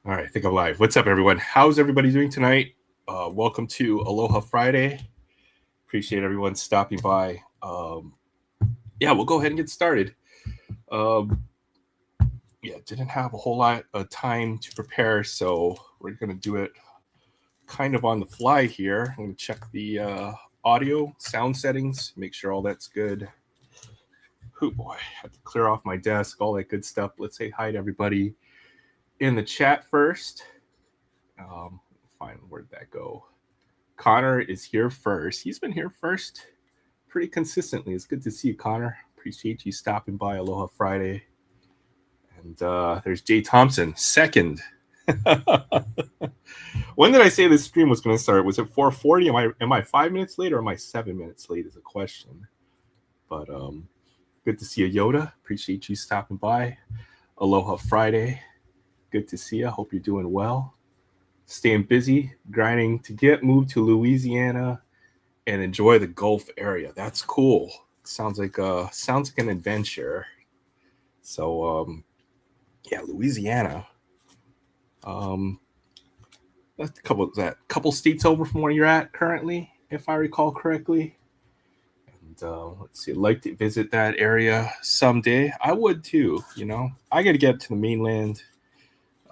All right, I think I'm live. What's up, everyone? How's everybody doing tonight? Welcome to Aloha Friday. Appreciate everyone stopping by. Yeah, we'll go ahead and get started. Um, yeah, didn't have a whole lot of time to prepare, so we're going to do it kind of on the fly here. I'm going to check the audio, sound settings, make sure all that's good. Oh boy, I have to clear off my desk, all that good stuff. Let's say hi to everybody in the chat first. Fine, where'd that go? Connor is here first. He's been here first pretty consistently. It's good to see you, Connor. Appreciate you stopping by Aloha Friday. And there's Jay Thompson, second. When did I say this stream was going to start? Was it 4:40? Am I 5 minutes late or am I 7 minutes late? Is a question. But good to see you, Yoda. Appreciate you stopping by. Aloha Friday. Good to see you. Hope you're doing well. Staying busy, grinding to get moved to Louisiana and enjoy the Gulf area. That's cool. Sounds like an adventure. So yeah, Louisiana. That's a couple states over from where you're at currently, if I recall correctly. And let's see, I'd like to visit that area someday. I would too. I got to get to the mainland,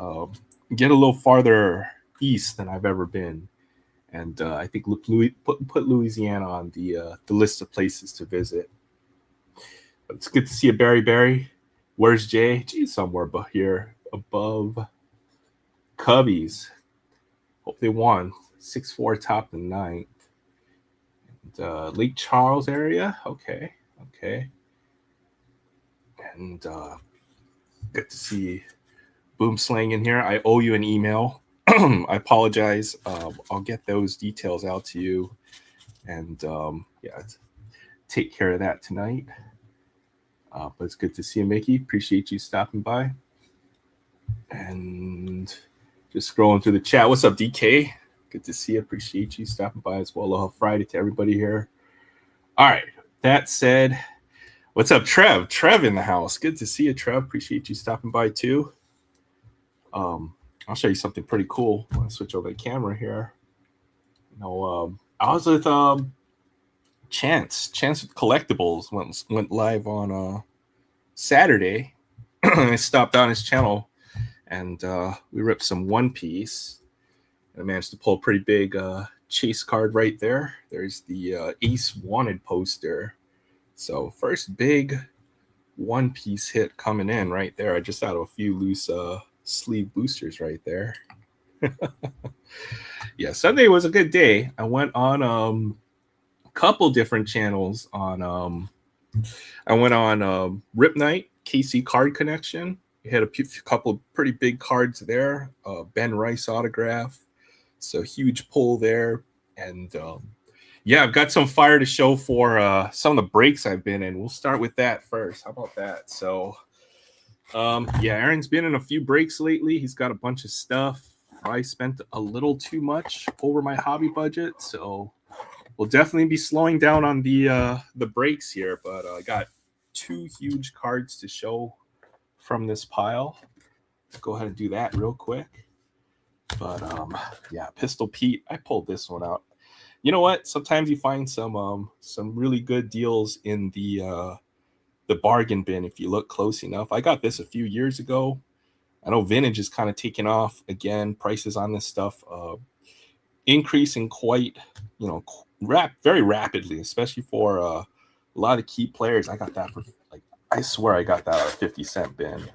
uh, get a little farther east than I've ever been, and I think put Louisiana on the list of places to visit. But it's good to see you, Barry Barry. Where's Jay? Jay's somewhere but here above Cubbies. Hope they won 6-4 top the ninth. And, Lake Charles area. Okay, okay. And good to see Boom Slang in here. I owe you an email. I apologize. I'll get those details out to you, and yeah, take care of that tonight. But it's good to see you, Mickey. Appreciate you stopping by. And just scrolling through the chat. What's up, DK? Good to see you. Appreciate you stopping by as well. Aloha Friday to everybody here. All right. That said, what's up, Trev? Trev in the house. Good to see you, Trev. Appreciate you stopping by too. I'll show you something pretty cool. I'm gonna switch over the camera here. I was with Chance. Chance with Collectibles went live on Saturday. I stopped on his channel and we ripped some One Piece. I managed to pull a pretty big chase card right there. There's the Ace Wanted poster. So first big One Piece hit coming in right there. I just out of a few loose sleeve boosters right there. Yeah, Sunday was a good day. I went on a couple different channels on I went on Rip Night, KC Card Connection. We had a couple pretty big cards there. Ben Rice autograph. So huge pull there. And yeah, I've got some fire to show for some of the breaks I've been in. We'll start with that first. How about that? So yeah, Aaron's been in a few breaks lately. He's got a bunch of stuff. I spent a little too much over my hobby budget, so we'll definitely be slowing down on the breaks here. But I got two huge cards to show from this pile. Let's go ahead and do that real quick. But yeah, Pistol Pete, I pulled this one out. You know what? Sometimes you find some really good deals in the bargain bin if you look close enough. I got this a few years ago. I know vintage is kind of taking off again. Prices on this stuff increasing quite, very rapidly, especially for a lot of key players. I got that for I swear I got that at a 50-cent bin,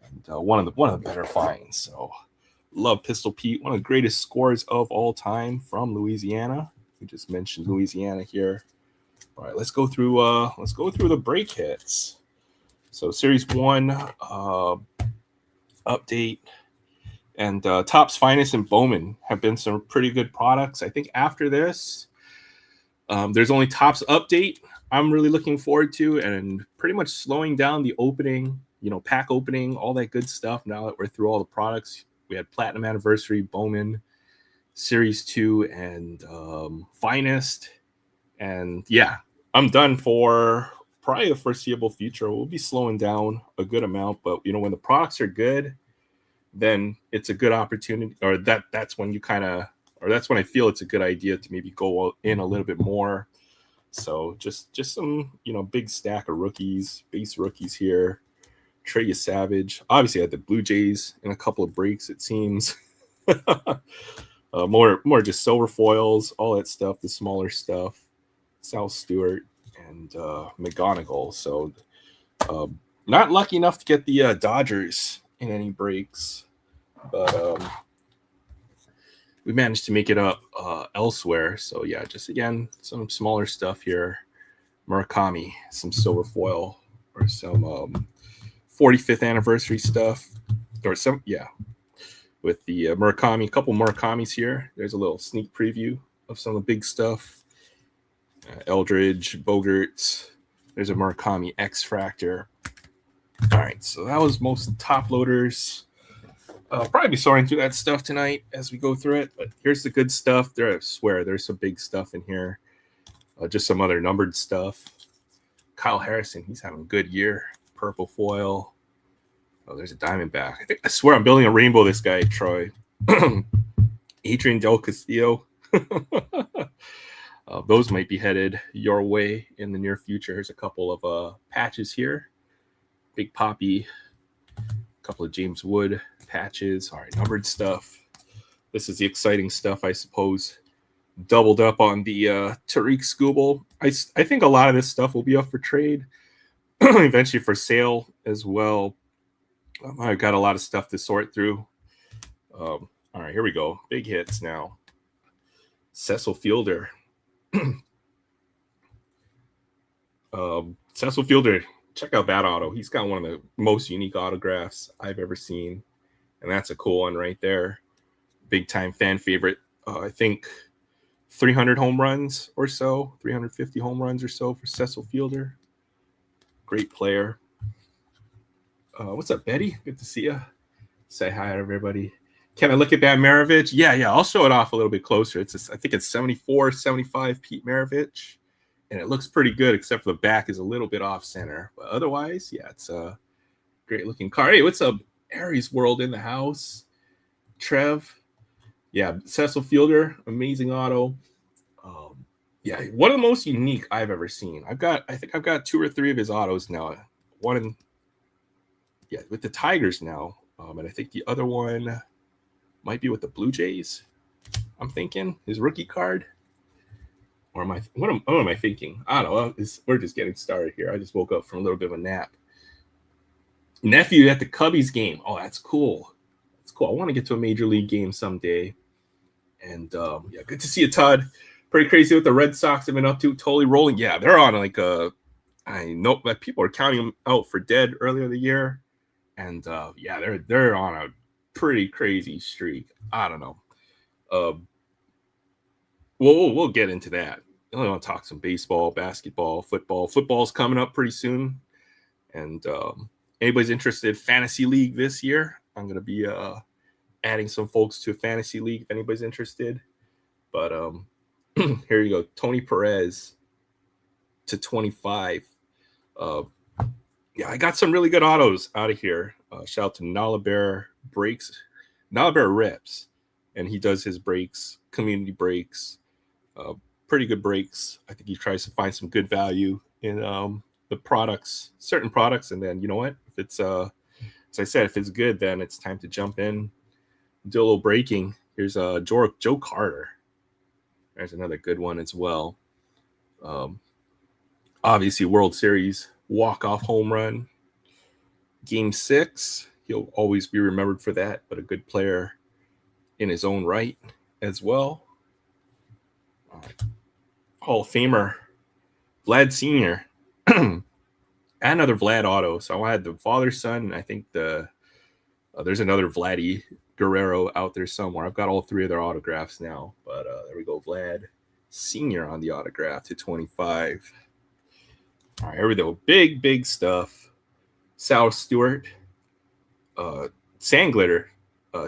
and one of the better finds. So love Pistol Pete, one of the greatest scorers of all time from Louisiana. We just mentioned Louisiana here. All right, let's go through the break hits. So Series 1 update, and Topps Finest and Bowman have been some pretty good products. I think after this, there's only Topps update I'm really looking forward to, and pretty much slowing down the opening, pack opening, all that good stuff. Now that we're through all the products, we had Platinum Anniversary, Bowman, Series 2, and Finest. And yeah, I'm done for probably the foreseeable future. We'll be slowing down a good amount, but when the products are good, then it's a good opportunity, or that's when you kind of, or that's when I feel it's a good idea to maybe go in a little bit more. So just some, big stack of rookies, base rookies here. Trey Savage. Obviously, I had the Blue Jays in a couple of breaks, it seems. More just silver foils, all that stuff, the smaller stuff. Sal Stewart and McGonigal. So not lucky enough to get the Dodgers in any breaks, but we managed to make it up elsewhere. So yeah, just again, some smaller stuff here. Murakami, some silver foil, or some 45th anniversary stuff, or some, yeah, with the Murakami, a couple Murakamis here. There's a little sneak preview of some of the big stuff. Eldridge, Bogarts. There's a Murakami X-Fractor. All right, so that was most top loaders. I'll probably be sorting through that stuff tonight as we go through it. But here's the good stuff. I swear there's some big stuff in here. Just some other numbered stuff. Kyle Harrison, he's having a good year. Purple foil. Oh, there's a Diamondback. I swear I'm building a rainbow, this guy, Troy. Adrian Del Castillo. Those might be headed your way in the near future. Here's a couple of patches here. Big Poppy. A couple of James Wood patches. All right, numbered stuff. This is the exciting stuff, I suppose. Doubled up on the Tariq Skubal. I think a lot of this stuff will be up for trade. Eventually for sale as well. I've got a lot of stuff to sort through. All right, here we go. Big hits now. Cecil Fielder. Cecil Fielder, check out that auto. He's got one of the most unique autographs I've ever seen. And that's a cool one right there. Big time fan favorite. I think 300 home runs or so, 350 home runs or so for Cecil Fielder. Great player. What's up, Betty? Good to see you. Say hi to everybody. Can I look at that Maravich? Yeah. I'll show it off a little bit closer. I think it's 74, 75 Pete Maravich. And it looks pretty good, except for the back is a little bit off center. But otherwise, yeah, it's a great looking car. Hey, what's up? Aries World in the house. Trev. Yeah, Cecil Fielder, amazing auto. Yeah, one of the most unique I've ever seen. I think I've got 2 or 3 of his autos now. One with the Tigers now. And I think the other one might be with the Blue Jays. I'm thinking his rookie card. Or what am I thinking? I don't know. We're just getting started here. I just woke up from a little bit of a nap. Nephew at the Cubbies game. Oh, that's cool. That's cool. I want to get to a major league game someday. And yeah, good to see you, Todd. Pretty crazy what the Red Sox have been up to. Totally rolling. Yeah, they're on I know that people are counting them out for dead earlier in the year. And yeah, they're on a pretty crazy streak. I don't know. We'll get into that. I only want to talk some baseball, basketball, football. Football's coming up pretty soon. And anybody's interested, Fantasy League this year. I'm going to be adding some folks to a Fantasy League if anybody's interested. But here you go. Tony Perez to 25. Yeah, I got some really good autos out of here. Shout out to Nalabear Rips. And he does his breaks, community breaks. Pretty good breaks. I think he tries to find some good value in the products, certain products. And then, you know what? If it's, as I said, if it's good, then it's time to jump in, do a little breaking. Here's Joe Carter. There's another good one as well. Obviously, World Series walk-off home run. Game 6, he'll always be remembered for that, but a good player in his own right as well. All right. Hall of Famer, Vlad Sr. Another Vlad auto. So I had the father, son, and I think there's another Vladdy Guerrero out there somewhere. I've got all 3 of their autographs now. But there we go, Vlad Sr. on the autograph to 25. All right, here we go. Big stuff. Sal Stewart, Sandglitter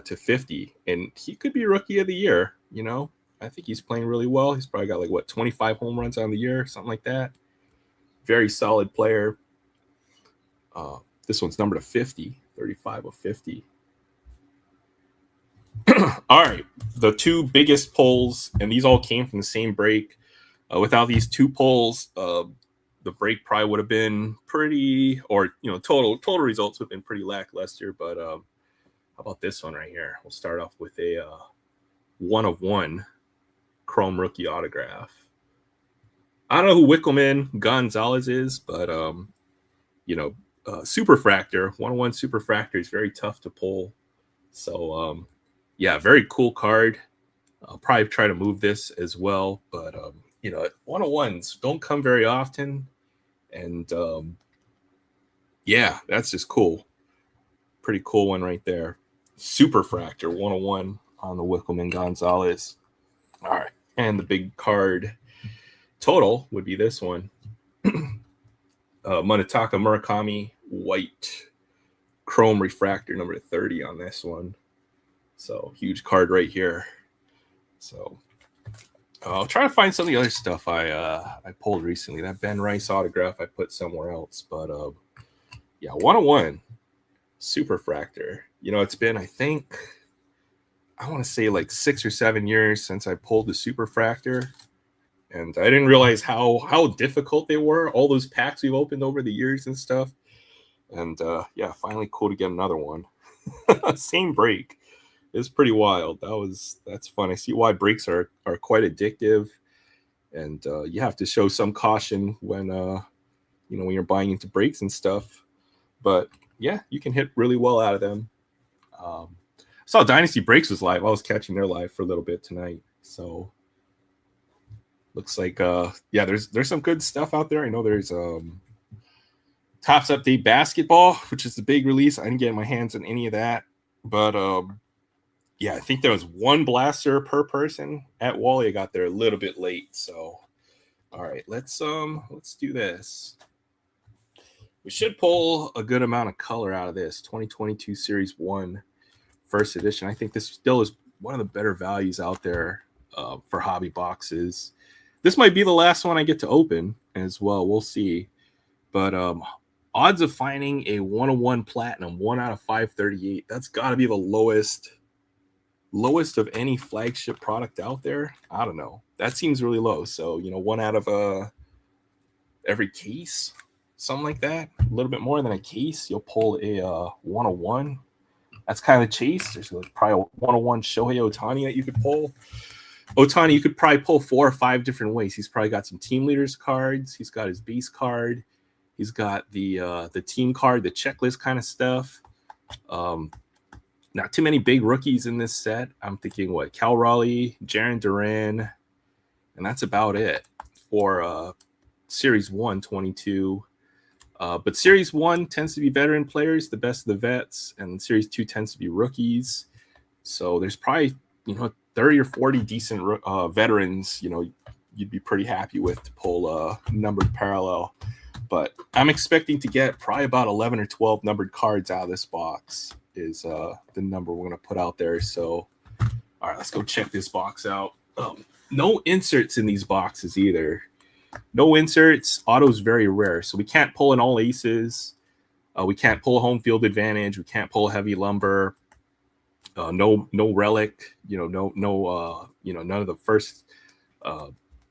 to 50. And he could be Rookie of the Year, you know. I think he's playing really well. He's probably got 25 home runs on the year, something like that. Very solid player. This one's numbered to 50, 35 of 50. All right, the two biggest pulls, and these all came from the same break. Without these two pulls, the break probably would have been pretty, or total results would have been pretty lackluster. But how about this one right here? We'll start off with a 1/1 Chrome rookie autograph. I don't know who Wickelman Gonzalez is, but Superfractor 1/1 Superfractor is very tough to pull. So yeah, very cool card. I'll probably try to move this as well, but 1/1s don't come very often, and yeah, that's just cool. Pretty cool one right there. Superfractor 1/1 on the Wickelman Gonzalez. All right, and the big card total would be this one. Munetaka Murakami white chrome refractor number 30 on this one. So huge card right here. So I'll try to find some of the other stuff I pulled recently. That Ben Rice autograph I put somewhere else, but yeah, 1/1 Superfractor. It's been, I think, I want to say like 6 or 7 years since I pulled the Superfractor, and I didn't realize how difficult they were. All those packs we've opened over the years and stuff, and yeah, finally cool to get another one. Same break. It's pretty wild. That's fun. I see why breaks are quite addictive, and you have to show some caution when when you're buying into breaks and stuff. But yeah, you can hit really well out of them. I saw Dynasty Breaks was live. I was catching their live for a little bit tonight, so looks like yeah, there's some good stuff out there. I know there's Topps Update Basketball, which is the big release. I didn't get my hands on any of that, but yeah, I think there was one blaster per person at Wally. I got there a little bit late, so all right, let's do this. We should pull a good amount of color out of this 2022 Series 1 first edition. I think this still is one of the better values out there for hobby boxes. This might be the last one I get to open as well. We'll see. But odds of finding a 1/1 platinum, 1 out of 538. That's got to be the lowest of any flagship product out there. I don't know. That seems really low. So 1 out of every case, something like that. A little bit more than a case, you'll pull a 1/1. That's kind of the chase. There's probably a 1/1 Shohei Ohtani that you could pull. Ohtani, you could probably pull 4 or 5 different ways. He's probably got some team leaders cards. He's got his base card. He's got the team card, the checklist kind of stuff. Not too many big rookies in this set. I'm thinking Cal Raleigh, Jaren Duran, and that's about it for Series 1 22. But Series 1 tends to be veteran players, the best of the vets, and Series 2 tends to be rookies. So there's probably 30 or 40 decent veterans you'd be pretty happy with to pull a numbered parallel. But I'm expecting to get probably about 11 or 12 numbered cards out of this box is the number we're going to put out there. So all right, let's go check this box out. No inserts in these boxes either. No inserts. Auto's very rare, so we can't pull an all aces. We can't pull a home field advantage. We can't pull heavy lumber. No relic. No. None of the first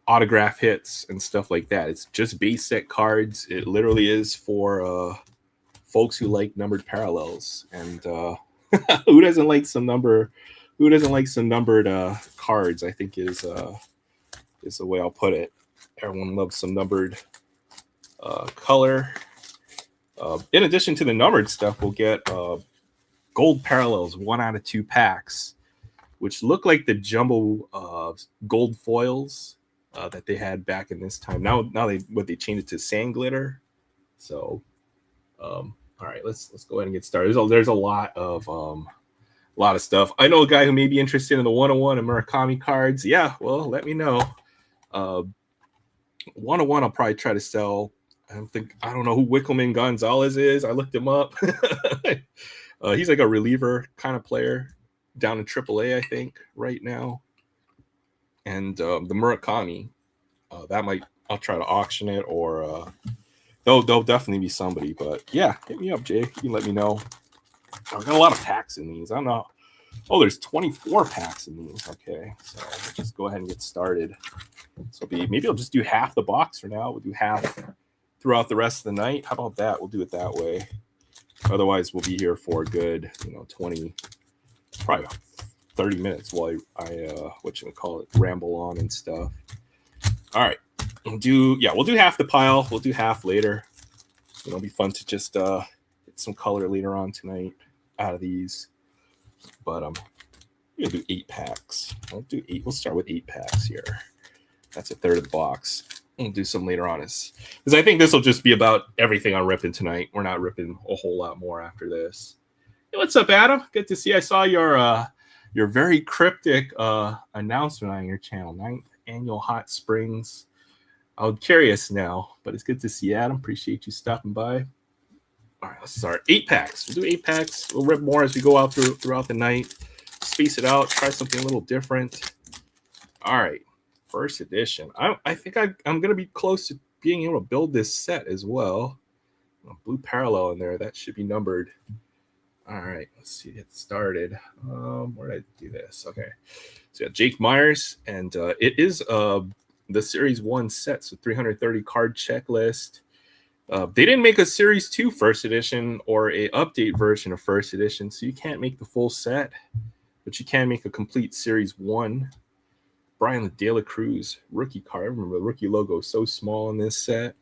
autograph hits and stuff like that. It's just base set cards. It literally is for folks who like numbered parallels. And who doesn't like some numbered cards? I think is the way I'll put it. Everyone loves some numbered color. In addition to the numbered stuff, we'll get gold parallels, 1 out of 2 packs, which look like the jumbo gold foils that they had back in this time. Now they changed it to sand glitter. So all right, let's go ahead and get started. There's a lot of stuff. I know a guy who may be interested in the 1/1 and Murakami cards. Yeah, well, let me know. 1/1 I'll probably try to sell. I don't know who Wickelman Gonzalez is. I looked him up. He's like a reliever kind of player down in AAA, I think, right now. And the Murakami, I'll try to auction it, or there'll definitely be somebody. But yeah, hit me up, Jay. You can let me know. I've got a lot of packs in these. I don't know Oh, there's 24 packs in these. Okay, so we'll just go ahead and get started. So maybe I'll just do half the box for now. We'll do half throughout the rest of the night. How about that? We'll do it that way. Otherwise, we'll be here for a good, 20, probably 30 minutes while I ramble on and stuff. All right. We'll do half the pile. We'll do half later. It'll be fun to just get some color later on tonight out of these. But we're gonna do 8 packs. We'll start with 8 packs here. That's a third of the box. We'll do some later on, because I think this will just be about everything I'm ripping tonight. We're not ripping a whole lot more after this. Hey, what's up, Adam? Good to see you. I saw your very cryptic announcement on your channel, 9th Annual Hot Springs. I'm curious now, but it's good to see you, Adam. Appreciate you stopping by. All right, let's start. 8 packs. We'll do 8 packs. We'll rip more as we go out throughout the night. Space it out. Try something a little different. All right. First edition. I think I'm going to be close to being able to build this set as well. Blue parallel in there. That should be numbered. All right. Let's see. Get started. Where did I do this? Okay. So we got Jake Myers, and it is the Series 1 set. So 330 card checklist. They didn't make a Series 2 first edition or a update version of first edition, so you can't make the full set, but you can make a complete Series 1. Brian De La Cruz rookie card. I remember the rookie logo is so small in this set.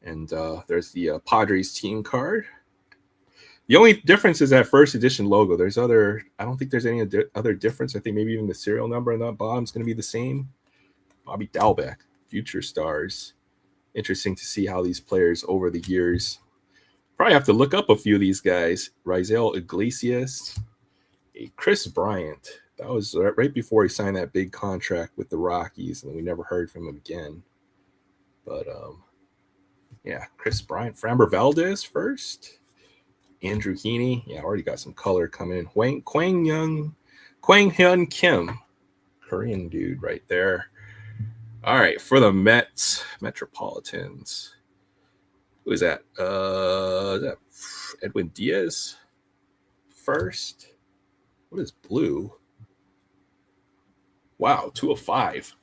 And there's the Padres team card. The only difference is that first edition logo. I don't think there's any other difference. I think maybe even the serial number on that bottom is going to be the same. Bobby Dalbec, Future Stars. Interesting to see how these players over the years. Probably have to look up a few of these guys. Raisel Iglesias, Chris Bryant. That was right before he signed that big contract with the Rockies, and we never heard from him again. But Chris Bryant, Framber Valdez first. Andrew Heaney, already got some color coming in. Kwang Hyun Kim, Korean dude right there. All right, for the Metropolitans. Who is that? Is that Edwin Diaz first? What is blue? Wow, 2 of 5.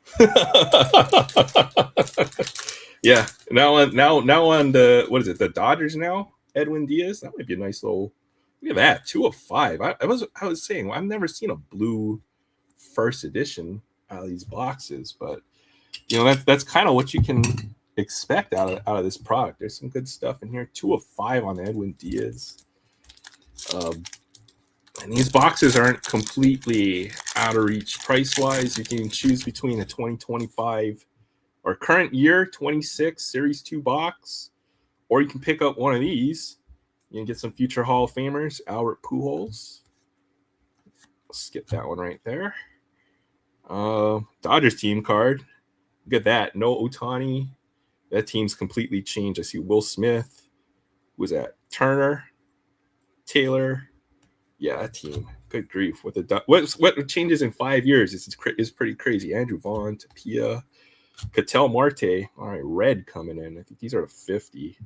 Yeah, now on the, what is it? The Dodgers now. Edwin Diaz. That might be a nice little. Look at that, 2 of 5. I was saying, I've never seen a blue first edition out of these boxes, but that's kind of what you can expect out of this product. There's some good stuff in here. 2 of 5 on Edwin Diaz. And these boxes aren't completely out of reach price-wise. You can choose between a 2025 or current year 26 Series 2 box, or you can pick up one of these. You can get some future Hall of Famers. Albert Pujols. I'll skip that one right there. Dodgers team card. Look at that. No Ohtani. That team's completely changed. I see Will Smith. Who was that? Turner. Taylor. Yeah, that team. Good grief. What changes in 5 years is pretty crazy. Andrew Vaughn, Tapia, Ketel Marte. All right, red coming in. I think these are the 50.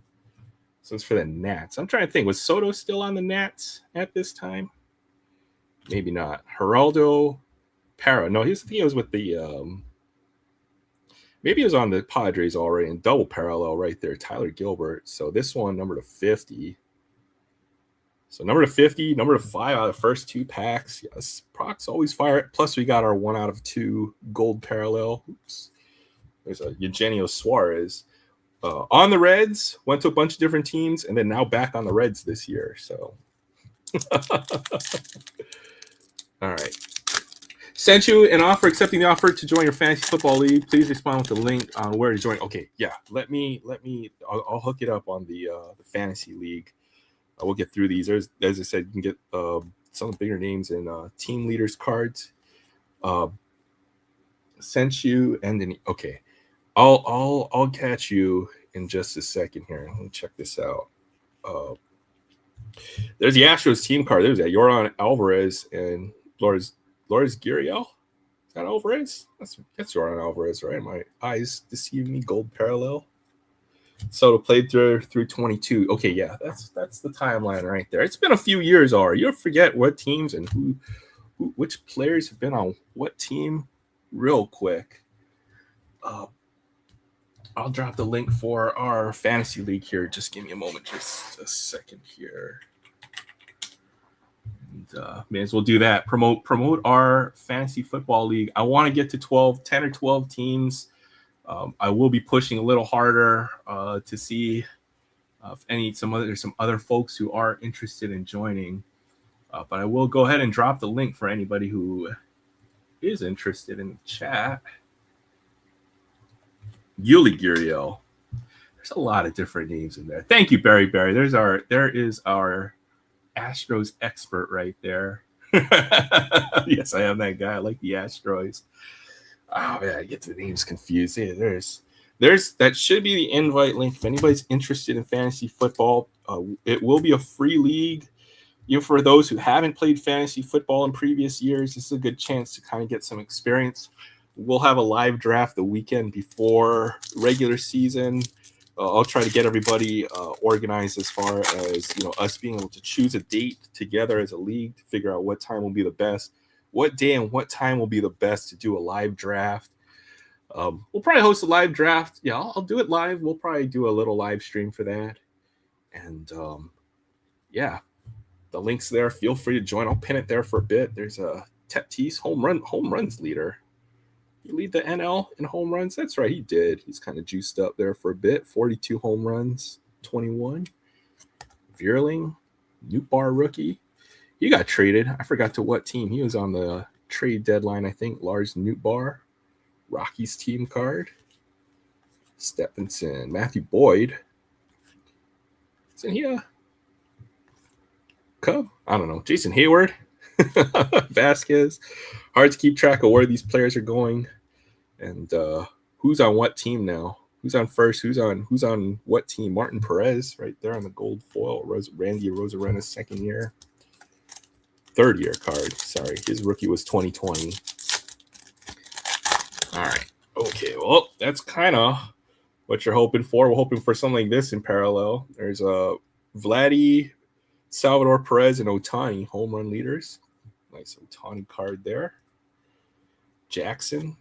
So it's for the Nats. I'm trying to think. Was Soto still on the Nats at this time? Maybe not. Geraldo Parra. No, he was with the maybe he was on the Padres already, and double parallel right there. Tyler Gilbert. So this one, number to 50. So number to 50, number to 5 out of the first 2 packs. Yes, Proc's always fire. Plus we got our 1 out of 2 gold parallel. Oops. There's a Eugenio Suarez. On the Reds, went to a bunch of different teams, and then now back on the Reds this year. So, all right. Sent you an offer, accepting the offer to join your fantasy football league. Please respond with the link on where to join. Okay, yeah. Let me. I'll hook it up on the fantasy league. We'll get through these. As I said, you can get some of the bigger names in team leaders cards. Sent you, and then okay. I'll catch you in just a second here. Let me check this out. There's the Astros team card. There's that Yordan Alvarez and Lourdes Gurriel. Is that Alvarez? That's Yordan Alvarez, right? My eyes deceive me. Gold parallel. Soto played through 22. Okay, yeah, that's the timeline right there. It's been a few years already. You'll forget what teams and which players have been on what team real quick. I'll drop the link for our fantasy league here. Just give me a moment, just a second here. And, may as well do that. Promote our fantasy football league. I want to get to 10 or 12 teams. I will be pushing a little harder to see if there's some other folks who are interested in joining. But I will go ahead and drop the link for anybody who is interested in the chat. Yuli Guriel. There's a lot of different names in there. Thank you, Barry. There is our Astros expert right there. Yes, I am that guy. I like the Astros. Oh man, I get the names confused. Yeah, there's that should be the invite link. If anybody's interested in fantasy football, it will be a free league. For those who haven't played fantasy football in previous years, this is a good chance to kind of get some experience. We'll have a live draft the weekend before regular season. I'll try to get everybody organized as far as us being able to choose a date together as a league to figure out what time will be the best, what day and what time will be the best to do a live draft. We'll probably host a live draft. Yeah, I'll do it live. We'll probably do a little live stream for that. And yeah, the link's there. Feel free to join. I'll pin it there for a bit. There's a Tatis home runs leader. He lead the NL in home runs. That's right, he did. He's kind of juiced up there for a bit. 42 home runs, 21. Vierling, Nootbaar rookie. He got traded. I forgot to what team. He was on the trade deadline, I think. Lars Nootbaar, Rockies team card. Stephenson, Matthew Boyd. Isn't he a Cub? I don't know. Jason Hayward, Vasquez. Hard to keep track of where these players are going and who's on what team now. Who's on first? Who's on what team? Martin Perez right there on the gold foil. Randy Rosarena's third year card. Sorry, his rookie was 2020. All right. Okay, well, that's kind of what you're hoping for. We're hoping for something like this in parallel. There's Vladdy, Salvador Perez, and Ohtani, home run leaders. Nice Ohtani card there. Jackson,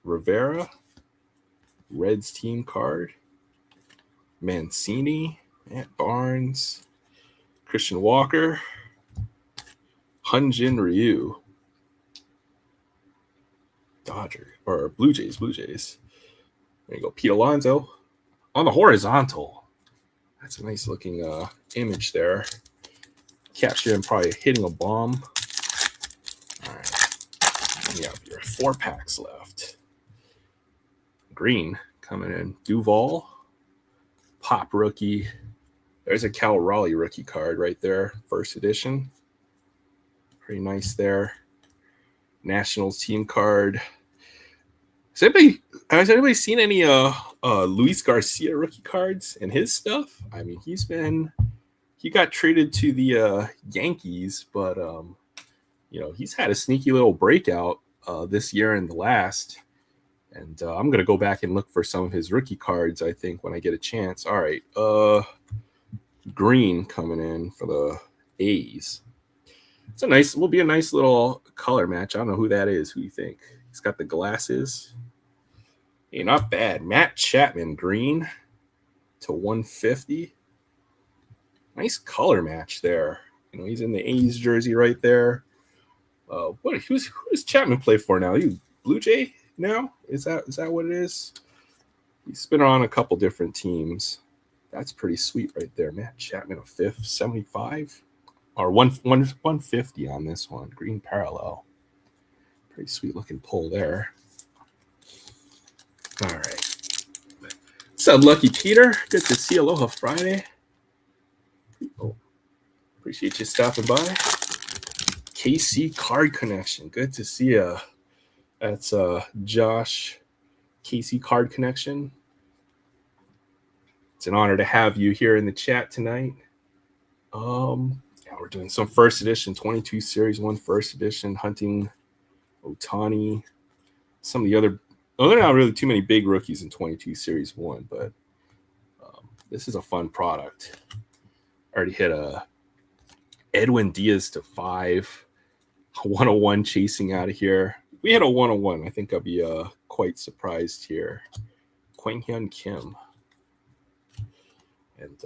Rivera, Reds team card. Mancini, Matt Barnes, Christian Walker, Hyunjin Ryu. Blue Jays. There you go. Pete Alonso on the horizontal. That's a nice looking image there. Capture him probably hitting a bomb. All right. You have your 4 packs left. Green coming in. Duval. Pop rookie. There's a Cal Raleigh rookie card right there. First edition. Pretty nice there. Nationals team card. Has anybody seen any Luis Garcia rookie cards and his stuff? I mean, he got traded to the Yankees, but he's had a sneaky little breakout this year and the last. And I'm gonna go back and look for some of his rookie cards, I think, when I get a chance. All right. Green coming in for the A's. Will be a nice little color match. I don't know who that is. Who do you think? He's got the glasses. Hey, not bad. Matt Chapman, green to 150. Nice color match there. He's in the A's jersey right there. Who does Chapman play for now? You Blue Jay now? Is that what it is? He's been on a couple different teams. That's pretty sweet right there. Matt Chapman, a 5th, 75. Or 150 on this one. Green parallel. Pretty sweet looking pull there. All right. What's up, Lucky Peter? Good to see you. Aloha Friday. Oh, appreciate you stopping by. KC Card Connection. Good to see you. That's Josh, KC Card Connection. It's an honor to have you here in the chat tonight. We're doing some first edition 22 Series 1 first edition hunting Ohtani. Some of the other, there are not really too many big rookies in 22 Series 1, but This is a fun product. Already hit a Edwin Diaz to 5, a 101 chasing out of here. If we hit a 101, I think I'll be quite surprised here. Kwang Hyun Kim and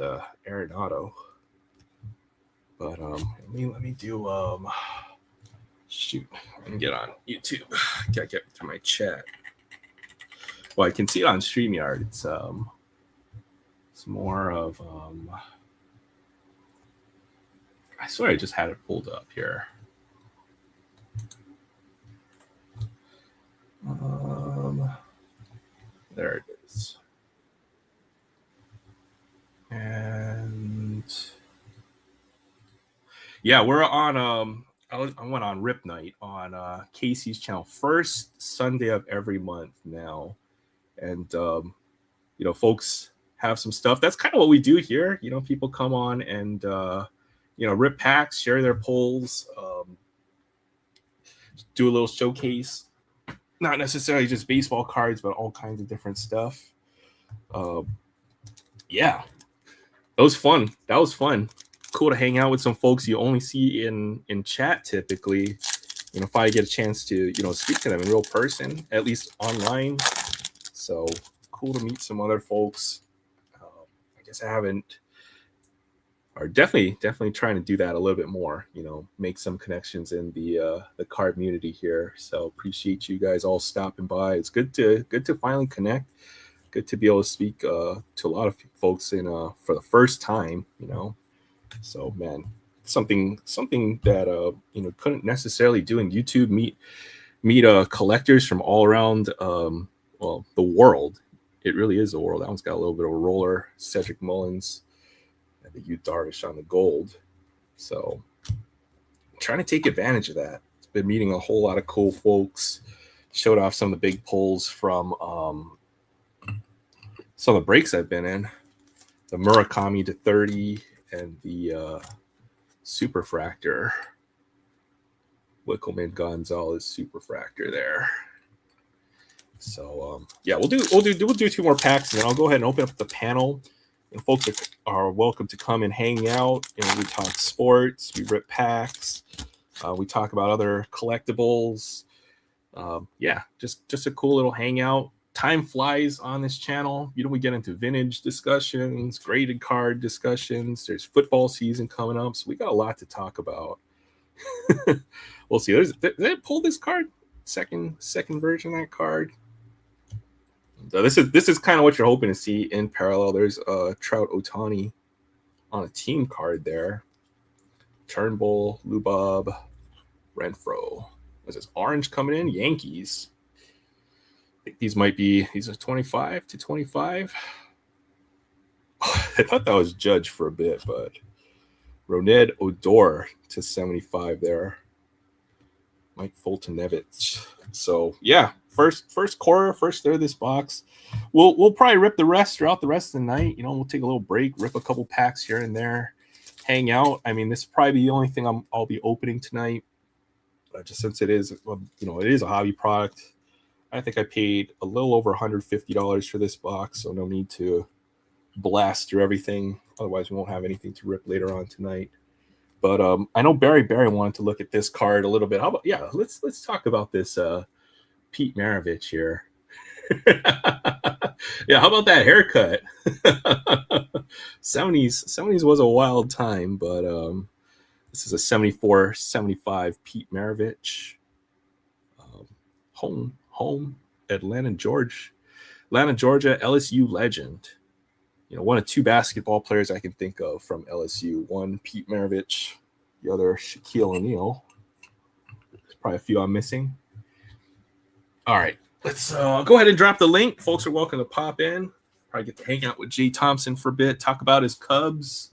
Arenado. But let me do shoot. Let me get on YouTube. Gotta get to my chat. Well, I can see it on StreamYard. It's more of I swear I just had it pulled up here. There it is. And yeah, we're on I went on Rip Night on Casey's channel, first Sunday of every month now. And you know, folks have some stuff. That's kind of what we do here. You know, people come on and you know, rip packs, share their pulls, do a little showcase. Not necessarily just baseball cards, but all kinds of different stuff. Yeah, that was fun. That was fun. Cool to hang out with some folks you only see in chat typically. You know, if I get a chance to, you know, speak to them in real person, at least online. So cool to meet some other folks. I guess I haven't, or definitely trying to do that a little bit more. You know, make some connections in the card community here. So appreciate you guys all stopping by. It's good to finally connect. Good to be able to speak to a lot of folks in for the first time. You know, so man, something that you know, couldn't necessarily do in YouTube. Meet collectors from all around well, the world. It really is the world. That one's got a little bit of a roller. Cedric Mullins and the Yu Darvish on the gold. So trying to take advantage of that. It's been meeting a whole lot of cool folks. Showed off some of the big pulls from some of the breaks I've been in. The Murakami to 30 and the Superfractor. Wickelman Gonzalez Superfractor there. So yeah, we'll do 2 more packs, and then I'll go ahead and open up the panel. And folks are welcome to come and hang out. You know, we talk sports, we rip packs, we talk about other collectibles. Yeah, just a cool little hangout. Time flies on this channel. You know, we get into vintage discussions, graded card discussions. There's football season coming up, so we got a lot to talk about. We'll see. Did they pull this card? Second version of that card. So this is kind of what you're hoping to see in parallel. There's Trout Ohtani on a team card there. Turnbull, Lubob, Renfro. Is this orange coming in? Yankees. I think these are 25 to 25. I thought that was Judge for a bit, but Roned Odor to 75 there. Mike Fultonevich. So yeah, first quarter, first third of this box. We'll probably rip the rest throughout the rest of the night. You know, we'll take a little break, rip a couple packs here and there, hang out. I mean, this is probably the only thing I'll be opening tonight, just since it is, you know, it is a hobby product. I think I paid a little over $150 for this box, so no need to blast through everything. Otherwise, we won't have anything to rip later on tonight. But I know Barry wanted to look at this card a little bit. How about, yeah, let's talk about this Pete Maravich here. Yeah, how about that haircut? 70s was a wild time, but this is a 74-75 Pete Maravich. Home Atlanta, Georgia, LSU legend. You know, one of 2 basketball players I can think of from LSU. One, Pete Maravich. The other, Shaquille O'Neal. There's probably a few I'm missing. All right, let's go ahead and drop the link. Folks are welcome to pop in. Probably get to hang out with Jay Thompson for a bit, talk about his Cubs.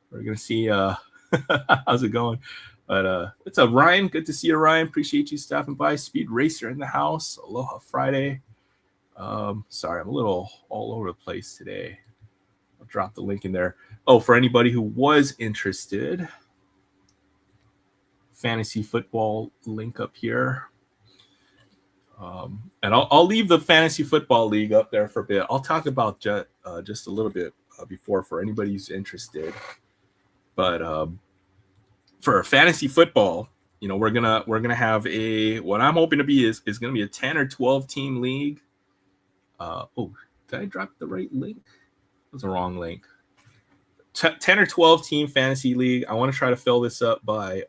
We're going to see how's it going. But what's up, Ryan? Good to see you, Ryan. Appreciate you stopping by. Speed Racer in the house. Aloha Friday. Sorry, I'm a little all over the place today. I'll drop the link in there. Oh, for anybody who was interested, fantasy football link up here. And I'll leave the fantasy football league up there for a bit. I'll talk about just a little bit before for anybody who's interested. But for fantasy football, we're gonna have what I'm hoping to be is gonna be a 10 or 12 team league. Did I drop the right link? It was the wrong link. 10 or 12 team fantasy league. I want to try to fill this up by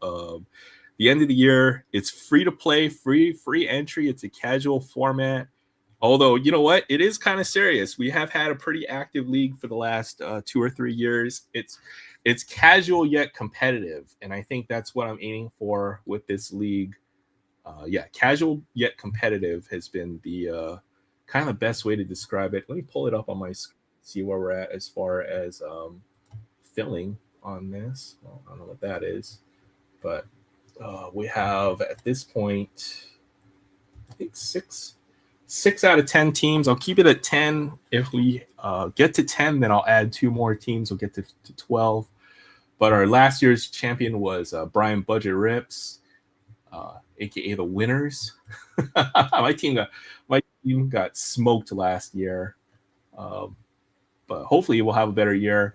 the end of the year. It's free to play, free entry. It's a casual format. Although, you know what? It is kind of serious. We have had a pretty active league for the last 2 or 3 years. It's casual yet competitive, and I think that's what I'm aiming for with this league. Casual yet competitive has been the kind of the best way to describe it. Let me pull it up on my screen, see where we're at as far as filling on this. Well, I don't know what that is, but we have at this point, I think six out of 10 teams. I'll keep it at 10. If we get to 10, then I'll add 2 more teams. We'll get to 12. But our last year's champion was Brian Budget Rips, aka the Winners. my team got smoked last year, but hopefully we'll have a better year.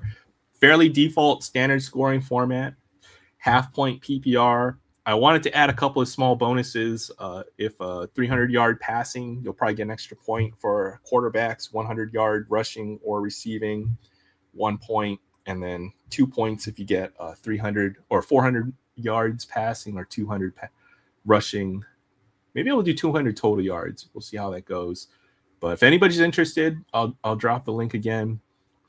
Fairly default standard scoring format, half point PPR. I wanted to add a couple of small bonuses. If 300-yard passing, you'll probably get an extra point for quarterbacks. 100-yard rushing or receiving, 1 point, and then 2 points if you get 300 or 400 yards passing or 200 rushing. Maybe I'll do 200 total yards. We'll see how that goes. But if anybody's interested, I'll drop the link again.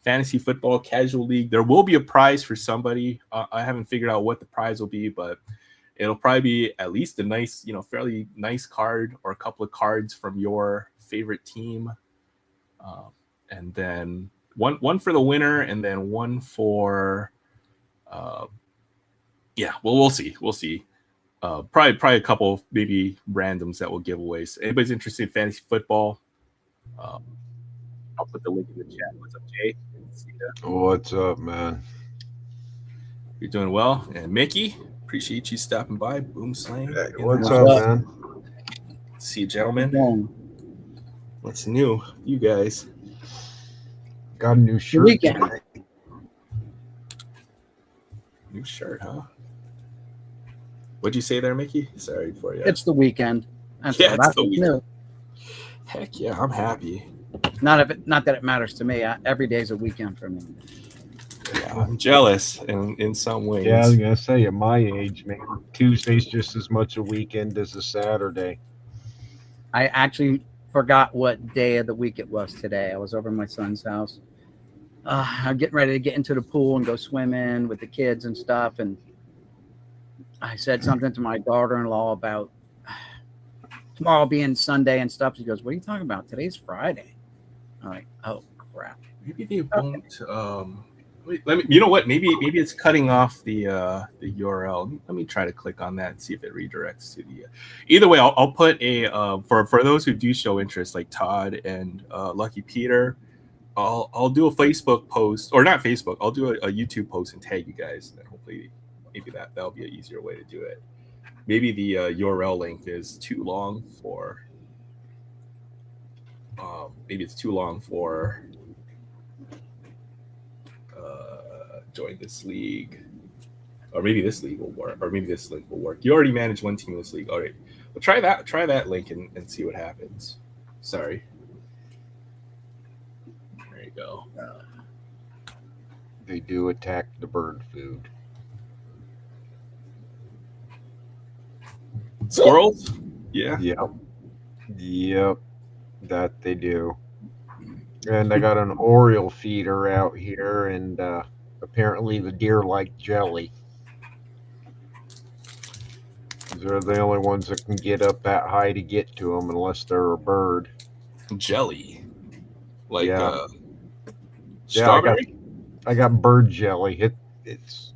Fantasy football casual league. There will be a prize for somebody. I haven't figured out what the prize will be, but it'll probably be at least a nice, fairly nice card or a couple of cards from your favorite team, and then one for the winner, and then one for, we'll see. Probably a couple maybe randoms that we'll give away. So anybody's interested in fantasy football, I'll put the link in the chat. What's up, Jay? What's up, man? You're doing well. And Mickey, appreciate you stopping by. Boom Slang. Hey, what's up, man? See you, gentlemen. What's new? You guys got a new shirt today. New shirt, huh? What'd you say there, Mickey? Sorry for you. It's the weekend. It's the weekend. Heck yeah, I'm happy. Not that it matters to me. Every day's a weekend for me. Yeah, I'm jealous in some ways. Yeah, I was gonna say at my age, man, Tuesday's just as much a weekend as a Saturday. I actually forgot what day of the week it was today. I was over at my son's house. I'm getting ready to get into the pool and go swimming with the kids and stuff. And I said something to my daughter-in-law about tomorrow being Sunday and stuff. She goes, "What are you talking about? Today's Friday." I'm like, "Oh crap." Maybe they won't. Let me. You know what? Maybe it's cutting off the URL. Let me try to click on that and see if it redirects to the. Either way, I'll put a for those who do show interest, like Todd and Lucky Peter. I'll do a Facebook post, or not Facebook. I'll do a YouTube post and tag you guys, and hopefully maybe that'll be an easier way to do it. Maybe the URL link is too long for. Maybe it's too long for. Join this league, or maybe this league will work, or maybe this link will work. You already manage one team in this league. All right, well, try that link and see what happens. Sorry. There you go. They do attack the bird food. Squirrels? Yeah. Yep. That they do. And I got an Oriole feeder out here, and apparently the deer like jelly. They're the only ones that can get up that high to get to them, unless they're a bird. Jelly, like strawberry. I got bird jelly. It's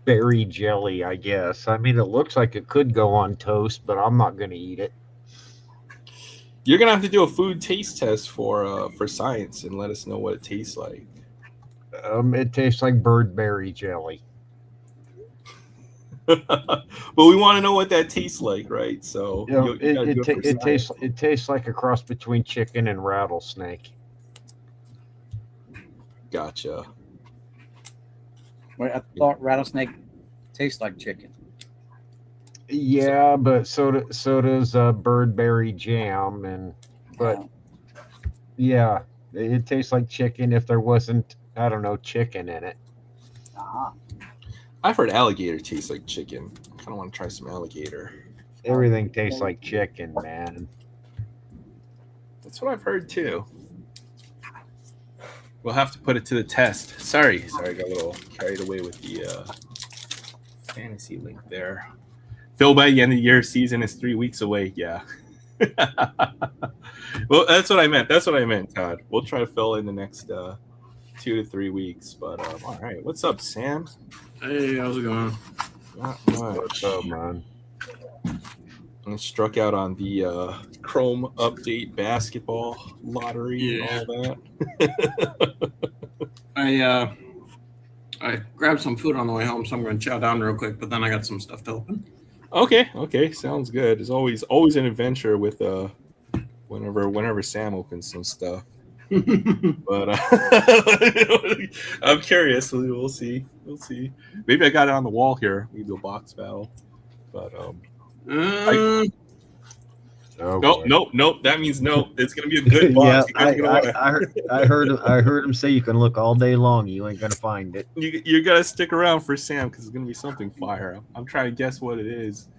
berry jelly, I guess. I mean, it looks like it could go on toast, but I'm not going to eat it. You're gonna have to do a food taste test for science and let us know what it tastes like. It tastes like bird berry jelly. But we want to know what that tastes like, right? So it tastes like a cross between chicken and rattlesnake. Gotcha. Wait, I thought rattlesnake tastes like chicken. Yeah, but so does birdberry jam, but yeah, it tastes like chicken if there wasn't, I don't know, chicken in it. I've heard alligator tastes like chicken. I kind of want to try some alligator. Everything tastes like chicken, man. That's what I've heard too. We'll have to put it to the test. Sorry, I got a little carried away with the fantasy link there. Phil, by the end of the year, season is 3 weeks away. Yeah. Well, that's what I meant. Todd. We'll try to fill in the next 2 to 3 weeks. But all right, what's up, Sam? Hey, how's it going? Not much. What's up, man? I struck out on the Chrome update basketball lottery and all that. I grabbed some food on the way home, so I'm going to chow down real quick. But then I got some stuff to open. Okay, sounds good. It's always an adventure with whenever Sam opens some stuff. But I'm curious. We'll see. Maybe I got it on the wall here. We do a box battle. But nope. That means no. It's gonna be a good box. Yeah, I heard him say you can look all day long. You ain't gonna find it. You gotta stick around for Sam because it's gonna be something fire. I'm trying to guess what it is.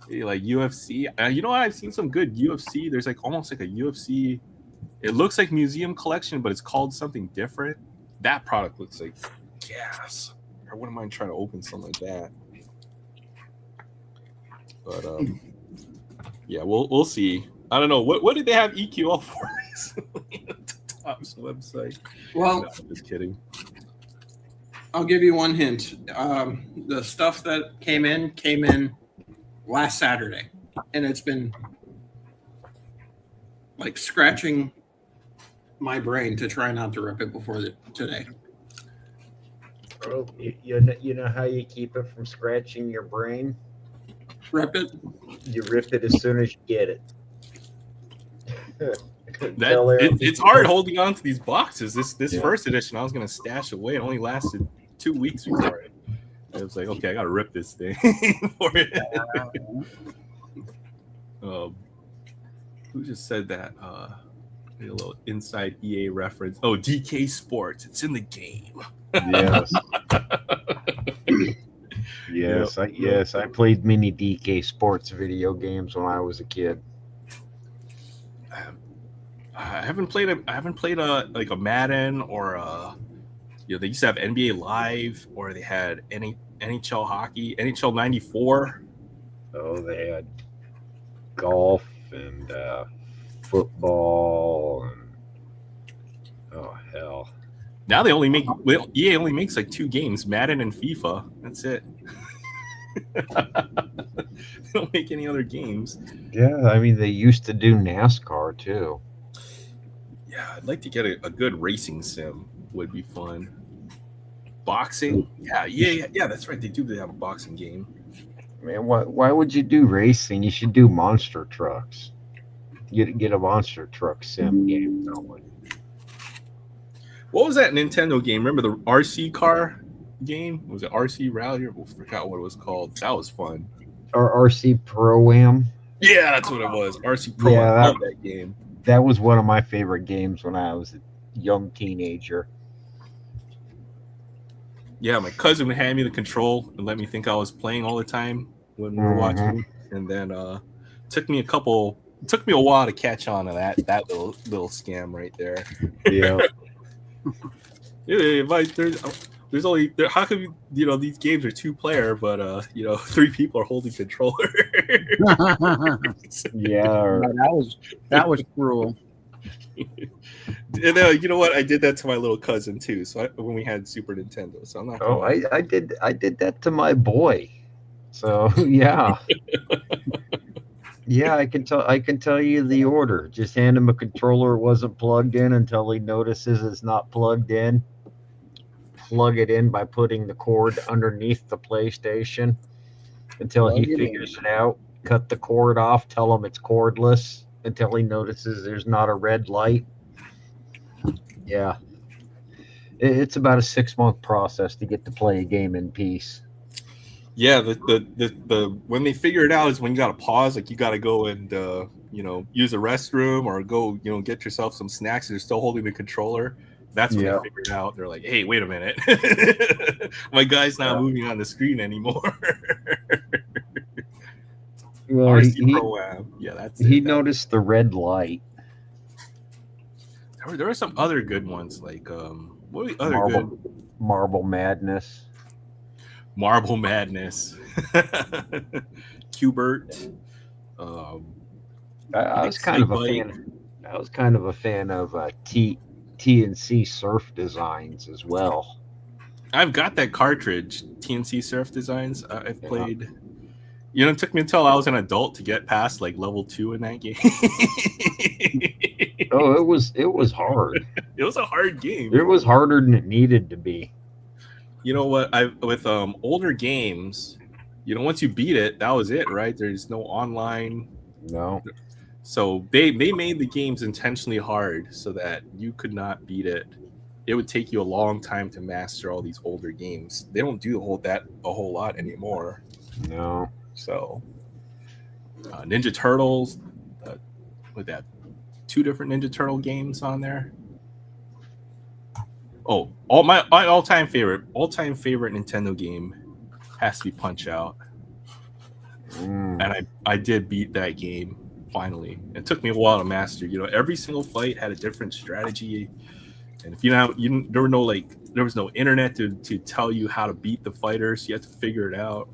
Like UFC. You know what? I've seen some good UFC. There's like almost like a UFC. It looks like museum collection, but it's called something different. That product looks like gas. I wouldn't mind trying to open something like that. But yeah, we'll see. I don't know. What did they have EQL for recently at the Topps website? Well, no, I'm just kidding. I'll give you one hint. The stuff that came in last Saturday, and it's been like scratching my brain to try not to rip it before today. Oh, you know how you keep it from scratching your brain? Rip it? You rip it as soon as you get it. It's hard holding on to these boxes. This first edition, I was gonna stash away. It only lasted 2 weeks before it. I was like, okay, I gotta rip this thing for it. Who just said that? A little inside EA reference. Oh, DK Sports. It's in the game. Yes. Yes, I played many DK Sports video games when I was a kid. I haven't played like a Madden or they used to have NBA Live, or they had NHL hockey, NHL 94. Oh, they had golf and football and oh hell. Now they only EA only makes like 2 games, Madden and FIFA. That's it. They don't make any other games. Yeah, I mean they used to do NASCAR too. Yeah, I'd like to get a good racing sim. Would be fun. Boxing? Yeah, that's right. They have a boxing game. Man, why would you do racing? You should do monster trucks. Get a monster truck sim game going. What was that Nintendo game? Remember the RC car game? Was it RC Rally? I forgot what it was called. That was fun. Or RC Pro-Am. Yeah, that's what it was. RC Pro. Yeah, I love that game. That was one of my favorite games when I was a young teenager. Yeah, my cousin would hand me the control and let me think I was playing all the time when we were watching. And then took me a while to catch on to that little scam right there. Yeah. There's only how come these games are 2-player, but 3 people are holding controller. Yeah, that was cruel. And you know what? I did that to my little cousin too. So when we had Super Nintendo, so I'm not. Oh, I did that to my boy. So yeah. Yeah, I can tell you the order. Just hand him a controller it wasn't plugged in until he notices it's not plugged in. Plug it in by putting the cord underneath the PlayStation until he figures it out. Cut the cord off, tell him it's cordless until he notices there's not a red light. Yeah. It's about a 6-month process to get to play a game in peace. Yeah, the when they figure it out is when you got to pause, like you got to go and use a restroom or go get yourself some snacks. And you're still holding the controller. That's when they Yeah. figure it out. They're like, hey, wait a minute, my guy's not moving on the screen anymore. Well, RC Pro-Am. Yeah, that's he it. noticed the red light. There were some other good ones like what were the other good? Marble Madness. Marble Madness. Qbert. I was kind of a fan. I was kind of a fan of TNC Surf Designs as well. I've got that cartridge, TNC Surf Designs. I've played. It took me until I was an adult to get past like level 2 in that game. Oh, it was hard. It was a hard game. It was harder than it needed to be. You know what? With older games, once you beat it, that was it, right? There's no online. No. So they made the games intentionally hard so that you could not beat it. It would take you a long time to master all these older games. They don't do a whole lot anymore. No. So Ninja Turtles, with that 2 different Ninja Turtle games on there. Oh, my all-time favorite Nintendo game has to be Punch-Out. And I did beat that game finally. It took me a while to master. Every single fight had a different strategy. And if there was no internet to tell you how to beat the fighters, you had to figure it out.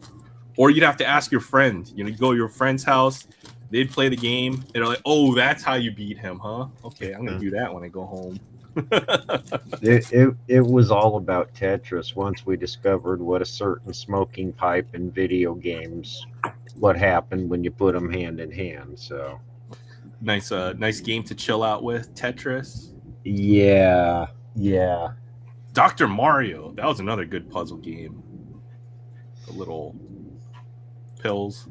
Or you'd have to ask your friend. You go to your friend's house, they'd play the game, and they're like, "Oh, that's how you beat him, huh? Okay, I'm gonna do that when I go home." It was all about Tetris once we discovered what a certain smoking pipe in video games, what happened when you put them hand in hand. So nice game to chill out with, Tetris. Yeah. Dr. Mario, that was another good puzzle game. The little pills.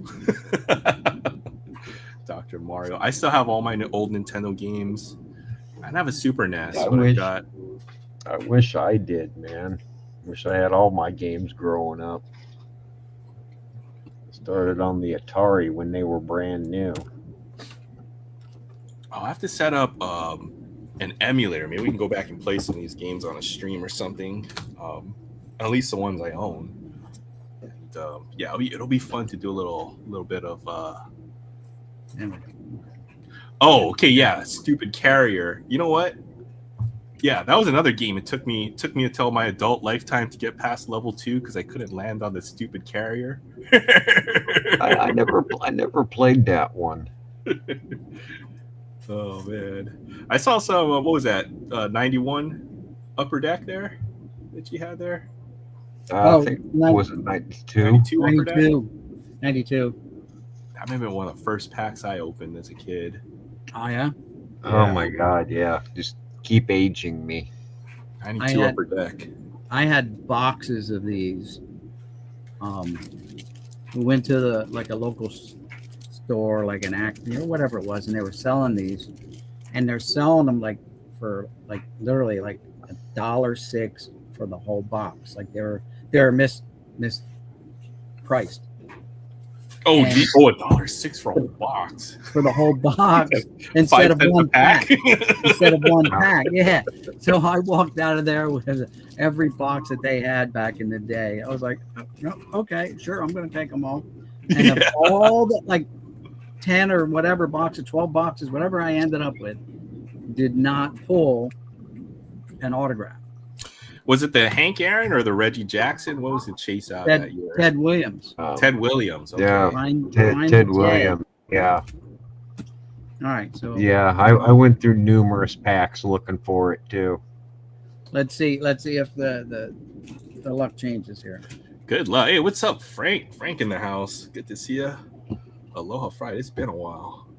Dr. Mario. I still have all my old Nintendo games. I don't have a Super NES, I wish I did, man. Wish I had all my games growing up. Started on the Atari when they were brand new. I'll have to set up an emulator. Maybe we can go back and play some of these games on a stream or something. At least the ones I own. And it'll be fun to do a little bit of. Oh, okay, yeah, Stupid Carrier. You know what? Yeah, that was another game. It took me until my adult lifetime to get past level 2 because I couldn't land on the Stupid Carrier. I never played that one. Oh man, I saw some. What was that? 91 Upper Deck there that you had there. I think was it 92? 92 Upper Deck. 92. That may have been one of the first packs I opened as a kid. Oh yeah. Oh my god, yeah. Just keep aging me. 92 Upper Deck. I had boxes of these. We went to a local store, like an Acme or whatever it was, and they were selling these, and they're selling them for literally $1.06 for the whole box. Like they're mispriced. Oh, $1.06 for a whole box. For the whole box instead of one pack. Instead of one pack, yeah. So I walked out of there with every box that they had back in the day. I was like, oh, okay, sure, I'm going to take them all. And of all the 10 or whatever boxes, 12 boxes, whatever I ended up with, did not pull an autograph. Was it the Hank Aaron or the Reggie Jackson? What was the chase out that year? Ted Williams. Ted Williams. Okay. Yeah, Ted Williams. Yeah. All right. So yeah, I went through numerous packs looking for it too. Let's see if the luck changes here. Good luck. Hey, what's up, Frank? Frank in the house. Good to see you. Aloha Friday. It's been a while.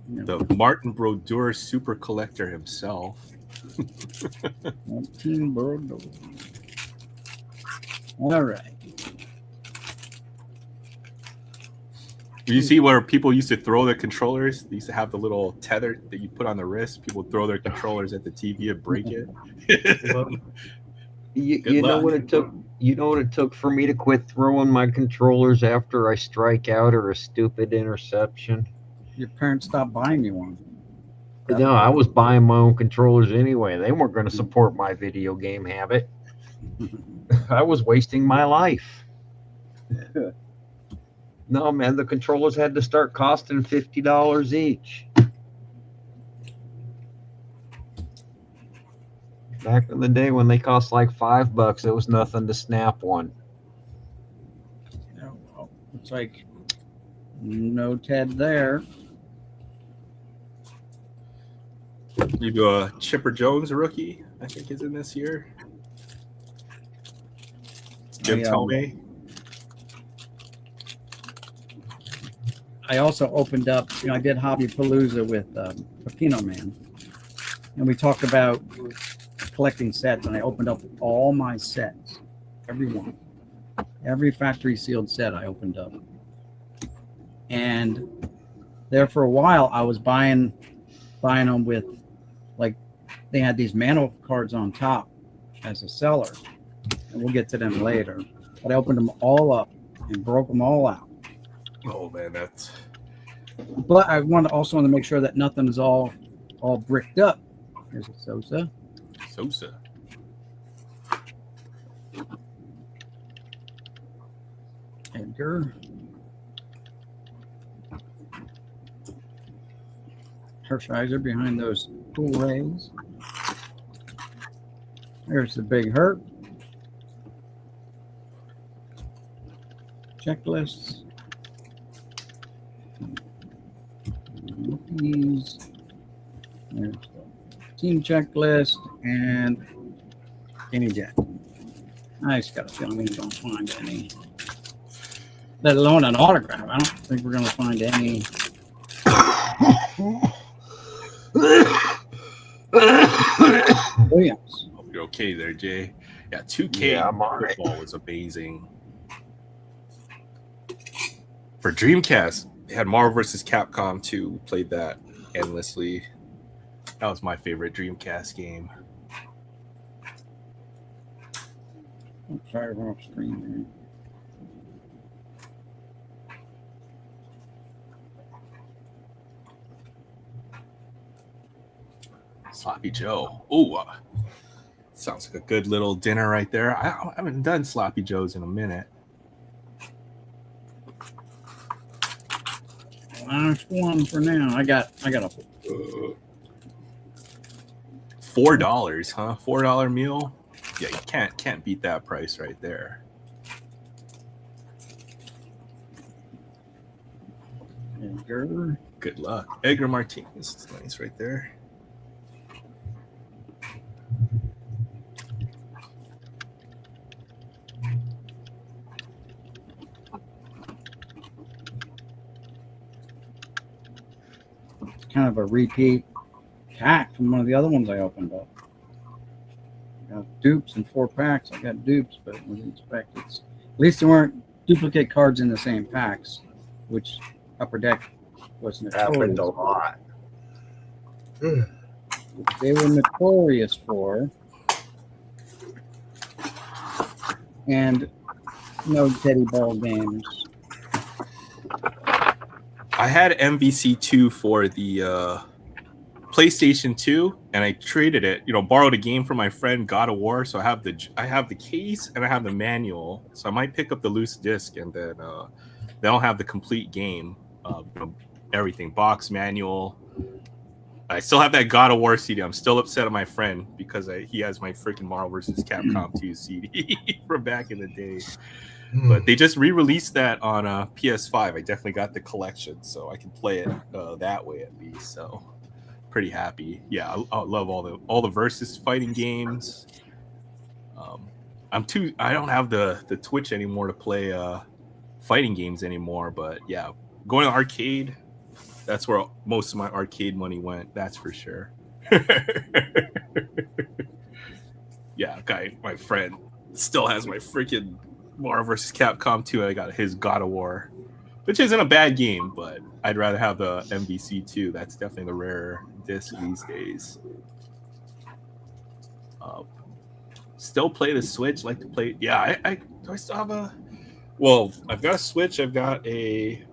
Yeah. The Martin Brodeur super collector himself. All right. You see where people used to throw their controllers? They used to have the little tether that you put on the wrist. People throw their controllers at the TV and break it. You know luck. what it took? You know what it took for me to quit throwing my controllers after I strike out or a stupid interception? Your parents stopped buying you one. No, I was buying my own controllers anyway. They weren't going to support my video game habit. I was wasting my life. No, man, the controllers had to start costing $50 each. Back in the day when they cost like $5, it was nothing to snap one. Yeah, well, it's like no Ted there. You do a Chipper Jones rookie, I think is in this year. Jim Tomei. I also opened up, I did Hobby Palooza with Pepino Man, and we talked about collecting sets, and I opened up all my sets, every one, every factory sealed set I opened up. And there for a while, I was buying them with, like, they had these mantle cards on top as a seller, and we'll get to them later. But I opened them all up and broke them all out. Oh man, that's. But I also want to make sure that nothing is all bricked up. Here's a Sosa. Edgar. Hershiser behind those cool rays. There's the big hurt. Checklists. Rookies. There's the team checklist and Kenny Jack. I just got a feeling we don't find any, let alone an autograph. I don't think we're going to find any. Williams. Hope you're okay there, Jay. Yeah, 2K football was amazing. For Dreamcast, they had Marvel vs. Capcom 2. We played that endlessly. That was my favorite Dreamcast game. I'm sorry, we're off screen there. Sloppy Joe. Ooh, sounds like a good little dinner right there. I haven't done Sloppy Joes in a minute. Last one for now. I got a $4, huh? $4 meal. Yeah, you can't beat that price right there. Edgar. Good luck. Edgar Martinez. It's nice right there. It's kind of a repeat pack from one of the other ones I opened up. I got dupes and 4 packs. I got dupes, but it was expected. At least there weren't duplicate cards in the same packs, which Upper Deck was Happened notorious a for. lot. They were notorious for. And no teddy ball games. I had MVC2 for the PlayStation 2, and I traded it. Borrowed a game from my friend God of War. So I have the case and I have the manual. So I might pick up the loose disc, and then they don't have the complete game. Everything, box, manual. I still have that God of War CD. I'm still upset at my friend because he has my freaking Marvel vs. Capcom 2 CD from back in the day. But they just re-released that on PS5. I definitely got the collection, so I can play it that way at least. So pretty happy. Yeah, I love all the versus fighting games. I don't have the Twitch anymore to play fighting games anymore. But yeah, going to arcade. That's where most of my arcade money went. That's for sure. Yeah, my friend still has my freaking Marvel vs. Capcom 2. I got his God of War which isn't a bad game, but I'd rather have the MVC2. That's definitely the rare disc these days. Still play the Switch. Like to play. Yeah, I do. I still have a. Well, I've got a Switch. I've got a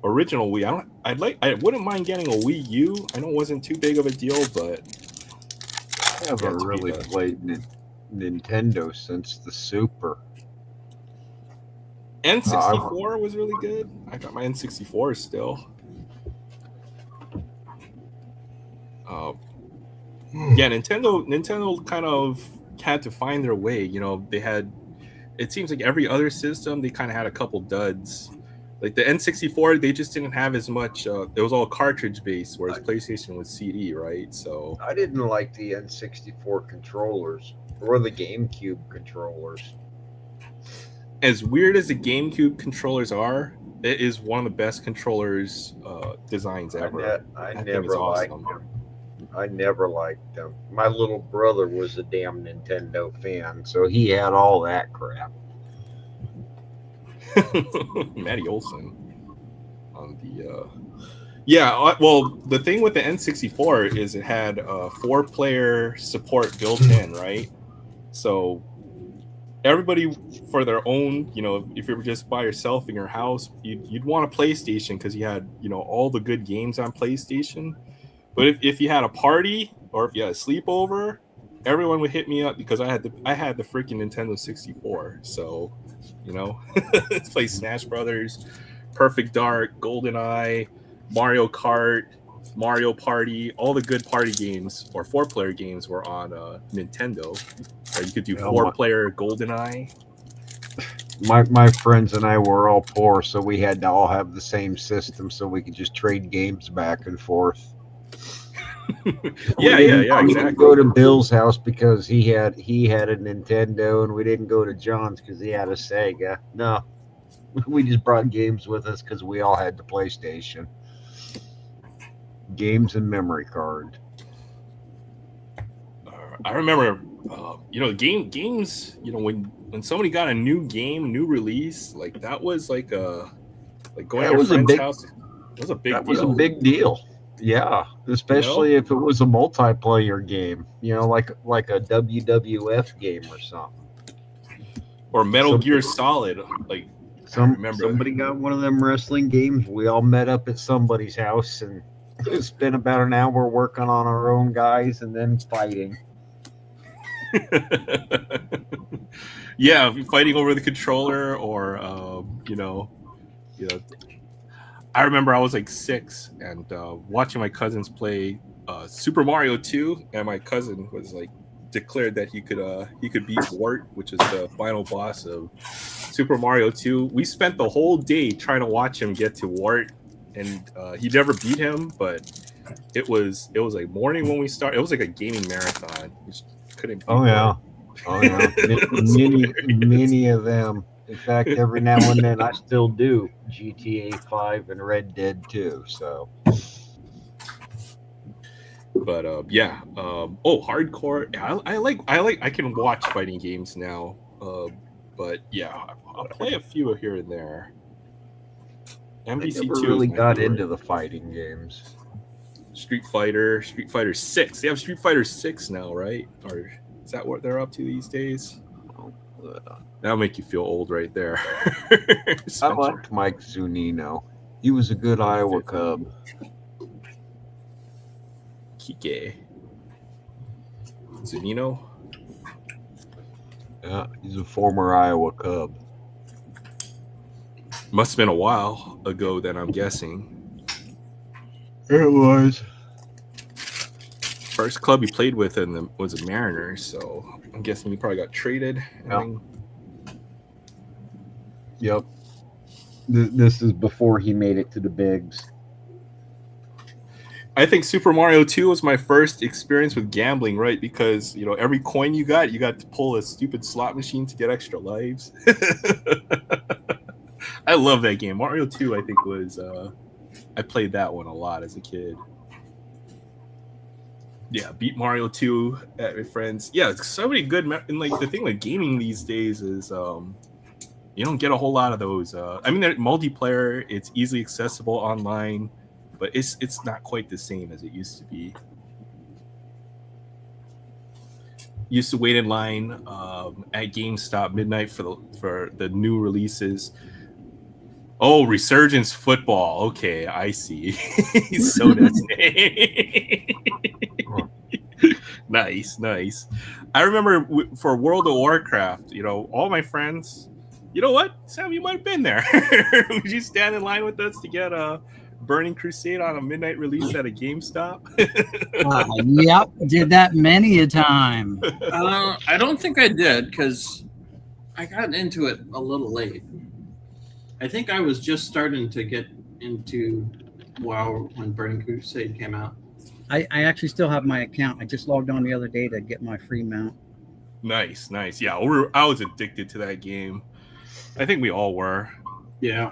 original Wii. I wouldn't mind getting a Wii U. I know it wasn't too big of a deal, but I haven't really played Nintendo since the Super. N64 was really good. I got my N64 still. Yeah, Nintendo kind of had to find their way. You know, they had. It seems like every other system they kind of had a couple duds. Like the N64, they just didn't have as much. It was all cartridge based, whereas PlayStation was CD, right? So I didn't like the N64 controllers or the GameCube controllers. As weird as the GameCube controllers are, it is one of the best controllers designs ever. I never liked them. I never liked them. My little brother was a damn Nintendo fan, so he had all that crap. Matty Olson on the yeah, well, the thing with the N64 is it had 4-player support built in, right? So everybody for their own, you know, if you were just by yourself in your house, you'd want a PlayStation because you had, you know, all the good games on PlayStation. But if you had a party or if you had a sleepover, everyone would hit me up because I had the freaking Nintendo 64. So, you know, let's play Smash Brothers, Perfect Dark, GoldenEye, Mario Kart, Mario Party. All the good party games or 4-player games were on Nintendo. Or you could do 4-player GoldenEye. My friends and I were all poor, so we had to all have the same system so we could just trade games back and forth. yeah, exactly. We didn't go to Bill's house because he had a Nintendo, and we didn't go to John's because he had a Sega. No, we just brought games with us because we all had the PlayStation. Games and memory card. I remember, you know, games. You know, when somebody got a new game, new release, like that was like going to a friend's house. It was a big deal. That was a big deal. Yeah, especially if it was a multiplayer game, you know, like a WWF game or something. Or Metal Gear Solid. Like, somebody got one of them wrestling games. We all met up at somebody's house and spent about an hour working on our own guys and then fighting. Yeah, fighting over the controller or, you know. I remember I was like 6 and watching my cousins play Super Mario 2, and my cousin was like declared that he could beat Wart, which is the final boss of Super Mario 2. We spent the whole day trying to watch him get to Wart, and he never beat him. But it was like morning when we started. It was like a gaming marathon. We couldn't. Beat Wart. Many of them. In fact, every now and then I still do GTA 5 and Red Dead 2. So, but hardcore. I can watch fighting games now. But yeah, I'll play a few here and there. MVC2 never really got into the fighting games. Street Fighter 6. They have Street Fighter 6 now, right? Or is that what they're up to these days? That'll make you feel old right there. I liked Mike Zunino. He was a good Iowa Cub. Kike Zunino? Yeah, he's a former Iowa Cub. Must have been a while ago then, I'm guessing. It was. First club he played with was the Mariners, so I'm guessing he probably got traded. Yep. This is before he made it to the bigs. I think Super Mario 2 was my first experience with gambling, right? Because, you know, every coin you got to pull a stupid slot machine to get extra lives. I love that game. Mario 2, I think, was... I played that one a lot as a kid. Yeah, beat Mario 2 at my friends. Yeah, it's so many good... And, like, the thing with gaming these days is... You don't get a whole lot of those. I mean, they're multiplayer. It's easily accessible online, but it's not quite the same as it used to be. Used to wait in line at GameStop midnight for the new releases. Oh, Resurgence Football. Okay, I see. So that's nice. I remember for World of Warcraft, all my friends. You know what, Sam? You might have been there. Would you stand in line with us to get a Burning Crusade on a midnight release at a GameStop? Yep, did that many a time. I don't think I did because I got into it a little late. I think I was just starting to get into WoW when Burning Crusade came out. I actually still have my account. I just logged on the other day to get my free mount. Nice. Yeah, I was addicted to that game. I think we all were. Yeah.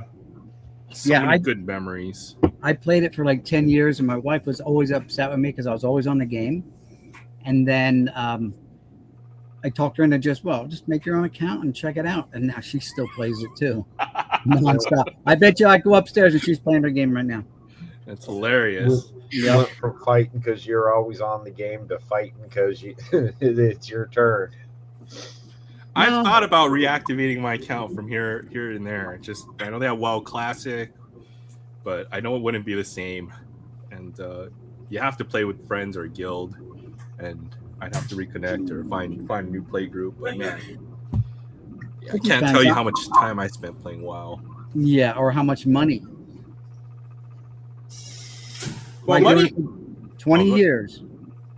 So many good memories. I played it for like 10 years, and my wife was always upset with me because I was always on the game. And then I talked her into just make your own account and check it out. And now she still plays it too. Nonstop. I bet you I go upstairs and she's playing her game right now. That's hilarious. You went from fighting because you're always on the game to fighting because it's your turn. I've thought about reactivating my account from here and there. I know they have WoW Classic, but I know it wouldn't be the same. And you have to play with friends or a guild, and I'd have to reconnect or find a new play group. But man, I can't tell you how much time I spent playing WoW. Yeah, or how much money. Well, money? 20 years.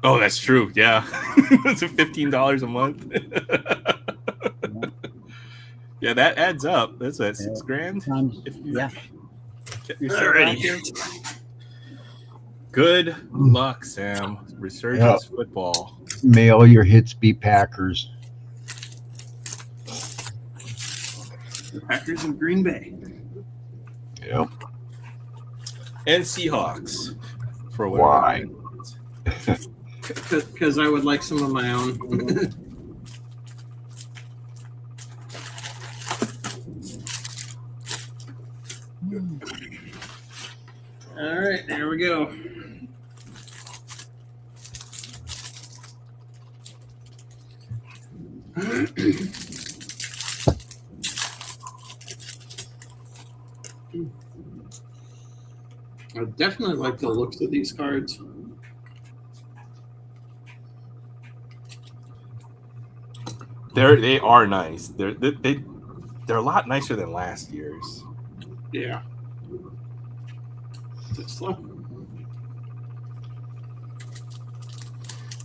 Oh, that's true. Yeah, it's $15 a month. Yeah, that adds up. That's $6,000. Alrighty. Good luck, Sam. Resurgence Football. May all your hits be Packers. The Packers of Green Bay. Yep. And Seahawks. For why? Because I would like some of my own. All right, there we go. I definitely like the looks of these cards. They are nice. They're a lot nicer than last year's. Yeah. Tesla.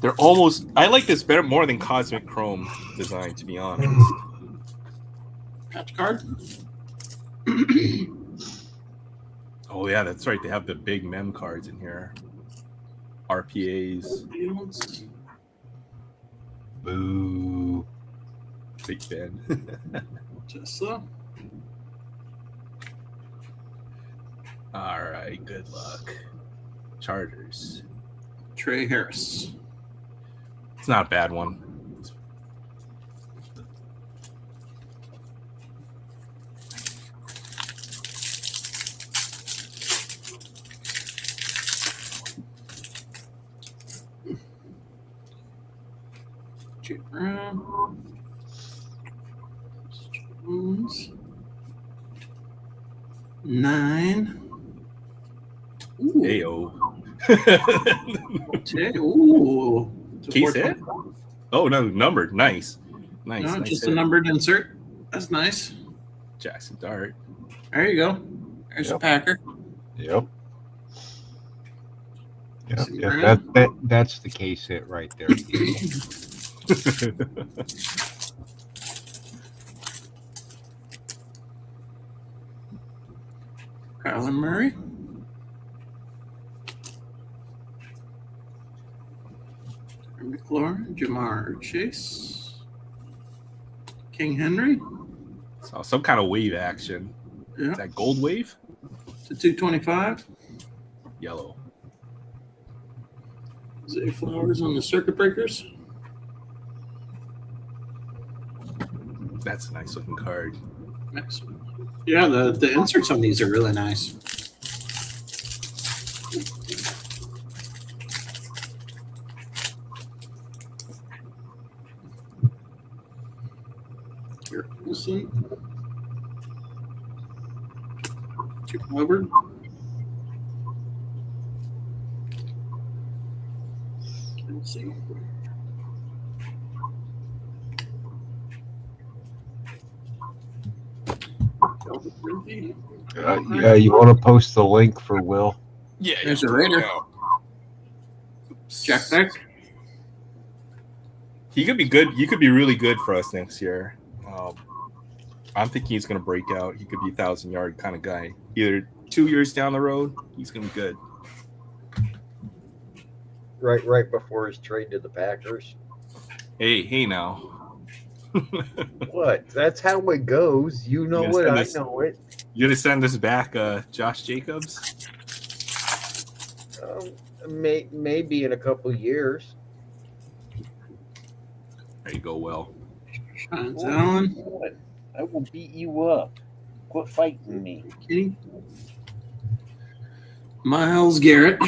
They're almost. I like this more than Cosmic Chrome design, to be honest. Patch card. Oh yeah, that's right. They have the big mem cards in here. RPAs. Boo. Big fan. Tesla. All right, good luck. Chargers. Trey Harris. It's not a bad one. Jay Brown. Jones. 9. Ooh. Ayo. Ooh. Case hit? Oh no, numbered. Nice. No, Nice just hit. a numbered insert. That's nice. Jackson Dart. There you go. There's a Packer. Yep. Yep. That's the case hit right there. Kyler Murray. McLaurin. Jamar Chase. King Henry. So some kind of wave action. Yeah. Is that gold wave? To 225. Yellow. Zay Flowers on the circuit breakers. That's a nice looking card. Next one. Yeah, the inserts on these are really nice. Here, Wilson. Chicken Hubbard. Let's see. Yeah, you want to post the link for Will? Yeah, There's a Raider. Jack Beck. He could be good. He could be really good for us next year. I'm thinking he's going to break out. He could be a 1,000-yard kind of guy. Either 2 years down the road, he's going to be good. Right before his trade to the Packers. Hey now. What? That's how it goes. You know it. I know it. You're going to send us back Josh Jacobs? Maybe in a couple years. There you go, Will. Shines Allen. I will beat you up. Quit fighting me. Kenny. Miles Garrett.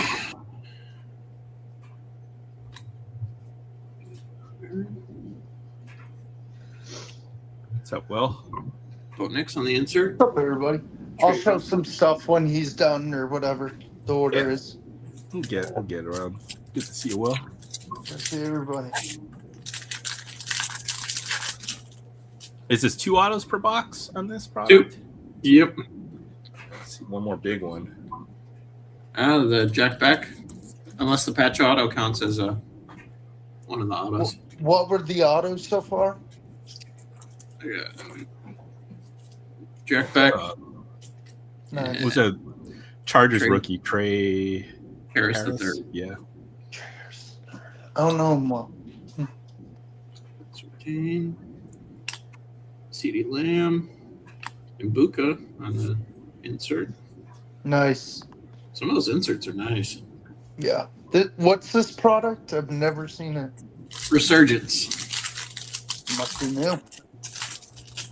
What's up, Will? Bo Nix on the insert. What's up, everybody? I'll show some stuff when he's done or whatever the order is. We'll get around. Good to see you, Will. Let's see everybody. Is this 2 autos per box on this product? 2. Yep. Let's see, one more big one. The Jack Beck. Unless the patch auto counts as one of the autos. What were the autos so far? Yeah. Jack Beck. Nice. Was a Chargers Trey. rookie, Trey Harris the Harris? third. Yeah. I don't know him well. 13. CeeDee Lamb. And Buka on the insert. Nice. Some of those inserts are nice. Yeah. What's this product? I've never seen it. Resurgence. Must be new.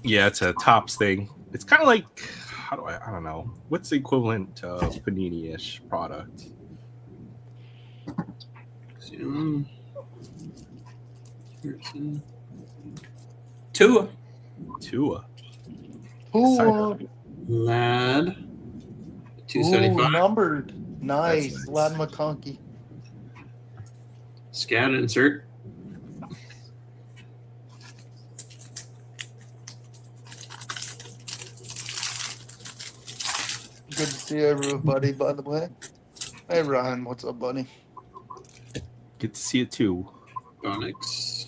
Yeah, it's a Tops thing. It's kind of like, I don't know. What's the equivalent to Panini-ish product? Tua. Ooh, Lad. 275. numbered. Nice. That's nice. Lad McConkey. Scat insert. Good to see everybody, by the way. Hey, Ryan. What's up, buddy? Get to see it too. Bonix.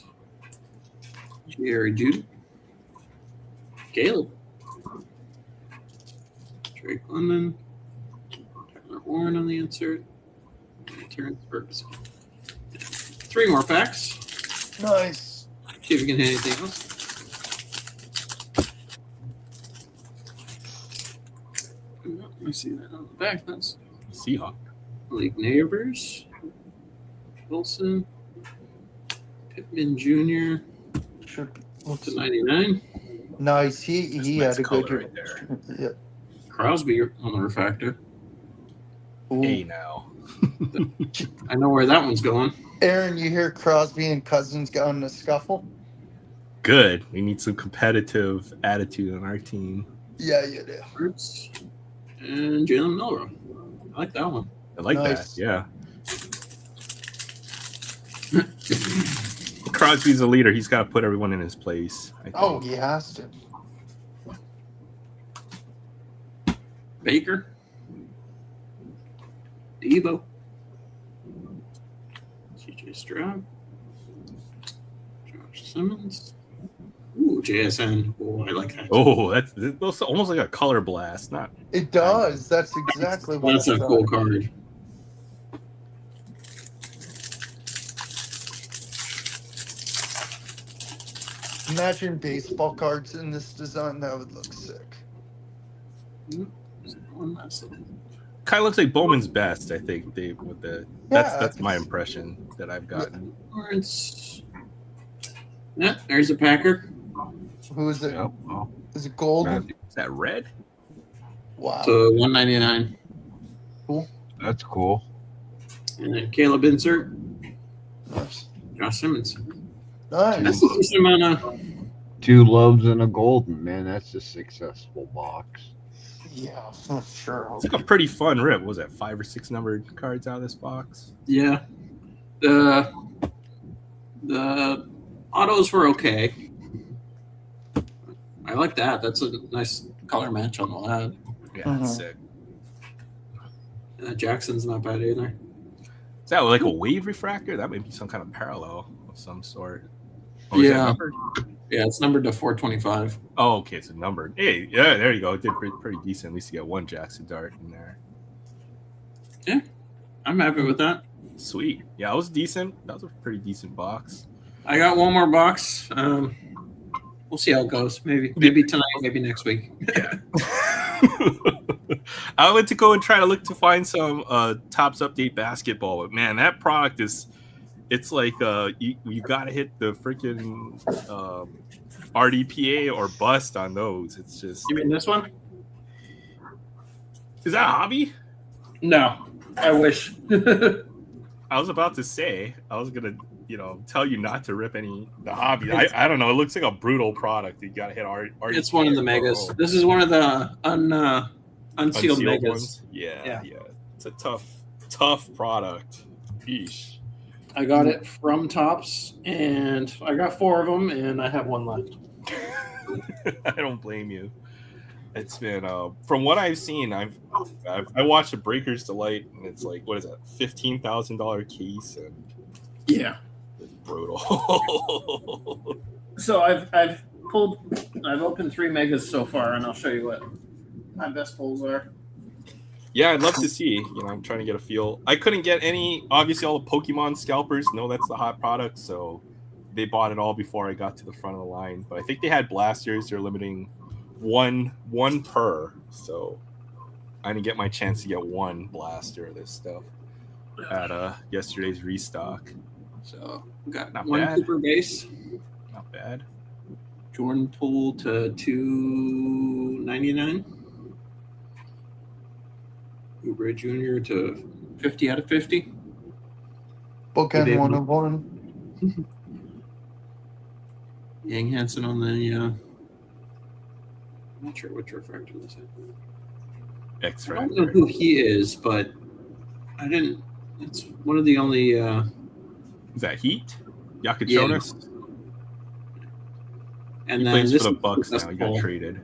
Jerry Judy. Caleb. Drake London. Tyler Warren on the insert. And Terrence Burks. 3 more packs. Nice. See if we can hit anything else. I see that on the back. That's Seahawk. Malik Neighbors. Wilson. Pittman Jr. Should to 99. Nice. He Nice had a good color year. right there. Yeah. Crosby on the refractor. Ooh. Hey now. I know where that one's going. Aaron, you hear Crosby and Cousins got in a scuffle? Good. We need some competitive attitude on our team. Yeah, you do. Hurts. And Jalen Milrow. I like that one. I like Nice. that. Yeah. Crosby's a leader. He's got to put everyone in his place. I think. Oh, he has to. Baker. Debo. CJ Stroud. Josh Simmons. Ooh, JSN. Oh, I like that. Oh, that's almost like a color blast. Not It does. That's exactly what That's a it's cool on. card. Imagine baseball cards in this design. That would look sick. One last one. kind of looks like Bowman's best. I think they with the that's my impression that I've gotten. Lawrence. Yeah, there's a Packer. Who is it? Yep. Well, Is it gold? Is that red? Wow. So $199. that's cool. And then Caleb insert. Nice. Josh Simmons. Nice. That's a decent amount of. 2 loves and a golden, man. That's a successful box. Yeah, sure. It's like a pretty fun rip. What was that 5 or 6 numbered cards out of this box? Yeah. The autos were okay. I like that. That's a nice color match on the lad. Yeah, Mhm. that's sick. Jackson's not bad either. Is that like a wave refractor? That might be some kind of parallel of some sort. Oh, is that Yeah. numbered? Yeah, it's numbered to 425. Oh, okay, it's a numbered. Hey, yeah, there you go. It did pretty decent. At least you got one Jackson Dart in there. I'm happy with that. Sweet. Yeah, it was decent. That was a pretty decent box. I got one more box. We'll see how it goes. Maybe tonight, maybe next week. I went to go and try to look to find some Topps Update basketball, but man, that product it's like you gotta hit the freaking RDPA or bust on those. It's just. You mean this one? Is that a hobby? No, I wish. I was about to say I was gonna tell you not to rip the hobby. I don't know. It looks like a brutal product. You gotta hit RDPA. It's one of the megas. This is one of the unsealed megas. ones. Yeah. It's a tough product. Yeesh. I got it from Topps, and I got 4 of them, and I have one left. I don't blame you. It's been from what I've seen. I watched the Breakers Delight, and it's like, what is that, $15,000 case, and Yeah. it's brutal. So I've opened 3 megas so far, and I'll show you what my best pulls are. Yeah, I'd love to see. I'm trying to get a feel. I couldn't get any. Obviously, all the Pokemon scalpers know that's the hot product, so they bought it all before I got to the front of the line. But I think they had blasters. They're limiting one per, so I didn't get my chance to get one blaster of this stuff at yesterday's restock. So got Not one bad. Cooper base, Not bad. Jordan Poole to 299. Uber Jr. to 50 out of 50. Bookend 1 of 1. Yang Hansen on the I'm not sure which refractor this is. X I don't know who he is, but I didn't. It's one of the only. Is that Heat? Yakachonis? And He then plays this for the Bucks now. He got Paul. traded.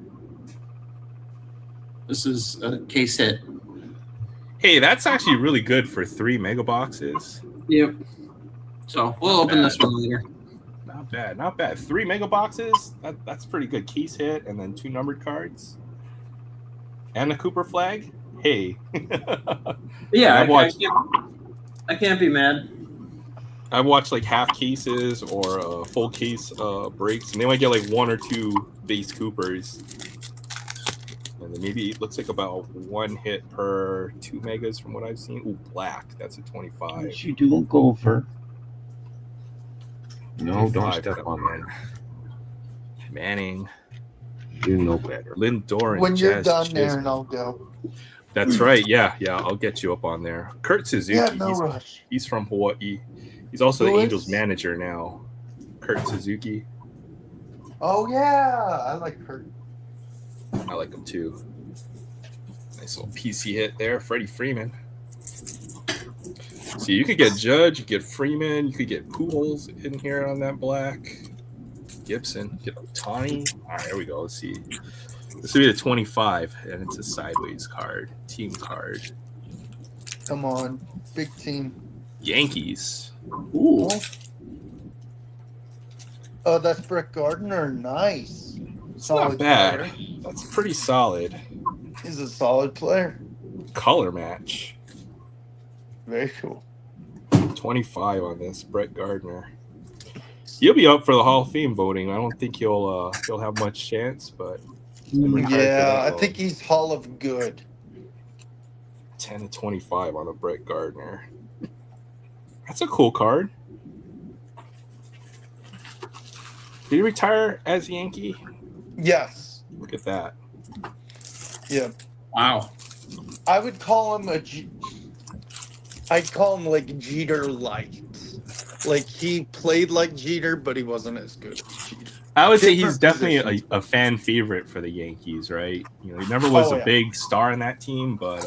This is a case hit. Hey, that's actually really good for 3 mega boxes. Yep. So we'll open this one later. Not bad. 3 mega boxes. That's pretty good. Case hit, and then 2 numbered cards, and a Cooper flag. Hey. Yeah, I I can't be mad. I've watched like half cases or full case breaks, and they might get like 1 or 2 base Coopers. And then maybe it looks like about 1 hit per 2 megas from what I've seen. Ooh, black. That's a 25. What you do, Gopher? No, don't 25 step on that. Manning, You know better. Lindor, and When you're Jazz done Chisholm. there, and I'll go. That's right. Yeah. I'll get you up on there. Kurt Suzuki. Yeah, no rush. He's from Hawaii. He's also Who the is? Angels manager now. Kurt Suzuki. Oh, yeah. I like Kurt. I like him too. Nice little PC hit there. Freddie Freeman. So you could get Judge, you could get Freeman, you could get Pujols in here on that black. Gibson, get Otani. All right, here we go. Let's see. This would be the 25, and it's a sideways card, team card. Come on. Big team. Yankees. Ooh. Oh, that's Brett Gardner. Nice. It's not bad. Player. That's pretty solid. He's a solid player. Color match. Very cool. 25 on this, Brett Gardner. He'll be up for the Hall of Fame voting. I don't think he'll have much chance, but Yeah, I think he's Hall of Good. 10 to 25 on a Brett Gardner. That's a cool card. Did he retire as a Yankee? Yes. Look at that. Yeah. Wow. I would call him I'd call him like Jeter light. Like he played like Jeter, but he wasn't as good as Jeter. I would say he's Different definitely positions. a fan favorite for the Yankees, right? You know, he never was Oh, a yeah. big star in that team, but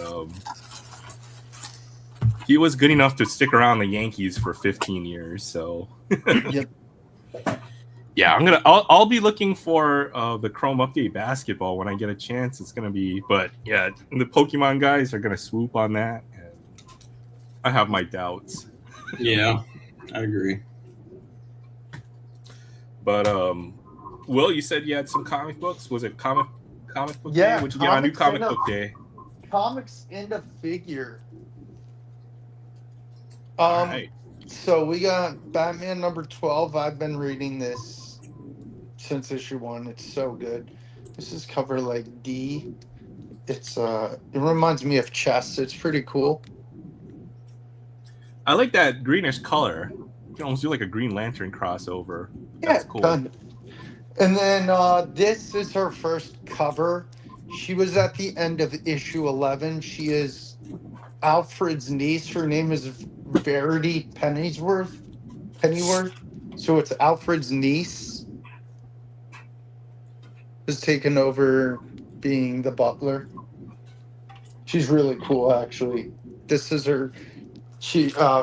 he was good enough to stick around the Yankees for 15 years. So, Yep. yeah, I'll be looking for the Chrome Update basketball when I get a chance. It's gonna be, but yeah, the Pokemon guys are gonna swoop on that, and I have my doubts. Yeah, I agree. But Will, you said you had some comic books. Was it comic book day? Yeah, What'd you get on New comics Comic and a- Book Day? Comics and a figure. All right. So we got Batman number 12. I've been reading this since issue 1. It's so good. This is cover like D. It reminds me of chess. It's pretty cool. I like that greenish color. You can almost do like a Green Lantern crossover. That's cool. Kind of. And then this is her first cover. She was at the end of issue 11. She is Alfred's niece. Her name is Verity Pennyworth. So it's Alfred's niece is taken over being the butler. She's really cool, actually. This is her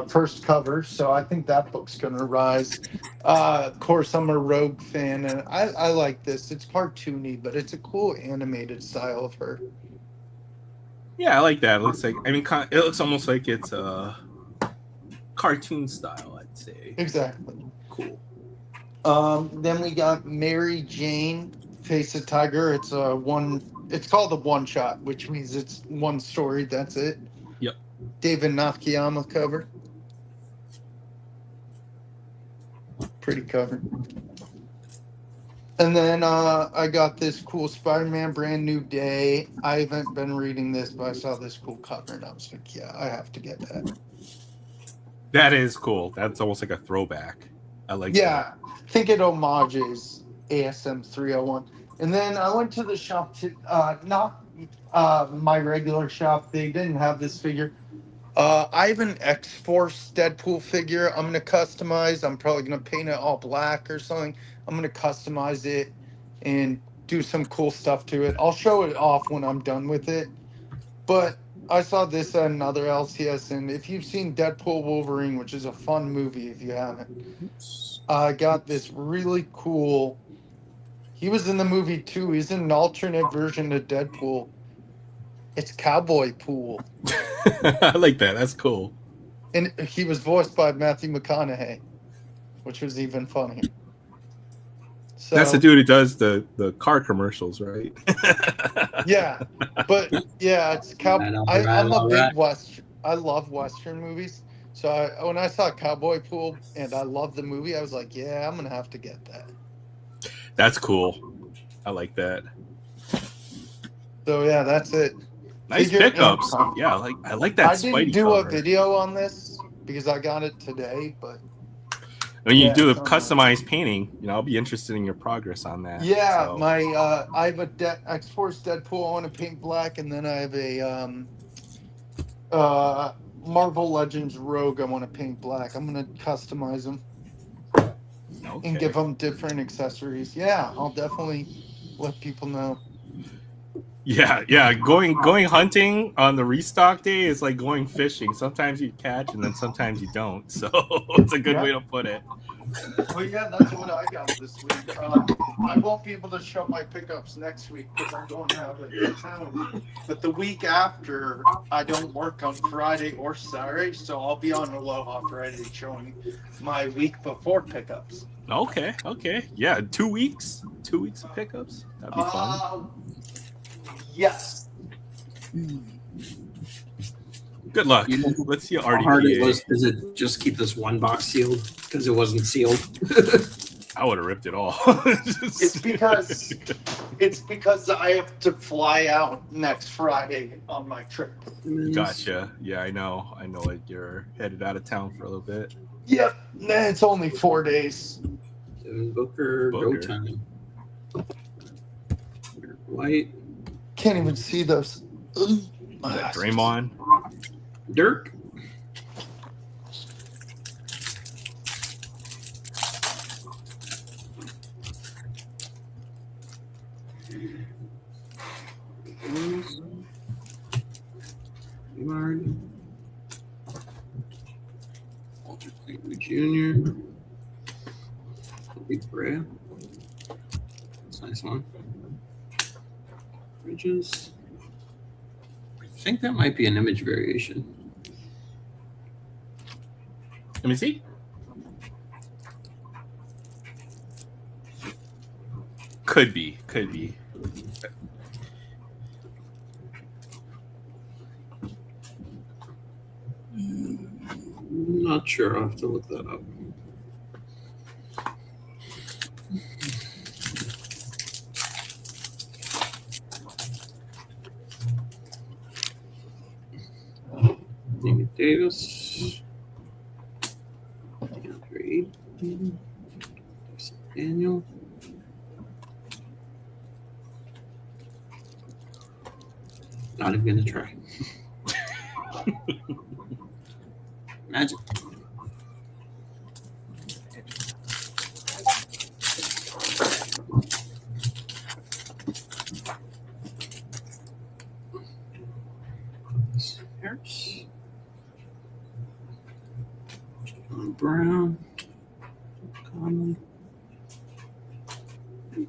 first cover, so I think that book's gonna rise. Of course, I'm a Rogue fan, and I like this. It's cartoony, but it's a cool animated style of her. Yeah, I like that. It looks like, I mean, it looks almost like it's a cartoon style, I'd say. Exactly. Cool. Then we got Mary Jane, Face a Tiger. It's called a one shot, which means it's one story. That's it. Yep. David Nakayama cover. Pretty cover. And then I got this cool Spider-Man Brand New Day. I haven't been reading this, but I saw this cool cover and I was like, yeah, I have to get that. That is cool. That's almost like a throwback. I like Yeah, I think it homages ASM 301. And then I went to the shop to not my regular shop. They didn't have this figure. I have an X-Force Deadpool figure. I'm gonna customize. I'm probably gonna paint it all black or something. I'm gonna customize it and do some cool stuff to it. I'll show it off when I'm done with it. But I saw this at another LCS, and if you've seen Deadpool Wolverine, which is a fun movie if you haven't, I got this really cool. He was in the movie too. He's in an alternate version of Deadpool. It's Cowboy Pool. I like that. That's cool. And he was voiced by Matthew McConaughey, which was even funnier. So, That's the dude who does the car commercials, right? yeah, but yeah, it's I'm a big Western. I love Western movies. So when I saw Cowboy Pool and I love the movie, I was like, yeah, I'm gonna have to get that. That's cool. I like that. So yeah, that's it. Nice Figure pickups. and- Yeah, I like that. I didn't Spidey do cover. a video on this because I got it today, but When you yeah, do a it's on customized painting, I'll be interested in your progress on that. yeah, So, my I have a X-Force Deadpool. I want to paint black, and then I have a Marvel Legends Rogue. I want to paint black. I'm gonna customize them and give them different accessories. Yeah, I'll definitely let people know. Yeah. Going hunting on the restock day is like going fishing. Sometimes you catch and then sometimes you don't. So it's a good way to put it. Well, yeah, that's what I got this week. I won't be able to show my pickups next week because I'm going out of town. But the week after, I don't work on Friday or Saturday, so I'll be on Aloha Friday showing my week before pickups. Okay. Yeah, 2 weeks. 2 weeks of pickups. That'd be fun. Yes. Good luck. You know Let's see How hard it RDPA. was? Does it just keep this one box sealed because it wasn't sealed? I would have ripped it all. It's because I have to fly out next Friday on my trip. Gotcha. Yeah, I know. Like you're headed out of town for a little bit. Yep. It's only 4 days. Booker, go Booker. time. White. Can't even see those. Ugh, my Is that eyes. Draymond? Dirk. Leonard. Walter Clayton Jr. Big Brea. That's a nice one. Bridges. I think that might be an image variation. Let me see. Could be. Not sure. I'll have to look that up. David Davis. DeAndre Ayton. Daniel. Not even gonna try. Magic. Harris. John Brown. Conley.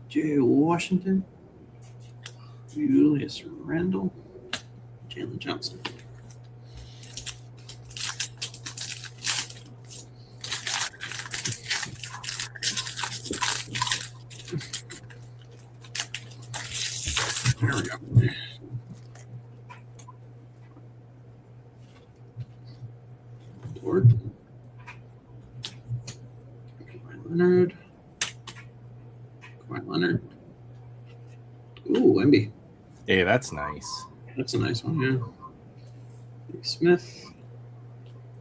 J. Washington. Julius Randle. Jalen Johnson. There we go. Lord. Kawhi Leonard. Ooh, Embiid. Hey, that's nice. That's a nice one, yeah. Dave Smith.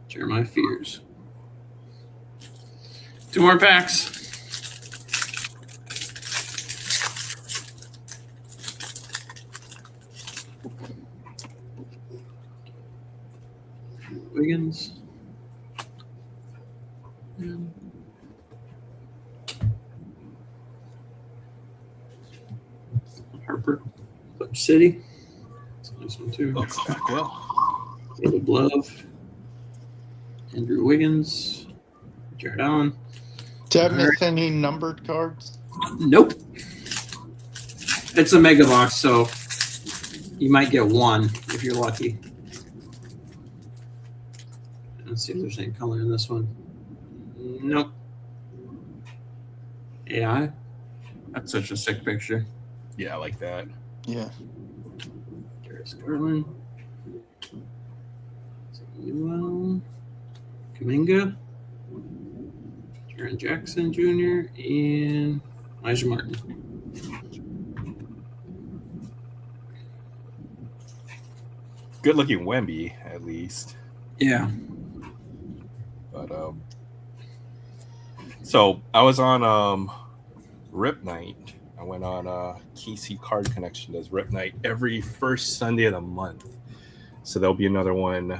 Jeremiah Fears. 2 more packs. Wiggins. And Harper. Clutch City. That's a nice one, too. Looks back well. Caleb Love. Andrew Wiggins. Jared Allen. Did I miss any numbered cards? Nope. It's a mega box, so you might get 1 if you're lucky. Let's see if there's any color in this one. Nope. AI. That's such a sick picture. Yeah, I like that. Yeah. Darius Garland. Newell. Kuminga. Jaren Jackson Jr. and Elijah Martin. Good looking Wemby, at least. Yeah. But so I was on Rip Night. I went on KC Card Connection does Rip Night every first Sunday of the month. So there'll be another one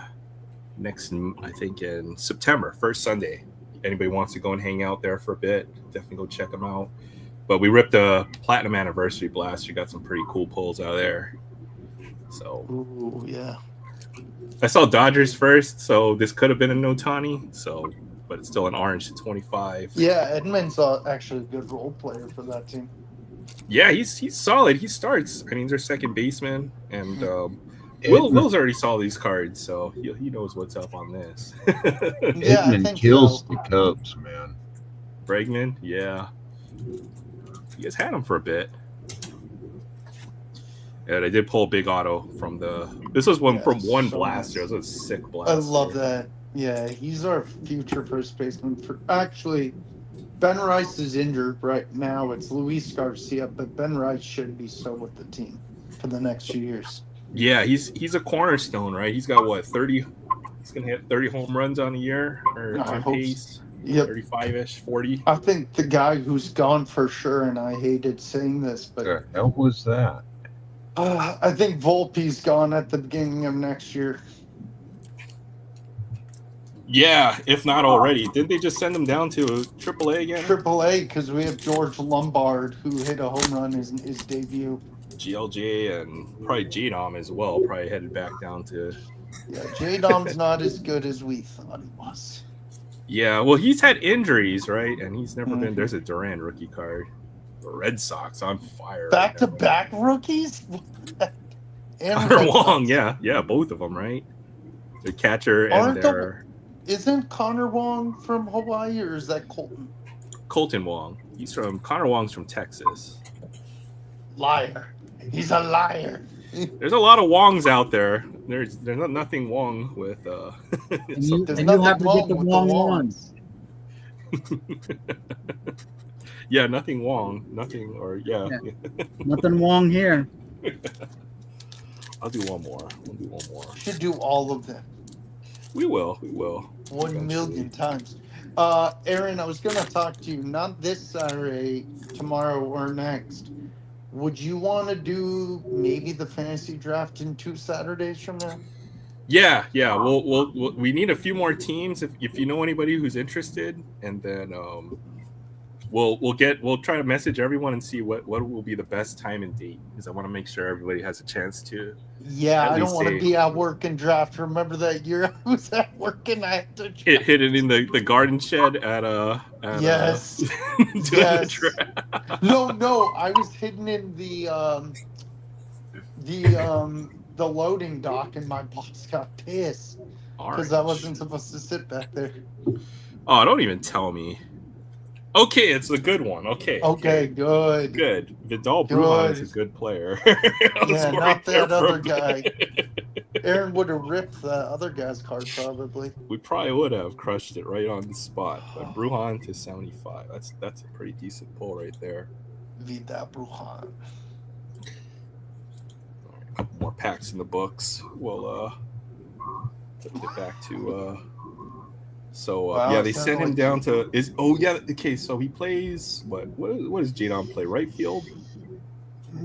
next, I think, in September, first Sunday. Anybody wants to go and hang out there for a bit, definitely go check them out. But we ripped a Platinum Anniversary Blast. You got some pretty cool pulls out there. So Ooh, yeah. I saw Dodgers first, so this could have been a Notani. So, but it's still an orange to 25. Yeah, Edmund's actually a good role player for that team. Yeah, he's solid. He starts. I mean, he's their second baseman, and Will's already saw these cards, so he knows what's up on this. Yeah, I Edmund think kills so. the Cubs, man. Bregman, yeah. You guys had him for a bit. And I did pull a big auto from this was one from one so blaster. nice. It was a sick blaster. I love that. Yeah, he's our future first baseman. Actually, Ben Rice is injured right now. It's Luis Garcia, but Ben Rice should be so with the team for the next few years. Yeah, he's a cornerstone, right? He's got what, 30? He's gonna hit 30 home runs on a year or I on hope pace. Yep. 35-ish, 40. I think the guy who's gone for sure, and I hated saying this, but The hell was that? I think Volpe's gone at the beginning of next year. Yeah, if not already. Didn't they just send him down to AAA again? AAA, because we have George Lombard, who hit a home run in his debut. GLJ and probably J-Dom as well. Probably headed back down to. Yeah, J-Dom's not as good as we thought he was. Yeah, well, he's had injuries, right? And he's never been. Mhm. There's a Duran rookie card. The Red Sox on fire. Back to right now. back rookies? And Connor Red Wong, Sox. yeah, both of them, right? Their catcher and Aren't the- their Isn't Connor Wong from Hawaii, or is that Colton? Colton Wong. Connor Wong's from Texas. Liar. He's a liar. There's a lot of Wongs out there. There's nothing Wong with. And you, There's and you nothing have to wrong get the with the wrong Wongs. ones. Yeah, nothing Wong. Nothing, or yeah. Nothing wrong here. I'll do one more. We'll do one more. Should do all of them. We will. 1 million times. Aaron, I was going to talk to you, not this Saturday, tomorrow or next. Would you want to do maybe the fantasy draft in 2 Saturdays from now? Yeah. We need a few more teams if you know anybody who's interested, and then we'll try to message everyone and see what will be the best time and date, because I want to make sure everybody has a chance to. Yeah, At I don't least want to a- be at work and draft. Remember that year I was at work and I had to draft? Hit it in the garden shed at Yes. doing the Yes. draft. No, I was hidden in the loading dock, and my boss got pissed because I wasn't supposed to sit back there. Oh, don't even tell me. Okay, it's a good one. Okay, Good. good. Vidal Good. Brujan is a good player. I was Yeah, worried not there that for a other guy. bit. Aaron would have ripped the other guy's card probably. We probably would have crushed it right on the spot. But Brujan to 75. That's a pretty decent pull right there. Vida Brujan. A couple more packs in the books. We'll get back to Wow, yeah, it they sounds sent him like down to okay, so he plays what does J-Dom play? Right field?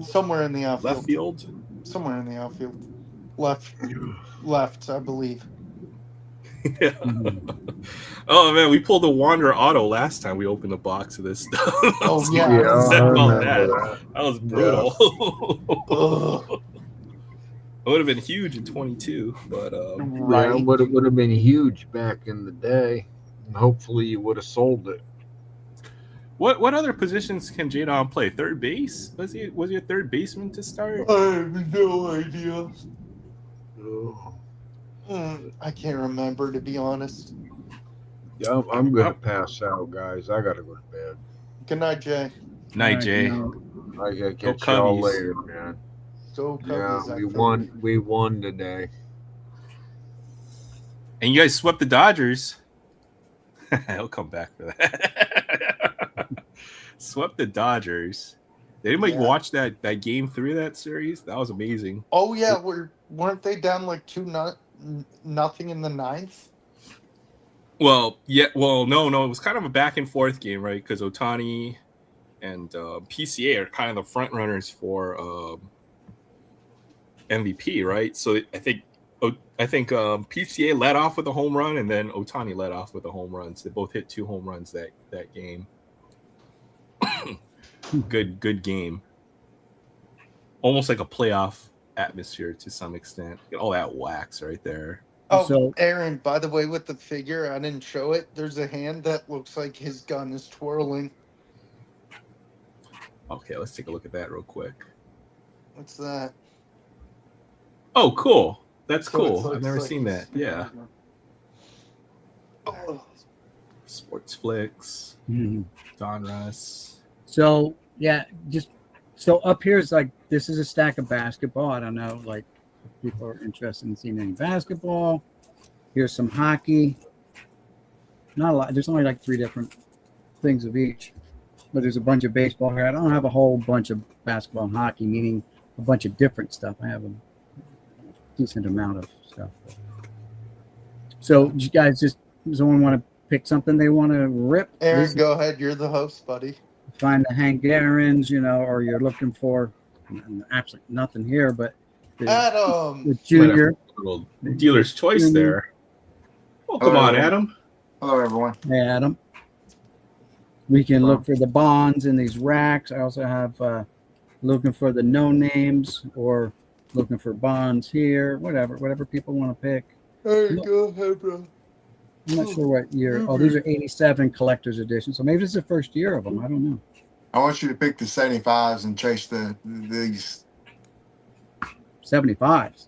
Somewhere in the outfield. Left field? Somewhere in the outfield. Left, I believe. Yeah. Oh man, we pulled the Wander Auto last time we opened the box of this stuff. Oh, So yeah. we were Yeah, upset I about remember that. That was brutal. Ugh. It would have been huge in 22, but Yeah, Right. it would have been huge back in the day. And hopefully you would have sold it. what other positions can J-Dom play? Third base? Was he a third baseman to start? I have no idea. Oh. I can't remember, to be honest. Yeah, I'm gonna pass out, guys. I gotta go to bed. Good night, Jay. Night, Right, Jay. no. I gotta Go catch y'all Cubbies. later, man. Go Yeah, Cubbies, I we think. won. We won today. And you guys swept the Dodgers. He'll come back for that. Swept the Dodgers. Did anybody Yeah. watch that game 3 of that series? That was amazing. Oh yeah, weren't they down like 2-0 in the ninth? Well, yeah. Well, no. It was kind of a back and forth game, right? Because Ohtani and PCA are kind of the front runners for MVP, right? So I think PCA led off with a home run, and then Ohtani led off with a home run. So they both hit 2 home runs that game. Good game. Almost like a playoff atmosphere to some extent. Get all that wax right there. Oh, So- Aaron, by the way, with the figure, I didn't show it. There's a hand that looks like his gun is twirling. Okay, let's take a look at that real quick. What's that? Oh, cool. That's So it cool. looks I've never like seen he's- that. Yeah. Oh, Sports Flicks, Mhm. Don Russ. So yeah, so up here is like this is a stack of basketball. I don't know, like if people are interested in seeing any basketball. Here's some hockey. Not a lot. There's only like 3 different things of each, but there's a bunch of baseball here. I don't have a whole bunch of basketball and hockey, meaning a bunch of different stuff. I have a decent amount of stuff. So you guys does someone want to pick something they want to rip? Aaron, This- go ahead. You're the host, buddy. find the Hank Aaron's, or you're looking for and absolutely nothing here, but the Adam. junior. Little dealer's choice Junior. there. Welcome Hello, on, everyone. Adam. Hello, everyone. Hey, Adam. We can look for the bonds in these racks. I also have looking for the no names or looking for bonds here, whatever people want to pick. Hey, go ahead, bro. I'm not sure what year. Oh, these are 87 collector's edition. So maybe this is the first year of them. I don't know. I want you to pick the 75s and chase these. 75s.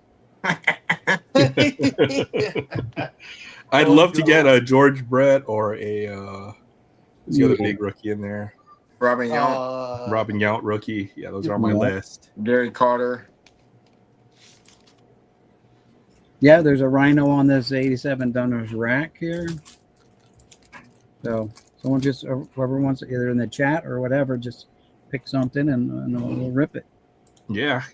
I'd Oh, love to God. get a George Brett or a who's the other Yeah. big rookie in there? Robin Yount, Robin Yount rookie. Yeah, those are on my Yeah. list. Gary Carter. Yeah, there's a rhino on this 87 Dunner's rack here. So someone just, whoever wants, either in the chat or whatever, just pick something and we'll rip it. Yeah.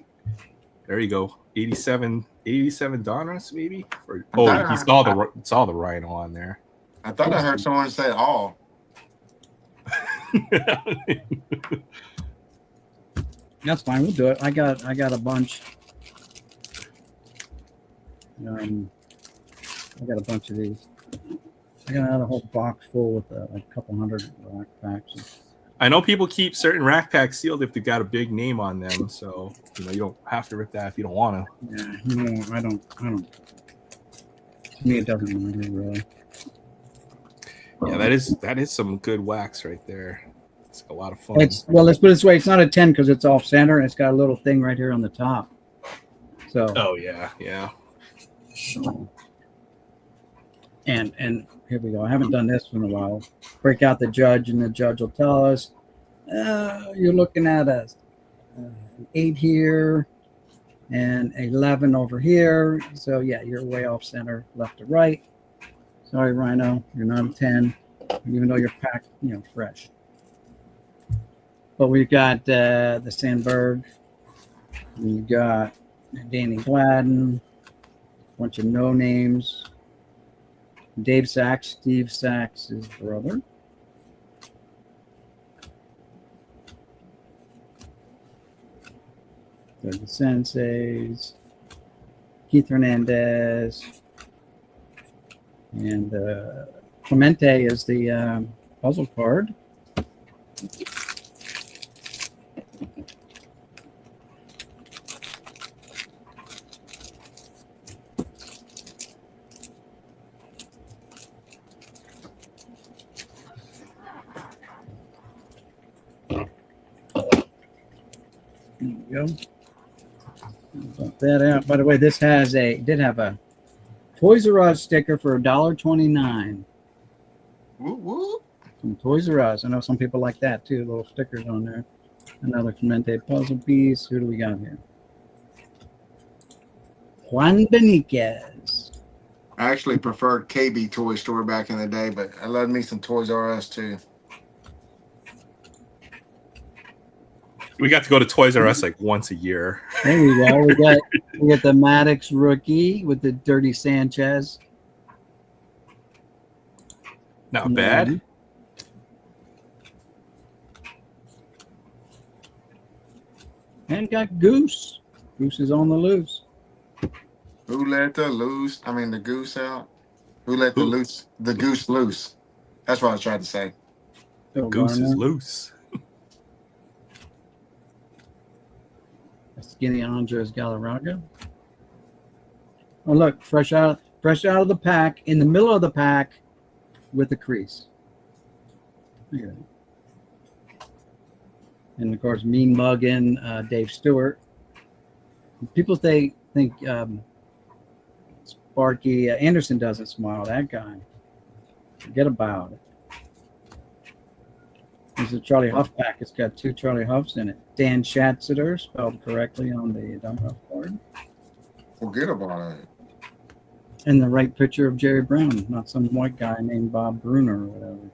There you go. 87 Donruss maybe? Or, I thought he I- saw the rhino on there. I thought I heard someone say all. That's fine. We'll do it. I got a bunch. I got a bunch of these. I got a whole box full with a couple hundred rack packs. I know people keep certain rack packs sealed if they've got a big name on them, so you don't have to rip that if you don't want to. Yeah, I don't. To me, it doesn't matter really. Yeah, that is some good wax right there. It's a lot of fun. Let's put it this way. It's not a 10 because it's off center and it's got a little thing right here on the top. So. Oh yeah. And here we go. I haven't done this in a while. Break out the judge, and the judge will tell us you're looking at an 8 here and 11 over here. So yeah, you're way off center, left to right. Sorry, Rhino, you're not a 10, even though you're packed, fresh. But we've got the Sandberg. We've got Danny Gladden. A bunch of no names. Dave Sachs, Steve Sachs' brother. The Senseis. Keith Hernandez. And Clemente is the puzzle card. There we go. Put that out. By the way, this did have a Toys R Us sticker for $1.29. Woo woo. From Toys R Us. I know some people like that too. Little stickers on there. Another Clemente puzzle piece. Who do we got here? Juan Beniquez. I actually preferred KB Toy Store back in the day, but I love me some Toys R Us too. We got to go to Toys R Us like once a year. There we go. We got the Maddox rookie with the Dirty Sanchez. Not bad. And got Goose. Goose is on the loose. Who let the goose out? Who let the goose loose? That's what I tried to say. Phil Goose is Garner. loose. Skinny Andres Galarraga. Oh, look, fresh out of the pack, in the middle of the pack with the crease. Look at that. And of course, Mean Muggin, Dave Stewart. People think Sparky Anderson doesn't smile. That guy. Forget about it. There's a Charlie Huff pack. It's got 2 Charlie Huffs in it. Dan Schatzeder, spelled correctly on the dump off card. Forget about it. And the right picture of Jerry Brown, not some white guy named Bob Bruner or whatever.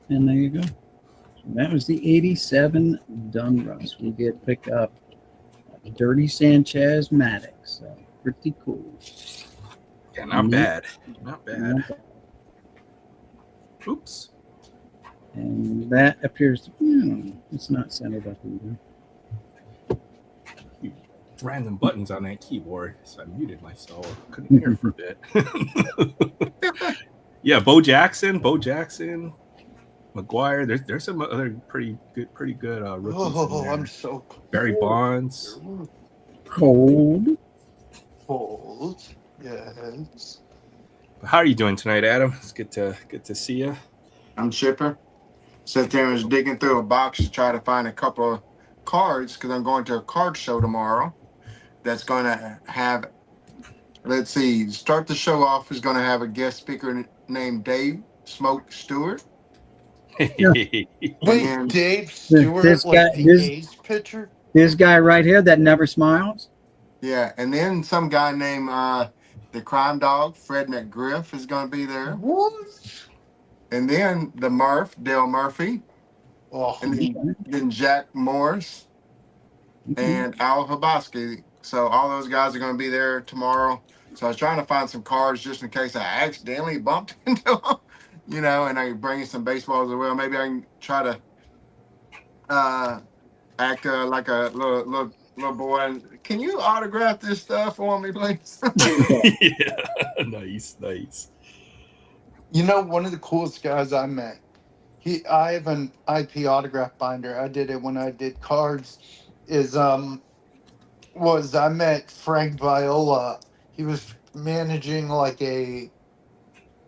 And there you go. So that was the 87 Dunruss. We did pick up Dirty Sanchez Maddox. So pretty cool. Yeah, not bad. Not bad. Oops. And that appears to, it's not centered up either. random buttons on that keyboard, so I muted myself. Couldn't hear for a bit. Yeah, Bo Jackson, McGuire. There's some other pretty good rookies in Oh, there. I'm so Barry Bonds. Cold. cold. Yes. How are you doing tonight, Adam? It's good to see you. I'm chipper. Sat there and was digging through a box to try to find a couple of cards because I'm going to a card show tomorrow. That's going to have, let's see, start the show off is going to have a guest speaker named Dave Smoke Stewart. Wait, then- Dave Stewart, this like guy- the this- A's pitcher? This guy right here that never smiles. Yeah, and then some guy named the Crime Dog, Fred McGriff, is going to be there. What? And then the Murph, Dale Murphy, Oh, and then Jack Morris and Al Habaski. So all those guys are going to be there tomorrow. So I was trying to find some cards just in case I accidentally bumped into them, and I can bring in some baseballs as well. Maybe I can try to act like a little boy. And can you autograph this stuff for me, please? Yeah, nice. one of the coolest guys I met. I have an IP autograph binder. I did it when I did cards. I met Frank Viola. He was managing like a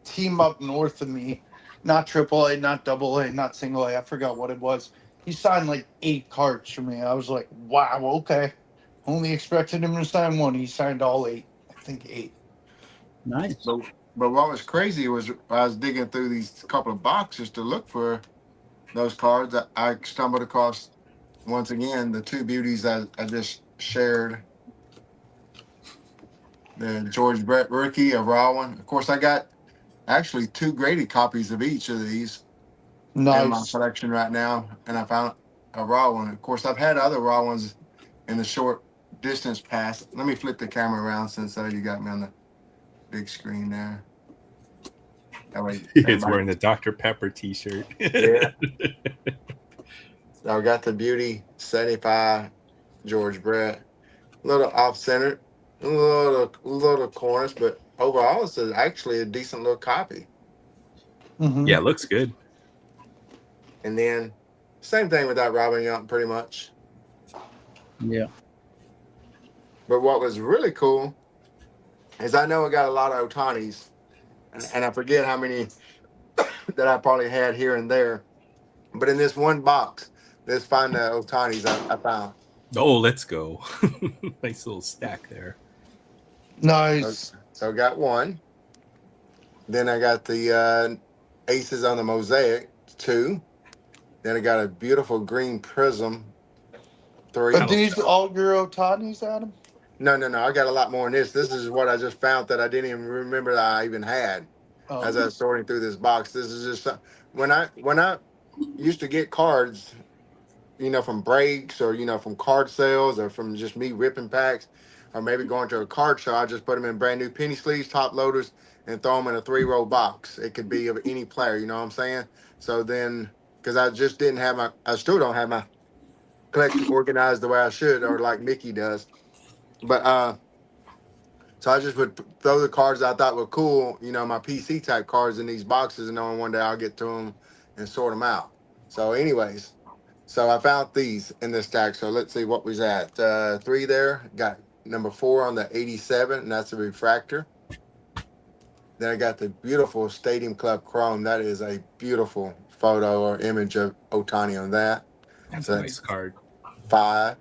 team up north of me, not AAA, not AA, not single A. I forgot what it was. He signed like 8 cards for me. I was like, wow, okay. Only expected him to sign 1. He signed all 8. I think 8. Nice. But what was crazy was I was digging through these couple of boxes to look for those cards. I stumbled across, once again, the 2 beauties I just shared. The George Brett rookie, a raw one. Of course, I got actually 2 graded copies of each of these in my Nice. collection right now, and I found a raw one. Of course, I've had other raw ones in the short distance past. Let me flip the camera around since you got me on the big screen there. That way, He's wearing the Dr. Pepper T-shirt. Yeah. So I got the Beauty 75 George Brett. A little off-centered, a little corners, but overall it's actually a decent little copy. Mhm. Yeah, it looks good. And then same thing without robbing you out, pretty much. Yeah. But what was really cool is I know I got a lot of Otanis, and I forget how many that I probably had here and there. But in this one box, let's find the Otanis I found. Oh, let's go. Nice little stack there. Nice. So I got 1. Then I got the Aces on the Mosaic, 2. Then I got a beautiful green prism, 3. Are these all your Otanis, Adam? No. I got a lot more in this. This is what I just found that I didn't even remember that I even had Oh. as I was sorting through this box. This is just when I used to get cards, from breaks or from card sales or from just me ripping packs, or maybe going to a card show. I just put them in brand new penny sleeves, top loaders, and throw them in a 3-row box. It could be of any player. You know what I'm saying? So then, because I just didn't have I still don't have my collection organized the way I should, or like Mickey does. But so I just would throw the cards I thought were cool, my PC type cards in these boxes, and knowing one day I'll get to them and sort them out. So, anyways, so I found these in this stack. So let's see what was at 3 there. Got number 4 on the 87, and that's a refractor. Then I got the beautiful Stadium Club Chrome. That is a beautiful photo or image of Ohtani on that. That's So a nice card. 5.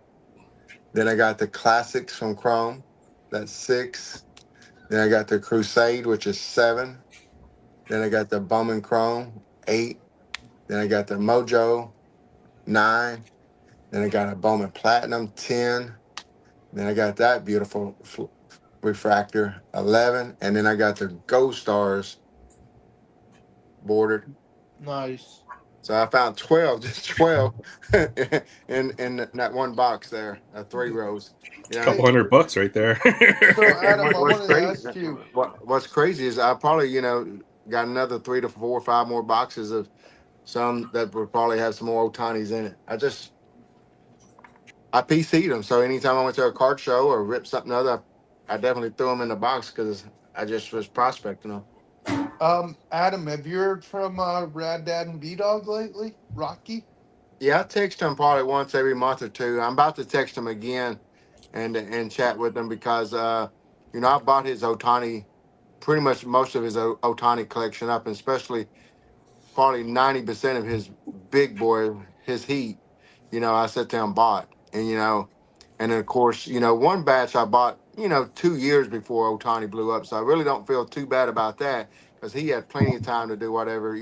Then I got the Classics from Chrome. That's 6. Then I got the Crusade, which is 7. Then I got the Bowman Chrome, 8. Then I got the Mojo, 9. Then I got a Bowman Platinum, 10. Then I got that beautiful refractor, 11. And then I got the Ghost Stars bordered. Nice. So I found 12, just 12 in that one box there, 3 rows. Couple $100 right there. So, Adam, I What's wanted to crazy? ask you. What's crazy is I probably got another 3 to 4 or 5 more boxes of some that would probably have some more Otanis in it. I PC'd them. So anytime I went to a card show or ripped something other, I definitely threw them in the box because I just was prospecting them. Adam, have you heard from Rad Dad and B Dog lately? Rocky? Yeah, I text him probably once every month or two. I'm about to text him again and chat with him because I bought his Otani, pretty much most of his Otani collection up, and especially probably 90% of his big boy, his Heat. I sat there and bought, and then of course, one batch I bought, 2 years before Otani blew up, so I really don't feel too bad about that because he had plenty of time to do whatever,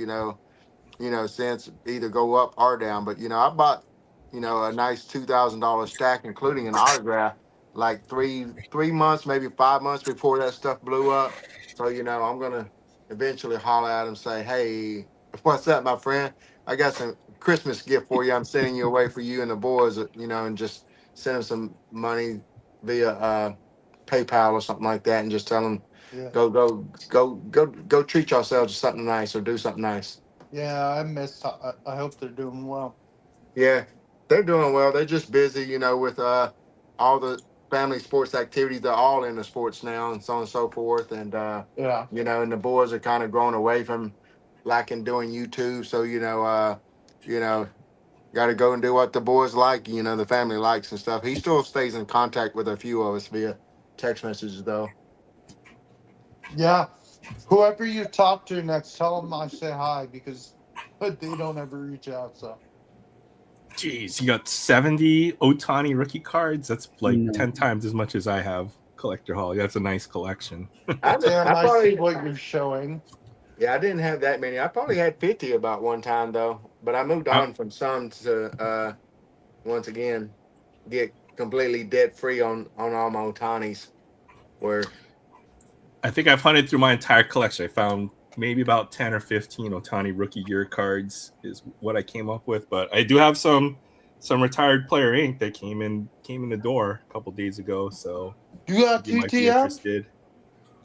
since either go up or down. But I bought, a nice $2,000 stack, including an autograph, like three months, maybe 5 months before that stuff blew up. So I'm gonna eventually holler at him, and say, "Hey, what's up, my friend? I got some Christmas gift for you. I'm sending you away for you and the boys, and just send them some money via PayPal or something like that, and just tell them." Yeah. Go treat yourselves to something nice or do something nice. Yeah, I hope they're doing well. Yeah, they're doing well. They're just busy, with all the family sports activities. They're all into sports now, and so on and so forth. And Yeah. and the boys are kind of growing away from liking doing YouTube. So you know, got to go and do what the boys like. The family likes and stuff. He still stays in contact with a few of us via text messages, though. Yeah. Whoever you talk to next, tell them I say hi because they don't ever reach out. So. Jeez, you got 70 Otani rookie cards. That's like No. 10 times as much as I have collector haul. That's a nice collection. Damn, I probably, see what you're showing. Yeah, I didn't have that many. I probably had 50 about one time though, but I moved on from some to once again get completely debt free on all my Otanis. Where I think I've hunted through my entire collection. I found maybe about 10 or 15 Otani rookie year cards is what I came up with, but I do have some retired player ink that came in the door a couple days ago, so You got you might be TTF? interested.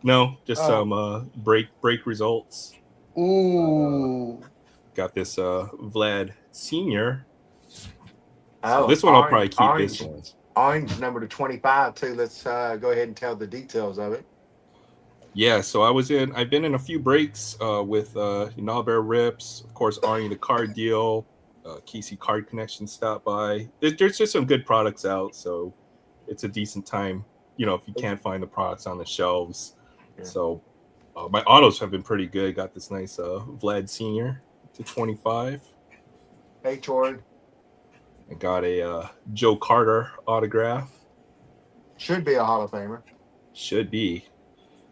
No, just some break results. Ooh. Got this Vlad Senior. oh, So this one I'll probably keep. This one. Orange number to 25 too. Let's go ahead and tell the details of it. Yeah, so I've been in a few breaks with Bear Rips, of course, Arnie the Card Deal, Casey Card Connection stopped by. There's just some good products out, so it's a decent time, if you can't find the products on the shelves. Yeah. So my autos have been pretty good. Got this nice Vlad Senior to 25. Hey, Jordan. I got a Joe Carter autograph. Should be a Hall of Famer. Should be.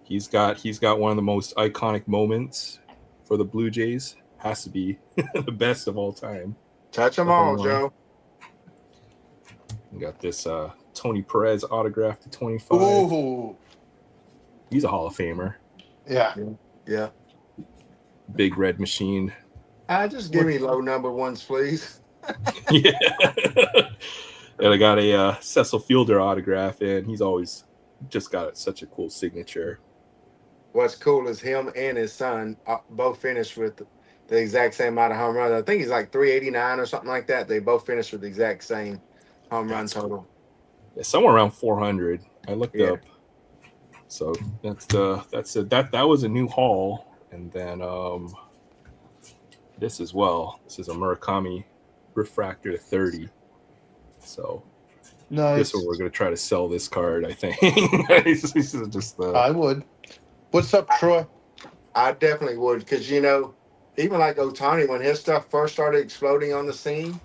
He's got one of the most iconic moments for the Blue Jays. Has to be the best of all time. Touch them all, Joe. We got this Tony Perez autograph to 25. Ooh. He's a Hall of Famer. Yeah. Yeah. Big red machine. Just give me low number ones, please. Yeah. And I got a Cecil Fielder autograph, and he's always just got such a cool signature. What's cool is him and his son both finished with the exact same amount of home runs. I think he's like 389 or something like that. They both finished with the exact same home run total. Yeah, somewhere around 400. I looked up. So that was a new haul, and then this as well. This is a Murakami refractor to 30. So nice. This one we're gonna try to sell this card, I think. I would. What's up, Troy? I definitely would, because even like Otani, when his stuff first started exploding on the scene,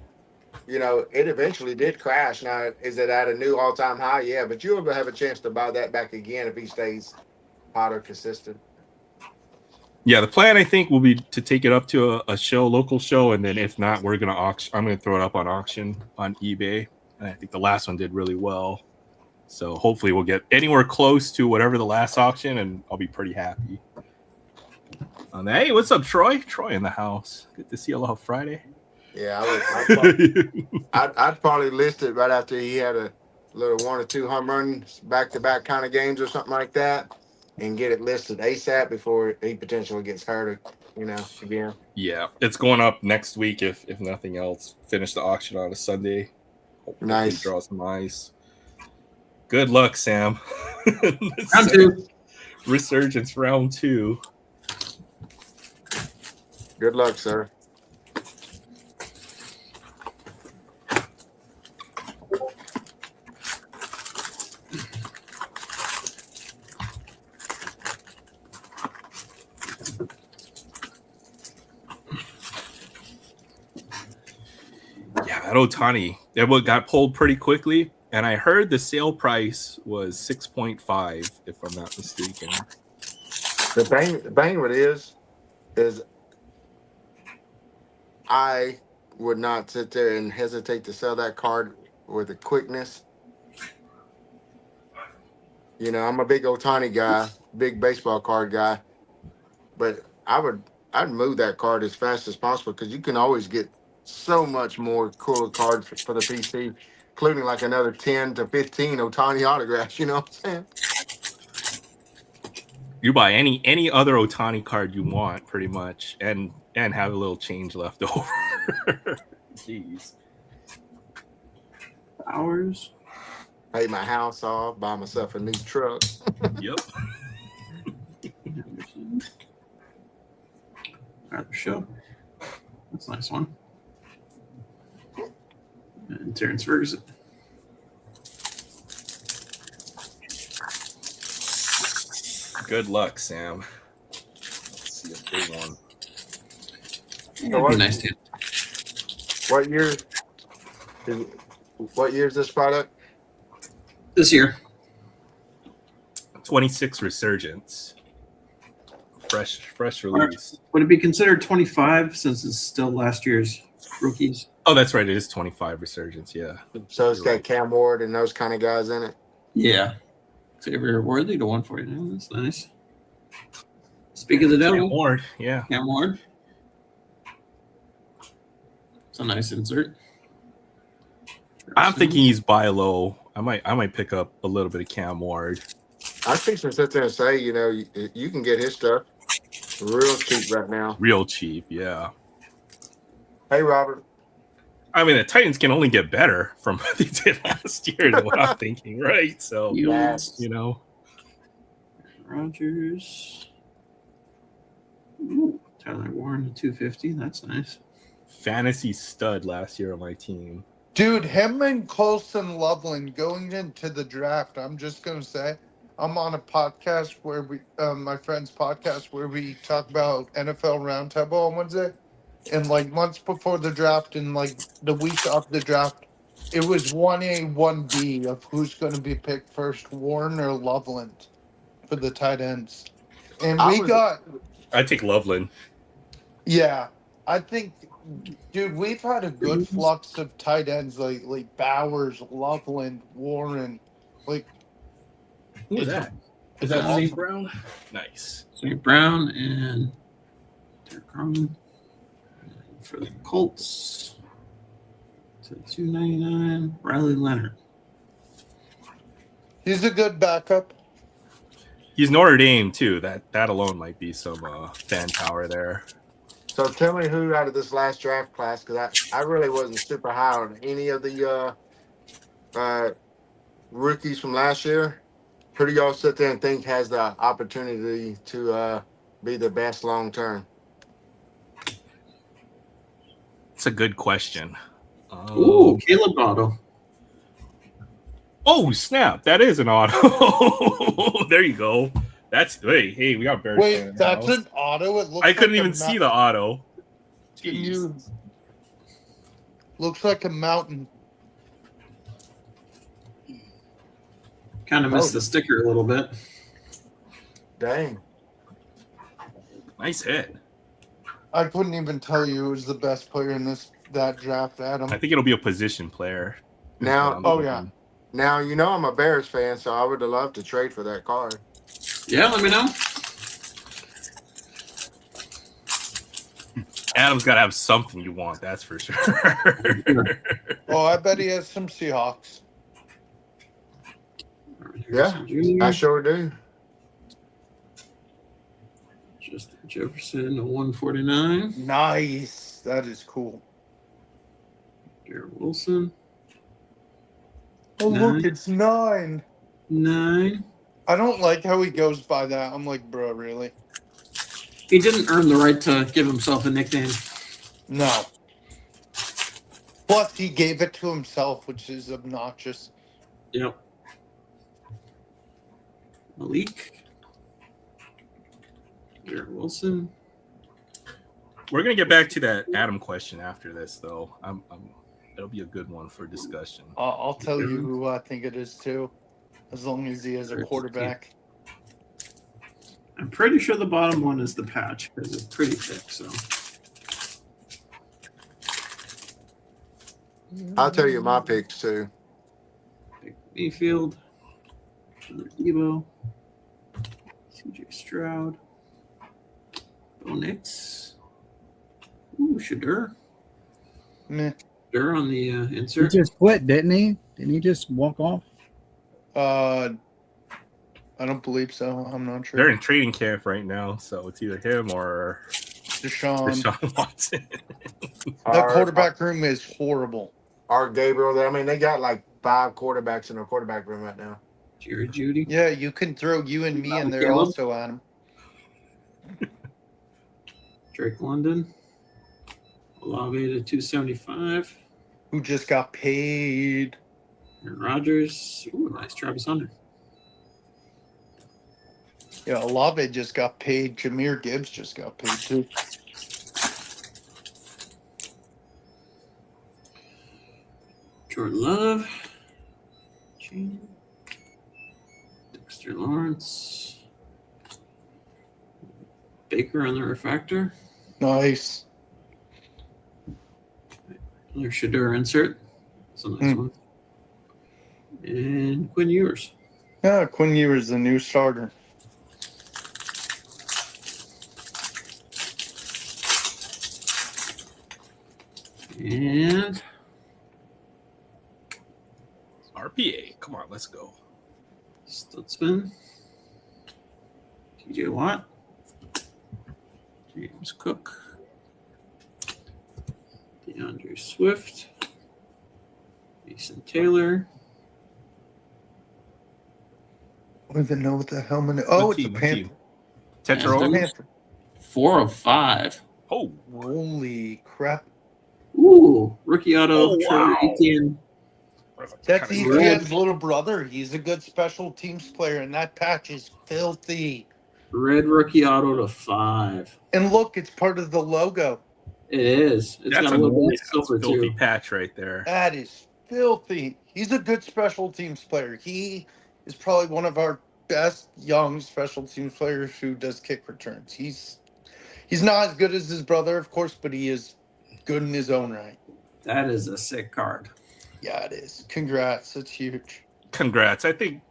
it eventually did crash. Now, is it at a new all-time high? Yeah, but you'll have a chance to buy that back again if he stays hot or consistent. Yeah, the plan I think will be to take it up to a local show, and then if not, we're gonna auction. I'm gonna throw it up on auction on eBay. And I think the last one did really well. So hopefully we'll get anywhere close to whatever the last auction, and I'll be pretty happy. Hey, what's up, Troy? Troy in the house. Good to see you. Aloha Friday. Yeah, I'd probably list it right after he had a little 1 or 2 home runs back-to-back kind of games or something like that, and get it listed ASAP before he potentially gets hurt, again. Yeah, it's going up next week if nothing else. Finish the auction on a Sunday. Hopefully Nice. draw some ice. Good luck, Sam. Round 2. Resurgence round 2. Good luck, sir. Yeah, that Otani, it got pulled pretty quickly, and I heard the sale price was 6.5, if I'm not mistaken. The thing with it is I would not sit there and hesitate to sell that card with a quickness. You know, I'm a big Otani guy, big baseball card guy, but I'd move that card as fast as possible because you can always get so much more cooler cards for the PC, including like another 10 to 15 Otani autographs. You know what I'm saying? You buy any other Otani card you want, pretty much, and have a little change left over. Jeez. Hours. Pay my house off, buy myself a new truck. Yep. Rather show. That's a nice one. And Terrence Ferguson. Good luck, Sam. Let's see a big one. That'd be nice too. What year? What year is this product? This year. 26 Resurgence. Fresh release. Would it be considered 25 since it's still last year's rookies? Oh, that's right. It is 25 Resurgence. Yeah. So it's got Cam Ward and those kind of guys in it. Yeah. Xavier Worthy to 149. That's nice. Speak of the Cam devil. Ward. Yeah. Cam Ward. It's a nice insert. I'm thinking he's buy low. I might pick up a little bit of Cam Ward. I think to sit there and say, you know, you can get his stuff real cheap right now. Real cheap. Yeah. Hey, Robert. I mean, the Titans can only get better from what they did last year, is what I'm thinking, right? So, Yes. you know. Rogers. Ooh, Tyler Warren to 250. That's nice. Fantasy stud last year on my team. Dude, him and Colson Loveland going into the draft, I'm just going to say, I'm on a podcast where my friend's podcast, where we talk about NFL Roundtable on Wednesday. And like months before the draft and like the week of the draft, it was 1A, 1B of who's going to be picked first, Warren or Loveland for the tight ends. And I take Loveland. Yeah, I think, dude, we've had a good flux of tight ends like Bowers, Loveland, Warren. Like, who is that? Is that St. Brown? Nice. St. Brown and Derek Carmen for the Colts to 299. Riley Leonard. he's a good backup. He's Notre Dame too. That alone might be some fan power there. So tell me who out of this last draft class, because I really wasn't super high on any of the rookies from last year. Who do y'all sit there and think has the opportunity to be the best long term? It's a good question. Ooh, Caleb Otto. Oh snap! That is an auto. There you go. Hey, we got Bears. Wait, that's an auto? It looks I couldn't like even see the auto. Jeez. Looks like a mountain. Kind of missed the sticker a little bit. Dang. Nice hit. I couldn't even tell you who was the best player in that draft, Adam. I think it'll be a position player. Now, yeah. Now, you know I'm a Bears fan, so I would have loved to trade for that card. Yeah, let me know. Adam's got to have something you want, that's for sure. Oh, I bet he has some Seahawks. Yeah, I sure do. Justin Jefferson to 149. Nice. That is cool. Garrett Wilson. Oh, look, Nine. it's 9. 9. I don't like how he goes by that. I'm like, bro, really? He didn't earn the right to give himself a nickname. No. Plus, he gave it to himself, which is obnoxious. Yep. Malik. Garrett Wilson. We're gonna get back to that Adam question after this, though. It'll be a good one for discussion. I'll tell you who I think it is, too, as long as he has a quarterback. I'm pretty sure the bottom one is the patch because it's pretty thick. So I'll tell you my picks too. Baker Mayfield, another Debo, CJ Stroud, Bo Nix, Shadur. Meh. Shadur on the He insert. just quit, didn't he? Didn't he just walk off? I don't believe so. I'm not sure. They're in training camp right now, so it's either him or Deshaun Watson. That quarterback room is horrible. Art Gabriel. I mean, they got like 5 quarterbacks in their quarterback room right now. Jerry Judy. Yeah, you can throw you and me in there Caleb. also, Adam. Drake London. Olave to 275. Who just got paid. Aaron Rodgers. Ooh, nice Travis Hunter. Yeah, Olave just got paid. Jahmyr Gibbs just got paid, too. Jordan Love. Dexter Lawrence. Baker on the refractor. Nice. Another Shadur insert. That's a nice one. And Quinn Ewers. Yeah, Quinn Ewers, the new starter. And RPA. Come on, let's go. Stutzman. TJ Watt. James Cook. DeAndre Swift. Mason Taylor. I don't even know what the helmet is. Oh, What it's a team? Panther. Tetro. Panther. 4 of 5. Oh, Holy crap. Ooh, rookie auto. Oh, Trevor wow. Etienne. That's Kinda Etienne's little brother. He's a good special teams player, and that patch is filthy. Red rookie auto to 5. And look, it's part of the logo. It is. It's That's got a a little bit of that's silver filthy too. patch right there. That is filthy. He's a good special teams player. He is probably one of our best young special teams players who does kick returns. He's not as good as his brother, of course, but he is good in his own right. That is a sick card. Yeah, it is. Congrats. It's huge. Congrats. I think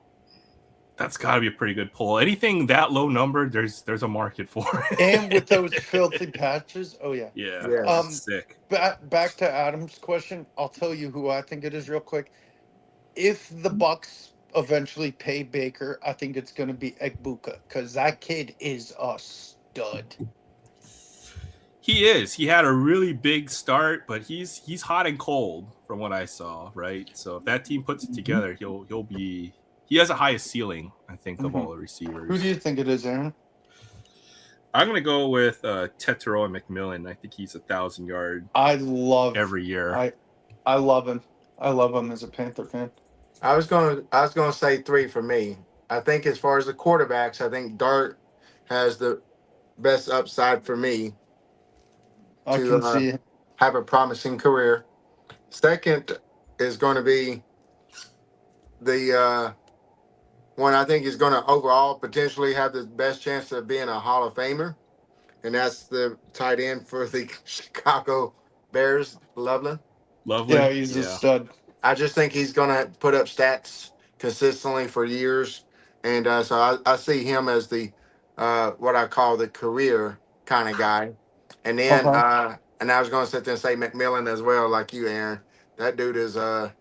that's got to be a pretty good pull. Anything that low number, there's a market for it. And with those filthy patches, oh yeah. Yeah, Yeah. sick. Back to Adam's question, I'll tell you who I think it is real quick. If the Bucks eventually pay Baker, I think it's going to be Egbuka because that kid is a stud. He is. He had a really big start, but he's hot and cold from what I saw, right? So if that team puts it together, he'll be. He has the highest ceiling, I think, of all the receivers. Who do you think it is, Aaron? I'm gonna go with Tetero and McMillan. I think he's 1,000-yard I love every year. I love him. I love him as a Panther fan. I was gonna say 3 for me. I think as far as the quarterbacks, I think Dart has the best upside for me I to can see it. have a promising career. Second is going to be the one I think is going to overall potentially have the best chance of being a Hall of Famer, and that's the tight end for the Chicago Bears, Loveland. Lovely. Yeah, he's a stud. I just think he's going to put up stats consistently for years, and so I see him as the what I call the career kind of guy. And then and I was going to sit there and say McMillan as well, like you, Aaron. That dude is going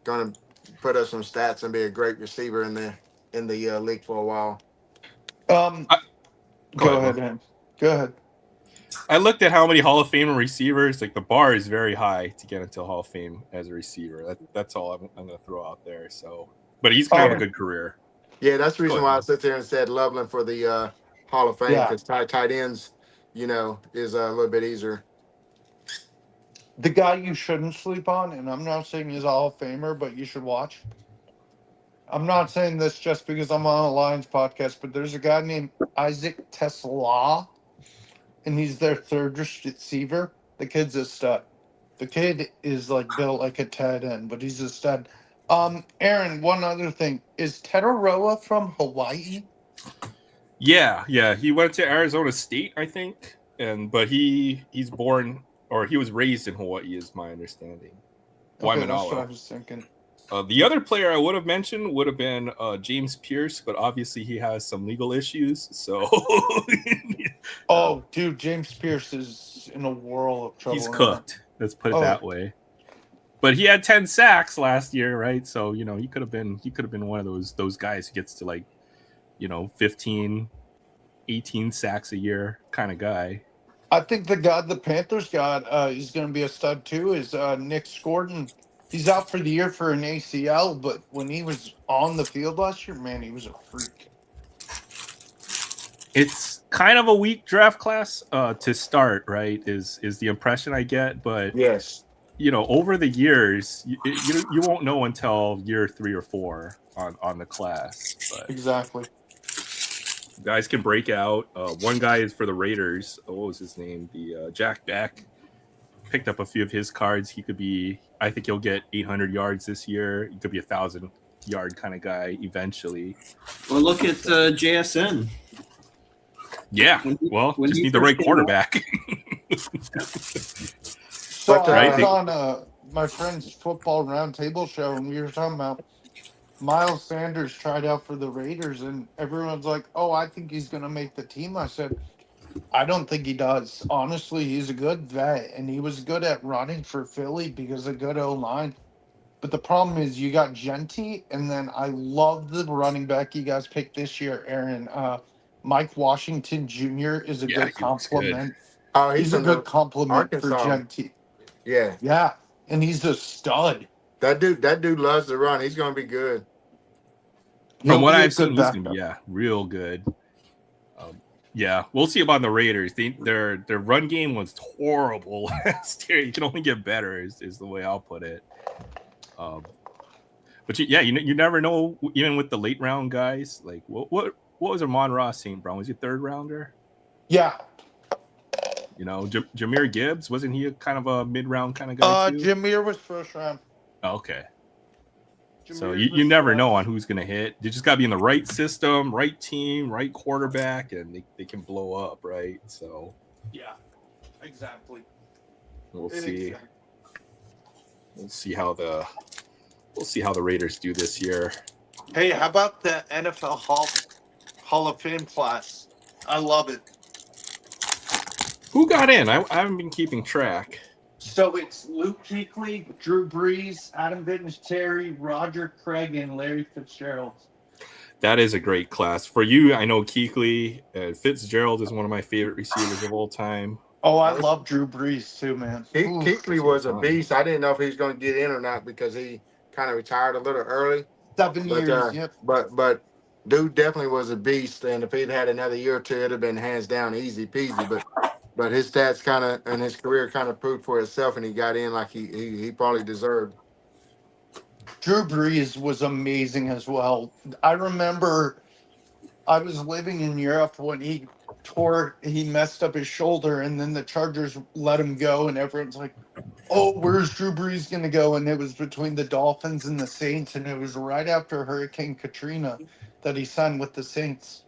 to put up some stats and be a great receiver in the league for a while. Go ahead, Aaron. Go ahead. I looked at how many Hall of Fame receivers. Like the bar is very high to get into Hall of Fame as a receiver. That's all I'm going to throw out there. So, but he's going to have a good career. Yeah, that's the Go reason ahead, why I man. sit there and said Loveland for the Hall of Fame, Yeah. because tight ends, is a little bit easier. The guy you shouldn't sleep on, and I'm not saying he's a Hall of Famer, but you should watch. I'm not saying this just because I'm on a Lions podcast, but there's a guy named Isaac Tesla, and he's their third receiver. The kid's a stud. The kid is like built like a tight end, but he's a stud. Aaron, one other thing. Is Tetaroa from Hawaii? Yeah. He went to Arizona State, I think, but he's born or he was raised in Hawaii, is my understanding. Okay, that's what I Waimanalo. was thinking. The other player I would have mentioned would have been James Pierce, but obviously he has some legal issues. So Oh, dude, James Pierce is in a world of trouble. he's right cooked. Let's put it Oh. that way. But he had 10 sacks last year, right? So he could have been one of those guys who gets to like 15, 18 sacks a year kind of guy. I think the guy the Panthers got, he's going to be a stud too, is Nick Gordon. He's out for the year for an ACL, but when he was on the field last year, man, he was a freak. It's kind of a weak draft class to start, right? Is the impression I get, but Yes. over the years, you won't know until year 3 or 4 on the class. But Exactly. guys can break out. One guy is for the Raiders. What was his name? The Jack Beck. Picked up a few of his cards. He could be. I think he'll get 800 yards this year. He could be 1,000-yard kind of guy eventually. Well, look at JSN. Yeah. When Just he need the first right came quarterback. So But, I right? was on my friend's football roundtable show, and we were talking about Miles Sanders tried out for the Raiders, and everyone's like, "Oh, I think he's going to make the team." I said, "I don't think he does. Honestly, he's a good vet, and he was good at running for Philly because of good O-line. But the problem is you got Genty, and then I love the running back you guys picked this year, Aaron. Mike Washington Jr. is a Yeah, good he looks good. compliment. Oh, He's a from good compliment for Arkansas. Genty. Yeah, Yeah, and he's a stud. that dude loves to run. He's gonna be good. He'll From what be a I've seen, good he's gonna be backup. real good. Yeah, we'll see about the Raiders. Their run game was horrible last year. You can only get better, is the way I'll put it. But you never know. Even with the late round guys, like what was Amon-Ra St. Brown? Was he a third rounder? Yeah. Jahmyr Gibbs, wasn't he a kind of a mid round kind of guy too? Jameer was first round. Oh, okay. So Jameer you was never first. know on who's going to hit. You just got to be in the right system, right team, right quarterback, and they can blow up, right? So Yeah, exactly. we'll see. We'll see how the Raiders do this year. Hey, how about the NFL Hall of Fame class? I love it. Who got in? I haven't been keeping track. So it's Luke Kuechly, Drew Brees, Adam Vinatieri, Roger Craig, and Larry Fitzgerald. That is a great class. For you, I know Kuechly. Fitzgerald is one of my favorite receivers of all time. Oh, I love Drew Brees too, man. Kuechly was a beast. I didn't know if he was going to get in or not because he kind of retired a little early. 7 But years. Yep. but dude definitely was a beast. And if he'd had another year or two, it'd have been hands down easy peasy. But his stats kind of and his career kind of proved for itself, and he got in like he probably deserved. Drew Brees was amazing as well. I remember I was living in Europe when he messed up his shoulder, and then the Chargers let him go, and everyone's like, "Oh, where's Drew Brees going to go?" And it was between the Dolphins and the Saints, and it was right after Hurricane Katrina that he signed with the Saints.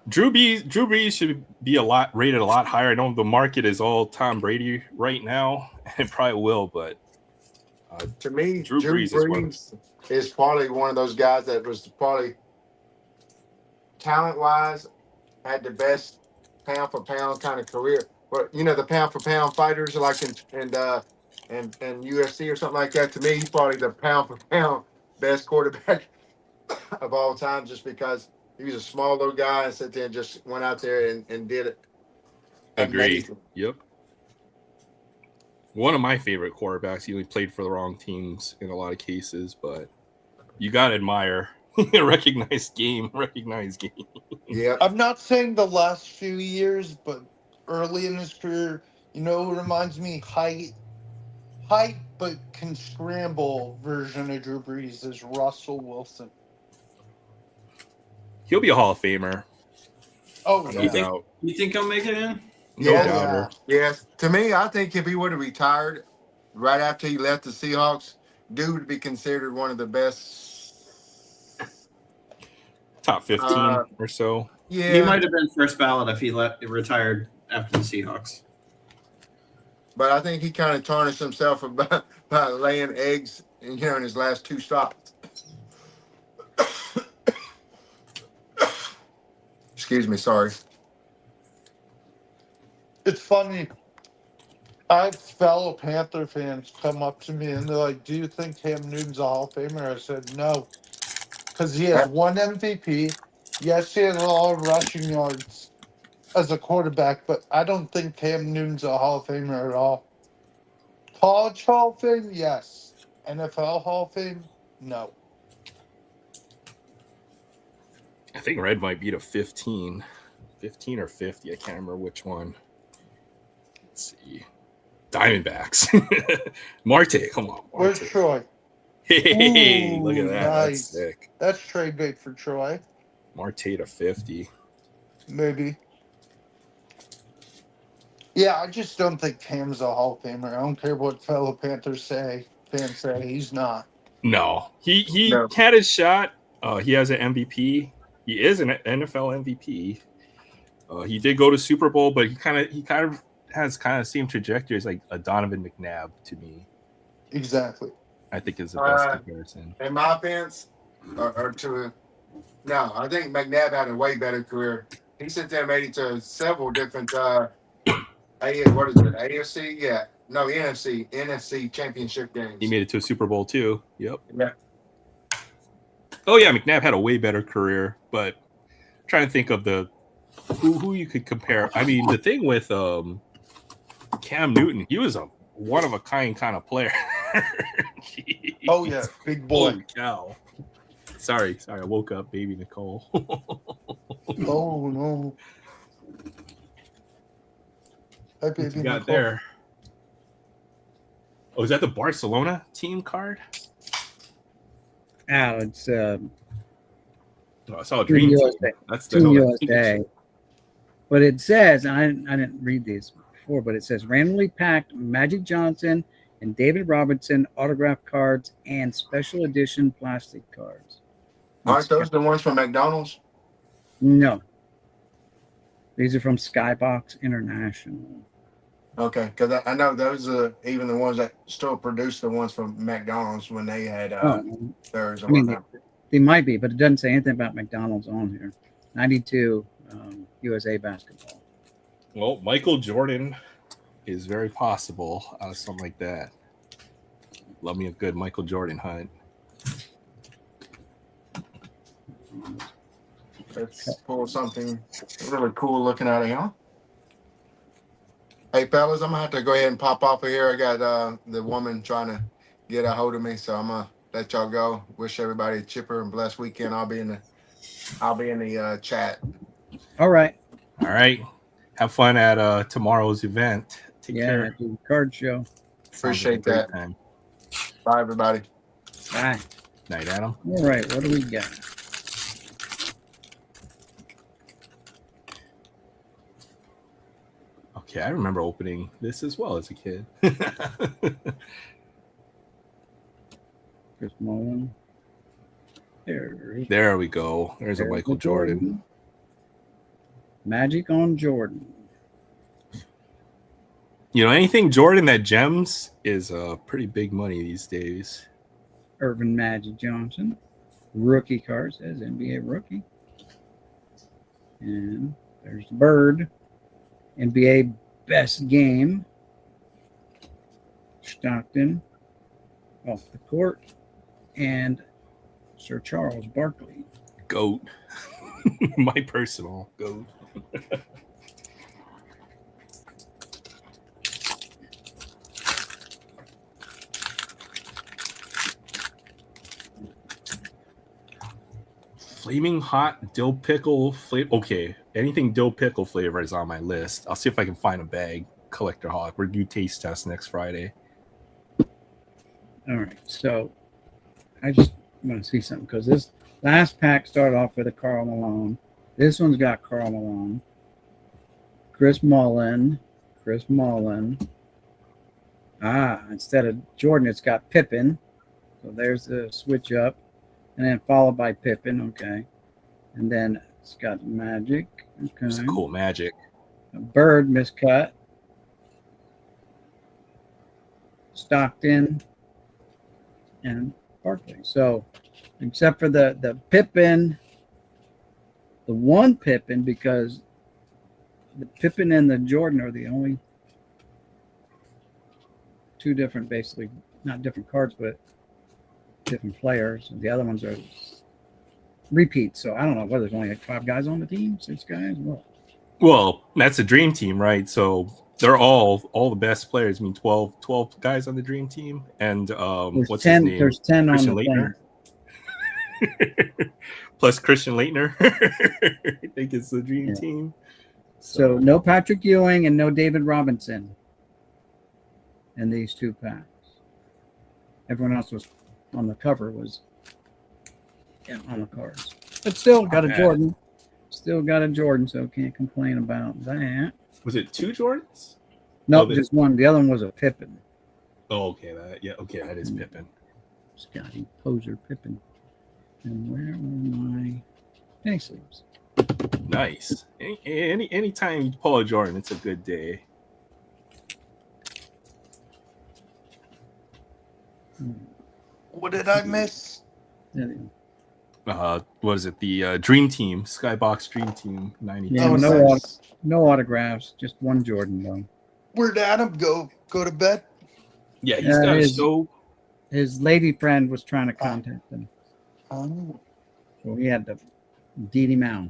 Drew Brees should be rated a lot higher. I know the market is all Tom Brady right now, and it probably will, but To me, Drew Brees is probably one of those guys that was probably talent-wise had the best pound-for-pound kind of career. But the pound-for-pound fighters like in UFC or something like that. To me, he's probably the pound-for-pound best quarterback of all time, just because he was a small little guy and sat there and just went out there and did it. Agree. amazing. Yep. One of my favorite quarterbacks. He only played for the wrong teams in a lot of cases, but you got to admire. Recognize game. Yep. I'm not saying the last few years, but early in his career, you know who reminds me height but can scramble version of Drew Brees is Russell Wilson. He'll be a Hall of Famer. Oh No You yeah. think doubt. you think he'll make it in? No Yes. doubter. Yes. To me, I think if he would have retired right after he left the Seahawks, dude would be considered one of the best. Top 15 or so. Yeah. He might have been first ballot if he retired after the Seahawks. But I think he kind of tarnished himself by laying eggs, in his last two stops. Excuse me, sorry. It's funny. I had fellow Panther fans come up to me and they're like, "Do you think Cam Newton's a Hall of Famer?" I said no, because he has one MVP. Yes, he has a lot of rushing yards as a quarterback, but I don't think Cam Newton's a Hall of Famer at all. College Hall of Fame, yes. NFL Hall of Fame, no. I think Red might beat a 15 or 50. I can't remember which one. Let's see. Diamondbacks. Marte, come on. Where's Marte. Troy? Hey, look at Ooh, that. nice. That's sick. That's trade bait for Troy, Marte to 50. maybe. Yeah, I just don't think Cam's a Hall of Famer. I don't care what fellow Panthers fans say. He's not. No, he No. had his shot. He has an MVP. He is an NFL MVP. He did go to Super Bowl, but he kind of has same trajectory as like a Donovan McNabb to me. Exactly. I think is the best comparison. In my offense, no, I think McNabb had a way better career. He sat there and made it to several different AFC? Yeah. No, NFC championship games. He made it to a Super Bowl too. Yep. Yeah. Oh yeah, McNabb had a way better career, but I'm trying to think of who you could compare. I mean, the thing with Cam Newton, he was a one of a kind of player. Oh yeah, big boy. Holy cow. Sorry, I woke up, baby Nicole. Oh no. Hi, What baby you got Nicole. there? Oh, is that the Barcelona team card? Oh, it's Oh, I saw a Team dream team. USA. That's Team the USA. But it says, and I didn't read these before, but it says randomly packed Magic Johnson and David Robinson autograph cards and special edition plastic cards. Aren't those the ones from McDonald's? No. These are from Skybox International. Okay, because I know those are even the ones that still produce the ones from McDonald's when they had theirs. I mean, they might be, but it doesn't say anything about McDonald's on here. 92 USA basketball. Well, Michael Jordan is very possible out of something like that. Love me a good Michael Jordan hunt. Let's pull something really cool looking out of here. Hey, fellas, I'm going to have to go ahead and pop off of here. I got the woman trying to get a hold of me, so I'm going to let y'all go. Wish everybody a chipper and blessed weekend. I'll be in the chat. All right. Have fun at tomorrow's event. Take care. The card show. Appreciate that. Time. Bye, everybody. Bye. Night, Adam. All right. What do we got? Okay, I remember opening this as well as a kid. Chris Mullen. There we go. There's a Michael Jordan. Magic on Jordan. You know, anything Jordan that gems is pretty big money these days. Irvin Magic Johnson. Rookie card says NBA rookie. And there's the bird. NBA best game. Stockton. Off the court. And Sir Charles Barkley. GOAT. My personal GOAT. Flaming hot dill pickle flavor. Okay, anything dill pickle flavor is on my list. I'll see if I can find a bag. Collector Hawk. We're due taste test next Friday. All right, so I just want to see something because this last pack started off with a Karl Malone. This one's got Karl Malone, Chris Mullin. Instead of Jordan, it's got Pippen. So there's the switch up, and then followed by Pippen. Okay, and then it's got Magic. Okay, It's cool Magic. a Bird miscut, Stockton, and Barkley. So, except for the Pippen, the one Pippen, because the Pippen and the Jordan are the only two different, basically not different cards, but different players. And the other ones are repeats. So I don't know whether there's only like 5 guys on the team, 6 guys. What? Well, that's a dream team, right? So they're all the best players. I mean, 12 guys on the dream team, and There's what's 10. his name? There's 10 Christian on the Leitner. Plus Christian Leitner. I think it's the dream Yeah. team. So no Patrick Ewing and no David Robinson in these 2 packs. Everyone else was on the cover was on the cards, but still got a bad. Jordan. Still got a Jordan, so can't complain about that. Was it 2 Jordans? No, Oh, just one. The other one was a Pippen. Oh, okay. That is Pippen. Scotty Poser Pippen. And where are my penny sleeves? Nice. Anytime you pull a Jordan, it's a good day. What did I miss? There you What is it? The Dream Team, Skybox Dream Team 92. Yeah, Oh, no nice. No autographs, just one Jordan though. Where'd Adam go? Go to bed? Yeah, he's got a show. His lady friend was trying to contact him, Oh. so he had to deed him out.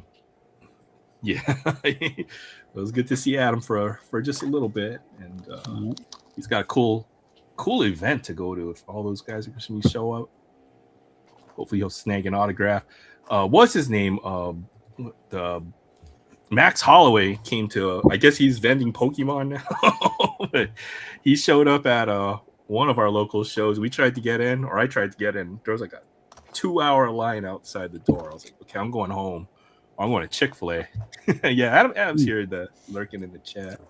Yeah, it was good to see Adam for just a little bit, and he's got a cool event to go to if all those guys are going to show up. Hopefully, he'll snag an autograph. What's his name? The Max Holloway came to. I guess he's vending Pokemon now. But he showed up at one of our local shows. We tried to get in, or I tried to get in. There was like a 2-hour line outside the door. I was like, okay, I'm going home. I'm going to Chick-fil-A. Yeah, Adam's here, lurking in the chat.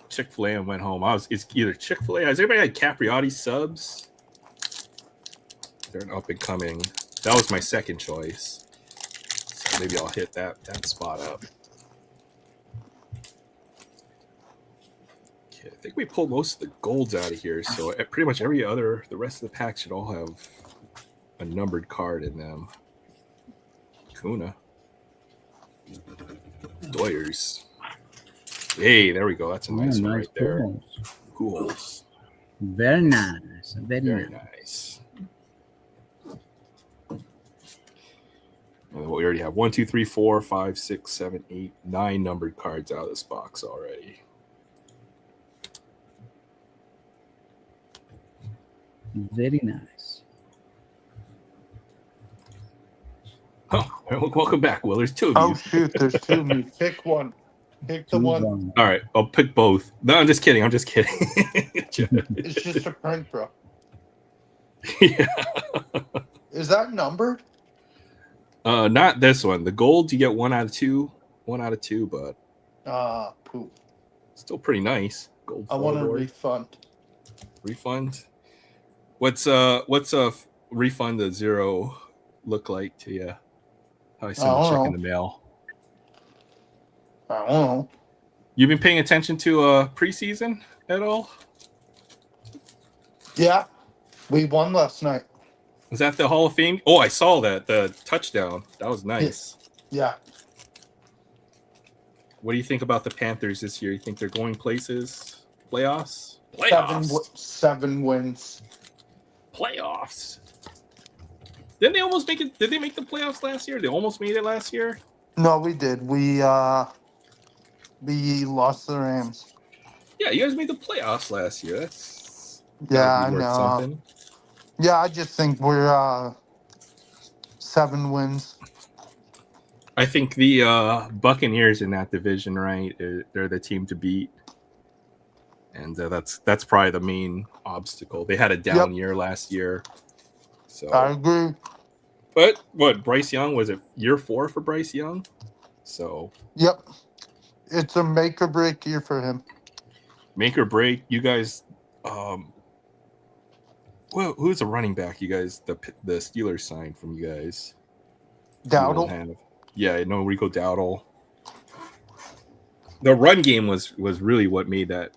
Chick-fil-A and went home. It's either Chick-fil-A. Has anybody had Capriotti subs? They're an up and coming. That was my second choice. So maybe I'll hit that spot up. Okay, I think we pulled most of the golds out of here. So pretty much the rest of the packs should all have a numbered card in them. Kuna. Doyers. Hey, there we go. That's a nice one right there. pulls. Cools. Very nice. Very nice. And we already have 1, 2, 3, 4, 5, 6, 7, 8, 9 numbered cards out of this box already. Very nice. Oh, welcome back, Will. There's 2 of you. Oh shoot, there's 2 of me. Pick one. Pick the one. All right, I'll pick both. No, I'm just kidding. It's just a print, bro. Yeah. Is that numbered? Not this one. The gold, you get 1 out of 2. 1 out of 2, but Poop. still pretty nice. Gold. I want a floorboard. refund. Refund. What's a refund of 0 look like to you? How I send a check in the mail. I don't know. You been paying attention to preseason at all? Yeah, we won last night. Is that the Hall of Fame? Oh, I saw that. The touchdown. That was nice. Yeah. What do you think about the Panthers this year? You think they're going places? Playoffs? 7 wins. Playoffs. Didn't they almost make it? Did they make the playoffs last year? They almost made it last year? No, we did. We lost the Rams. Yeah, you guys made the playoffs last year. That's Yeah, I gotta be worth know. something. Yeah, I just think we're 7 wins. I think the Buccaneers in that division, right? They're the team to beat, and that's probably the main obstacle. They had a down Yep. year last year, I so. agree. But what Bryce Young was it year 4 for Bryce Young? So Yep. It's a make or break year for him. make or break. You guys, well, who's a running back? You guys, the Steelers signed from you guys. You don't Dowdle. have. Yeah, no Rico Dowdle. The run game was really what made that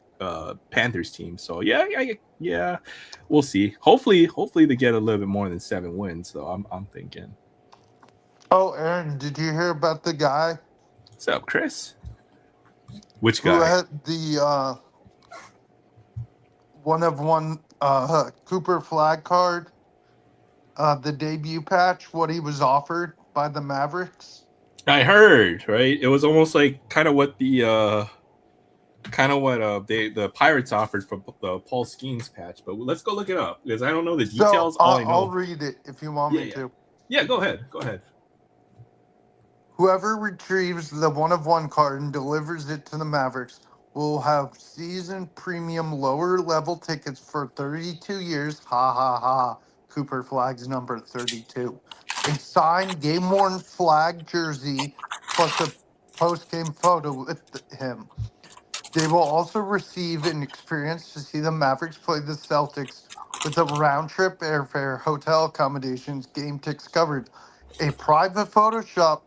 Panthers team. So yeah, we'll see. Hopefully they get a little bit more than 7 wins. Though I'm thinking. Oh, Aaron, did you hear about the guy What's up, Chris? Which who guy? had the 1 of 1 Cooper flag card? The debut patch, what he was offered by the Mavericks. I heard, right? It was almost like kind of what the the Pirates offered for the Paul Skeens patch. But let's go look it up because I don't know the details. So All I I'll know. read it if you want me to. Yeah, go ahead. Whoever retrieves the 1 of 1 card and delivers it to the Mavericks will have season premium lower level tickets for 32 years. Ha ha ha. Cooper Flag's number 32. A signed game worn flag jersey plus a post game photo with him. They will also receive an experience to see the Mavericks play the Celtics with a round trip airfare, hotel accommodations, game tickets covered. A private Photoshop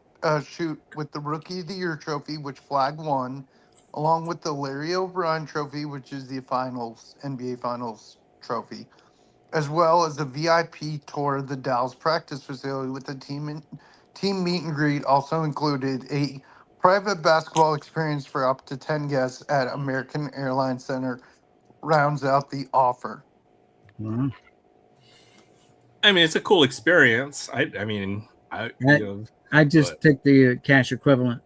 shoot with the Rookie of the Year trophy, which Flag won, along with the Larry O'Brien trophy, which is the finals, NBA Finals trophy, as well as a VIP tour of the Dallas practice facility with the team meet and greet. Also included a private basketball experience for up to 10 guests at American Airlines Center rounds out the offer. Wow. I mean, it's a cool experience. I just take the cash equivalent.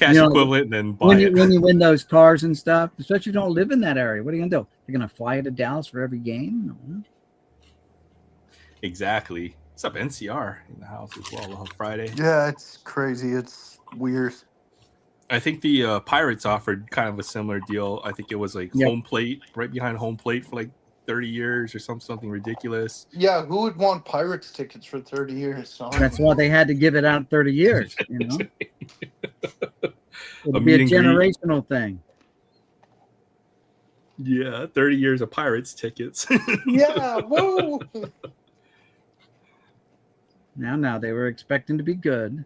cash equivalent and then buy when it. you win those cars and stuff, especially if you don't live in that area. What are you gonna do? You're gonna fly to Dallas for every game? No. Exactly. What's up, NCR in the house as well on Friday? Yeah, it's crazy. It's weird. I think the Pirates offered kind of a similar deal. I think it was like home plate, right behind home plate for like 30 years or something ridiculous. Yeah, who would want Pirates tickets for 30 years? So That's why they had to give it out 30 years. You know, it'd be a generational thing. Yeah, 30 years of Pirates tickets. Yeah, whoa. Now they were expecting to be good.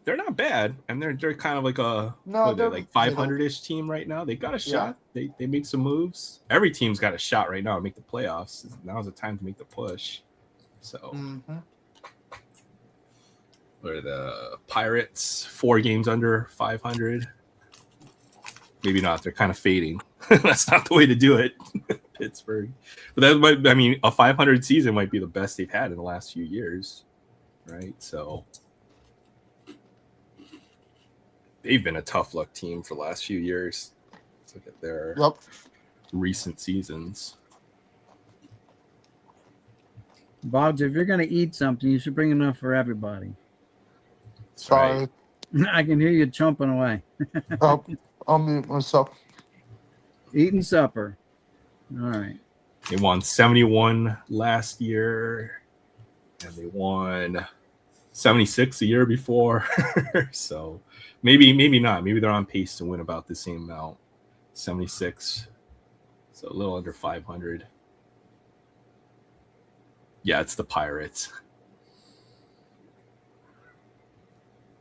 They're not bad, and they're kind of like they're like 500-ish team right now. They got a shot. They make some moves. Every team's got a shot right now to make the playoffs. Now's the time to make the push. So, Or the Pirates 4 games under 500. Maybe not. They're kind of fading. That's not the way to do it. Pittsburgh, but that might. I mean, a 500 season might be the best they've had in the last few years, right? So. They've been a tough luck team for the last few years. Let's look at their recent seasons. Boggs, if you're going to eat something, you should bring enough for everybody. Sorry. Right. I can hear you chomping away. I'll mute myself. Eating supper. All right. They won 71 last year, and they won 76 the year before. So maybe not. Maybe they're on pace to win about the same amount. 76. So a little under 500. Yeah, it's the Pirates.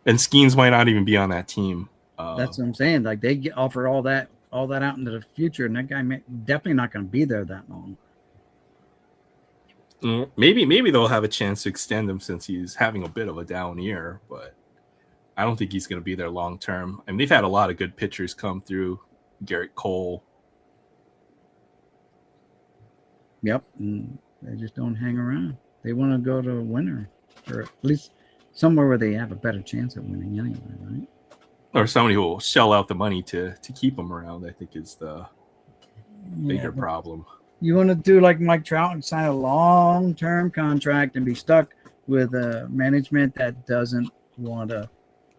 And Skeens might not even be on that team. That's what I'm saying. Like they offer all that out into the future, and that guy definitely not going to be there that long. Maybe they'll have a chance to extend him since he's having a bit of a down year, but I don't think he's going to be there long term. I mean, they've had a lot of good pitchers come through. Garrett Cole. Yep, and they just don't hang around. They want to go to a winner, or at least somewhere where they have a better chance of winning anyway, right? Or somebody who will shell out the money to keep them around, I think is the bigger problem. You want to do like Mike Trout and sign a long-term contract and be stuck with a management that doesn't want to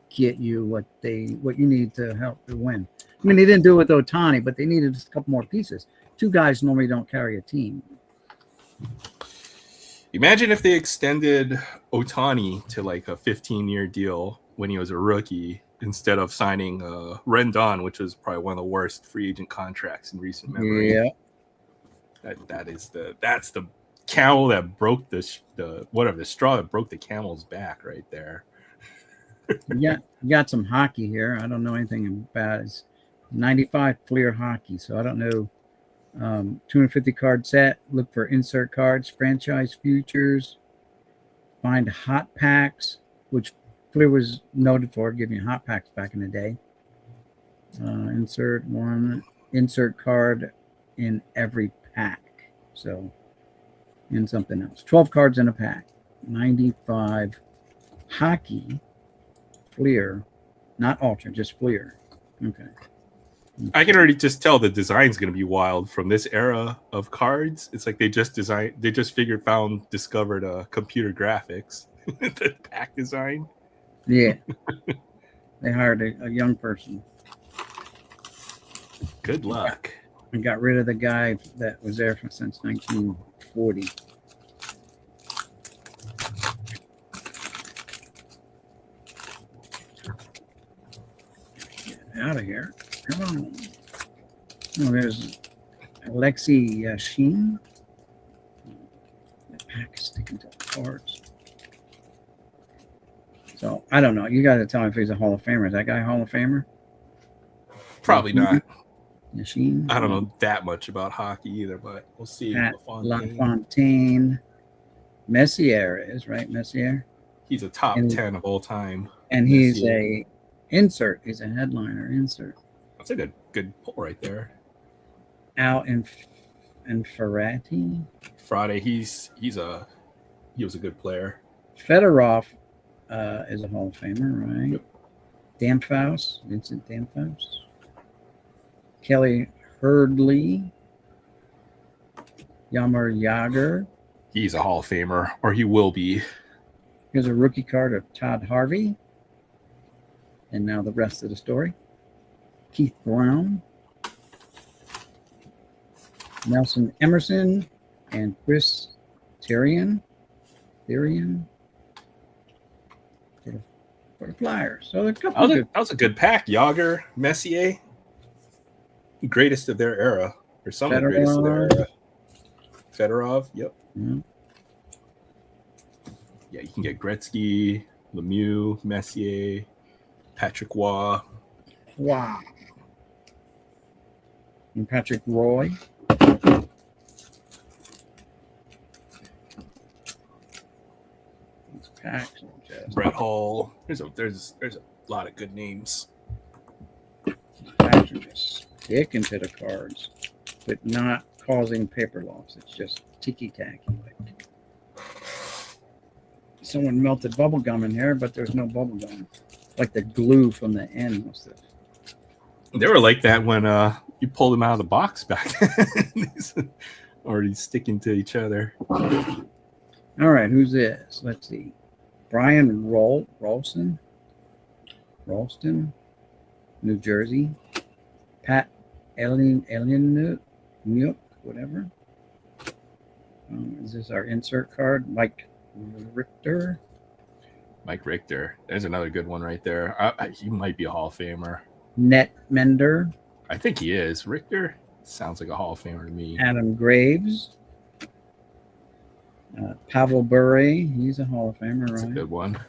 get you what you need to help you win. I mean, they didn't do it with Otani, but they needed just a couple more pieces. Two guys normally don't carry a team. Imagine if they extended Otani to like a 15-year deal when he was a rookie instead of signing Rendon, which was probably one of the worst free agent contracts in recent memory. Yeah. That's the camel that broke the straw that broke the camel's back right there. You got some hockey here. I don't know anything about it. It's 95 clear hockey, so I don't know. 250 card set. Look for insert cards, franchise futures. Find hot packs, which Clear was noted for giving you hot packs back in the day. Insert card in every pack. So, in something else. 12 cards in a pack. 95 hockey. Fleer, not ultra, just Fleer. Okay. I can already just tell the design's going to be wild from this era of cards. It's like they just discovered computer graphics, the pack design. Yeah. They hired a young person. Good luck. And got rid of the guy that was there since 1940. Out of here. Come on. Oh, there's Alexei Yashin. The pack is sticking to the cards. So, I don't know. You got to tell me if he's a Hall of Famer. Is that guy a Hall of Famer? Probably not. Yashin. I don't know that much about hockey either, but we'll see. Pat LaFontaine. Messier is, right? Messier. He's a top 10 of all time. And he's a insert. He's a headliner insert. That's a good pull right there. Al Infurati. Friday, he was a good player. Fedorov is a Hall of Famer, right? Yep. Damphous, Vincent Damphous. Kelly Hurdley. Yammer Yager. He's a Hall of Famer, or he will be. Here's a rookie card of Todd Harvey. And now the rest of the story. Keith Brown, Nelson Emerson, and Chris Therien for the Flyers. So a couple that was a good pack. Yager, Messier, greatest of their era, or some of the greatest of their era. Fedorov, yep. Yeah. Yeah, you can get Gretzky, Lemieux, Messier, Patrick Waugh. Wow. And Patrick Roy. These packs are just Brett Hull. There's a lot of good names. packs are just sticking to the cards, but not causing paper loss. It's just ticky-tacky. Like someone melted bubble gum in here, but there's no bubble gum. Like the glue from the end must have. They were like that when you pulled them out of the box back then. Already sticking to each other. All right, who's this? Let's see. Brian Ralston, New Jersey. Pat Alien whatever. Is this our insert card? Mike Richter. There's another good one right there. He might be a Hall of Famer. Net Mender. I think he is. Richter sounds like a Hall of Famer to me. Adam Graves. Pavel Bure. He's a Hall of Famer, That's right? a good one.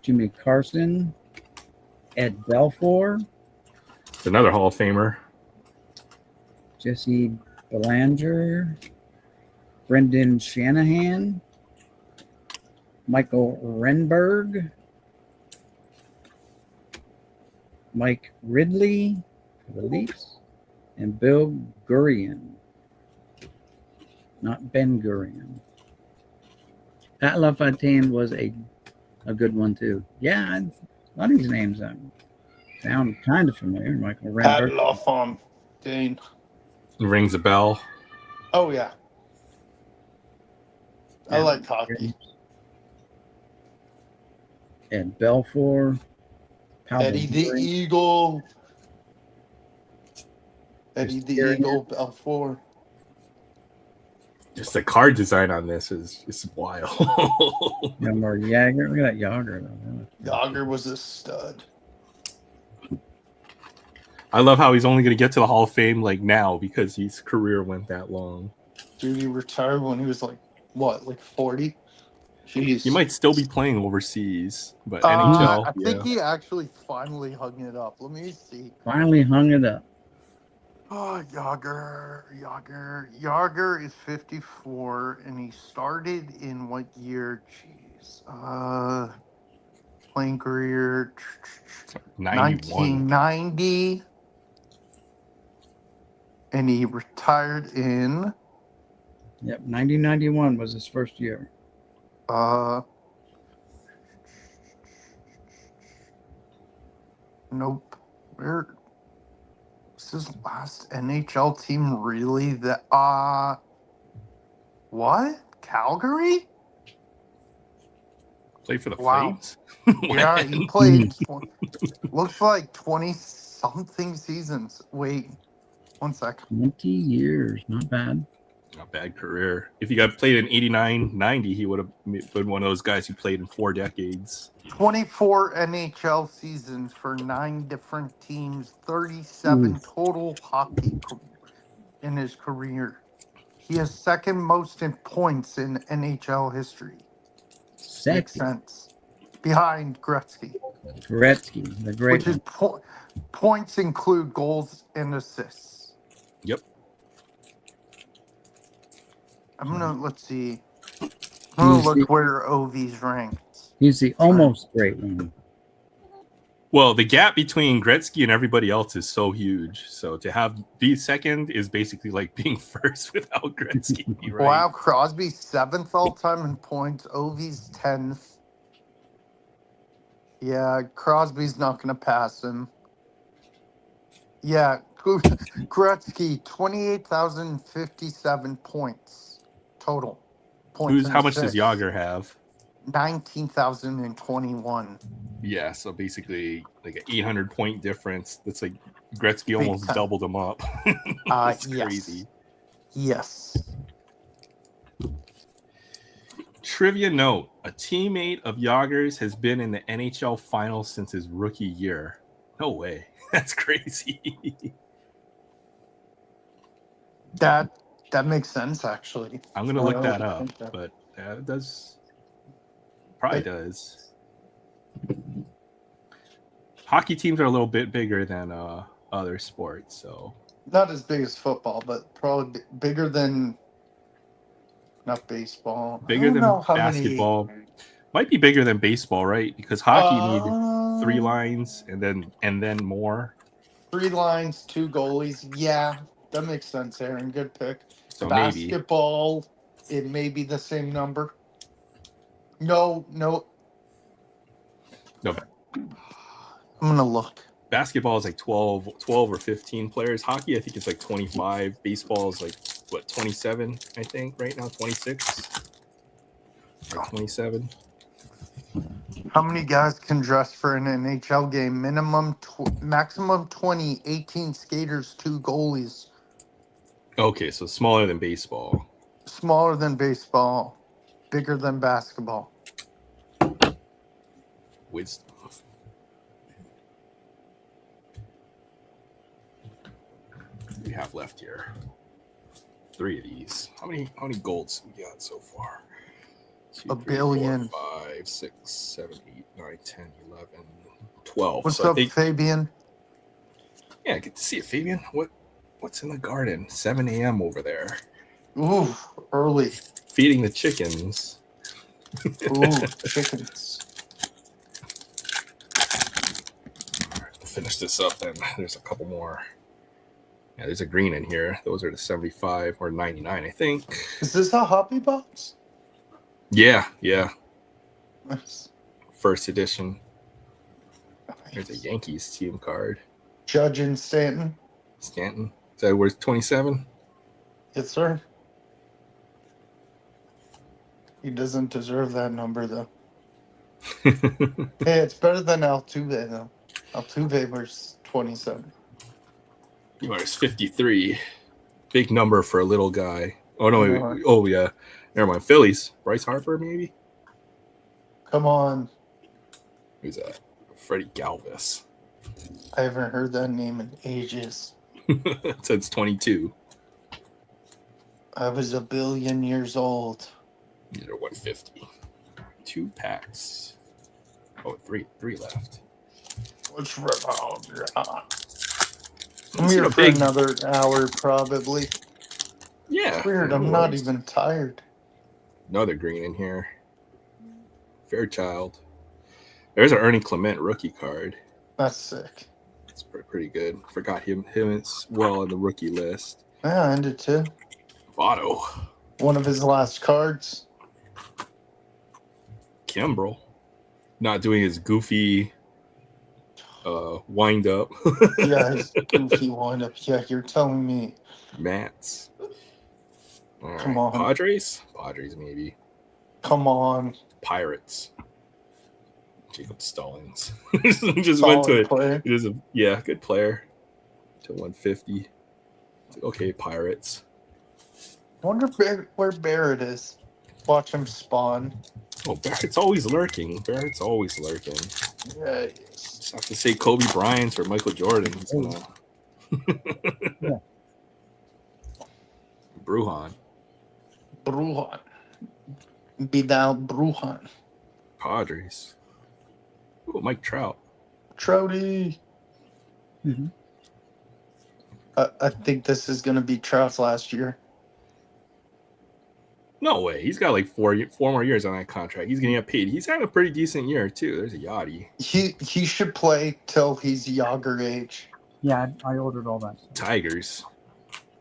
Jimmy Carson. Ed Belfour. It's another Hall of Famer. Jesse Belanger. Brendan Shanahan. Michael Renberg. Mike Ridley for the Leafs. And Bill Gurion. Not Ben Gurion. Pat LaFontaine was a good one too. Yeah, a lot of these names sound kind of familiar. Michael Pat Renberg. LaFontaine. Rings a bell. Oh yeah, I Yeah. like hockey. And Belfour, Eddie the Palvin, Eagle. Eddie the Scary. Eagle, Belfour. Just the card design on this is wild. More Jagger. Look at that Jagger. Yager was a stud. I love how he's only going to get to the Hall of Fame like now because his career went that long. Dude, he retired when he was like, what, like 40? Jeez. He might still be playing overseas, but I NHL, think yeah. he actually finally hung it up. Let me see. Finally hung it up. Oh, Yager is 54, and he started in what year? Jeez. Playing career 91. 1990, and he retired in Yep, 1991 was his first year. Nope. Where was his last NHL team really? What? Calgary? Played for the Wow. Flames? Yeah, he played. Looks like 20-something seasons. Wait, 1 sec. 20 years, not bad. Not bad career. If he got played in 89, 90, he would have been one of those guys who played in 4 decades. 24 NHL seasons for 9 different teams, 37 total hockey in his career. He has second most in points in NHL history. Makes Second, sense. Behind Gretzky, Gretzky, the great which is points include goals and assists. Yep. Let's see. I'm gonna look where Ovi's ranked. He's the almost great one. Well, the gap between Gretzky and everybody else is so huge. So to be second is basically like being first without Gretzky, right? Wow, Crosby's 7th all time in points. Ovi's 10th. Yeah, Crosby's not gonna pass him. Yeah, Gretzky 28,057 points total. Points. How much does Yager have? 19,021. Yeah, so basically like an 800 point difference. That's like Gretzky Big almost time. doubled him up. It's Yes. crazy. Yes. Trivia note: a teammate of Yager's has been in the NHL finals since his rookie year. No way. That's crazy. That makes sense, actually. I'm gonna look that up, but it does. Probably does. Hockey teams are a little bit bigger than other sports, so Not as big as football, but probably bigger than not baseball. bigger than basketball. Might be bigger than baseball, right? Because hockey need 3 lines and then more. 3 lines, 2 goalies. Yeah, that makes sense, Aaron. Good pick. So Basketball, it may be the same number. No. I'm gonna look. Basketball is like 12 or 15 players. Hockey, I think it's like 25. Baseball is like 27, I think, right now, 26 or 27. How many guys can dress for an NHL game? Maximum 20, 18 skaters, 2 goalies. Okay, so smaller than baseball. Smaller than baseball, bigger than basketball. Wisdom. What do we have left here? 3 of these. How many golds have we got so far? 2, A billion. 4, 5, 6, 7, 8, 9, 10, 11, 12. What's so up, Fabian? Yeah, good to see you, Fabian. What's in the garden? 7 a.m. over there. Ooh, early. Feeding the chickens. Ooh, chickens. All right, we'll finish this up then. There's a couple more. Yeah, there's a green in here. Those are the 75 or 99, I think. Is this a hobby box? Yeah. Nice. First edition. There's a Yankees team card. Judge and Stanton. Stanton. Is that worth 27? Yes, sir. He doesn't deserve that number though. Hey, it's better than Altuve though. Altuve was 27. He was 53. Big number for a little guy. Oh no! No. Oh yeah. Never mind. Phillies. Bryce Harper, maybe. Come on. Who's that? Freddie Galvis. I haven't heard that name in ages. Since 22. I was a billion years old. These are 150. 2 packs. Oh, three left. Let's rip out. I'm Let's see here the for big- another hour probably. Yeah. It's weird. no I'm not worries. even tired. Another green in here. Fairchild. There's an Ernie Clement rookie card. That's sick. It's pretty good. Forgot him as well on the rookie list. Yeah, I ended too. Votto. One of his last cards. Kimbrel. Not doing his goofy wind up. Yeah, his goofy windup. Yeah, you're telling me. Mats. All Come right. on. Padres maybe. Come on. Pirates. Jacob Stallings. Just went to Solid it. player. It is good player. To 150. Okay, Pirates. Wonder where Barrett is. Watch him spawn. Oh, Barrett's always lurking. Yeah, he is. Just have to say Kobe Bryant or Michael Jordan. He's gonna... Yeah. Brujan. Brujan. Vidal Brujan. Padres. Ooh, Mike Trout. Trouty. Mhm. I think this is going to be Trout's last year. No way. He's got like four more years on that contract. He's gonna get paid. He's had a pretty decent year too. There's a Yachty. He should play till he's Yager age. Yeah, I ordered all that. Tigers.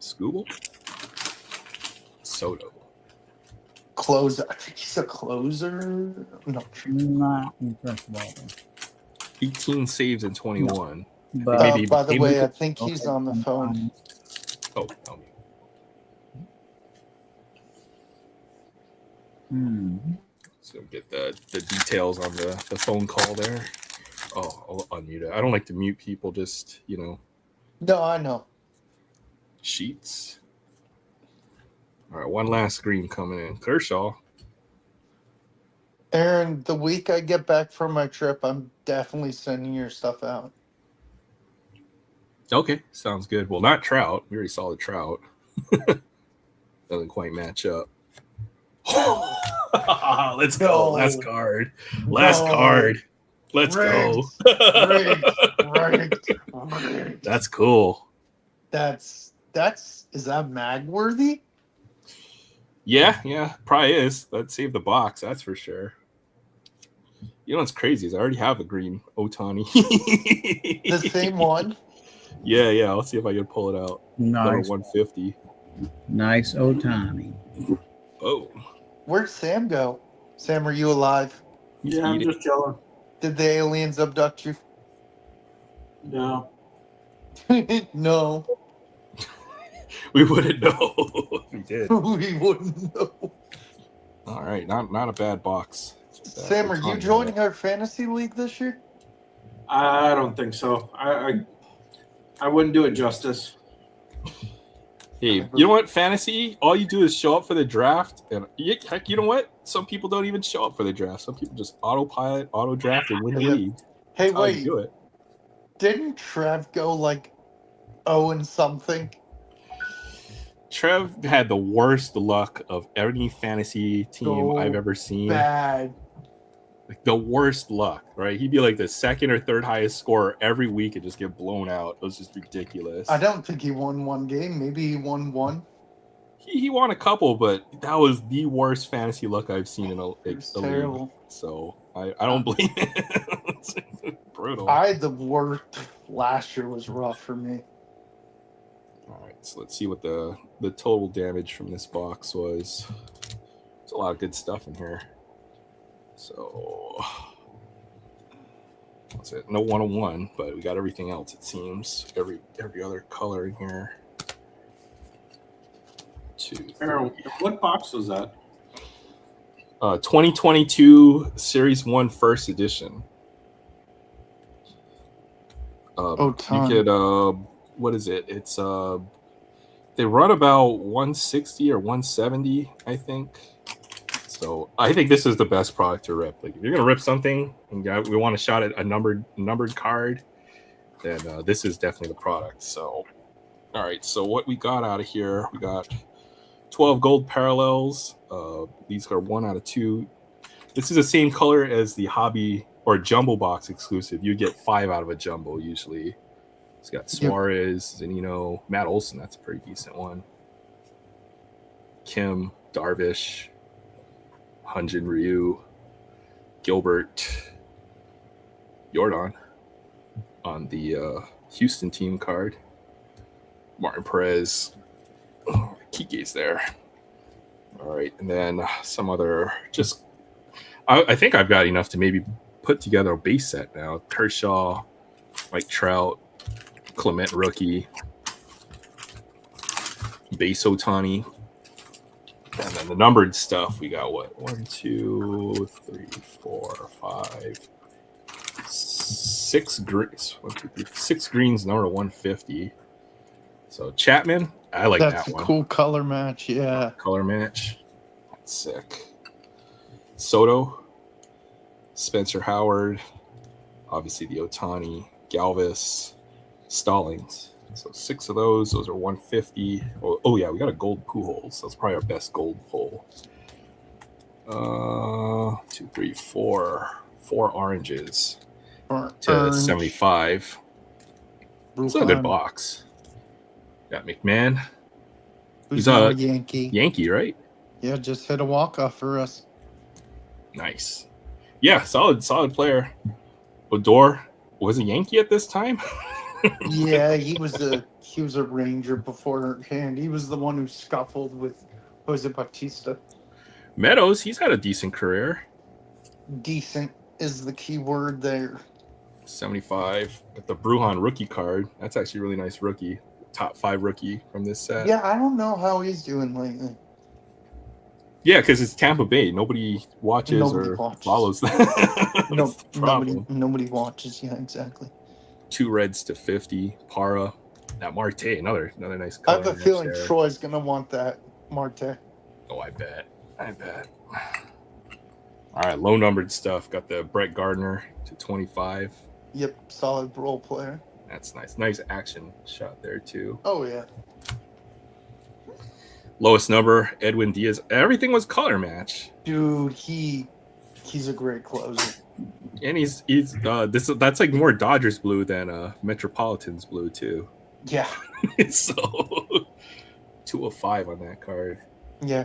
Scooble. Soto. Closer. I think he's a closer. No. Not impressed with all that. 18 saves in 21. But Maybe- By the maybe- way, I think he's on the phone. Oh, tell me. So get the details on the phone call there. Oh, I'll unmute it. I don't like to mute people, just, No, I know. sheets. All right, one last screen coming in. Kershaw. Aaron, the week I get back from my trip, I'm definitely sending your stuff out. Okay, sounds good. Well, not Trout. We already saw the Trout. Doesn't quite match up. Let's go. No. Last card. Last No. card. Let's go. Rigged. That's cool. Is that mag worthy? Yeah, probably is. That saved the box, that's for sure. You know what's crazy is I already have a green Otani. The same one? Yeah. I'll see if I can pull it out. Number nice, 150. nice Otani. Oh, Where'd Sam go? Sam, are you alive? he's Yeah, I'm eating. just chilling. Did the aliens abduct you? No. No. We wouldn't know if we did. We wouldn't know. All right, not a bad box. Sam, are you joining our fantasy league this year? I don't think so. I wouldn't do it justice. Hey, you know what? Fantasy, all you do is show up for the draft, and heck, you know what? Some people don't even show up for the draft. Some people just autopilot, auto draft, and win the Yeah. league. Hey, That's how you wait. do it. Didn't Trev go like 0 and something? Trev had the worst luck of any fantasy team So I've ever seen. Bad. Like the worst luck, right? He'd be like the second or third highest scorer every week and just get blown out. It was just ridiculous. I don't think he won one game. Maybe he won one. He won a couple, but that was the worst fantasy luck I've seen in a was league. terrible. So I don't blame it. It's brutal. I had the worst. Last year was rough for me. All right, so let's see what the total damage from this box was. There's a lot of good stuff in here. So what's it? No 101, but we got everything else. It seems every other color in here. 2, 3. Aaron, what box was that? 2022 Series 1 First Edition. You Otani. could what is it? It's they run about 160 or 170, I think. So I think this is the best product to rip. Like if you're gonna rip something and we want a shot at a numbered card, then this is definitely the product. So all right, so what we got out of here, we got 12 gold parallels. These are 1 out of 2. This is the same color as the hobby or jumbo box exclusive. You get 5 out of a jumbo usually. It's got Suarez, Zanino, Matt Olson. That's a pretty decent one. Kim, Darvish, Hyunjin Ryu, Gilbert, Jordan on the Houston team card. Martin Perez, Kike's there. All right, and then some other just. I think I've got enough to maybe put together a base set now. Kershaw, Mike Trout, Clement rookie, base Otani, and then the numbered stuff. We got what? 1, 2, 3, 4, 5, 6 greens. 1, 2, 3, 6 greens, number 150. So Chapman, I like That's that a one. cool color match. Yeah. Color match. That's sick. Soto, Spencer Howard, obviously the Otani, Galvis, Stallings. So 6 of those. Those are 150. Oh yeah, we got a gold Pujols. That's probably our best gold pull. 2, 3, 4. 4 oranges to Orange. 75. It's a good box. Got McMahon. Who's He's now a a Yankee. Yankee, right? Yeah, just hit a walk-off for us. Nice. Yeah, solid player. Odor was a Yankee at this time. Yeah, he was a Ranger beforehand. He was the one who scuffled with Jose Bautista. Meadows, he's had a decent career. Decent is the key word there. 75. Got the Brujan rookie card. That's actually a really nice rookie. Top 5 rookie from this set. Yeah, I don't know how he's doing lately. Yeah, because it's Tampa Bay. Nobody watches follows that. Nobody watches. Yeah, exactly. 2 reds to 50. Para. That Marte, another nice I color. have a feeling there. Troy's gonna want that Marte. Oh, I bet. All right, low numbered stuff. Got the Brett Gardner to 25. Yep, solid role player. That's nice. Nice action shot there too. Oh yeah. Lowest number, Edwin Diaz. Everything was color match. Dude, he's a great closer. And that's like more Dodgers blue than Metropolitans blue too. Yeah. So 205 on that card. Yeah.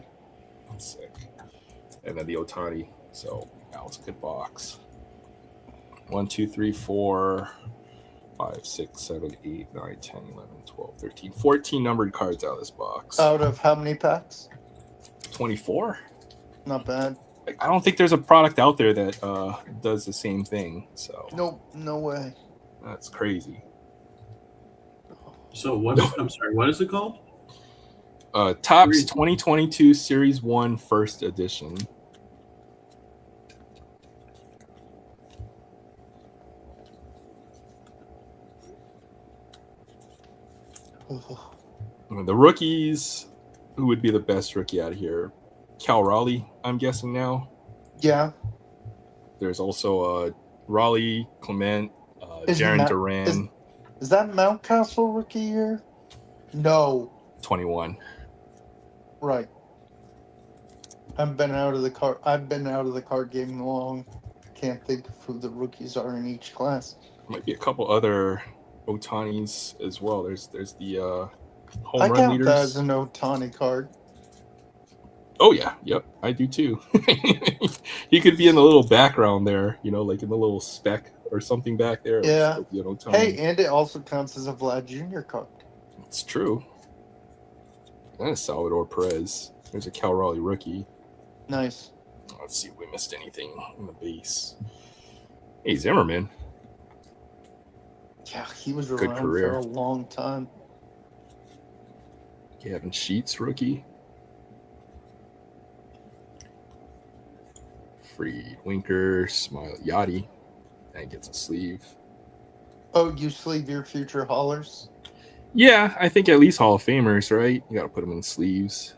That's sick. And then the Otani. So that was a good box. 1, 2, 3, 4, 5, 6, 7, 8, 9, 10, 11, 12, 13, 14 numbered cards out of this box. Out of how many packs? 24. Not bad. I don't think there's a product out there that does the same thing. So Nope, no way. that's crazy. So what? I'm sorry. What is it called? Topps 2022 Series 1 First Edition. The rookies, who would be the best rookie out of here? Cal Raleigh, I'm guessing now. Yeah. There's also Raleigh, Clement, Is Jaron Matt- Duran. Is that Mountcastle rookie year? No. 21. Right. I've been out of the card game long. Can't think of who the rookies are in each class. Might be a couple other Otanis as well. There's the home I run count leaders. that as an Otani card. Oh yeah, yep, I do too. He could be in the little background there, like in the little speck or something back there. Yeah. Otani. Hey, and it also counts as a Vlad Jr. card. It's true. That is Salvador Perez. There's a Cal Raleigh rookie. Nice. Let's see if we missed anything in the base. Hey, Zimmerman. Yeah, he was Good around career. for a long time. Gavin Sheets rookie. Freed, Winker, Smile, Yachty. That gets a sleeve. Oh, you sleeve your future haulers? Yeah, I think at least Hall of Famers, right? You got to put them in sleeves.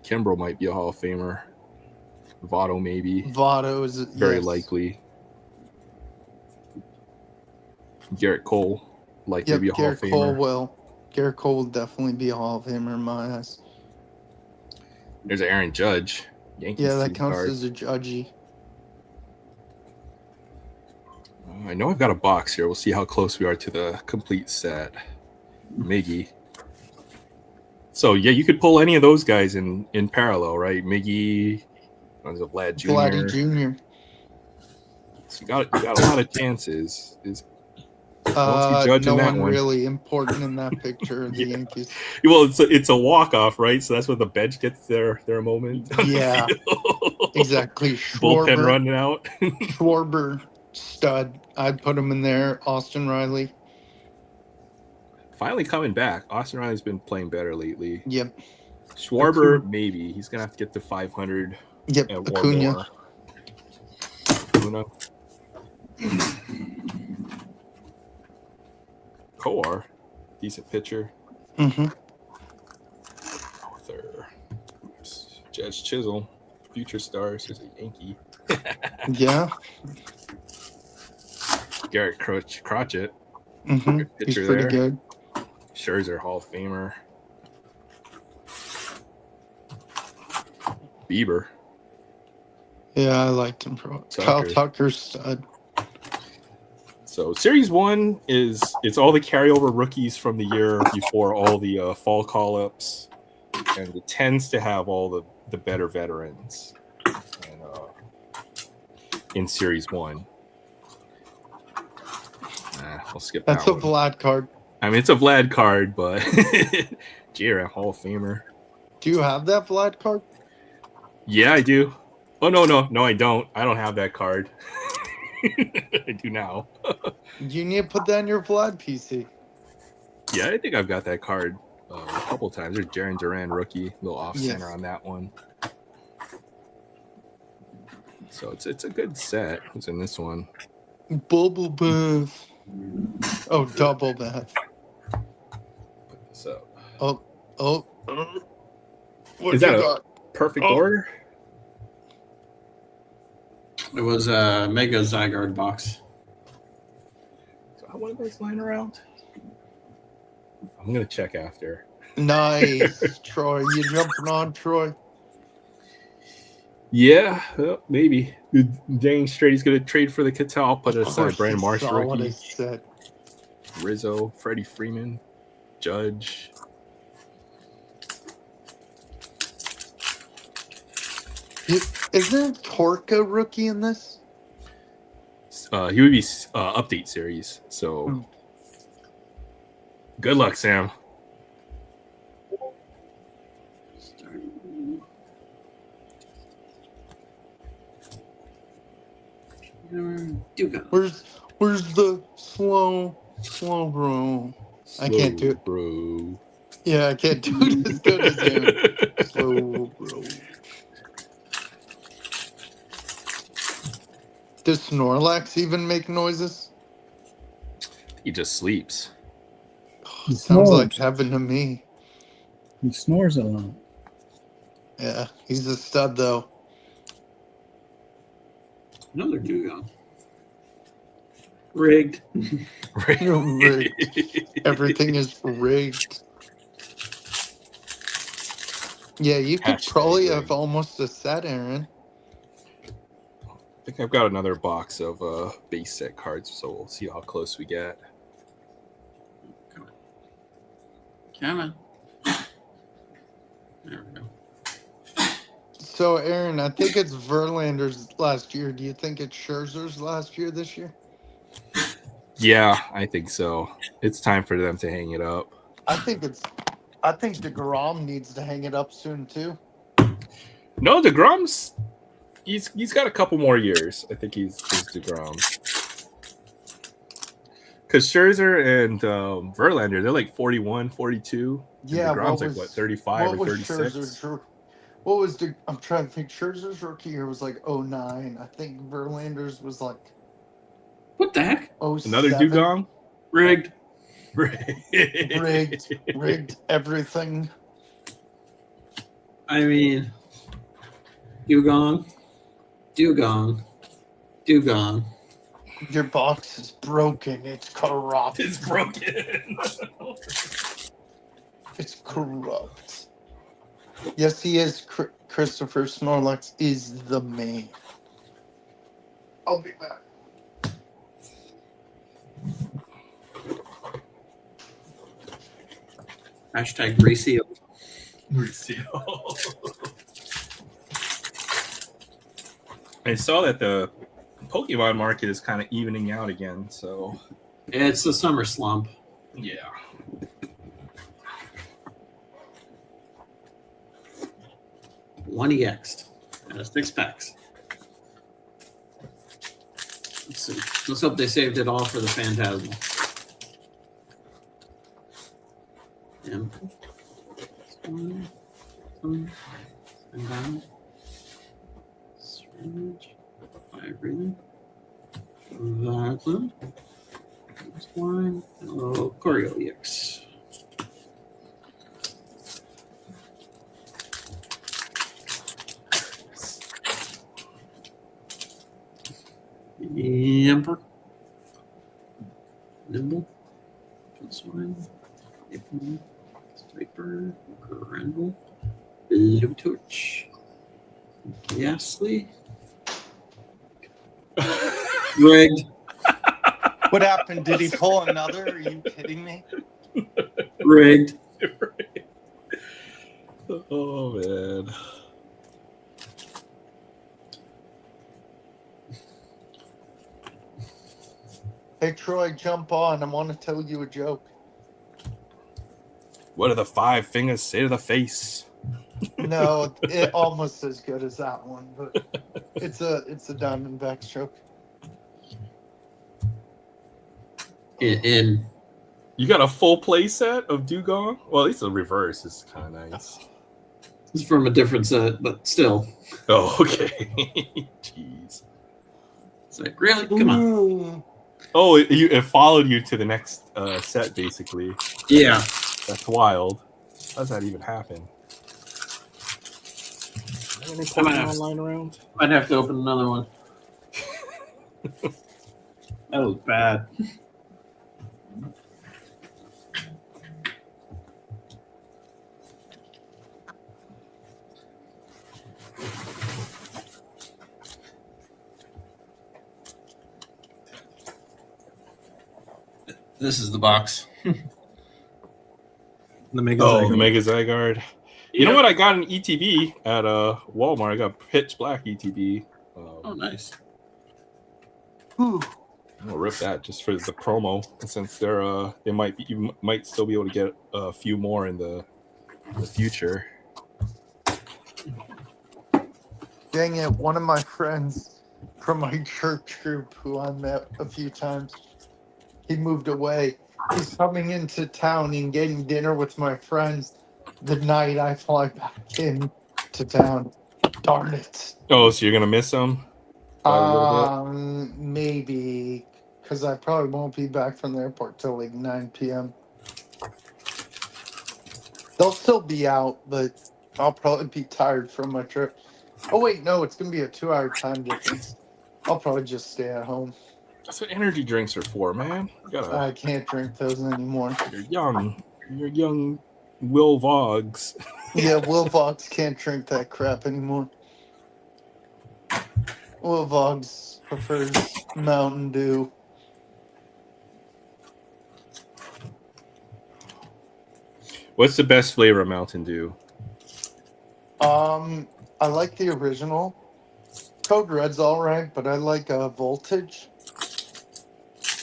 Kimbrel might be a Hall of Famer. Votto maybe. Votto is Very yes. likely. Garrett Cole likely Yep, be a Hall of Garrett Cole Famer. will. Garrett Cole will definitely be a Hall of Famer in my eyes. There's Aaron Judge. Yankees Yeah, that team counts card. as a judgy. I know I've got a box here. We'll see how close we are to the complete set. Miggy. So yeah, you could pull any of those guys in parallel, right? Miggy, Vlad Jr. Vladdy Jr. So you got a lot of chances. I don't see Judge No in that one one. really important in that picture of the Yeah. Yankees. Well, it's a walk off, right? So that's where the bench gets their moment. Yeah, exactly. Bullpen running out. Schwarber, stud. I'd put him in there. Austin Riley. Finally coming back. Austin Riley's been playing better lately. Yep. Schwarber, maybe. He's going to have to get to 500 Yep. or Acuna. more. Acuna. Coar, decent pitcher. Mm-hmm. Arthur. Judge Chisholm, future stars. Is a Yankee. Yeah. Garrett Crotchet. Mm-hmm. Good He's pitcher pretty there. good. Scherzer, Hall of Famer. Bieber. Yeah, I liked him for Kyle Tucker's stud. So Series 1 it's all the carryover rookies from the year before all the fall call-ups, and it tends to have all the better veterans in Series 1. I'll skip that. That's a Vlad card. I mean, it's a Vlad card, but J-Ram Hall of Famer. Do you have that Vlad card? Yeah, I do. Oh, no, I don't. I don't have that card. I do now. You need to put that in your Vlad PC. Yeah, I think I've got that card a couple times. There's Jaron Duran rookie, little off center on that one. So it's a good set. Who's in this one? Bubble bath. Oh, double bath. Put this up. Oh. What Is that you a got? perfect order? It was a Mega Zygarde box. So I have one of those lying around. I'm gonna check after. Nice, Troy. You jumping on, Troy? Yeah, well, maybe. Dang straight, he's gonna trade for the Cattell. I'll put it aside. Brandon Marsh what I rookie. said. Rizzo, Freddie Freeman, Judge. Isn't Torka rookie in this? He would be update series. So good luck, Sam. Where's the slow bro? I can't do it, bro. Yeah, I can't do it as good as him. Slow bro. Does Snorlax even make noises? He just sleeps. Sounds like heaven to me. He snores a lot. Yeah, he's a stud though. Another Dugong. Rigged. Rigged. Everything is rigged. Yeah, you could probably have almost a set, Aaron. I think I've got another box of base set cards, so we'll see how close we get. Come on. There we go. So, Aaron, I think it's Verlander's last year. Do you think it's Scherzer's last year this year? Yeah, I think so. It's time for them to hang it up. I think DeGrom needs to hang it up soon too. No, DeGrom's he's got a couple more years. I think he's DeGrom. Because Scherzer and Verlander, they're like 41, 42. Yeah, DeGrom's like, 35 or 36? What was the? I'm trying to think. Scherzer's rookie year was like 09. I think Verlander's was like What the heck? 07. Another dugong. Rigged. Rigged everything. I mean, dugong. Your box is broken. It's corrupt. It's broken. It's corrupt. Yes, he is. Christopher Snorlax is the man. I'll be back. Hashtag reseal. I saw that the Pokemon market is kind of evening out again, so It's the summer slump. yeah. One EX. And 6 packs. Let's see. Let's hope they saved it all for the Phantasmal. And and down. Surge. Vibrating. Valentine. Next one. Hello, Choreo EX. Yamper. Nimble. Swine. April. Striper. Grendel. Blue Torch. Ghastly. Rigged. What happened? Did he pull another? Are you kidding me? Rigged. Oh man. Hey Troy, jump on. I want to tell you a joke. What do the 5 fingers say to the face? No, it almost as good as that one, but it's a Diamondbacks joke. In You got a full play set of Dugong? Well, at least the reverse is kind of nice. it's from a different set, but still. Oh, okay. Jeez. It's like, really? Come on. Ooh. Oh, it followed you to the next set, basically. Yeah. That's wild. How does that even happen? Any I might Pokemon have- online around? I'd have to open another one. That was bad. This is the box. The Mega Oh, Zygarde. Mega Zygarde. You know what? I got an ETB at Walmart. I got pitch black ETB. Oh, nice. Ooh. I'll rip that just for the promo, since they might be, you might still be able to get a few more in the future. Dang it, one of my friends from my church group who I met a few times, he moved away. He's coming into town and getting dinner with my friends the night I fly back in to town. Darn it. Oh, so you're gonna miss them? Maybe, because I probably won't be back from the airport till like 9 p.m. They'll still be out, but I'll probably be tired from my trip. Oh, wait, no, it's going to be a 2-hour time difference. I'll probably just stay at home. That's what energy drinks are for, man. I can't drink those anymore. You're young. You're young Will Voggs. Yeah, Will Vox can't drink that crap anymore. Will Vox prefers Mountain Dew. What's the best flavor of Mountain Dew? I like the original. Code Red's all right, but I like Voltage,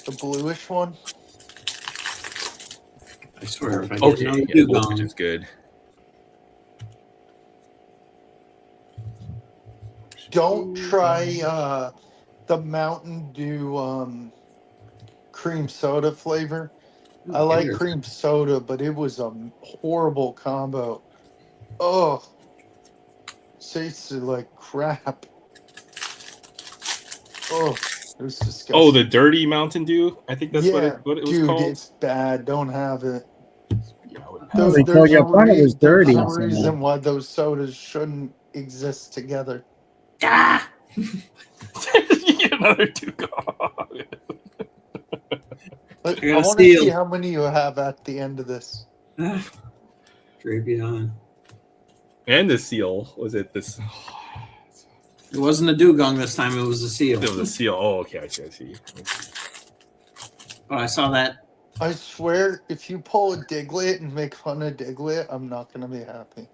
the bluish one. I swear, if I get Okay, another yeah, Voltage Dugong, is good. Don't try the Mountain Dew cream soda flavor. I like cream soda, but it was a horrible combo. Oh, tasted like crap. Oh, it was disgusting. Oh, the dirty Mountain Dew. I think that's yeah, what it was dude, called. it's bad. Don't have it. Yeah, I would Oh, pass they on told that. you up front it was dirty. There's a So- reason why those sodas shouldn't exist together. Ah! You get another dugong. But I I got a want to see steal. how many you have at the end of this. Drapion. And the seal. Was it this? It wasn't a dugong this time. It was a seal. It was a seal. Oh, okay. I see. Oh, I saw that. I swear, if you pull a Diglett and make fun of Diglett, I'm not going to be happy.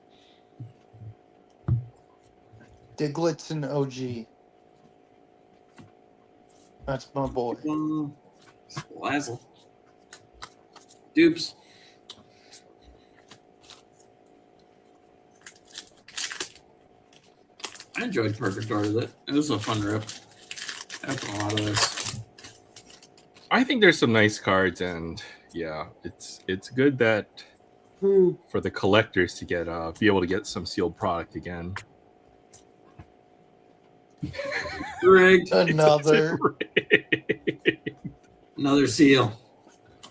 Diglett's an OG. That's my boy. Lazzle. Dupes. I enjoyed Purgatory Lit. It was a fun rip. I opened a lot of this. I think there's some nice cards, and yeah, it's good that for the collectors to get be able to get some sealed product again. Rigged. Another. Another seal.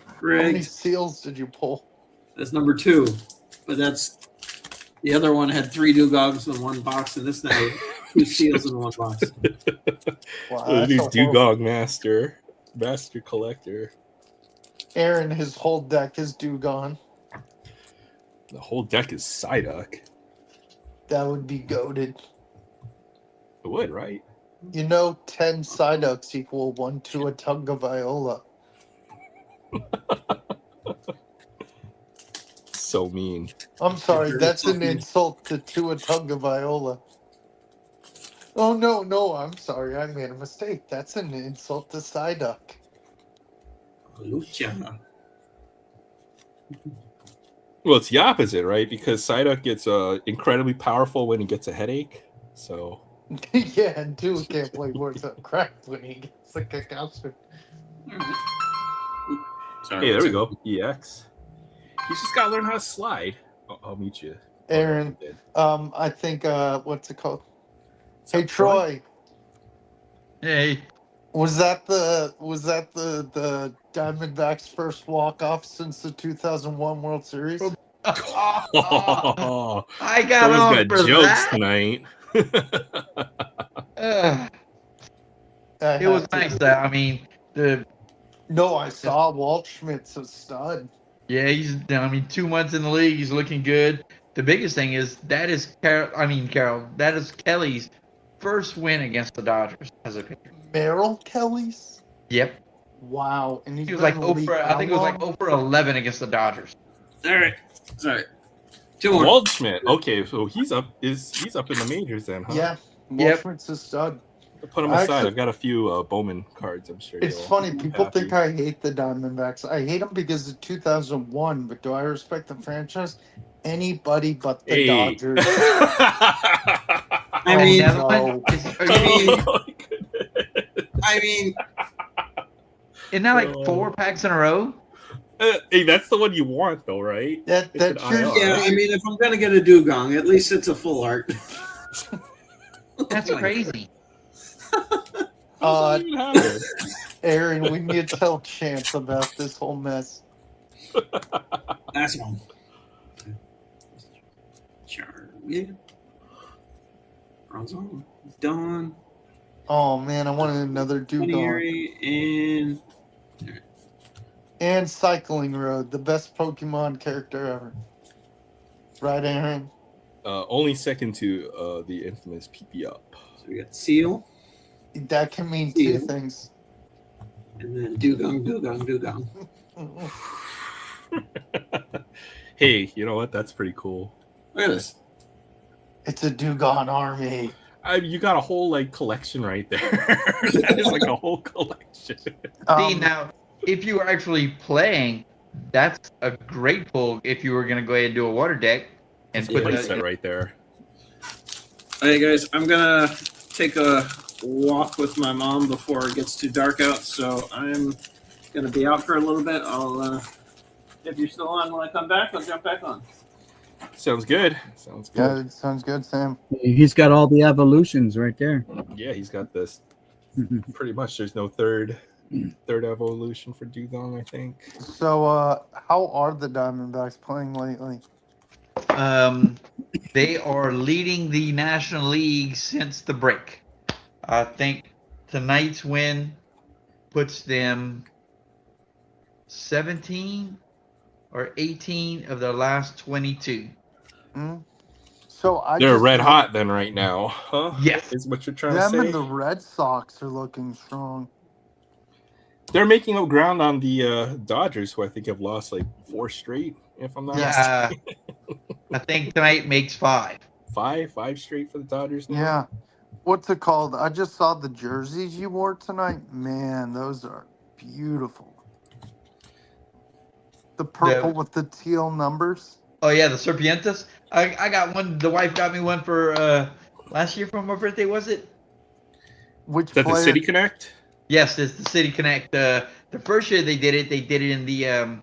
How many Rigged. seals did you pull? That's number 2. But that's the other one had 3 dugongs in one box, and this now 2 seals in one box. Wow, Oh, that's new a horrible- dugong master collector. Aaron, his whole deck is Dugon. The whole deck is Psyduck. That would be goaded. It would, right? You know, 10 Psyducks equal 1 to a Tunga Viola. So mean. I'm sorry, Sure, that's it's an okay. insult to Tua Tunga Viola. Oh, no, I'm sorry, I made a mistake. That's an insult to Psyduck. Lucha. Well, it's the opposite, right? Because Psyduck gets incredibly powerful when he gets a headache. So Yeah, and Tua can't play worth a crap when he gets the Kakowski. Alright. Sorry, hey, there we one go. EX. You just gotta learn how to slide. I'll meet you. Aaron, I think, what's it called? Hey, Troy, Hey, was that the Diamondbacks' first walk-off since the 2001 World Series? Oh, I got someone's on got for jokes that. tonight. It was nice though. I mean, No, I saw Waldschmidt's a stud. yeah, he's. I mean, 2 months in the league, he's looking good. The biggest thing is that is Carol. That is Kelly's first win against the Dodgers as a pitcher. Merrill Kelly's? Yep, Wow. And he was like over. I think it was like over 11 against the Dodgers. Alright. Sorry. 2 more. Waldschmidt. Okay, so he's up in the majors then, huh? Yeah, Yep. Waldschmidt's a stud. Put him aside. Actually- I've got a few Bowman cards. I'm sure. It's you'll funny, be people happy. think I hate the Diamondbacks. I hate them because of 2001, but do I respect the franchise? Anybody but the Hey. Dodgers. I mean, Another one? no. Are you, Oh my goodness. I mean, isn't that like 4 packs in a row? Hey, that's the one you want, though, right? That's It's an your IR. yeah, I mean, if I'm gonna get a dugong, at least it's a full art. That's crazy. How does that even happen? Aaron, we need to tell Chance about this whole mess. Last one. Charlie. Bronzo. Dawn. Oh man, I wanted another Dugong. Canary, and And Cycling Road, the best Pokemon character ever. Right, Aaron? Only second to the infamous PP Up. so we got Seal, That can mean two Yeah. things. and then Dugong. Hey, you know what? That's pretty cool. Look at this. It's a Dugong army. You got a whole collection right there. That is like a whole collection. See, now, if you were actually playing, that's a great pull if you were going to go ahead and do a water deck and That's a put play set right there. Hey guys, I'm gonna take a walk with my mom before it gets too dark out, so I'm gonna be out for a little bit. I'll if you're still on when I come back, I'll jump back on. Sounds good. Sounds Yeah, good. it sounds good, Sam. He's got all the evolutions right there. Yeah, he's got this. Pretty much, there's no third evolution for Dugong, I think. So, how are the Diamondbacks playing lately? They are leading the National League since the break. I think tonight's win puts them 17 or 18 of their last 22. So They're red hot then right now, huh? Yes. Is what you're trying to Them say? and the Red Sox are looking strong. They're making up ground on the Dodgers, who I think have lost like 4 straight, if I'm not mistaken. I think tonight makes 5. Five straight for the Dodgers now? Yeah. What's it called? I just saw the jerseys you wore tonight. Man, those are beautiful. The purple with the teal numbers. Oh yeah, the Serpientes. I got one. The wife got me one for last year for my birthday. Was it? Which Is that player? the City Connect? Yes, it's the City Connect. The first year they did it in the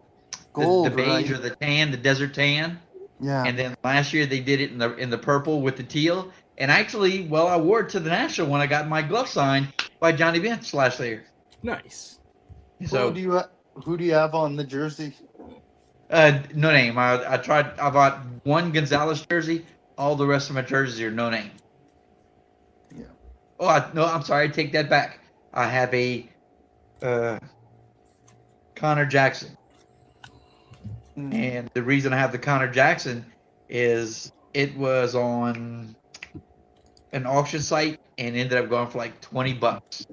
Gold, the beige right? or the tan, the desert tan. Yeah. And then last year they did it in the purple with the teal. And actually, well, I wore it to the national when I got my glove signed by Johnny Bench last year. Nice. So who do you have on the jersey? no name. I bought one Gonzalez jersey. All the rest of my jerseys are no name. Yeah. Oh no, I'm sorry. I take that back. I have a Connor Jackson. And the reason I have the Connor Jackson is it was on an auction site and ended up going for like $20.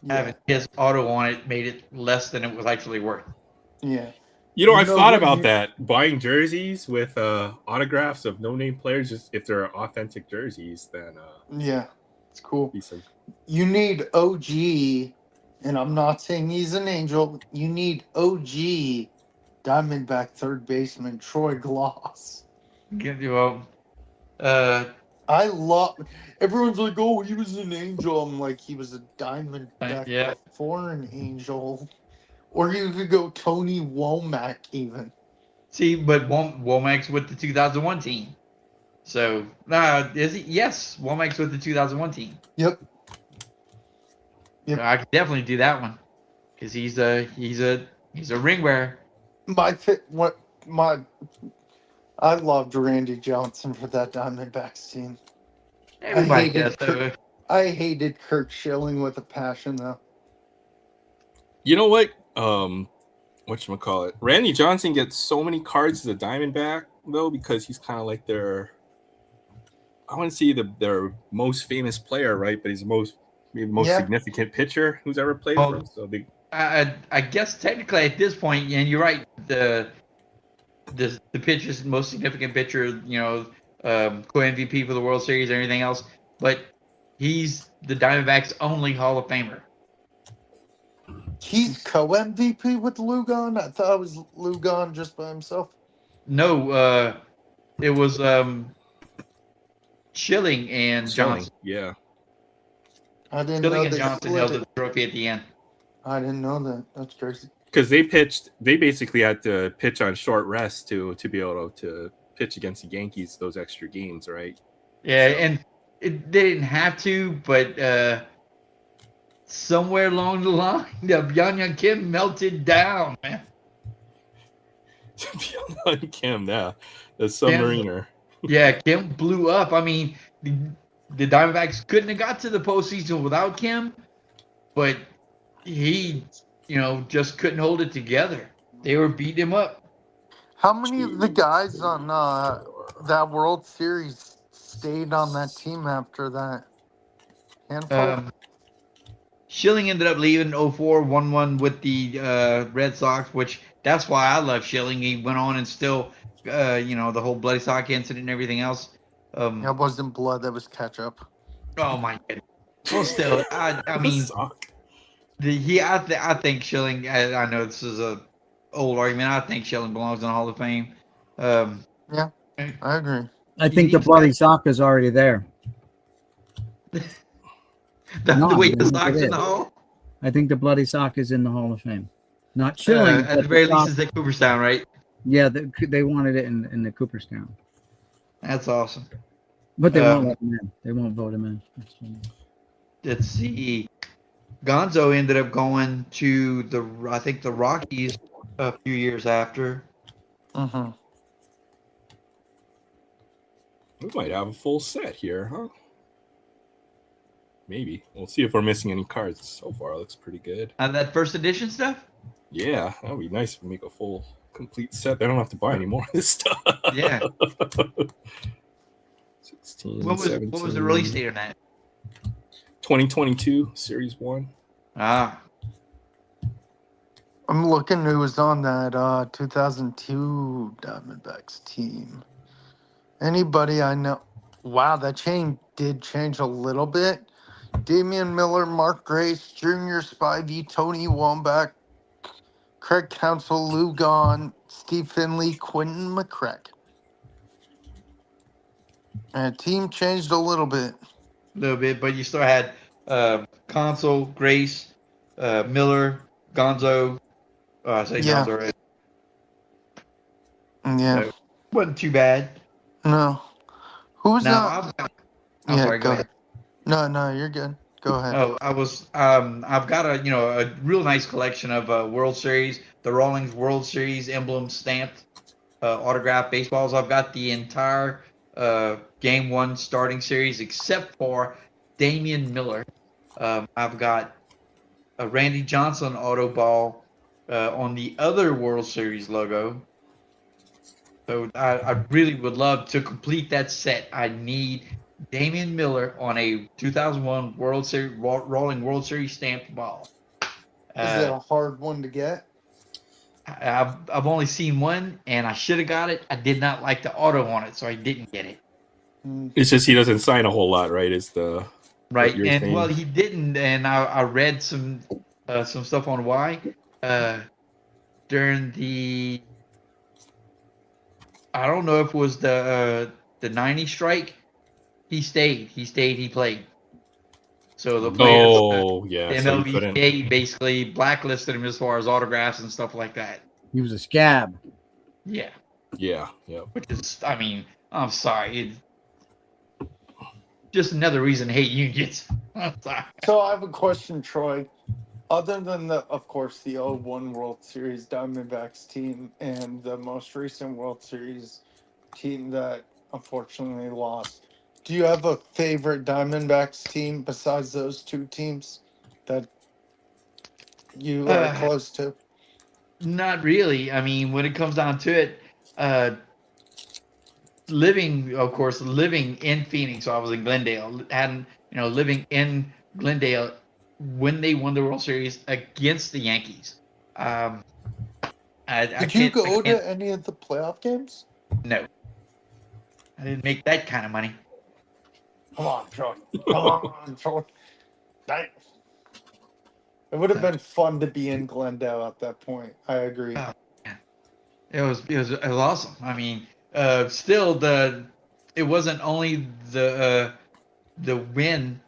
Having his auto on it made it less than it was actually worth. Yeah. I've thought about that. Buying jerseys with autographs of no-name players, just if they're authentic jerseys, then yeah, it's cool. Decent. You need OG, and I'm not saying he's an angel. You need OG Diamondback third baseman Troy Gloss. Well, I love. Everyone's like, "Oh, he was an angel." I'm like, he was a Diamondback before an angel. Or you could go Tony Womack even. See, but Womack's with the 2001 team. So, is he? Yes, Womack's with the 2001 team. Yep. So I could definitely do that one because he's a ring bearer. I loved Randy Johnson for that Diamondbacks team. Everybody does. I hated Kurt Schilling with a passion, though. You know what? Whatchamacallit? Randy Johnson gets so many cards as a Diamondback, though, because he's kind of like their, I want to see their most famous player, right? But he's the most significant pitcher who's ever played for him. So I guess technically at this point, and you're right, the pitcher's the most significant pitcher, co-MVP for the World Series and everything else, but he's the Diamondbacks' only Hall of Famer. He's co-MVP with Lugon? I thought it was Lugon just by himself. No, it was Schilling and Johnson. Yeah. I didn't Schilling know and they Johnson split held the trophy at the end. I didn't know that. That's crazy. Because they basically had to pitch on short rest to be able to pitch against the Yankees those extra games, right? Yeah, and they didn't have to, but somewhere along the line, Byung-Hyun Kim melted down, man. Byung-Hyun Kim, the submariner. Yeah, Kim blew up. I mean, the Diamondbacks couldn't have got to the postseason without Kim, but he, just couldn't hold it together. They were beating him up. How many of the guys on that World Series stayed on that team after that? Handful? Schilling ended up leaving 04, 1-1 with the Red Sox, which that's why I love Schilling. He went on and still, the whole Bloody Sock incident and everything else. That wasn't blood, that was ketchup. Oh my goodness. Well, still, I mean, I think Schilling. I know this is a old argument. I think Schilling belongs in the Hall of Fame. Yeah, I agree. I think the Bloody Sock is already there. The Sox in the Hall. I think the Bloody Sock is in the Hall of Fame. Not Schilling. At the very least, it's at Cooperstown, right? Yeah, they wanted it in the Cooperstown, That's awesome. but they won't let him in. They won't vote him in. Let's see. Gonzo ended up going to I think the Rockies a few years after. Mm-hmm. We might have a full set here, huh? Maybe. We'll see if we're missing any cards. So far, it looks pretty good. That first edition stuff? Yeah, that would be nice if we make a full, complete set. They don't have to buy any more of this stuff. Yeah. 16, What 17. was the release date on that? 2022, Series 1. Ah. I'm looking who was on that 2002 Diamondbacks team. Anybody I know? Wow, that chain did change a little bit. Damian Miller, Mark Grace, Junior Spivey, Tony Wambach, Craig Counsell, Lou Gahn, Steve Finley, Quentin McCrack. And team changed a little bit. A little bit, but you still had Console, Grace, Miller, Gonzo. I say Yeah. Gonzo, right? Yeah. So, wasn't too bad. No. Who's Now, that? I'm Yeah, sorry, go ahead. No, you're good. Go ahead. Oh, I've got a real nice collection of World Series, the Rawlings World Series emblem stamped autographed baseballs. I've got the entire Game 1 starting series except for Damian Miller. I've got a Randy Johnson auto ball on the other World Series logo. So I really would love to complete that set. I need Damian Miller on a 2001 World Series Rolling World Series stamped ball. Is it a hard one to get? I've only seen one, and I should have got it. I did not like the auto on it, so I didn't get it. It's just he doesn't sign a whole lot, right? Is the Right, what you're and saying. well, he didn't, and I read some stuff on why during the I don't know if it was the '90 strike. He stayed. He played. So the players, yeah, the so he couldn't. MLBPA basically blacklisted him as far as autographs and stuff like that. He was a scab. Yeah, Yeah. which is, I mean, I'm sorry, it's just another reason to hate unions. I'm sorry. So I have a question, Troy. Other than of course, the 01 World Series Diamondbacks team and the most recent World Series team that unfortunately lost, do you have a favorite Diamondbacks team besides those two teams that you are close to? Not really. I mean, when it comes down to it, living in Phoenix, so I was in Glendale, living in Glendale when they won the World Series against the Yankees. Did you go to any of the playoff games? No. I didn't make that kind of money. Come on, Troy. Come on, Troy. Dang. It would have been fun to be in Glendale at that point. I agree. Oh, man. It was awesome. I mean, still it wasn't only the win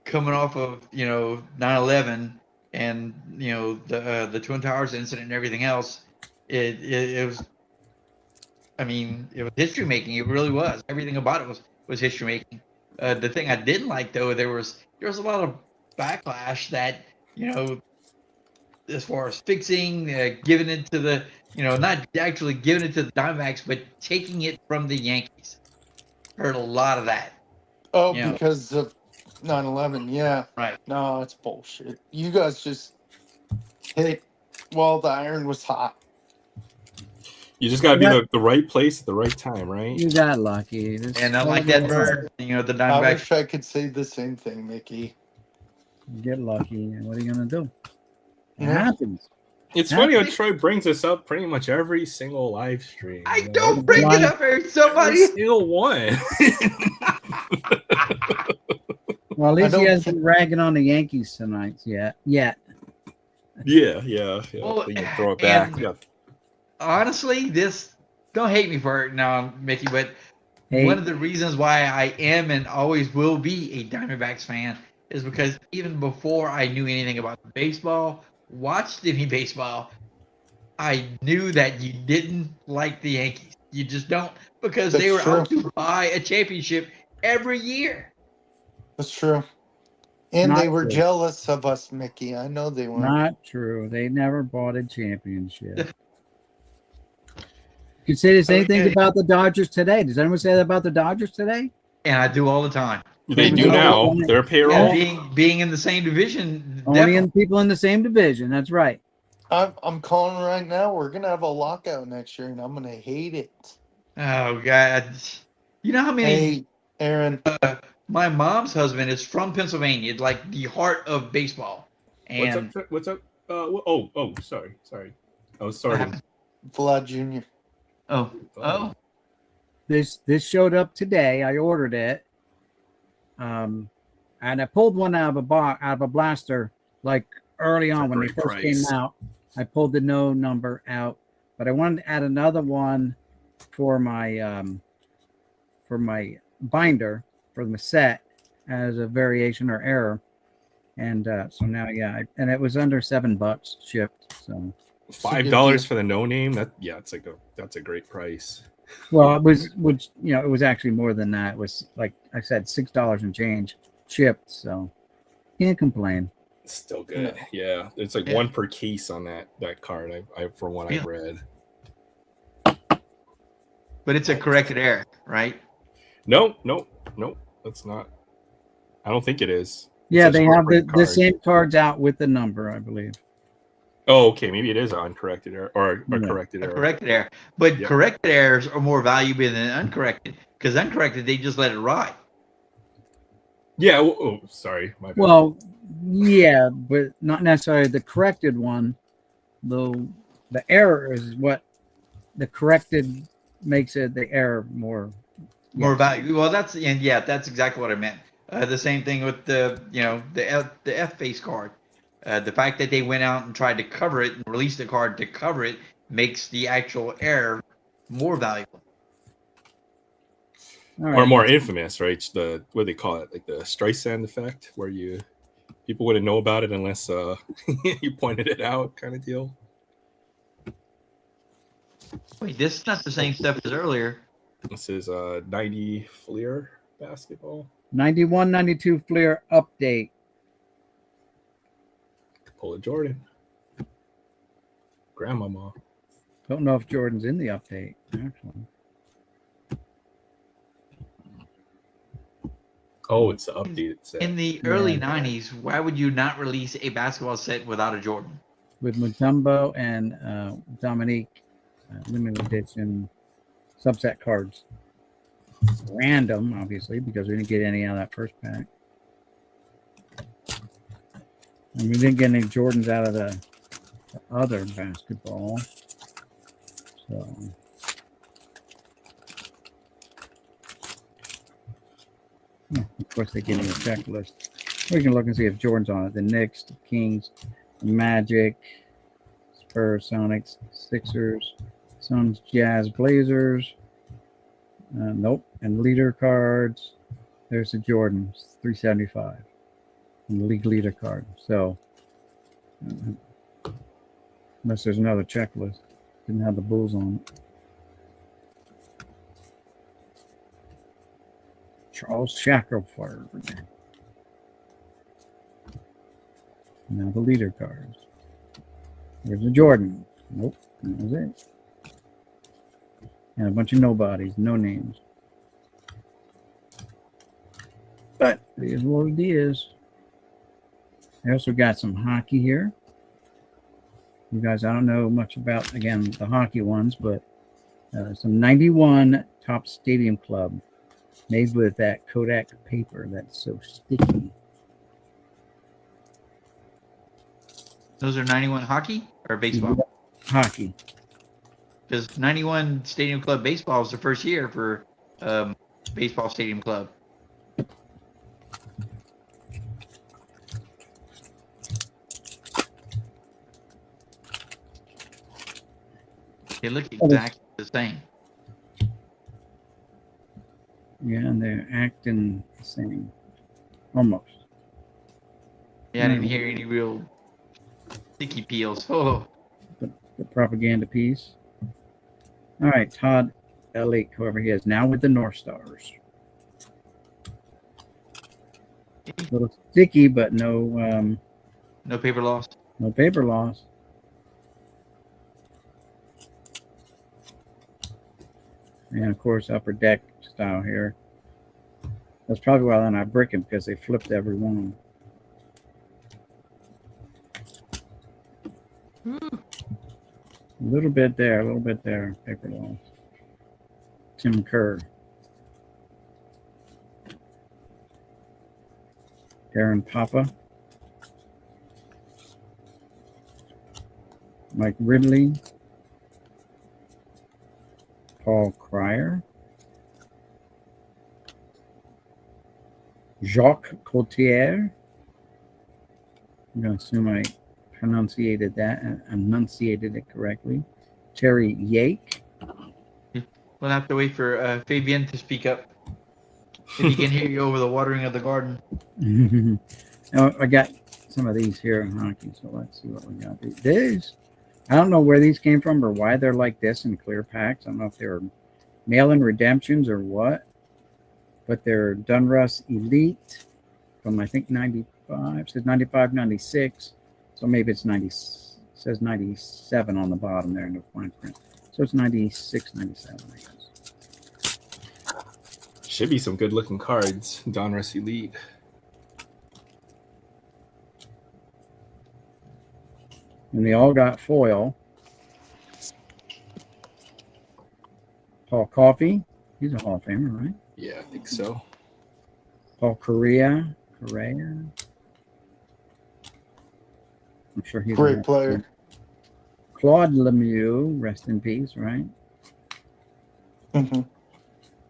coming off of 9/11 and the Twin Towers incident and everything else. It was. I mean, it was history making. It really was. Everything about it was history making. The thing I didn't like though, there was a lot of backlash that as far as fixing, giving it to the not actually giving it to the Diamondbacks, but taking it from the Yankees. Heard a lot of that. Oh, because of 9/11, yeah. Right. No, it's bullshit. You guys just hit while the iron was hot. You just gotta be in the right place at the right time, right? You got lucky. And unlike that bird, the I Diamondbacks. wish I could say the same thing, Mickey. Get lucky. What are you gonna do? It Yeah. happens. It's funny how Troy brings this up pretty much every single live stream. I don't bring it up so much. Every single one. Well, at least I he don't hasn't been ragging on the Yankees tonight yet. Yeah. Well, Then you throw it back. and- Yeah. Honestly, don't hate me for it now, Mickey, but Hey, one of the reasons why I am and always will be a Diamondbacks fan is because even before I knew anything about baseball, watched any baseball, I knew that you didn't like the Yankees. You just don't, because That's they were true. out to buy a championship every year. That's true. And Not they were true. jealous of us, Mickey. I know they were. Not true. They never bought a championship. You could say the same things Okay. about the Dodgers today. Does anyone say that about the Dodgers today? And I do all the time. They And do you know now. what? Their Yeah, payroll. being in the same division, Only definitely. in people in the same division. That's right. I'm calling right now. We're gonna have a lockout next year, and I'm gonna hate it. Oh God! You know how many? Hey, Aaron. My mom's husband is from Pennsylvania, like the heart of baseball. What's And up? What's up? Sorry. I was sorting. Vlad Jr. Oh, This showed up today. I ordered it, and I pulled one out of a blaster like early It's a on when they great first came price. out. I pulled the no number out, but I wanted to add another one for my binder for the set as a variation or error, and so now and it was under $7 shipped. So $5 for the no name. That's a great price. well, it was actually more than that. It was like I said, $6 and change shipped. So can't complain. It's still good. Yeah, it's like one per case on that card. I've read. but it's a corrected error, right? No, that's not. I don't think it is. Yeah, It's a they have corporate the card. same cards out with the number, I believe. Oh, okay. Maybe it is an uncorrected error or a Yeah. corrected A error. corrected error. But Yep. corrected errors are more valuable than uncorrected, because uncorrected, they just let it ride. Yeah. Sorry. My bad. Well, yeah, but not necessarily the corrected one. Though the error is what the corrected makes it the error more Valuable. Well, that's exactly what I meant. The same thing with the F face card. The fact that they went out and tried to cover it and released the card to cover it makes the actual error more valuable. All Or right. more infamous, right? The what do they call it, like the Streisand effect, where people wouldn't know about it unless you pointed it out, kind of deal. Wait, this is not the same stuff as earlier. This is 90 Fleer basketball. 91-92 Fleer update. Pull a Jordan. Grandmama. Don't know if Jordan's in the update, actually. Oh, it's the updated set. In the early 90s, why would you not release a basketball set without a Jordan? With Mutombo and Dominique, limited edition subset cards. Random, obviously, because we didn't get any out of that first pack. And we didn't get any Jordans out of the other basketball. So, of course, they give me a checklist. We can look and see if Jordan's on it. The Knicks, the Kings, the Magic, Spurs, Sonics, Sixers, Suns, Jazz, Blazers. Nope. And leader cards. There's the Jordan, 375. And the league leader card. So, unless there's another checklist, didn't have the Bulls on it. Charles Shackelford. Now the leader cards. There's a Jordan. Nope, that was it. And a bunch of nobodies, no names. But it is what it is. I also got some hockey here. You guys, I don't know much about, again, the hockey ones, but some 91 Top Stadium Club made with that Kodak paper that's so sticky. Those are 91 hockey or baseball? Hockey. Because 91 Stadium Club baseball was the first year for Baseball Stadium Club. They look exactly the same. Yeah, and they're acting the same. Almost. Yeah, I didn't hear any real sticky peels. Oh, The propaganda piece. All right, Todd Ellick, whoever he is, now with the North Stars. A little sticky, but no No paper loss. no paper loss. And of course, upper deck style here. That's probably why they're not bricking, because they flipped every one. A little bit there, paper loss. Tim Kerr. Darren Papa. Mike Ridley. Paul Cryer. Jacques Cotier. I'm going to assume I enunciated it correctly. Terry Yake. We'll have to wait for Fabian to speak up. If he can hear you over the watering of the garden. Oh, I got some of these here in hockey, so let's see what we got. These, I don't know where these came from or why they're like this in clear packs. I don't know if they're mail-in redemptions or what, but they're Dunruss Elite from, I think, 95. It says 95, 96. So maybe it's 90. It says 97 on the bottom there in the fine print. So it's 96, 97, I guess. Should be some good looking cards. Donruss Elite. And they all got foil. Paul Coffey. He's a Hall of Famer, right? Yeah, I think so. Paul Correa. I'm sure he's Great player. Claude Lemieux, rest in peace, right? Mm-hmm.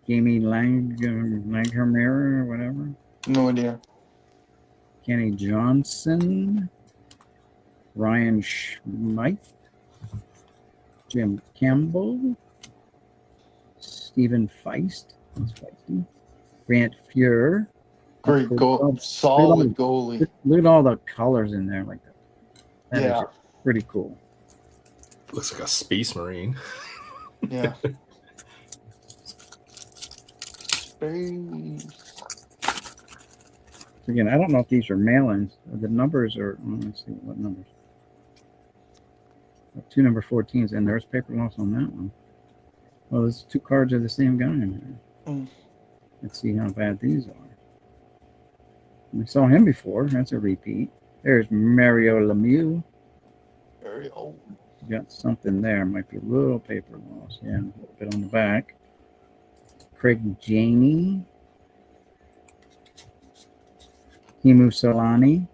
Jamie Langhammer or whatever. No idea. Kenny Johnson. Ryan Schmeith. Jim Campbell. Stephen Feist. That's feisty. Grant Fuhr. Great goal. Solid goalie. Look at all the colors in there like that. That Yeah. is pretty cool. Looks like a space marine. Yeah. Space. Again, I don't know if these are mail-ins. The numbers are, let's see what numbers. 2 number 14s, and there's paper loss on that one. Well, there's 2 cards of the same guy in there. Mm. Let's see how bad these are. We saw him before. That's a repeat. There's Mario Lemieux. Very old. Got something there. Might be a little paper loss. Yeah, a little bit on the back. Craig Janey. Timu Solani.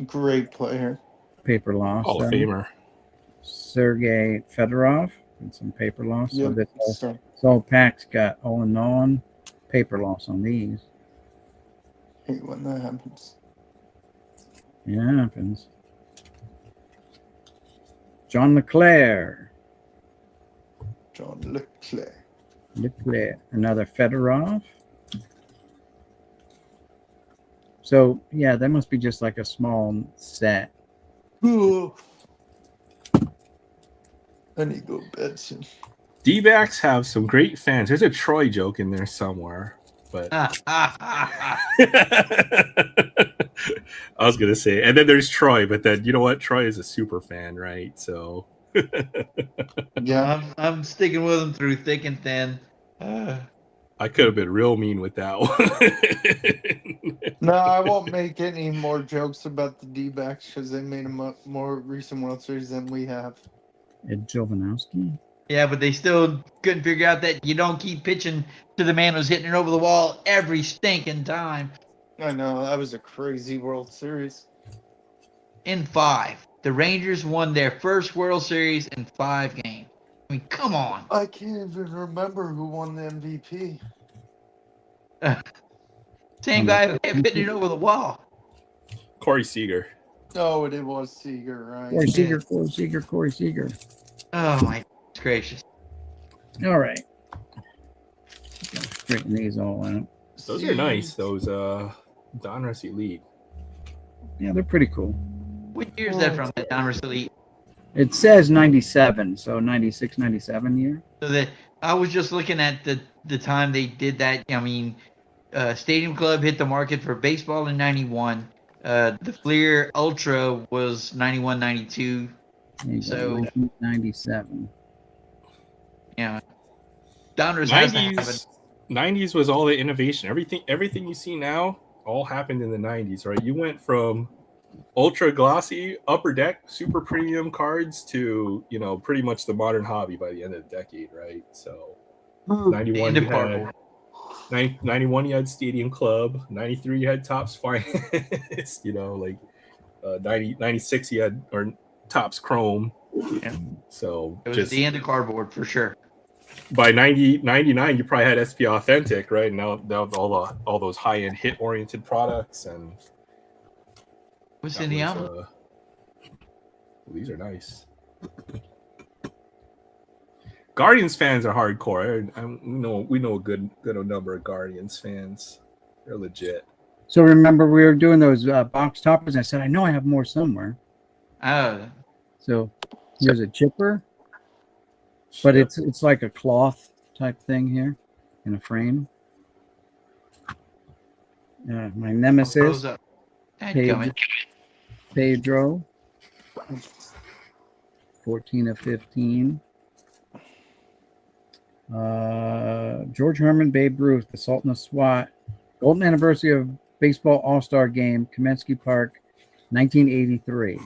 Great player. Paper loss. Hall of Famer. Sergei Fedorov. And some paper loss. Yep. So all packs got all in all paper loss on these. Hate when that happens. Yeah, it happens. John Leclerc. John Leclerc. Another Fedorov. So, yeah, that must be just like a small set. Ooh. I need to go to bed soon. D-backs have some great fans. There's a Troy joke in there somewhere, but I was gonna say, and then there's Troy, but then you know what? Troy is a super fan, right? So Yeah. I'm sticking with him through thick and thin. I could have been real mean with that one. No, I won't make any more jokes about the D-backs because they made a more recent World Series than we have. Ed Jovanowski. Yeah, but they still couldn't figure out that you don't keep pitching to the man who's hitting it over the wall every stinking time. I know, that was a crazy World Series. In 5, the Rangers won their first World Series in 5 games. I mean, come on. I can't even remember who won the MVP. Same guy who kept hitting it over the wall. Corey Seager. Oh, it was Seager, right? Corey Seager. Oh, my gracious. All right. Gotta straighten these all out. Those are nice. Those Donruss Elite. Yeah, they're pretty cool. What year is that from, that Donruss Elite? It says 97, so 96, 97 year. So that I was just looking at the time they did that. I mean, Stadium Club hit the market for baseball in 91. The Fleer Ultra was 91, 92. There you go, So 1997. yeah, Donruss has to have it. 90s was all the innovation. Everything you see now all happened in the 90s, right? You went from ultra glossy upper deck super premium cards to, you know, pretty much the modern hobby by the end of the decade, right? So 91 you had 91 you had Stadium Club, 93 you had Topps Finest, you know, like 96 you had or Topps Chrome. Yeah. So It was just the end of cardboard for sure. by 99 you probably had SP Authentic, right? Now all those high-end hit oriented products, and What's in the album? these are nice. Guardians fans are hardcore. We know a good number of Guardians fans. They're legit. So remember we were doing those box toppers. And I said I know I have more somewhere. Oh, So here's a chipper, but it's like a cloth type thing here in a frame. My nemesis, close up. Dadgummit. Pedro, 14 of 15. George Herman, Babe Ruth, the Sultan of SWAT, Golden Anniversary of Baseball All-Star Game, Kaminsky Park, 1983.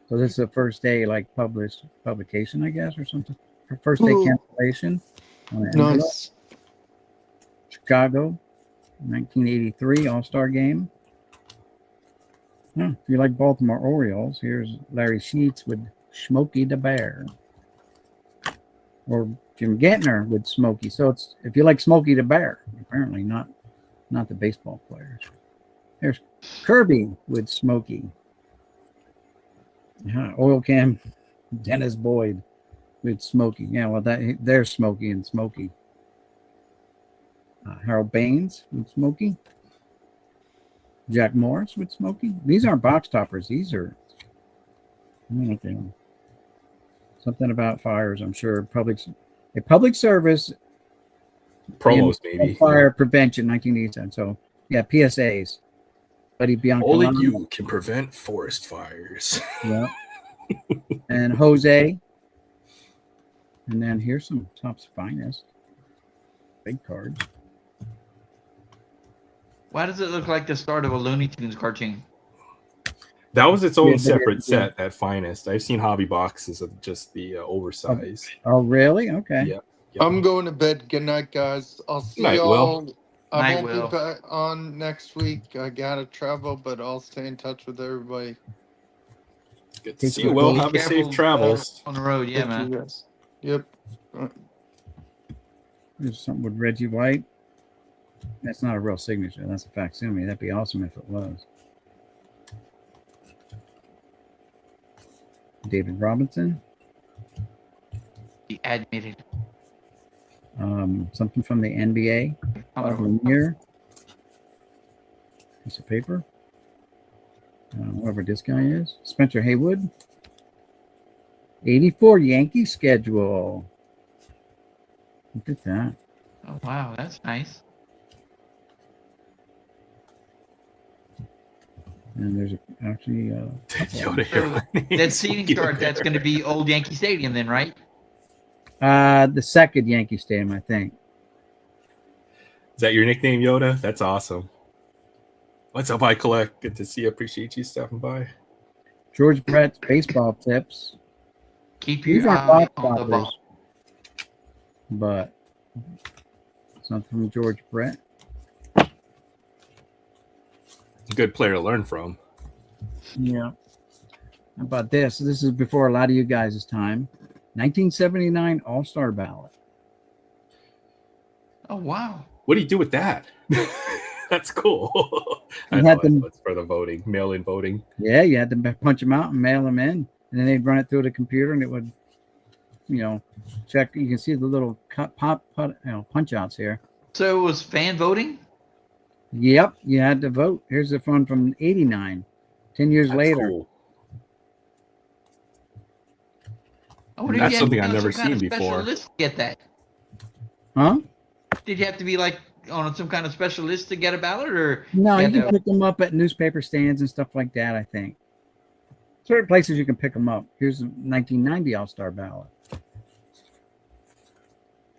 So this is the first day, like publication, I guess, or something. First day cancellation. On an envelope. Nice. Chicago, 1983 All-Star Game. If you like Baltimore Orioles, here's Larry Sheets with Smokey the Bear. Or Jim Gentner with Smokey. So it's if you like Smokey the Bear, apparently not the baseball players. There's Kirby with Smokey. Oil can Dennis Boyd with Smokey. Yeah, well there's Smokey and Smokey. Harold Baines with Smokey. Jack Morris with Smokey. These aren't box toppers. These are something about fires. I'm sure public service Promos, maybe. Fire prevention, 1987. So yeah, PSAs. Buddy Bianca. Only you can prevent forest fires. Yeah. And Jose. And then here's some Topps Finest. Big cards. Why does it look like the start of a Looney Tunes cartoon? That was its own Yeah, separate set at Finest. I've seen hobby boxes of just the oversized. Oh, really? Okay. Yeah. I'm going to bed. Good night, guys. I'll see Night, y'all. Will. I Night, won't Will. be back on next week. I gotta travel, but I'll stay in touch with everybody. Good to see you. Well, have a safe travels. On the road, yeah, Thank you, man. guys. Yep. There's something with Reggie White. That's not a real signature. That's a facsimile. That'd be awesome if it was. David Robinson. He admitted. Something from the NBA. Lanier. Piece of paper. Whoever this guy is. Spencer Haywood. 84 Yankee schedule. Look at that. Oh wow, that's nice. And there's actually That seating chart, that's going to be Old Yankee Stadium then, right? the second Yankee Stadium, I think. Is that your nickname, Yoda? That's awesome. What's up, I collect? Good to see you. Appreciate you stopping by. George Brett's baseball tips. Keep These your aren't eye box on the ball. toppers, but something from George Brett. Good player to learn from. Yeah. How about this? This is before a lot of you guys' time. 1979 All-Star ballot. Oh wow. What do you do with that? That's cool. I You know had them- it's for the voting, mail-in voting. Yeah, you had to punch them out and mail them in. And then they'd run it through the computer and it would, check. You can see the little punch outs here. So it was fan voting? Yep, you had to vote. Here's the one from 89, 10 years That's later. cool. I wonder if That's you had to something be I've on never some kind seen of special before. list to get that. Huh? Did you have to be like on some kind of special list to get a ballot, or No, you you had can pick them up at newspaper stands and stuff like that, I think. Certain places you can pick them up. Here's the 1990 All-Star ballot.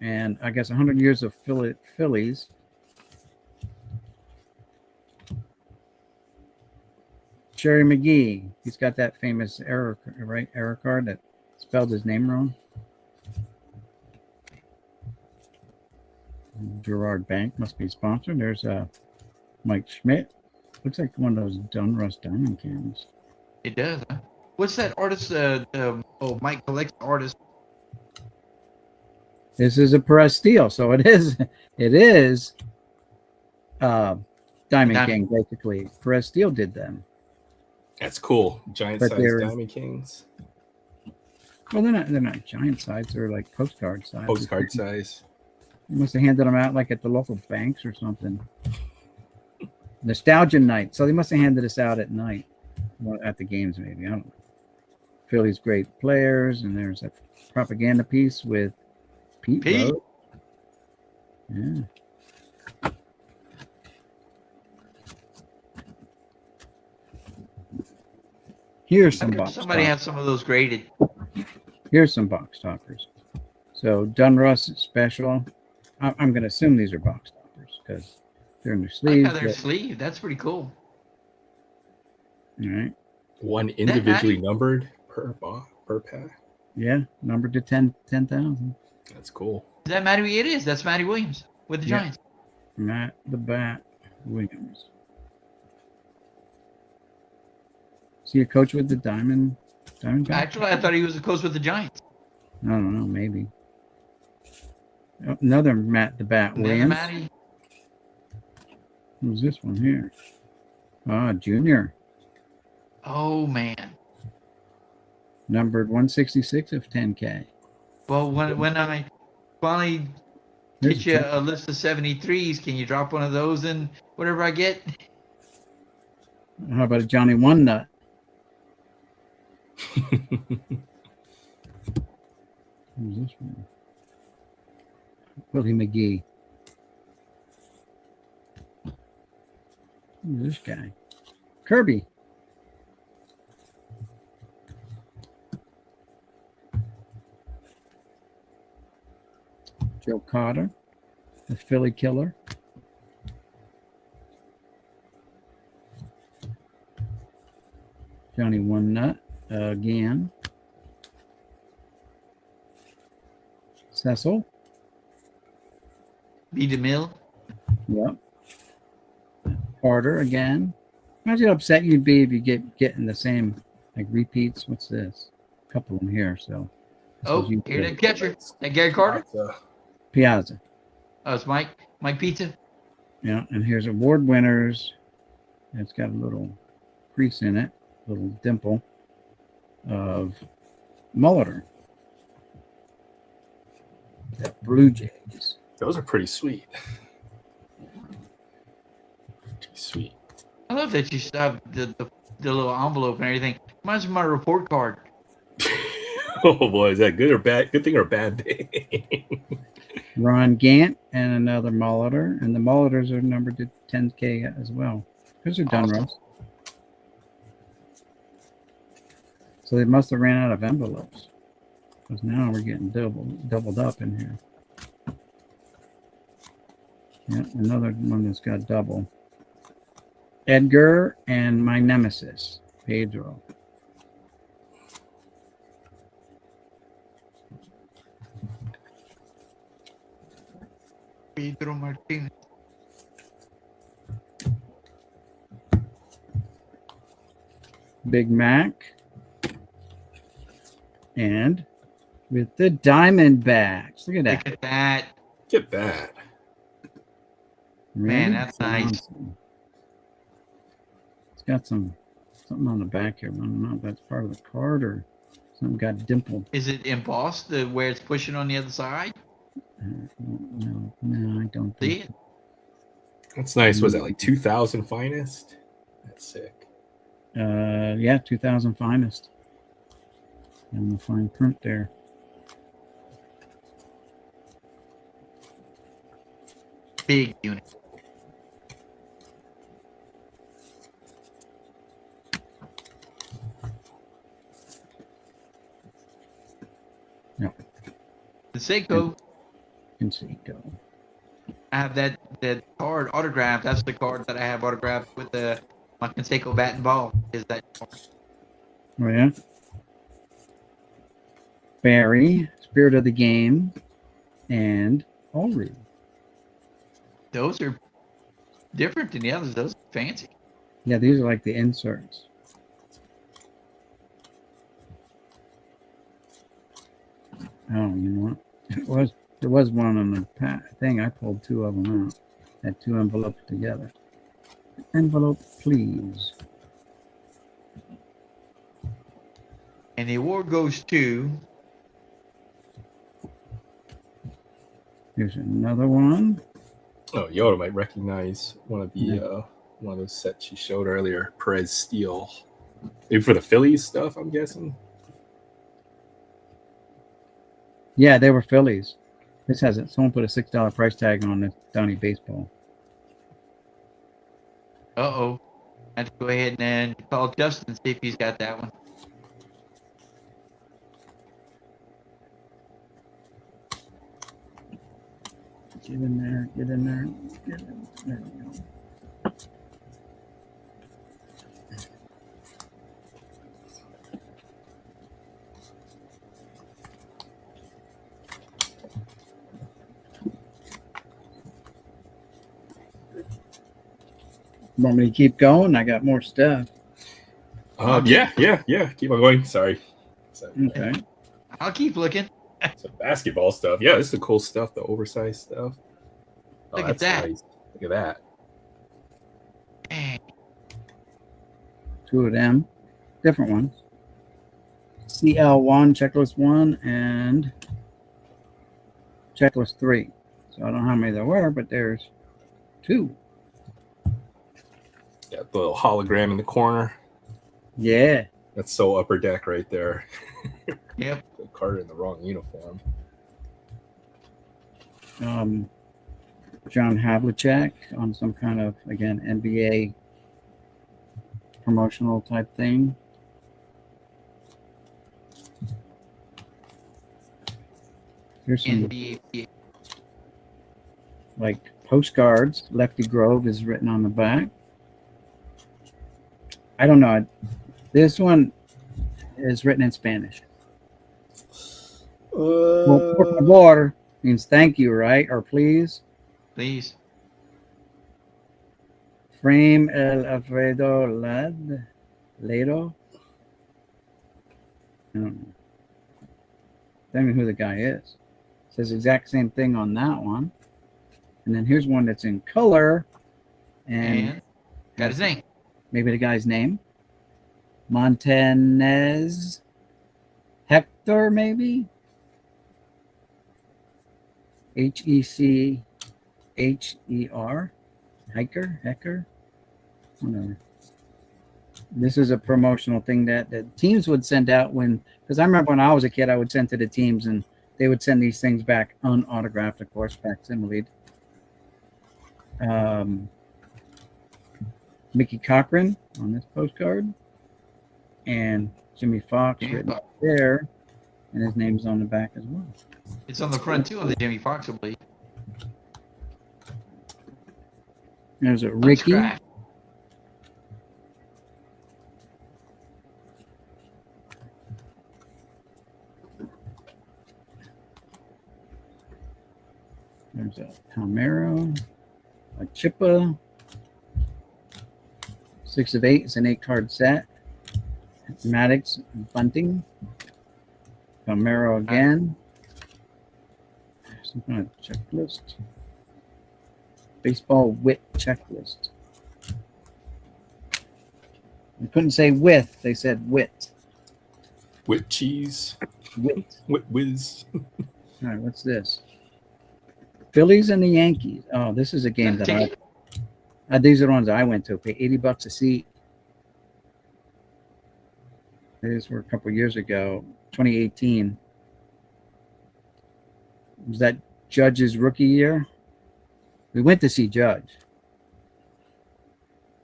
And I guess 100 years of Phillies. Cherry McGee. He's got that famous error card that spelled his name wrong. Gerard Bank must be sponsored. There's Mike Schmidt. Looks like one of those Dunruss diamond cans. It does. Huh? What's that artist? Mike collects artists. This is a press steel, so it is. It is. Diamond King, basically. Press steel did them. That's cool. Giant But size they're- Diamond Kings. Well, they're not giant size. They're like postcard size. Postcard size. You must have handed them out like at the local banks or something. Nostalgia night. So they must have handed us out at night. Well, at the games, maybe. I don't know. Philly's great players, and there's a propaganda piece with Pete. Rose. Yeah. Here's some box. Somebody toppers. have some of those graded. Here's some box toppers. So Dunruss special. I'm going to assume these are box toppers because they're in their I sleeves. got their but- sleeve. That's pretty cool. All right. One individually numbered per pack. Yeah, numbered to 10,000. That's cool. Is that Matty? It is. That's Matty Williams with the Yeah. Giants. Matt the Bat Williams. Is he a coach with the Diamond Bat? Actually, I thought he was a coach with the Giants. I don't know, maybe. Oh, another Matt the Bat Another Williams. Matty. Who's this one here? Ah, Junior. Oh man. Numbered 166 of 10K. Well, when I finally Here's get you a list of 73s, can you drop one of those in whatever I get? How about a Johnny One Nut? Who's this one? Willie McGee. Who's this guy? Kirby. Joe Carter, the Philly Killer. Johnny One Nut again. Cecil. B. DeMille. Yep. Carter again. Imagine how upset you'd be if you getting the same like repeats. What's this? A couple of them here. So. Oh, here the catcher. That Gary Carter. Piazza. Oh, it's Mike. Mike Pizza. Yeah, and here's award winners. It's got a little crease in it, little dimple of Molitor. The Blue Jays. Those are pretty sweet. Pretty sweet. I love that you still have the little envelope and everything. Reminds me of my report card. Oh boy, is that good or bad? Good thing or bad thing? Ron Gant and another Molitor, and the Molitors are numbered to 10K as well. Those are done, Awesome. Rose. So they must have ran out of envelopes, because now we're getting doubled up in here. Yeah, another one that's got double. Edgar and my nemesis, Pedro. Pedro Martinez. Big Mac. And with the Diamondbacks. Look at that. Look at that. Get that. Man, Randy that's nice. Johnson. It's got something on the back here. I don't know if that's part of the card or something got dimpled. Is it embossed where it's pushing on the other side? No, I don't See think it? That's nice. Was that like 2000 finest? That's sick. so. Yeah, 2000 finest. And the fine print there. big unit. No. The Seiko, Conseco. I have that card autographed. That's the card that I have autographed with my Conseco bat and ball. Is that card. Oh yeah. Barry, Spirit of the Game, and Ulrich. Those are different than the others. Those are fancy. Yeah, these are like the inserts. Oh, you know what? There was one on the thing. I pulled two of them out. Had two envelopes together. Envelope, please. And the award goes to Here's another one. Oh, Yoda might recognize one of those sets you showed earlier. Perez Steel. Maybe for the Phillies stuff, I'm guessing. Yeah, they were Phillies. This has it. Someone put a $6 price tag on this Donnie baseball. I have to go ahead and call Justin, see if he's got that one. Get in there. Get in there. Get in there. There we go. Want me to keep going? I got more stuff. Yeah. Keep on going. Sorry. Okay. I'll keep looking. Some basketball stuff. Yeah, this is the cool stuff. The oversized stuff. Look at that. Nice. Look at that. Dang. Two of them. Different ones. CL1, checklist 1, and checklist 3. So I don't know how many there were, but there's 2. Yeah, the little hologram in the corner. Yeah. That's so upper deck right there. Yep. The Carter in the wrong uniform. John Havlicek on some kind of, again, NBA promotional type thing. Here's some NBA. like postcards. Lefty Grove is written on the back. I don't know. This one is written in Spanish. Well, por favor means thank you, right? Or please. Please. Frame el Alfredo Lado. I don't know. Tell me who the guy is. It says exact same thing on that one. And then here's one that's in color. And got his name. maybe the guy's name. Montanez Hector, maybe? Heccher? Hecker? Whatever. This is a promotional thing that the teams would send out because I remember when I was a kid, I would send to the teams and they would send these things back unautographed, of course, facsimiled. Mickey Cochran on this postcard. And Jimmy Fox written there. And his name's on the back as well. It's on the front too of the Jimmy Fox, I believe. There's a Ricky. There's a Camaro, a Chippa, 6 of 8. It's an 8-card set. Maddox Bunting. Camaro again. Some kind of checklist. Baseball wit checklist. They couldn't say with, they said wit. Wit cheese. Wit. Wit whiz. All right, what's this? Phillies and the Yankees. Oh, this is a game that these are the ones I went to. Pay $80 a seat. These were a couple years ago, 2018. Was that Judge's rookie year? We went to see Judge.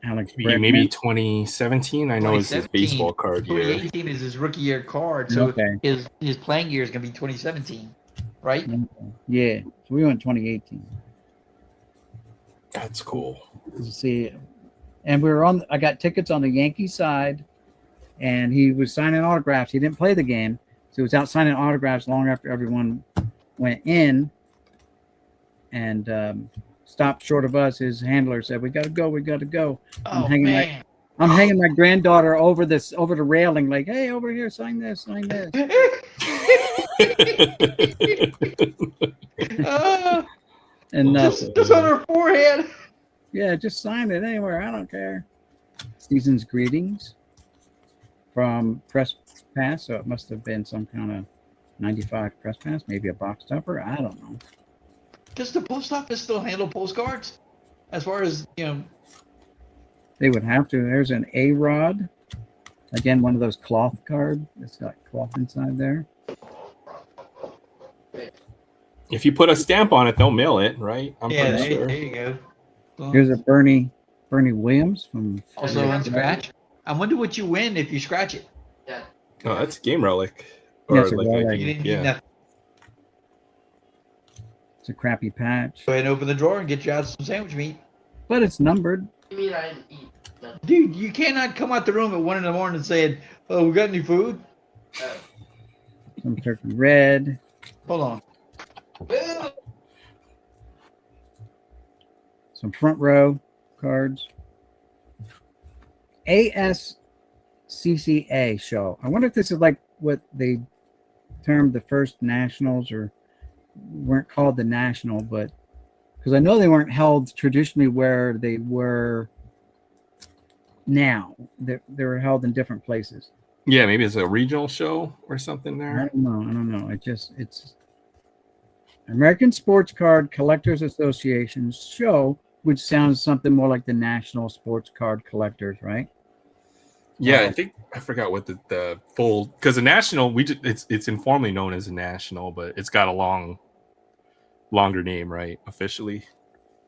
Alex Maybe Bregman. 2017. I know it's his 2017. baseball card year. 2018 is his rookie year card, so Okay. his playing year is going to be 2017, right? Yeah, so we went 2018 That's cool. to see it. And we were on. I got tickets on the Yankee side, and he was signing autographs. He didn't play the game, so he was out signing autographs long after everyone went in. And stopped short of us. His handler said, "We got to go. We got to go." Oh hanging man! I'm hanging my granddaughter over the railing, like, "Hey, over here, sign this, sign this." And just on her forehead. yeah, just sign it anywhere. I don't care. Season's greetings from Press Pass, so it must have been some kind of 95 Press Pass, maybe a box topper. I don't know. Does the post office still handle postcards? As far as They would have to. There's an A-Rod. Again, one of those cloth cards. It's got cloth inside there. If you put a stamp on it, they'll mail it, right? I'm pretty sure. there you go. Well, Here's a Bernie Williams from also unscratch. I wonder what you win if you scratch it. Oh, that's a game relic. Yeah, it's a relic. You didn't need yeah. nothing. It's a crappy patch, Go ahead and open the drawer and get you out some sandwich meat. but it's numbered. You mean I didn't eat nothing? Dude, you cannot come out the room at 1 a.m. and say, "Oh, we got any food?" Some turkey red. Hold on. Some front row cards. ASCCA show. I wonder if this is like what they termed the first nationals, or weren't called the national, but because I know they weren't held traditionally where they were now. They were held in different places. Yeah, maybe it's a regional show or something I there. don't know. It's American Sports Card Collectors Association show, which sounds something more like the National Sports Card Collectors, right? Yeah, I forgot what the full, because the national it's informally known as a national, but it's got a longer name, right? Officially.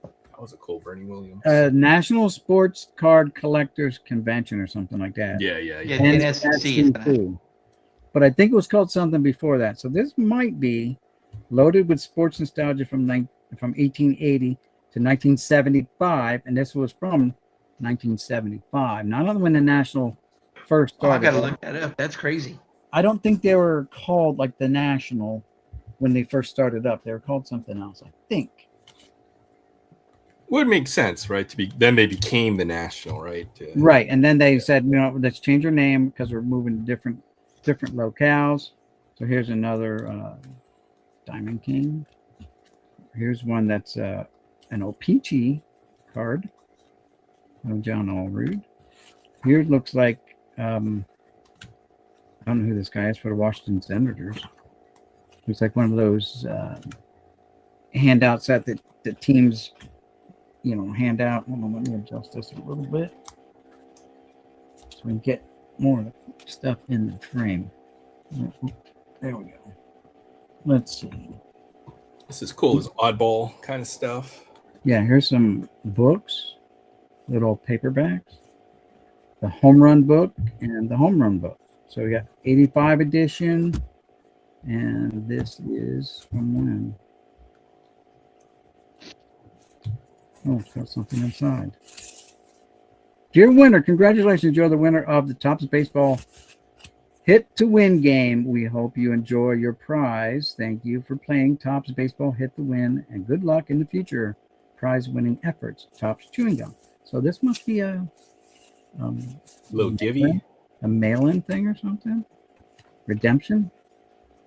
That was a cool Bernie Williams. National Sports Card Collectors Convention or something like that. Yeah. Yeah, And the NSCC is the too. But I think it was called something before that. So this might be loaded with sports nostalgia from 1880 to 1975, and this was from 1975. Not only when the national first Oh, I started. gotta look that up. That's crazy. I don't think they were called like the national when they first started up. They were called something else, I think. Would make sense, right? Then they became the national, right? Right, and then they said, let's change our name because we're moving to different locales. So here's another Diamond King. Here's one that's an O-Pee-Chee card of John Allrood. Here it looks like I don't know who this guy is for the Washington Senators. Looks like one of those handouts that the teams hand out. Hold on, let me adjust this a little bit so we can get more stuff in the frame. There we go. Let's see. This is cool. This oddball kind of stuff. Yeah, here's some books, little paperbacks, the home run book and the home run book. So we got 85 edition, and this is from when? Oh, it's got something inside. Dear winner, congratulations. You're the winner of the Topps Baseball Hit to Win game. We hope you enjoy your prize. Thank you for playing Topps Baseball Hit to Win, and good luck in the future prize winning efforts. Topps Chewing Gum. So this must be a Little givey. a mail-in thing or something. Redemption.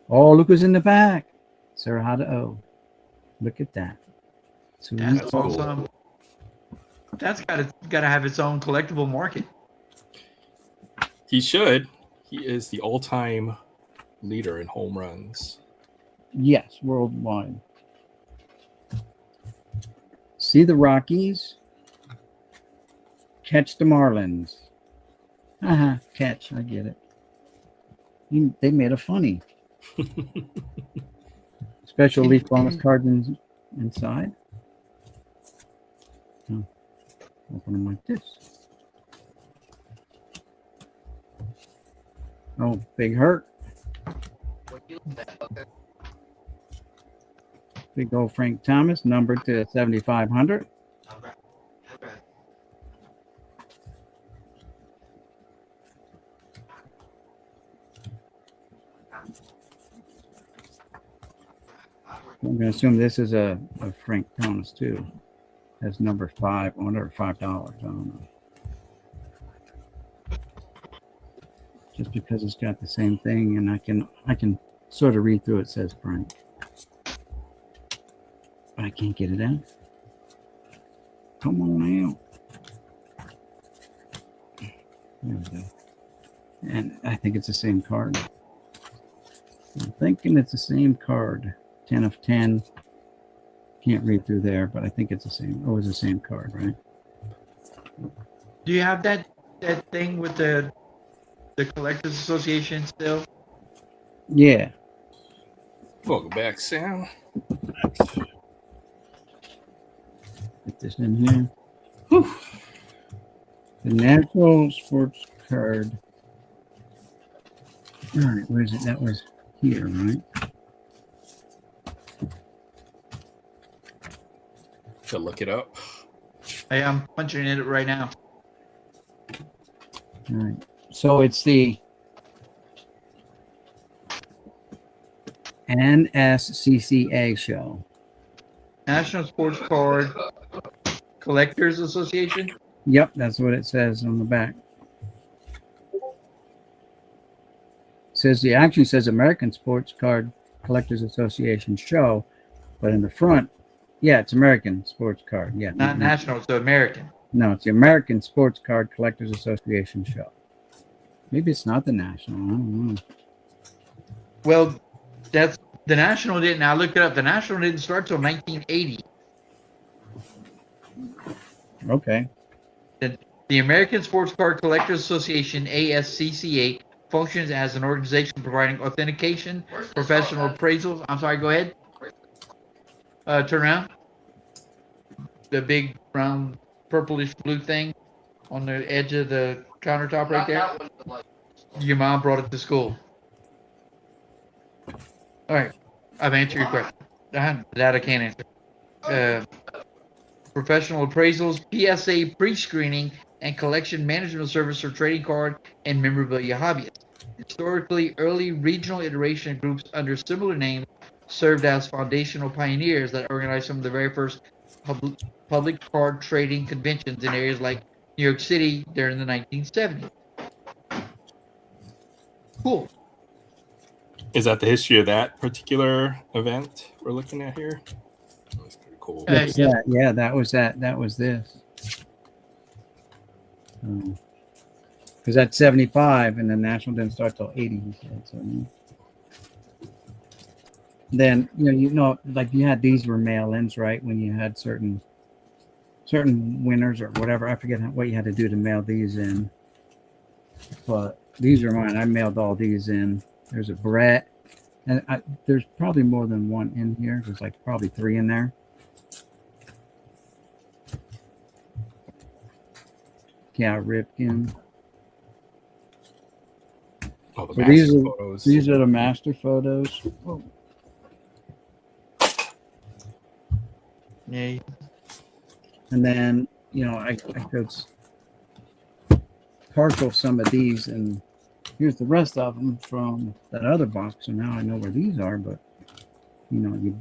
Oh, look who's in the back. Sarah Hada-O. Look at that. So That's That's cool. awesome. That's gotta have its own collectible market. He should. He is the all-time leader in home runs. yes, worldwide. See the Rockies. Catch the Marlins. Catch. I get it. They made a funny. Special leaf bonus cards inside. Open them like this. Oh, big hurt. What you look at, okay. Big old Frank Thomas, numbered to 7,500. Okay. Okay. I'm going to assume this is a Frank Thomas too. That's number 5. I wonder $5. I don't know. Just because it's got the same thing, and I can sort of read through it. Says Frank, but I can't get it out. Come on out. There we go. And I think it's the same card. I'm thinking it's the same card. 10 of 10. Can't read through there, but I think it's the same. Always the same card, right? Do you have that thing with the Collectors Association still? Yeah. Welcome back, Sam. Put this in here. Whew. The National Sports Card. All right, where is it? That was here, right? To look it up. Hey, I'm punching in it right now. All right. So it's the NSCCA show. National Sports Card Collectors Association. Yep, that's what it says on the back. It actually says American Sports Card Collectors Association show, but in the front, yeah, it's American Sports Card. Yeah, Not national, it's American. No, it's the American Sports Card Collectors Association show. Maybe it's not the national. I don't know. Well, that's the national didn't. I looked it up. The national didn't start till 1980. Okay. The American Sports Card Collectors Association (ASCCA) functions as an organization providing authentication, professional appraisals. I'm sorry. Go ahead. Turn around. The big brown, purplish blue thing on the edge of the countertop right there. That one, like, Your mom brought it to school. All right, I've answered your question. That I can't answer. Professional appraisals, PSA pre-screening, and collection management service for trading card and memorabilia hobbyists. Historically, early regional iteration groups under similar names served as foundational pioneers that organized some of the very first public card trading conventions in areas like New York City during the 1970s. Cool. Is that the history of that particular event we're looking at here? That's pretty cool. Yeah, that was that. That was this. Because that's 75, and the national didn't start till 80. He said, so. Then like you had these were mail-ins, right? When you had certain winners or whatever. I forget what you had to do to mail these in. But these are mine. I mailed all these in. There's a Brett, and there's probably more than one in here. There's like probably 3 in there. Cal Ripken. Oh, the So master photos. these are the master photos. Oh. Yeah. And then, I could partial some of these, and here's the rest of them from that other box. So now I know where these are, but, you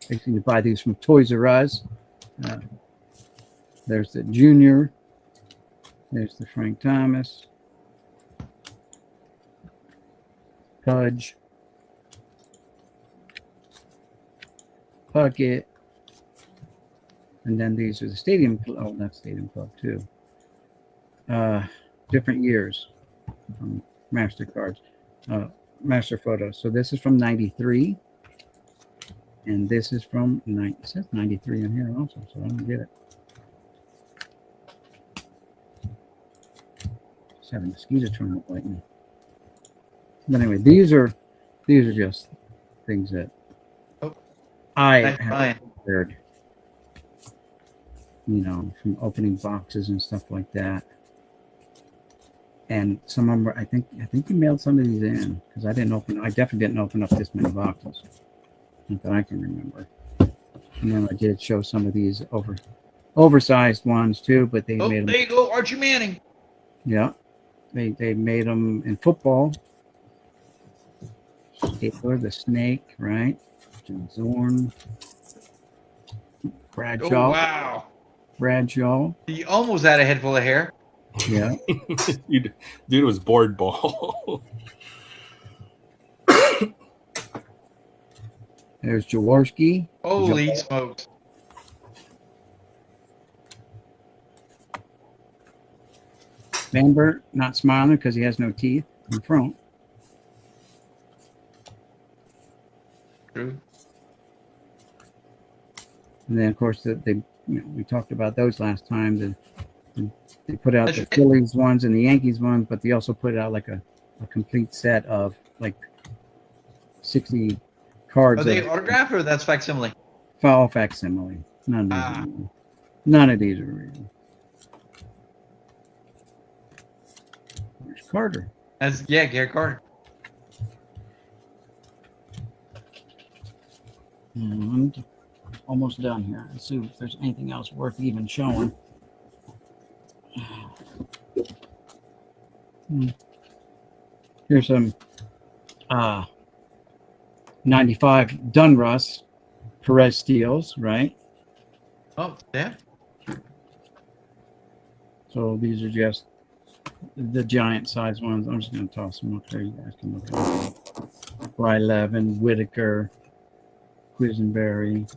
basically buy these from Toys R Us. There's the Junior. There's the Frank Thomas. Pudge. Puckett. And then these are the Stadium Club. Oh, that's Stadium Club too. Different years from MasterCards. Master Photos. So this is from 93. And this is from, it says 93 in here also, so I don't get it. Just having mosquitoes trying to bite me. But anyway, these are just things that I That's fine. have prepared. from opening boxes and stuff like that. And some of them, I think you mailed some of these in because I definitely didn't open up this many boxes. Not that I can remember. And then I did show some of these oversized ones too, but they made them. There you go, Archie Manning. Yeah, they made them in football. Stapler, the Snake, right? Jim Zorn, Bradshaw. Oh, wow. Bradshaw. He almost had a head full of hair. Yeah. Dude was board ball. There's Jaworski. Holy smokes. Vanbert not smiling because he has no teeth in front. True. And then, of course, we talked about those last time. They put out That's the right. Phillies ones and the Yankees ones, but they also put out like a complete set of like 60 cards. Are they autographed or that's facsimile? Foul facsimile. None of these are real. Where's Carter? That's Gary Carter. And almost done here. Let's see if there's anything else worth even showing. Here's some 95 Dunruss Perez Steels, right? Oh, yeah. So these are just the giant size ones. I'm just going to toss them up there. You guys can look at them. Bryleven, Whitaker, Quisenberry.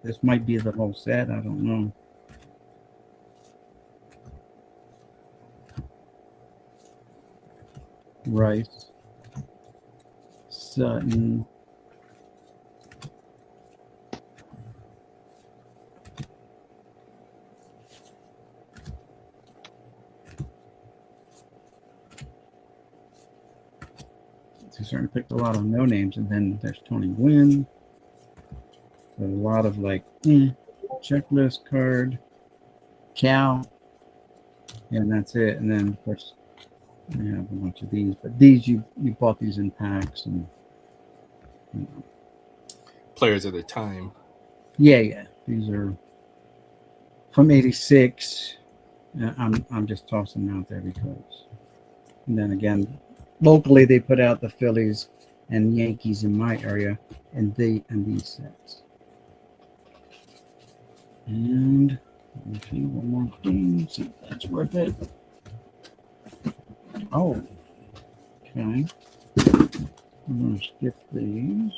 This might be the whole set. I don't know. Rice, Sutton, so starting to pick a lot of no names, and then there's Tony Gwynn. A lot of like checklist card, Cal, and that's it. And then of course we have a bunch of these, but these you bought these in packs and Players of the time. yeah. These are from '86. I'm just tossing them out there because. And then again, locally they put out the Phillies and Yankees in my area, and these sets. And let me see one more thing. See if that's worth it. Oh, okay. I'm going to skip these.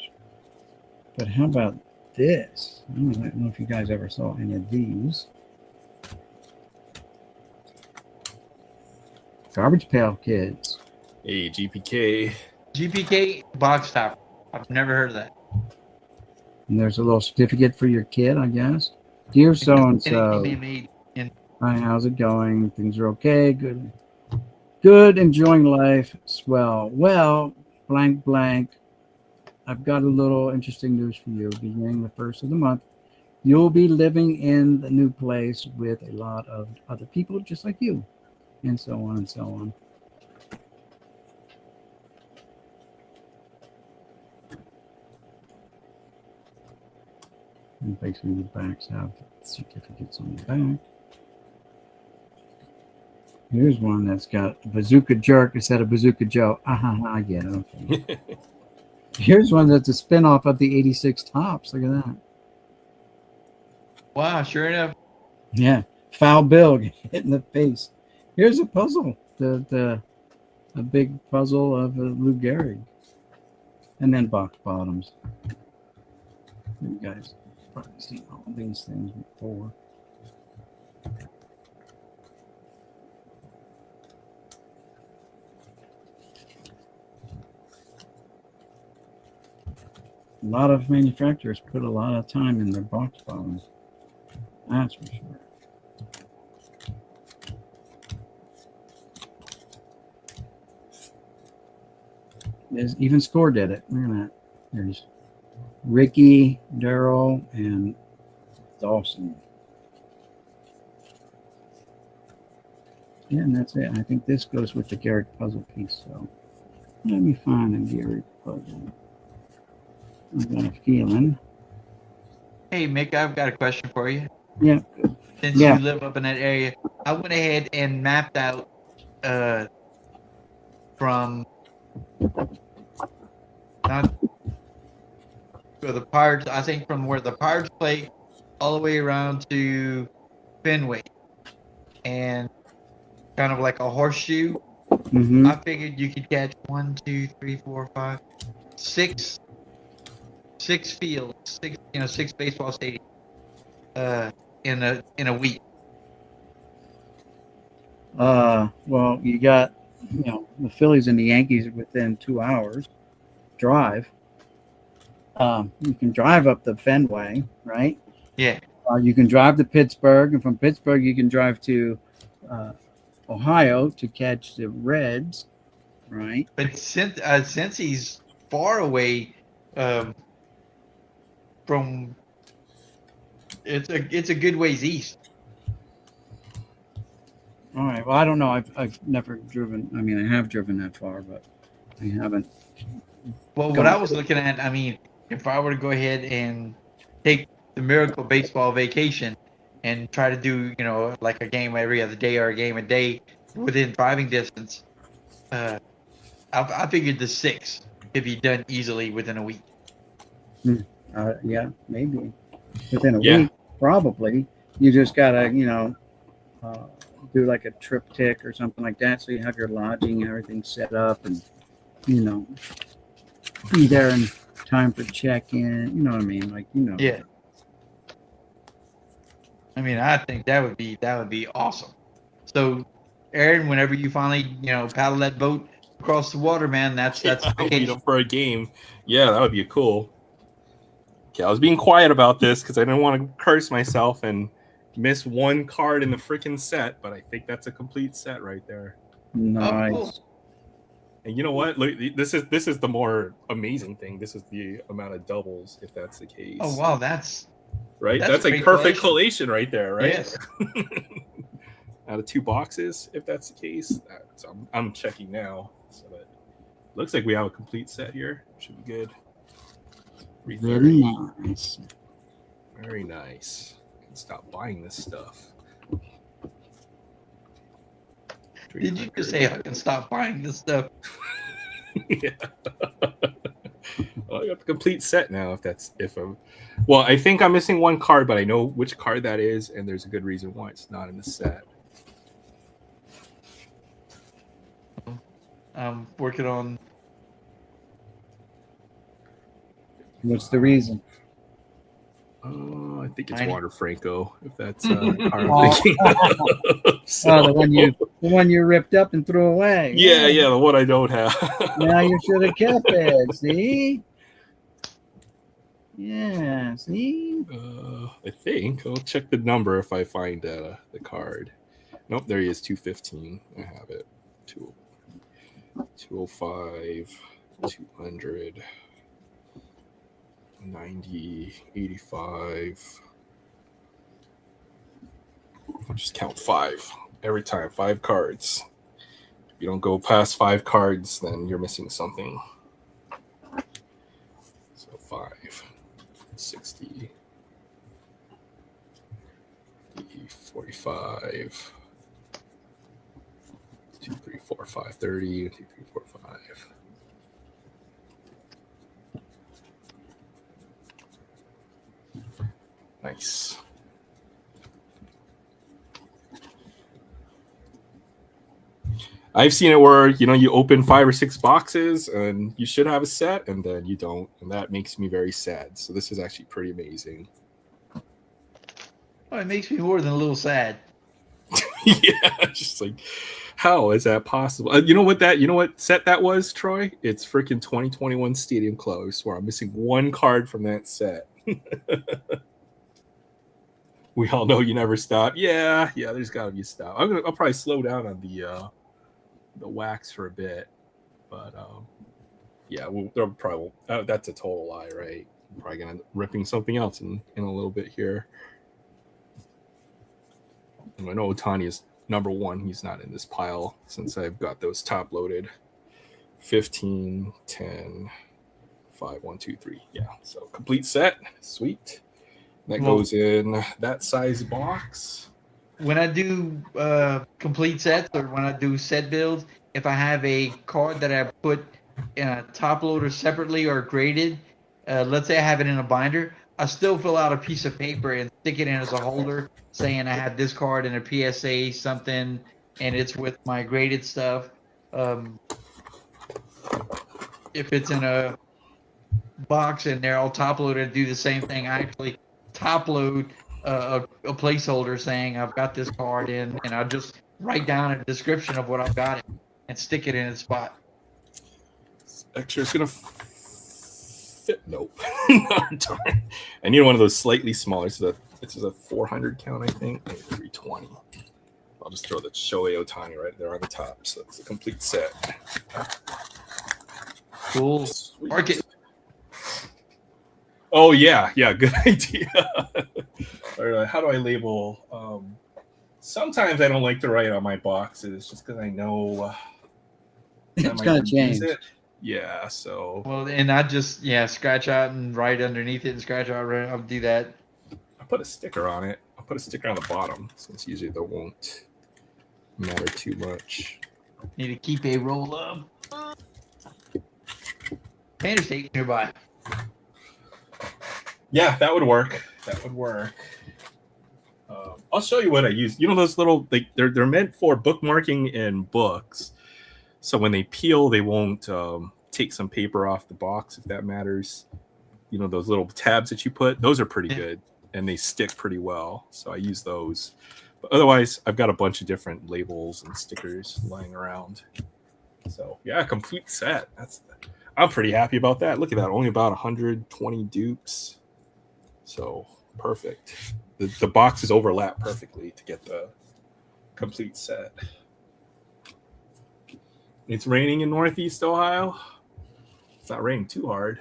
But how about this? I don't know if you guys ever saw any of these. Garbage Pail Kids. Hey, GPK. GPK box top. I've never heard of that. And there's a little certificate for your kid, I guess. Dear so-and-so. Hi, how's it going? Things are okay? Good, enjoying life. Swell. Well, blank, blank. I've got a little interesting news for you. Beginning the first of the month, you'll be living in the new place with a lot of other people just like you, and so on and so on. And basically the backs have certificates on the back. Here's one that's got Bazooka Jerk instead of Bazooka Joe. I get it. Okay. Here's one that's a spinoff of the '86 Tops. Look at that. Wow, sure enough. Yeah, Foul Bill hit in the face. Here's a puzzle. A big puzzle of Lou Gehrig. And then box bottoms. You guys probably seen all these things before. A lot of manufacturers put a lot of time in their box bottoms. That's for sure. Even Score did it. Look at that. There's Ricky, Daryl, and Dawson. Yeah, and that's it. I think this goes with the Garrick puzzle piece. So let me find a Garrick puzzle. I got a feeling. Hey, Mick, I've got a question for you. Yeah. Since Yeah. you live up in that area, I went ahead and mapped out from not for the Pirates. I think from where the Pirates play all the way around to Fenway, and kind of like a horseshoe. Mm-hmm. I figured you could catch 1, 2, 3, 4, 5, 6 fields, six baseball stadiums, in a week. Well, you got, the Phillies and the Yankees are within 2 hours drive. You can drive up to Fenway, right? Yeah. You can drive to Pittsburgh, and from Pittsburgh you can drive to Ohio to catch the Reds, right? But since he's far away from, it's a good ways east. All right. Well, I don't know. I've never driven. I mean, I have driven that far, but I haven't. Well, what I was looking at, I mean, if I were to go ahead and take the Miracle Baseball vacation and try to do, like a game every other day or a game a day within driving distance, I figured the 6 could be done easily within a week. Yeah, maybe within a Yeah. week, probably. You just gotta, do like a triptych or something like that, so you have your lodging and everything set up, and be there in time for check-in. You know what I mean? Like, Yeah. I mean, I think that would be awesome. So, Aaron, whenever you finally, paddle that boat across the water, man, that's I'll meet up for a game. Yeah, that would be cool. Okay, I was being quiet about this because I didn't want to curse myself and miss one card in the freaking set, but I think that's a complete set right there. Nice. Oh, cool. And you know what? Look, this is the more amazing thing. This is the amount of doubles, if that's the case. Oh wow, that's right. that's That's a like great perfect collation. collation right there, right? Yes. Out of 2 boxes, if that's the case. I'm checking now, so that looks like we have a complete set here. Should be good. Very nice. Very nice. I can stop buying this stuff. Did you just say I can stop buying this stuff? Yeah. Well, I got the complete set now. Well, I think I'm missing one card, but I know which card that is, and there's a good reason why it's not in the set. I'm working on. What's the reason? I think it's Tiny. Water Franco. If that's card I'm thinking of. Oh, the one you ripped up and threw away. Yeah, the one I don't have. Now you should have kept it. See? Yeah. See? I think I'll check the number if I find the card. Nope, there he is. 215. I have it. 205, 200, 90, 85. I'll just count 5 every time. 5 cards. If you don't go past 5 cards, then you're missing something. So 5, 60, 45. 2, 3, 4, 5, 30, 2, 3, 4, 5. Nice. I've seen it where you open 5 or 6 boxes and you should have a set, and then you don't, and that makes me very sad. So this is actually pretty amazing. Oh, it makes me more than a little sad. Yeah, just like, how is that possible? You know what set that was, Troy? It's freaking 2021 Stadium Club. I swear, I'm missing one card from that set. We all know you never stop. Yeah, there's got to be a stop. I'll probably slow down on the wax for a bit, but yeah, there probably won't. That's a total lie, right? I'm probably gonna end up ripping something else in a little bit here. I know Otani is number one. He's not in this pile since I've got those top loaded. 15, 10, 5, 1, 2, 3. Yeah, so complete set. Sweet. That Well- goes in that size box. When I do complete sets or when I do set builds, if I have a card that I put in a top loader separately or graded, let's say I have it in a binder, I still fill out a piece of paper and stick it in as a holder saying I have this card in a PSA something and it's with my graded stuff. If it's in a box and they're all top loaded, do the same thing. I actually top load a placeholder saying I've got this card in, and I'll just write down a description of what I've got in and stick it in its spot. Extra is gonna fit. Nope. Darn. I need one of those slightly smaller. So this is a 400 count, I think. Maybe 320. I'll just throw the Shohei Ohtani right there on the top. So it's a complete set. Cool. Sweet. Market. Oh yeah, good idea. Or how do I label? Sometimes I don't like to write on my boxes just because I know It's gonna change. Yeah, so Well, and I just scratch out and write underneath it and scratch out. I'll do that. I put a sticker on it. I'll put a sticker on the bottom since usually they won't matter too much. Need to keep a roll of painter's tape nearby. Yeah, that would work. I'll show you what I use. You know those little they're meant for bookmarking in books. So when they peel, they won't take some paper off the box if that matters. You know those little tabs that you put; those are pretty good and they stick pretty well. So I use those. But otherwise, I've got a bunch of different labels and stickers lying around. So yeah, complete set. I'm pretty happy about that. Look at that, only about 120 dupes. So perfect. The boxes overlap perfectly to get the complete set. It's raining in Northeast Ohio. It's not raining too hard.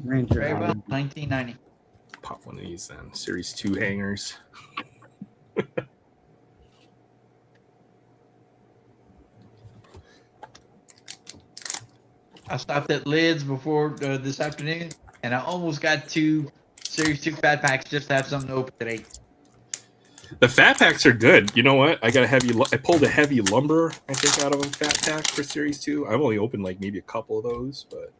Ranger. Very well, 1990. Pop one of these then. Series 2 hangers. I stopped at Lids before this afternoon, and I almost got 2 Series 2 fat packs just to have something to open today. The fat packs are good. You know what? I pulled a heavy lumber, I think, out of a fat pack for Series 2. I've only opened like maybe a couple of those, but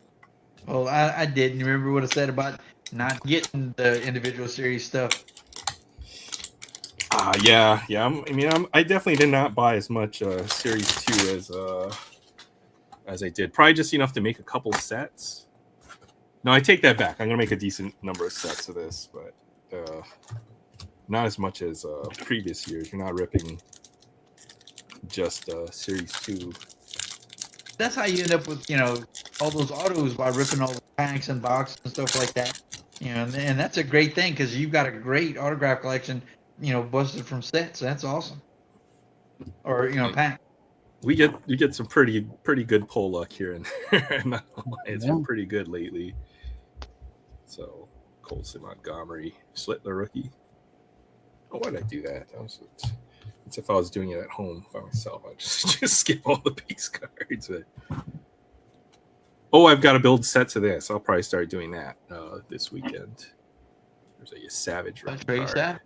Well, I didn't remember what I said about not getting the individual series stuff. yeah. I definitely did not buy as much Series 2 as I did. Probably just enough to make a couple sets. No, I take that back. I'm gonna make a decent number of sets of this, but not as much as previous years. You're not ripping just Series 2. That's how you end up with, all those autos by ripping all the packs and boxes and stuff like that. And that's a great thing because you've got a great autograph collection, busted from sets. That's awesome. Or, pack. We get some pretty good pull luck here and there. Not gonna lie, it's been Yeah. pretty good lately. So Colson Montgomery, Schlittler rookie. Oh, why did I do that? It's if I was doing it at home by myself, I'd just skip all the base cards. Oh, I've got to build sets of this. I'll probably start doing that this weekend. There's a Savage rookie That's card. that.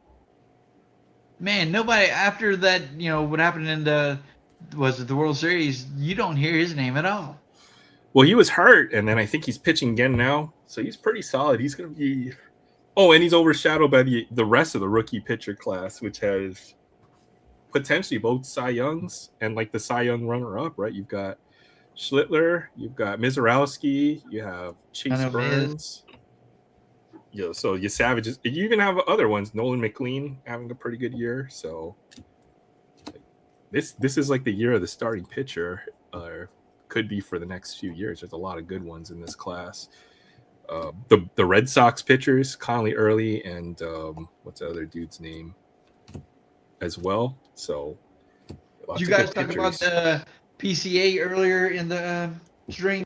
Man, nobody after that, what happened in the World Series, you don't hear his name at all. Well, he was hurt, and then I think he's pitching again now, so he's pretty solid. He's going to be. Oh, and he's overshadowed by the rest of the rookie pitcher class, which has potentially both Cy Youngs and like the Cy Young runner-up, right? You've got Schlittler, you've got Mizorowski, you have Chase Burns. So you Savages. You even have other ones. Nolan McLean having a pretty good year. So this is like the year of the starting pitcher, or could be for the next few years. There's a lot of good ones in this class. The Red Sox pitchers, Conley Early and what's the other dude's name as well. So Did you guys talk about the PCA earlier in the stream?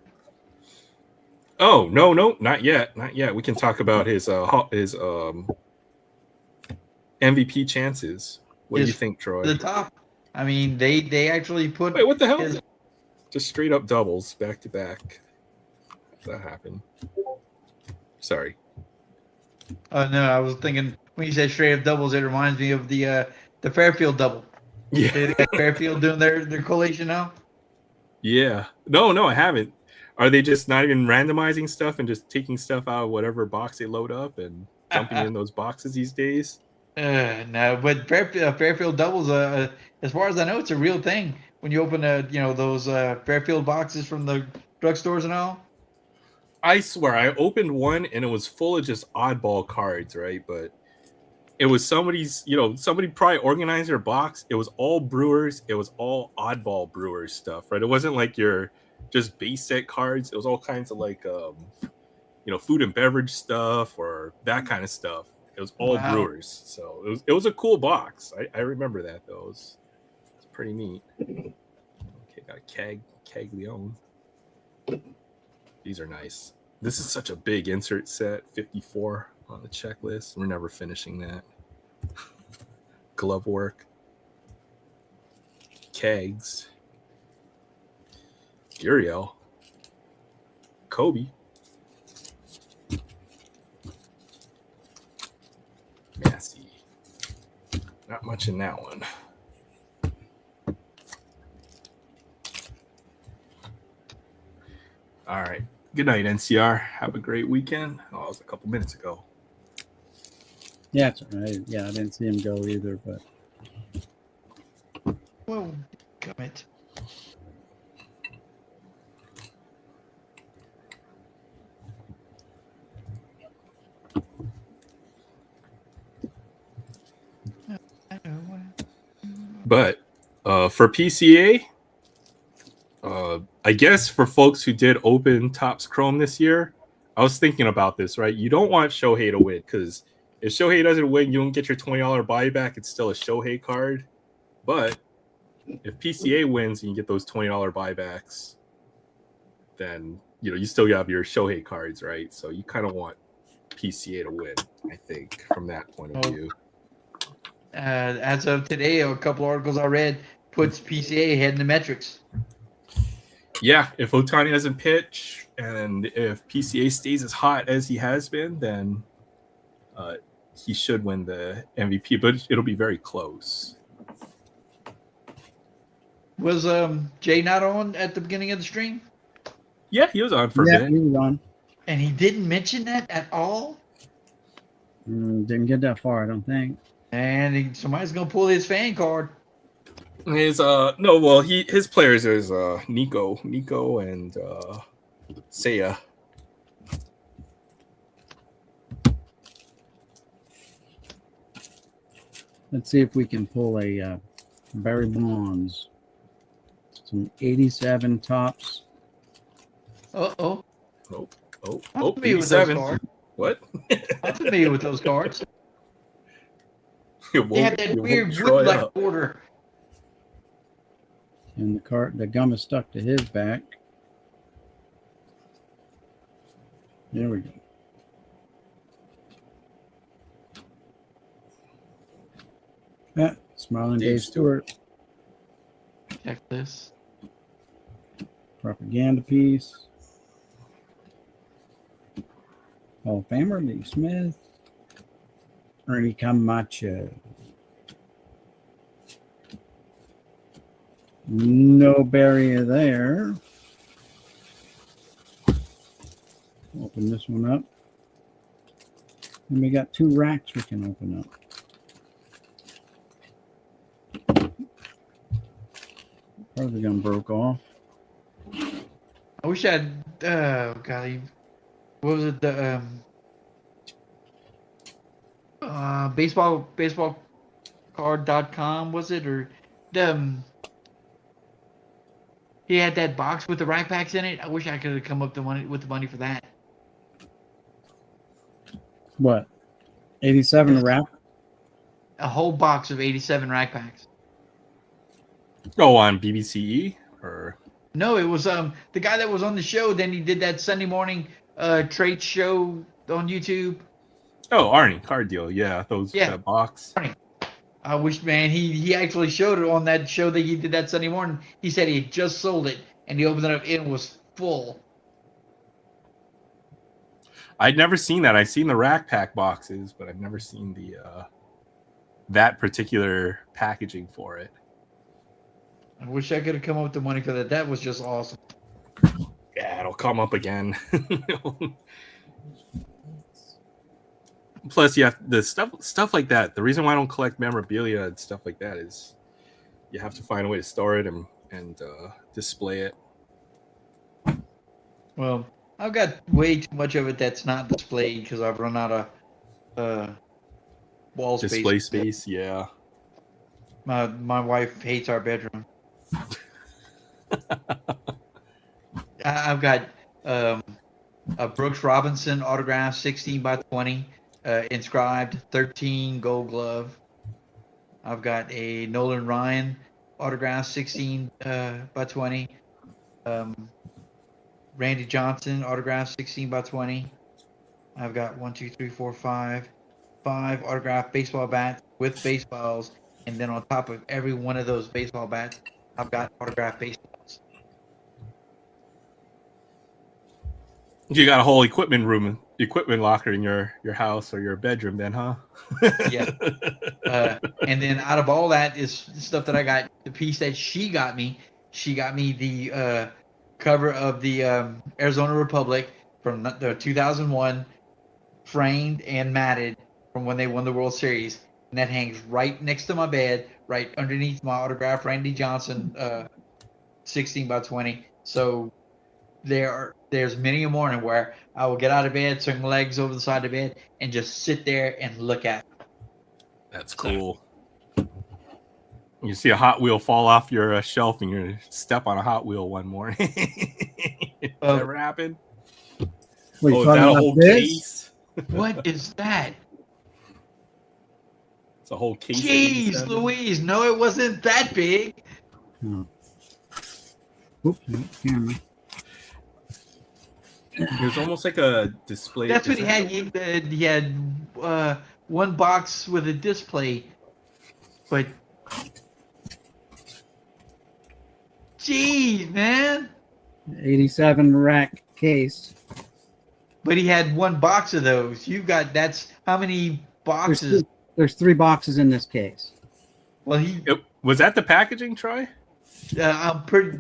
Oh no, not yet. We can talk about his MVP chances. What do you Is think, Troy? the top. I mean, they actually put. Wait, what the hell? his- Just straight up doubles back to back. How'd that happened? Sorry. Oh no, I was thinking when you said straight up doubles, it reminds me of the Fairfield double. Yeah. They got Fairfield doing their collation now. Yeah. No, I haven't. Are they just not even randomizing stuff and just taking stuff out of whatever box they load up and dumping in those boxes these days? No, but Fairfield doubles, as far as I know, it's a real thing. When you open those Fairfield boxes from the drugstores and all. I swear, I opened one and it was full of just oddball cards, right? But it was somebody probably organized their box. It was all Brewers. It was all oddball Brewers stuff, right? It wasn't like your just base set cards. It was all kinds of like, food and beverage stuff or that kind of stuff. It was all Wow. Brewers. So it was a cool box. I remember that, though. It's pretty neat. Okay, got a Caglione. These are nice. This is such a big insert set, 54 on the checklist. We're never finishing that. Glove work. Kegs. Uriel. Kobe. Massey. Not much in that one. All right. Good night, NCR. Have a great weekend. Oh, it was a couple minutes ago. Yeah, it's all right. Yeah, I didn't see him go either, but Whoa, commit. But for PCA, I guess for folks who did open Topps Chrome this year, I was thinking about this, right? You don't want Shohei to win because if Shohei doesn't win, you don't get your $20 buyback. It's still a Shohei card. But if PCA wins and you get those $20 buybacks, then you still have your Shohei cards, right? So you kind of want PCA to win, I think, from that point of view. As of today, a couple articles I read puts PCA ahead in the metrics. Yeah, if Ohtani doesn't pitch and if PCA stays as hot as he has been, then he should win the MVP, but it'll be very close. Was Jay not on at the beginning of the stream? Yeah, he was on for a yeah, minute. he was on. And he didn't mention that at all? Didn't get that far, I don't think. And somebody's going to pull his fan card. His his players is Nico and Seiya. Let's see if we can pull a Barry Bonds. Some 87 tops. Uh-oh. Oh, familiar with those 87. cards. What? I'm familiar with those cards. It They have woke- that it woke weird Troy wood-like up. border. And the gum is stuck to his back. There we go. Smiling Dave Stewart. Check this. Propaganda piece. Hall of Famer Lee Smith. Ernie Camacho. No barrier there. Open this one up. And we got 2 racks we can open up. Part of the gun broke off. I wish I had, golly, what was it, the baseballcard.com, was it? Or he had that box with the rack packs in it. I wish I could have come up with the money for that. What? 87 wrap? A whole box of 87 rack packs. Oh, on BBCE or No, it was the guy that was on the show. Then he did that Sunday morning trade show on YouTube. Oh, Arnie card deal. Yeah, those Yeah. that box. I wish, man, he actually showed it on that show that he did that Sunday morning. He said he had just sold it, and he opened it up, and it was full. I'd never seen that. I've seen the Rack Pack boxes, but I've never seen the that particular packaging for it. I wish I could have come up with the money for that. That was just awesome. Yeah, it'll come up again. Plus, you have the stuff like that. The reason why I don't collect memorabilia and stuff like that is you have to find a way to store it and display it. Well, I've got way too much of it that's not displayed because I've run out of wall space. Display space, yeah. My wife hates our bedroom. I've got a Brooks Robinson autograph 16 by 20, inscribed 13 gold glove. I've got a Nolan Ryan autograph 16 by 20. Randy Johnson autograph 16 by 20. I've got 5 autographed baseball bats with baseballs, and then on top of every one of those baseball bats, I've got autographed baseballs. You got a whole equipment locker in your house or your bedroom, then, huh? Yeah. And then out of all that is the stuff that I got. The piece that she got me the cover of the Arizona Republic from the 2001, framed and matted from when they won the World Series, and that hangs right next to my bed, right underneath my autographed Randy Johnson 16 by 20. So there's many a morning where I will get out of bed, swing my legs over the side of the bed, and just sit there and look at it. That's cool. You see a Hot Wheel fall off your shelf and you step on a Hot Wheel one morning. Does that ever happen? Wait, Oh, is that a whole case? What is that? It's a whole case. Jeez Louise, no, it wasn't that big. No. Oops, no, camera. It was almost like a display. That's what he had. He had one box with a display, but geez, man. 87 rack case. But he had one box of those. You got that's how many boxes? There's 3 boxes in this case. Well, was that the packaging, Troy? I'm pretty.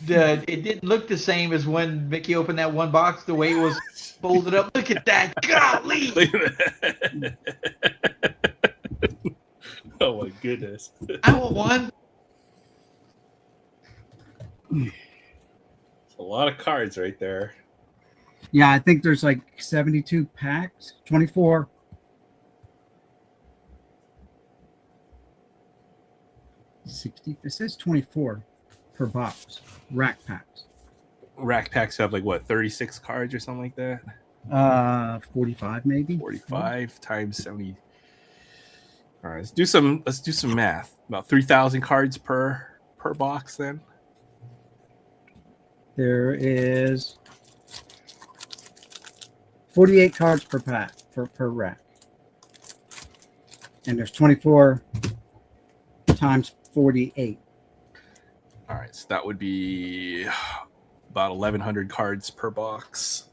It didn't look the same as when Mickey opened that one box. The way it was folded up. Look at that! Golly! Look at that. Oh my goodness! I want one. It's a lot of cards right there. Yeah, I think there's like 72 packs, 24. It says 24 per box. Rack packs. Rack packs have like what, 36 cards or something like that? 45 maybe. 45 times 70. All right, let's do some math. About 3,000 cards per box then. There is 48 cards per pack per rack. And there's 24 times 48. All right, so that would be about 1,100 cards per box.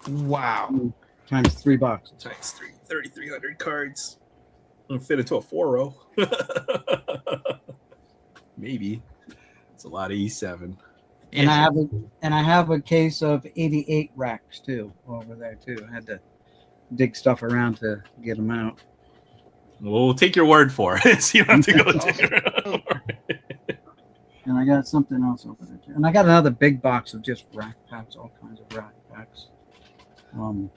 Wow. Times 3 boxes. Times 3,300 cards. It'll fit into a 4-row. Maybe. It's a lot of E7. And I have a case of 88 racks too over there too. I had to dig stuff around to get them out. We'll take your word for it. So you have to go dig around. And I got something else over there too. And I got another big box of just rack packs, all kinds of rack packs. You know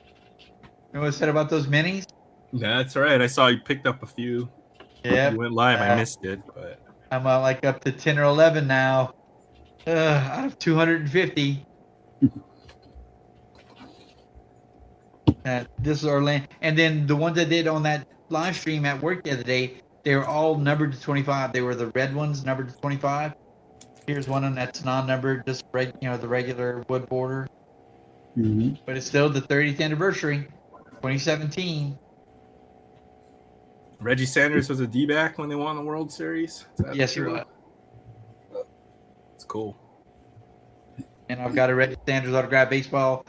what I said about those minis? That's right. I saw you picked up a few. Yeah. You went live. I missed it, but I'm like up to 10 or 11 now. Out of 250. This is Orlando. And then the ones I did on that live stream at work the other day, they were all numbered to 25. They were the red ones numbered to 25. Here's one that's non-numbered, just the regular wood border. Mm-hmm. But it's still the 30th anniversary. 2017. Reggie Sanders was a D-back when they won the World Series. Is that Yes, he true? was. It's cool. And I've got a Reggie Sanders autographed baseball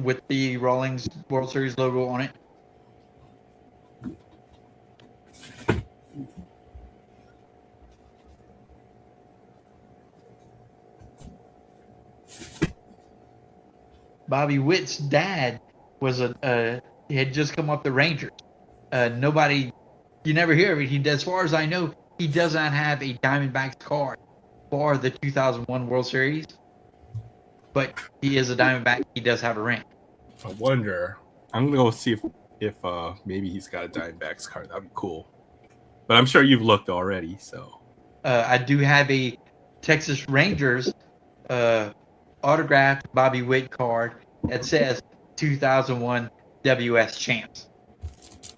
with the Rawlings World Series logo on it. Bobby Witt's dad was he had just come up the Rangers. Nobody, you never hear of it. He, as far as I know, he does not have a Diamondbacks card for the 2001 World Series, but he is a Diamondback. He does have a ring. I wonder. I'm gonna go see if maybe he's got a Diamondbacks card. That'd be cool. But I'm sure you've looked already. So I do have a Texas Rangers autographed Bobby Witt card that says 2001 WS champs.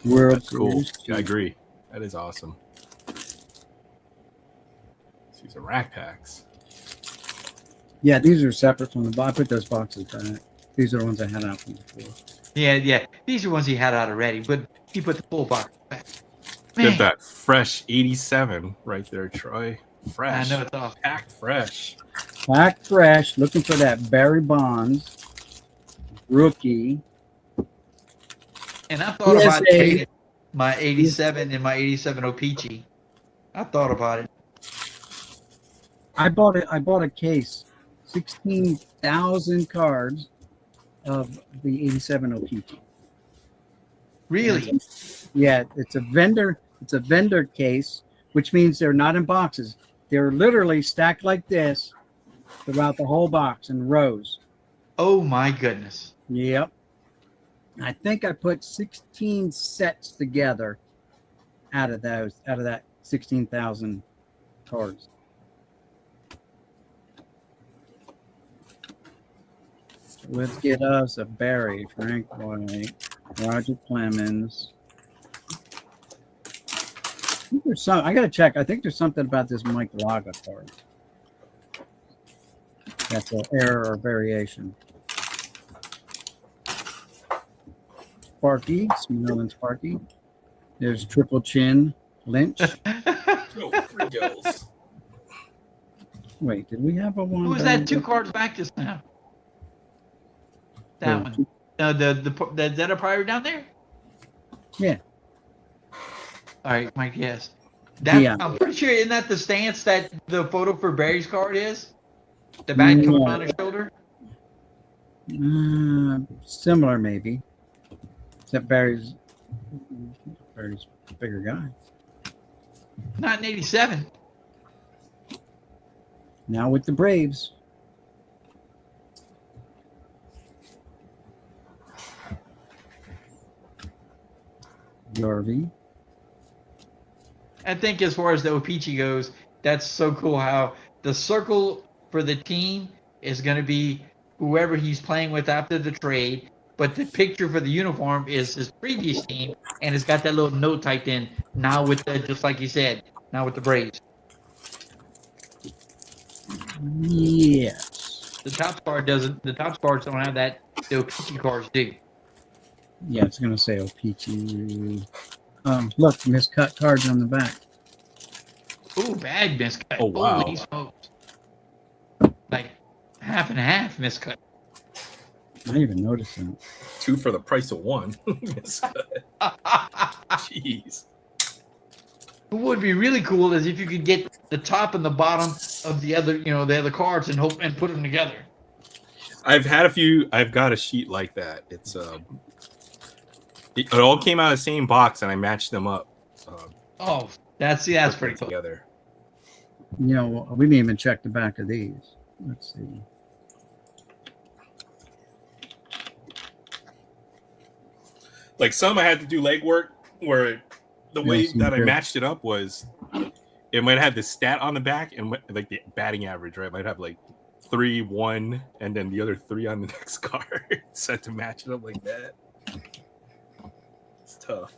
World that's cool. Series. Yeah, I agree. That is awesome. See some rack packs. Yeah, these are separate from the box. I put those boxes back. These are the ones I had out from before. Yeah. These are ones he had out already, but he put the full box back. Get Man, that fresh 87 right there, Troy. Fresh. I know it's off. Packed fresh. Packed fresh. Looking for that Barry Bonds rookie. And I thought about PSA. trading my 87 and my 87 Opeachy. I thought about it. I bought a case, 16,000 cards of the 87 Opeachy. Really? Yeah, it's a vendor case, which means they're not in boxes. They're literally stacked like this throughout the whole box in rows. Oh my goodness. Yep. I think I put 16 sets together out of that 16,000 cards. So let's get us a Barry, Frank White, Roger Clemens. I gotta check. I think there's something about this Mike Laga card. That's an error or variation. Sparky, Smell Sparky. There's Triple Chin Lynch. Oh, 3 gills. Wait, did we have a one? Who was that 2 cards back just now? That one. The Dead of Pryor down there? Yeah. All right, Mike, yes. That, Yeah. I'm pretty sure, isn't that the stance that the photo for Barry's card is? The back coming on his shoulder? Similar, maybe. Except Barry's a bigger guy. Not in 87. Now with the Braves. Garvey. I think as far as the Opeachy goes, that's so cool how the circle for the team is going to be whoever he's playing with after the trade, but the picture for the uniform is his previous team, and it's got that little note typed in, now with the, just like you said, now with the Braves. Yes. The top card doesn't, the top cards don't have that, the Opeachy cards do. Yeah, it's gonna say Opeachy. Look, miscut cards on the back. Ooh, bad miscut. Oh, wow. Holy smokes. Like half and half miscut. I didn't even notice that. 2 for the price of 1. Jeez. What would be really cool is if you could get the top and the bottom of the other cards and hope and put them together. I've got a sheet like that. It's it all came out of the same box and I matched them up. Oh, that's pretty cool. Together. You know, we didn't even check the back of these. Let's see. Like some I had to do legwork where the way Yes, that I sure. matched it up was it might have the stat on the back and like the batting average, right? It might have like 3, 1, and then the other 3 on the next card. So I had to match it up like that. It's tough.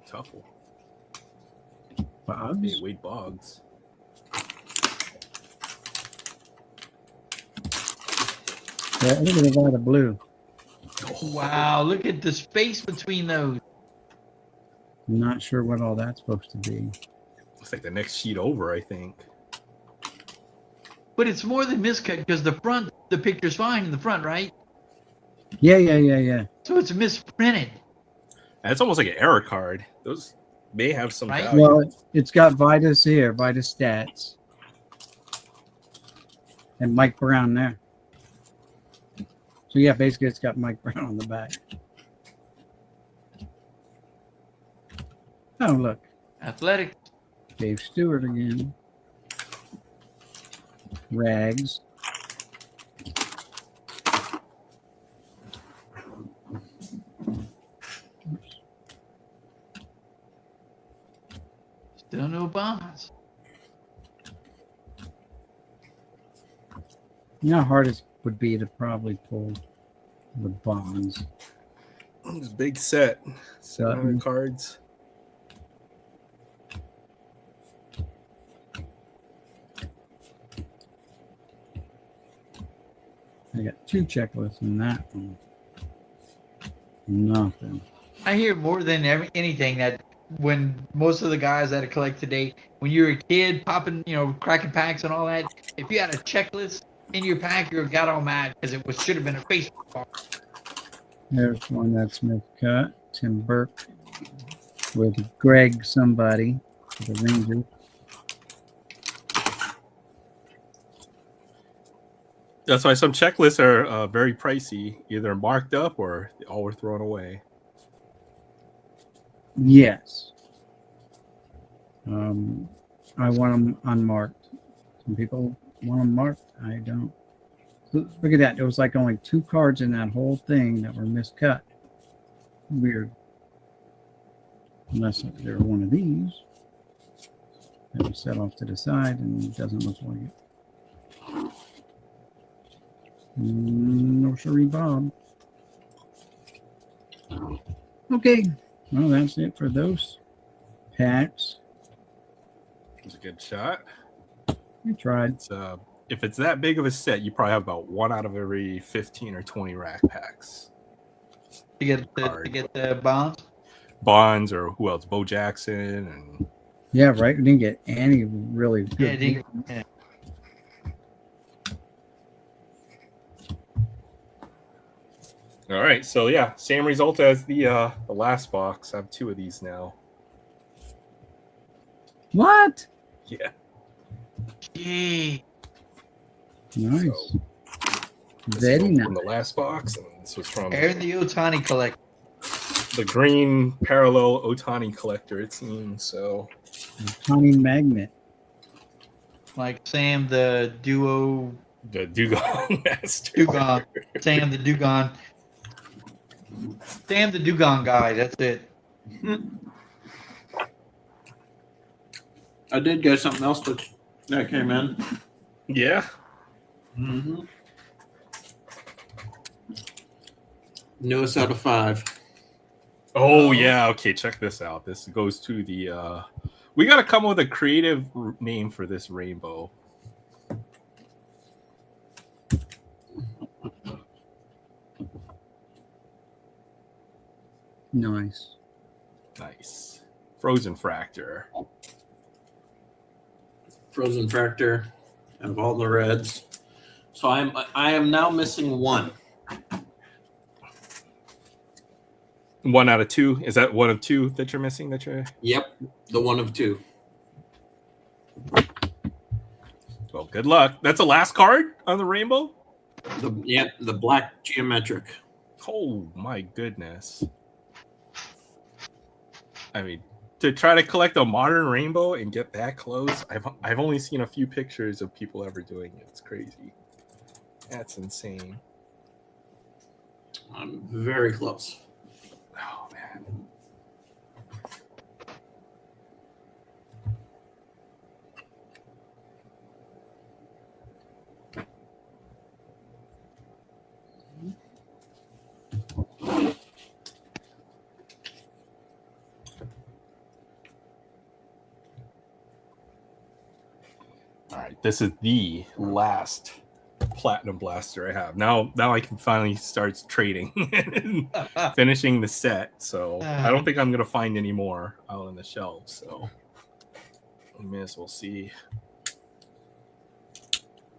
Tough one. Hey, Bobs. Wade Boggs. Yeah, look at the lot of blue. Wow, look at the space between those. I'm not sure what all that's supposed to be. Looks like the next sheet over, I think. But it's more than miscut because the picture's fine in the front, right? Yeah. So it's misprinted. And it's almost like an error card. Those may have some Right. value. Well, it's got Vitas here, Vitas stats. And Mike Brown there. So yeah, basically it's got Mike Brown on the back. Oh, look. Athletic. Dave Stewart again. Rags. Still no bonds. You know how hard it would be to probably pull the bonds. This big set. 700 Sutton. cards. I got 2 checklists in that one. Nothing. I hear more than anything that when most of the guys that I collect today, when you're a kid popping, cracking packs and all that, if you had a checklist in your pack, you got all mad because it should have been a Facebook card. There's one that's miscut. Tim Burke with Greg somebody for the Rangers. That's why some checklists are very pricey, either marked up or all were thrown away. Yes. I want them unmarked. Some people want them marked. I don't. Look at that. There was like only 2 cards in that whole thing that were miscut. Weird. Unless they're one of these. That was set off to the side and it doesn't look like it. No sorry, Bob. Okay. Well, that's it for those packs. It was a good shot. We tried. It's if it's that big of a set, you probably have about 1 out of every 15 or 20 rack packs. To get the bonds. Bonds or who else? Bo Jackson and Yeah, right. We didn't get any really good. Yeah. all right. So yeah, same result as the last box. I have 2 of these now. What? Yeah. Yay. Nice. So, this Very was nice. from the last box, and this was from Aaron the Otani collect. the green parallel Otani collector. It seems so. Tiny magnet. Like Sam the duo. The Dugong Master. Dugon. Sam the Dugon. Sam the Dugon guy. That's it. I did get something else that came in. Yeah. Mm-hmm. Newest out of 5. Oh yeah. Okay, check this out. This goes to the. We got to come up with a creative name for this rainbow. Nice. Nice. Frozen Fractor. Frozen Fractor and all the reds. So I am now missing 1. 1 out of 2. Is that 1 of 2 that you're missing? That you're. Yep, the 1 of 2. Well, good luck. That's the last card on the rainbow. The black geometric. Oh my goodness. I mean, to try to collect a modern rainbow and get that close, I've only seen a few pictures of people ever doing it. It's crazy. That's insane. I'm very close. Oh man. All right, this is the last platinum blaster I have. Now I can finally start trading and finishing the set. So I don't think I'm gonna find any more out on the shelves. So we may as well see.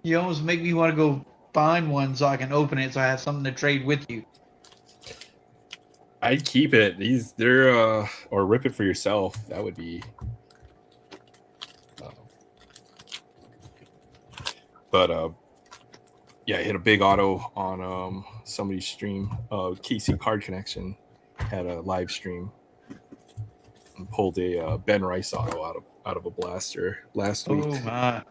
You almost make me want to go find one so I can open it so I have something to trade with you. I'd keep it. They're or rip it for yourself. That would be. But yeah, I hit a big auto on somebody's stream. KC Card Connection had a live stream and pulled a Ben Rice auto out of a blaster last week. Oh my!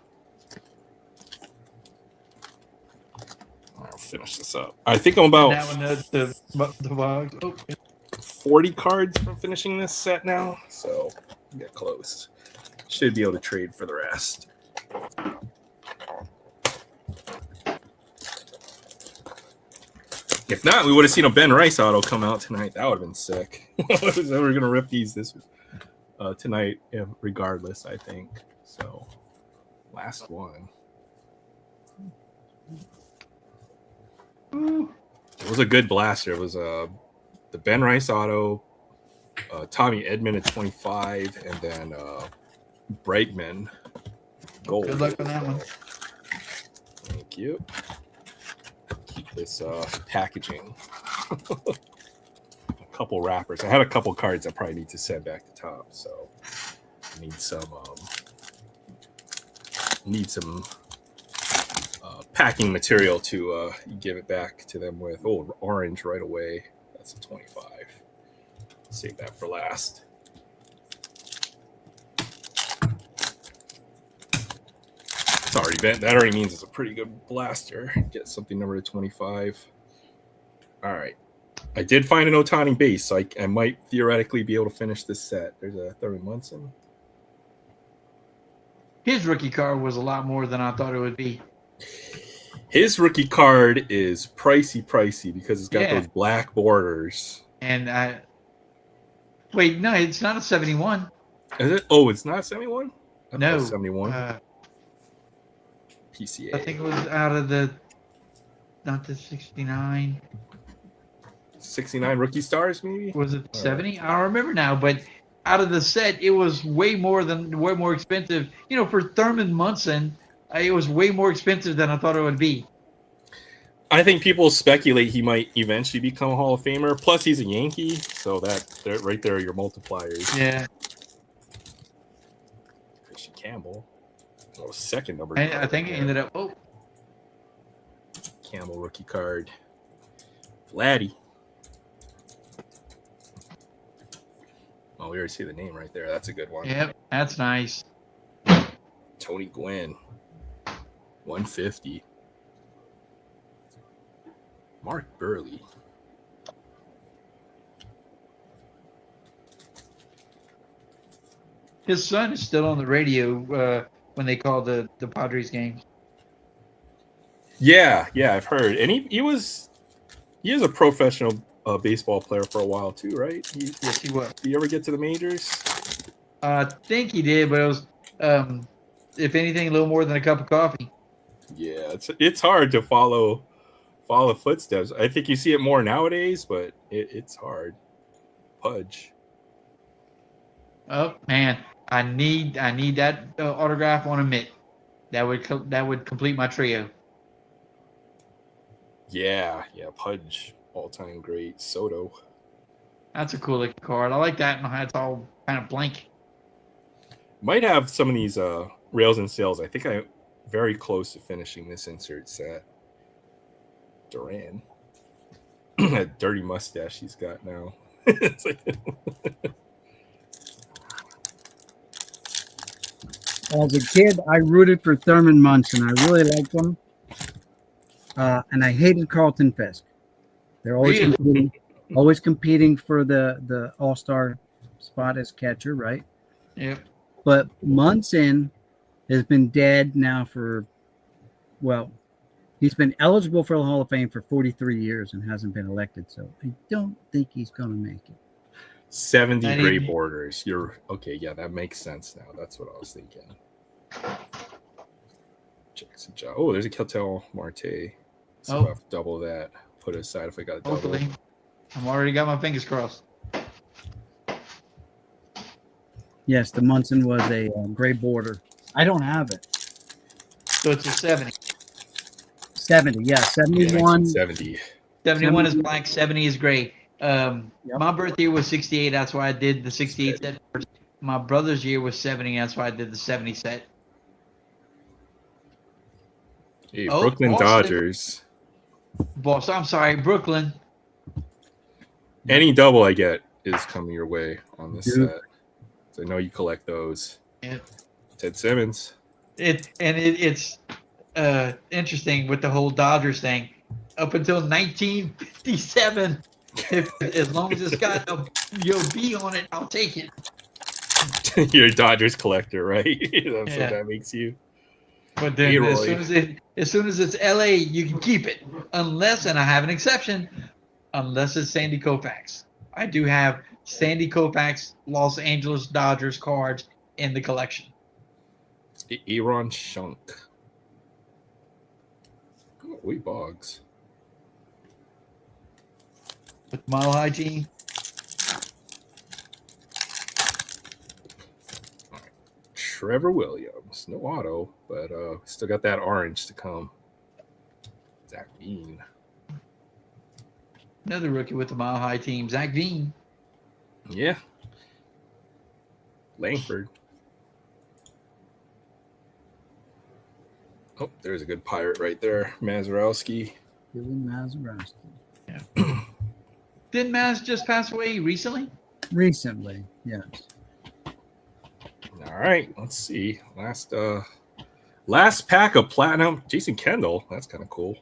I'll finish this up. I think I'm about That one, the box. Oh. 40 cards from finishing this set now, so get close. Should be able to trade for the rest. If not, we would have seen a Ben Rice auto come out tonight. That would have been sick. We're gonna rip these tonight, regardless. I think so. Last one. It was a good blaster. It was the Ben Rice auto, Tommy Edman at 25, and then Brightman gold. Good luck on that one. Thank you. Keep this packaging. A couple wrappers. I had a couple cards I probably need to send back to Tom, so I need some packing material to give it back to them with. Oh, orange right away. That's a 25. Save that for last. It's already been. That already means it's a pretty good blaster. Get something number 25. All right. I did find an Otani base, so I might theoretically be able to finish this set. There's a Thurman Munson. His rookie card was a lot more than I thought it would be. His rookie card is pricey because it's got those black borders. And wait, no, it's not a 71. Is it? Oh, it's not 71? No, 71. PCA. I think it was out of not the 69. 69 rookie stars, maybe? Was it 70? I don't remember now, but out of the set, it was way more expensive. You know, for Thurman Munson, it was way more expensive than I thought it would be. I think people speculate he might eventually become a Hall of Famer. Plus, he's a Yankee, so that right there are your multipliers. Yeah. Christian Campbell. Oh, second number. I think it ended up. Oh, Campbell rookie card. Vladdy. Oh, we already see the name right there. That's a good one. yep, that's nice. Tony Gwynn. 150. Mark Burley. His son is still on the radio when they call the Padres games. Yeah, I've heard. And he was a professional baseball player for a while too, right? Yes, he was. Did you ever get to the majors? I think he did, but it was, if anything, a little more than a cup of coffee. Yeah, it's hard to follow footsteps. I think you see it more nowadays, but it's hard. Pudge. Oh man, I need that autograph on a mitt. That would complete my trio. Yeah, Pudge, all-time great. Soto. That's a cool looking card. I like that, and it's all kind of blank. Might have some of these rails and sails. I think I'm very close to finishing this insert set. Duran. That dirty mustache he's got now. It's like As a kid, I rooted for Thurman Munson. I really liked him. And I hated Carlton Fisk. They're always competing for the All-Star spot as catcher, right? Yep. But Munson has been dead now for, he's been eligible for the Hall of Fame for 43 years and hasn't been elected. So I don't think he's going to make it. 70 gray borders. You're okay. Yeah, that makes sense now. That's what I was thinking. Jackson John. Oh, there's a Keltel Marte. So Oh. I'll have to double that. Put it aside if I got a double. Hopefully. I'm already got my fingers crossed. Yes, the Munson was a gray border. I don't have it. So it's a 70. 70, yeah, Yeah, 71. 1970. 71 is black, 70 is gray. Yep. My birth year was 68. That's why I did the 68 set first. My brother's year was 70. That's why I did the 70 set. Hey, Oh, Brooklyn Boston. Dodgers. Boston, I'm sorry, Brooklyn. Any double I get is coming your way on this Dude. set. So I know you collect those. Yeah. Ted Simmons. It's interesting with the whole Dodgers thing. Up until 1957, as long as it's got a B on it, I'll take it. You're a Dodgers collector, right? That's what Yeah. that makes you. But then Leroy. as soon as it's LA, you can keep it. Unless, and I have an exception, unless it's Sandy Koufax. I do have Sandy Koufax Los Angeles Dodgers cards in the collection. Aaron Shunk. Oh, wait, Boggs. With Mile High team. Trevor Williams. No auto, but still got that orange to come. Zach Bean. Another rookie with the Mile High team, Zach Veen. Yeah. Langford. Oh, there's a good pirate right there. Mazurowski. Billy Mazeroski. Didn't Maz just pass away recently? Recently, yes. All right, let's see. Last pack of platinum. Jason Kendall. That's kind of cool.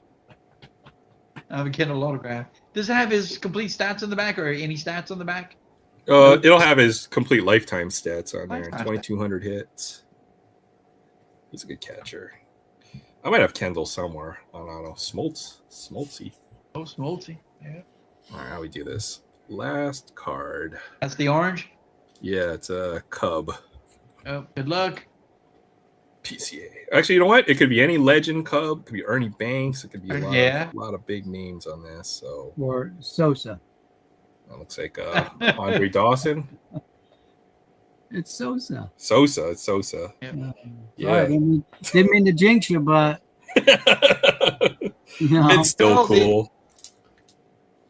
I have a Kendall autograph. Does it have his complete stats on the back or any stats on the back? It'll have his complete lifetime stats on there. Lifetime. 2,200 hits. He's a good catcher. I might have Kendall somewhere on auto. Smoltzy. Oh, Smoltzy. Yeah. All right, how we do this? Last card. That's the orange. Yeah, it's a Cub. Oh, good luck. PCA. Actually, you know what? It could be any legend Cub. It could be Ernie Banks. It could be a lot of big names on this. So Or Sosa. that looks like Andre Dawson. It's Sosa. Sosa. It's Sosa. Yeah. Yeah. Sorry, didn't mean to jinx you, but you know, It's still Well, cool.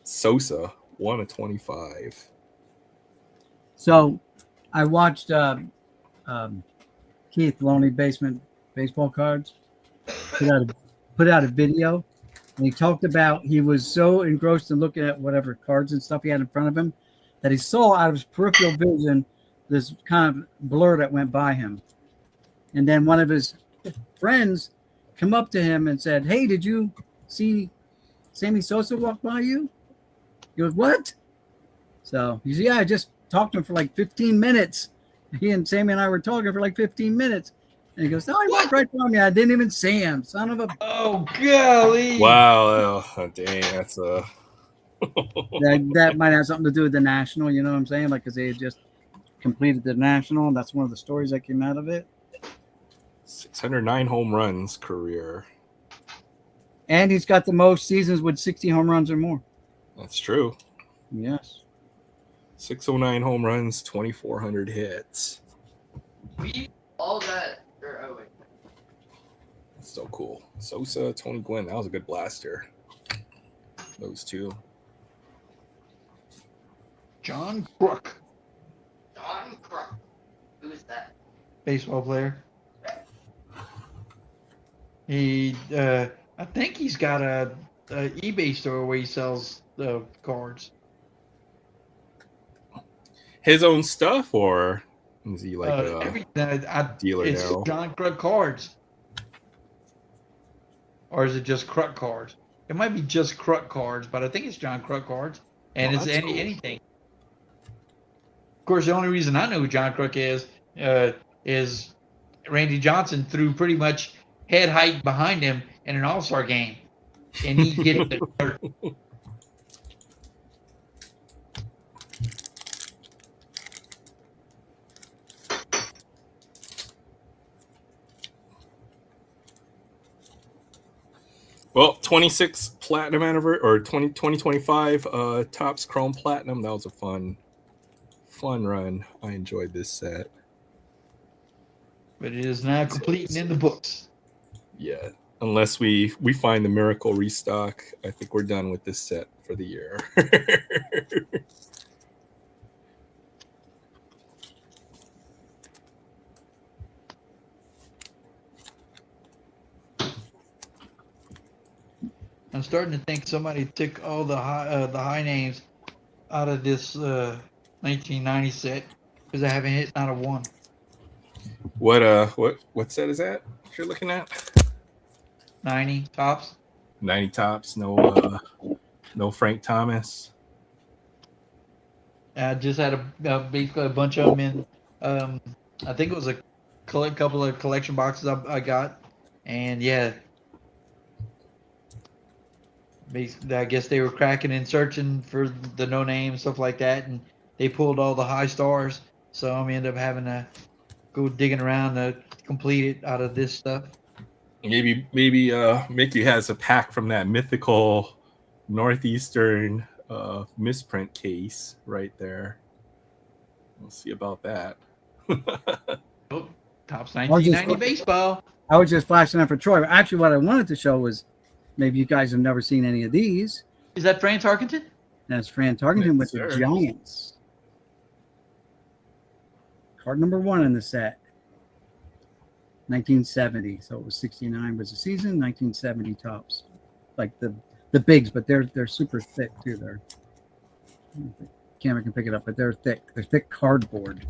Sosa, 1 of 25. So I watched Keith Lonely Basement Baseball Cards put out a video, and he talked about he was so engrossed in looking at whatever cards and stuff he had in front of him that he saw out of his peripheral vision this kind of blur that went by him. And then one of his friends come up to him and said, "Hey, did you see Sammy Sosa walk by you?" He goes, "What?" So he said, "Yeah, I just talked to him for like 15 minutes. He and Sammy and I were talking for like 15 minutes." And he goes, "No, he walked right by me. I didn't even see him. Son of a..." Oh, golly. Wow. Oh, dang. That's that might have something to do with the National, you know what I'm saying? Like, because they had just completed the National, and that's one of the stories that came out of it. 609 home runs career. And he's got the most seasons with 60 home runs or more. That's true. Yes. 609 home runs, 2,400 hits. All that. Oh, wait. That's so cool. Sosa, Tony Gwynn. That was a good blaster. Those two. John Crook, Don Crook. Who is that? baseball player. He, I think he's got a eBay store where he sells the cards. His own stuff, or is he like a dealer it's now? John Crook cards, or is it just Crook cards? It might be just Crook cards, but I think it's John Crook cards, and it's that's cool. anything. Of course, the only reason I know who John Crook is Randy Johnson threw pretty much head height behind him in an All-Star game, and he hit the dirt. Well, 26 platinum anniversary or 2025 Topps Chrome Platinum. That was a fun run. I enjoyed this set. But it is now complete and in the books. Yeah. Unless we find the miracle restock, I think we're done with this set for the year. I'm starting to think somebody took all the high names out of this 1990 set because I haven't hit not a one. What set is that you're looking at? 90 tops. 90 tops. No Frank Thomas. I just had basically a bunch of them in. I think it was a couple of collection boxes I got, and yeah. Basically, I guess they were cracking and searching for the no name stuff like that, and they pulled all the high stars. So I'm end up having to go digging around to complete it out of this stuff. Maybe Mickey has a pack from that mythical Northeastern misprint case right there. We'll see about that. Oh, Topps 1990 baseball. I was just flashing up for Troy. Actually, what I wanted to show was maybe you guys have never seen any of these. Is that Fran Tarkenton? That's Fran Tarkenton with Yes, the sir. Giants. Card number 1 in the set. 1970. So it was 69 was the season. 1970 tops, like the bigs, but they're super thick too. They're camera can pick it up, but they're thick. They're thick cardboard.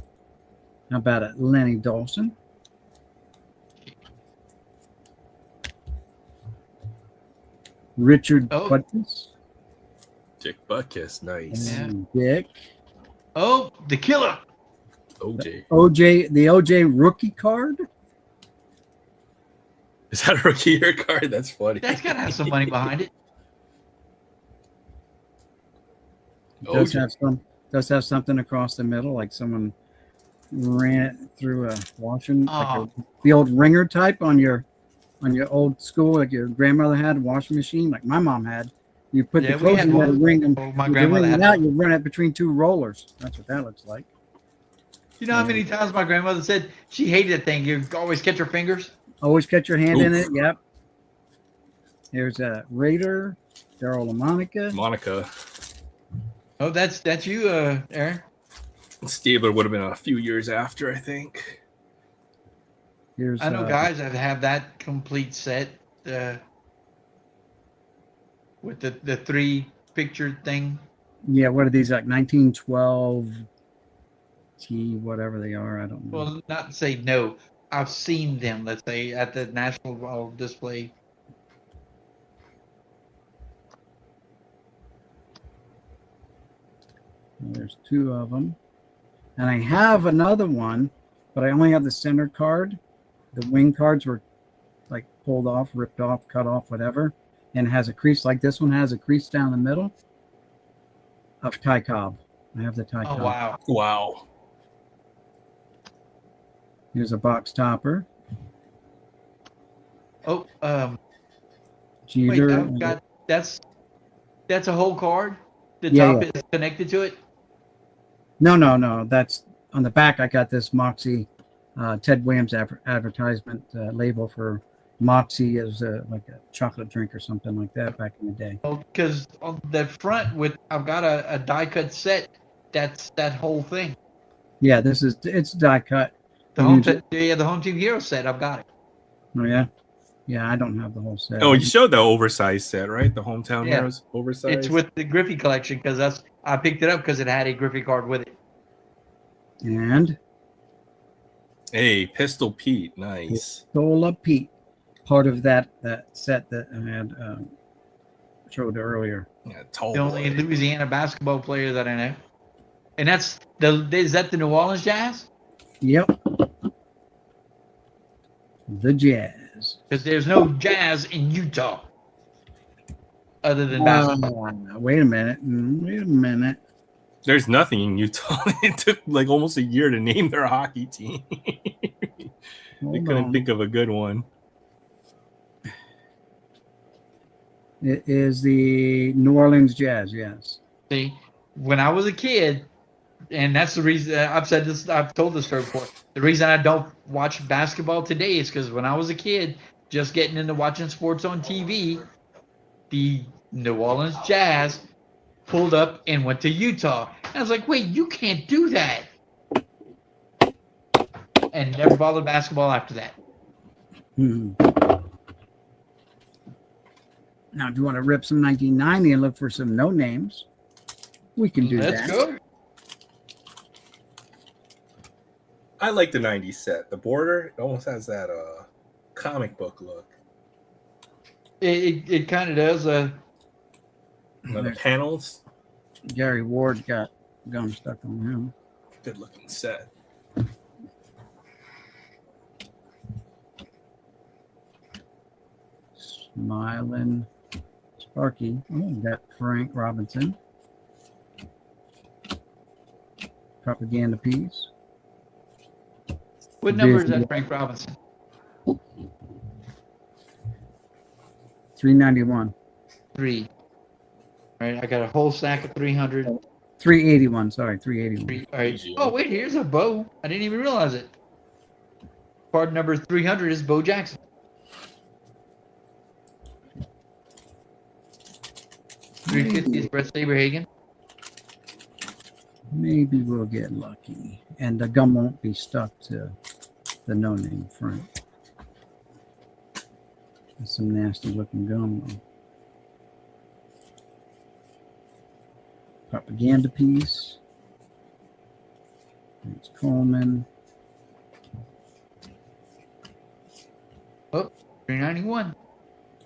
How about it, Lenny Dawson? Richard Oh. Butkus. Dick Butkus, nice. And Dick. Oh, the killer. OJ. The OJ rookie card. Is that a rookie year card? That's funny. That's got to have some money behind it. Does have something across the middle, like someone ran it through a washing, the old ringer type on your old school, like your grandmother had a washing machine, like my mom had. You put the clothes in the ring, and my grandmother had out. You run it between 2 rollers. That's what that looks like. You know how many times my grandmother said she hated that thing? You always catch her fingers. Always catch your hand in Oof. it. Yep. There's a Raider, Daryl LaMonica. Monica. Oh, that's you, Aaron. Stabler would have been a few years after, I think. Here's I know guys that have that complete set with the 3 picture thing. Yeah, what are these, like 1912 T whatever they are? I don't know. Well, not to say no. I've seen them, let's say, at the national display. There's 2 of them. And I have another one, but I only have the center card. The wing cards were like pulled off, ripped off, cut off, whatever. And it has a crease like this one has a crease down the middle of Ty Cobb. I have the Ty Cobb. Oh, wow. Wow. Here's a box topper. Oh, Jeter. wait, I've got, that's a whole card? The Yeah, top yeah. is connected to it? No. That's on the back. I got this Moxie Ted Williams advertisement label for Moxie as like a chocolate drink or something like that back in the day. Because on the front, I've got a die cut set. That's that whole thing. Yeah, it's die cut. The home team hero set. I've got it. Oh yeah, yeah. I don't have the whole set. Oh, you showed the oversized set, right? The Hometown Yeah. Heroes oversized. It's with the Griffey collection because I picked it up because it had a Griffey card with it. And Hey, Pistol Pete, nice. Sola Pete, part of that set that I had showed earlier. Yeah, tall The only boy. Louisiana basketball player that I know. And is that the New Orleans Jazz? Yep. The Jazz. Because there's no Jazz in Utah other than basketball. Wait a minute. There's nothing in Utah. It took like almost a year to name their hockey team. They Hold couldn't on. think of a good one. It is the New Orleans Jazz. Yes. See, when I was a kid, and that's the reason I've said this. I've told this story before. The reason I don't watch basketball today is because when I was a kid, just getting into watching sports on TV, the New Orleans Jazz pulled up and went to Utah. And I was like, wait, you can't do that. And never followed basketball after that. Hmm. Now, do you want to rip some 1990 and look for some no names? We can do Let's that. go. I like the 90s set. The border, it almost has that comic book look. It kind of does. The panels, Gary Ward got gum stuck on him. good looking set. Smiling Sparky. Oh, got Frank Robinson. Propaganda piece. What number is Disney. that, Frank Robinson? 391. 3. All right, I got a whole stack of 300. 381. Sorry, 381. 3. All right. Oh, wait, here's a Bo. I didn't even realize it. Card number 300 is Bo Jackson. $350 is Brett Saberhagen. Maybe we'll get lucky. And the gum won't be stuck to the no-name Frank. That's some nasty looking gum though. Propaganda piece. It's Coleman. 391.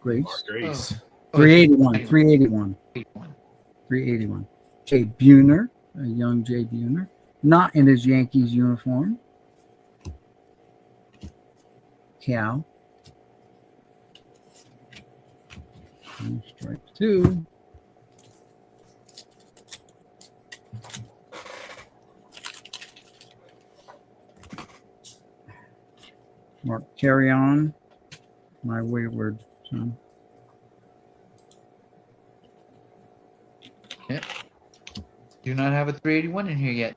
Grace. Grace. Oh, 381. 381. 381. 381. Jay Buhner. A young Jay Buhner. Not in his Yankees uniform. Cal. And strike 2. Mark Carry On. My wayward son. Do not have a 381 in here yet.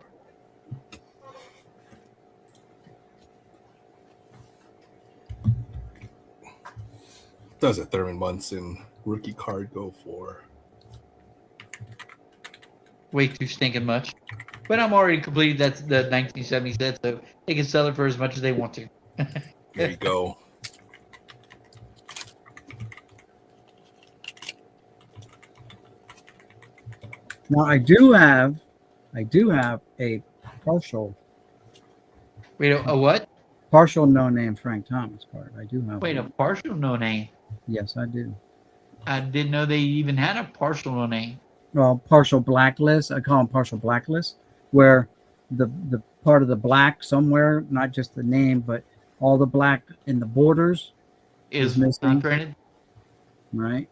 Does a Thurman Munson rookie card go for? Way too stinking much. But I'm already completed. That's the 1970 set, so they can sell it for as much as they want to. There you go. Now I do have a partial Wait, a what? no name Frank Thomas card. I do have. Wait, a one. partial no name. Yes, I do. I didn't know they even had a partial no name. Well, partial blacklist. I call them partial blacklist, where the part of the black somewhere, not just the name, but all the black in the borders Is missing. not printed. Right.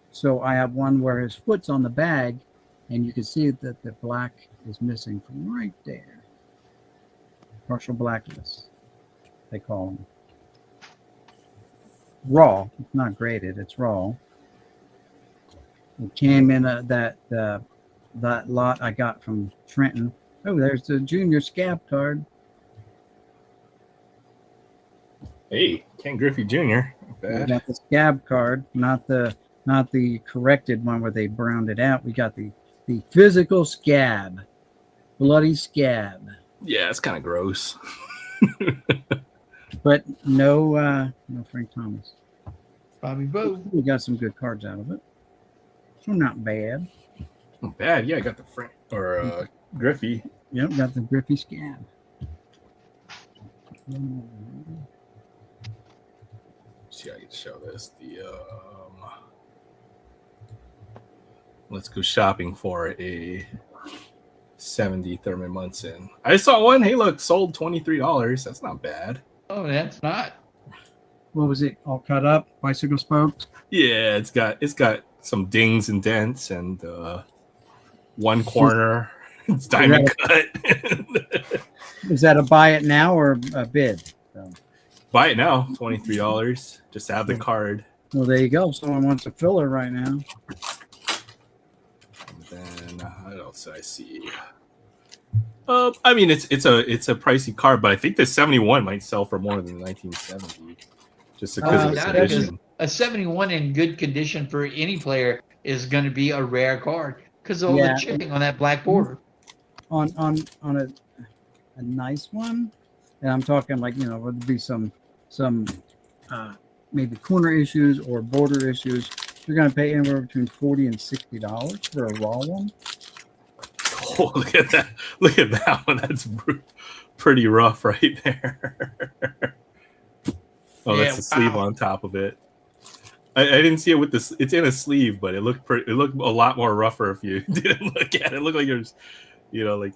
So I have one where his foot's on the bag, and you can see that the black is missing from right there. Partial blacklist, they call them. Raw. It's not graded. It's raw. It came in that lot I got from Trenton. Oh, there's the junior scab card. Hey, Ken Griffey Jr. Not We bad. got the scab card, not the corrected one where they browned it out. We got the physical scab, bloody scab. Yeah, it's kind of gross. But no Frank Thomas. Bobby Bo. We got some good cards out of it. So not bad. Not bad. Yeah, I got the Frank or Griffey. Yep, got the Griffey scab. See, I can show this. Let's go shopping for a 70 Thurman Munson. I saw one. Hey, look, sold $23. That's not bad. Oh, that's not. What was it? All cut up, bicycle spokes. Yeah, it's got some dings and dents and one corner. It's diamond cut. Is that a buy it now or a bid? So, Buy it now, $23. Just have the card. Well, there you go. Someone wants a filler right now. And then what else did I see? I mean, it's a pricey card, but I think the 71 might sell for more than the 1970, just because of the Doubt it, 'cause condition. a 71 in good condition for any player is going to be a rare card because of all Yeah. the chipping on that black border. On a nice one, and I'm talking like, would be some maybe corner issues or border issues. You're going to pay anywhere between $40 and $60 for a raw one. Oh, look at that! Look at that one. That's pretty rough right there. Oh, Yeah, that's the sleeve wow. on top of it. I didn't see it with this. It's in a sleeve, but it looked it looked a lot more rougher if you didn't look at it. It looked like there's, like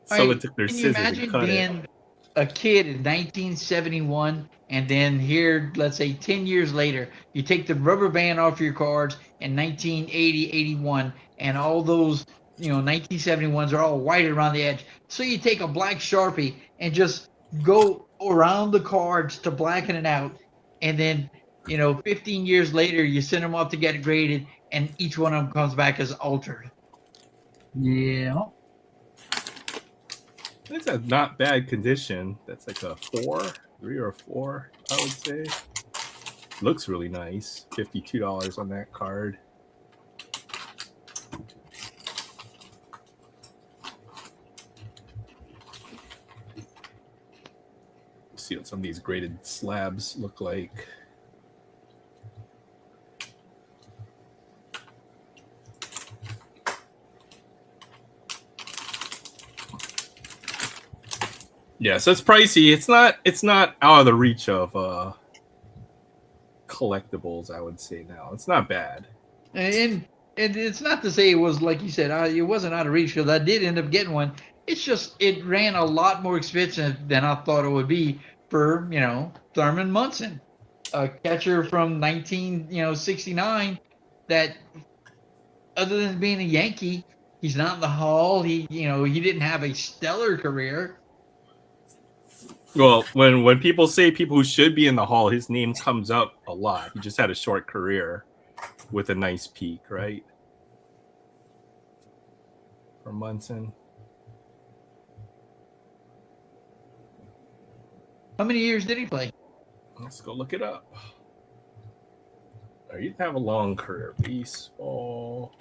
someone took their Can you scissors and imagine cut it. being a kid in 1971 and then here, let's say 10 years later, you take the rubber band off your cards in 1980, 81, and all those 1971s are all white around the edge. So you take a black Sharpie and just go around the cards to blacken it out, and then 15 years later you send them off to get it graded, and each one of them comes back as altered. Yeah. It's a not bad condition. That's like a 3 or a 4, I would say. Looks really nice. $52 on that card. Let's see what some of these graded slabs look like. Yeah, so it's pricey. It's not out of the reach of collectibles, I would say now. It's not bad. And it's not to say it was, like you said, it wasn't out of reach, because I did end up getting one. It's just it ran a lot more expensive than I thought it would be for Thurman Munson, a catcher from 1969 that, other than being a Yankee, he's not in the Hall. He didn't have a stellar career. Well, when people say people who should be in the Hall, his name comes up a lot. He just had a short career with a nice peak, right? For Munson. How many years did he play? Let's go look it up. He didn't have a long career. Baseball.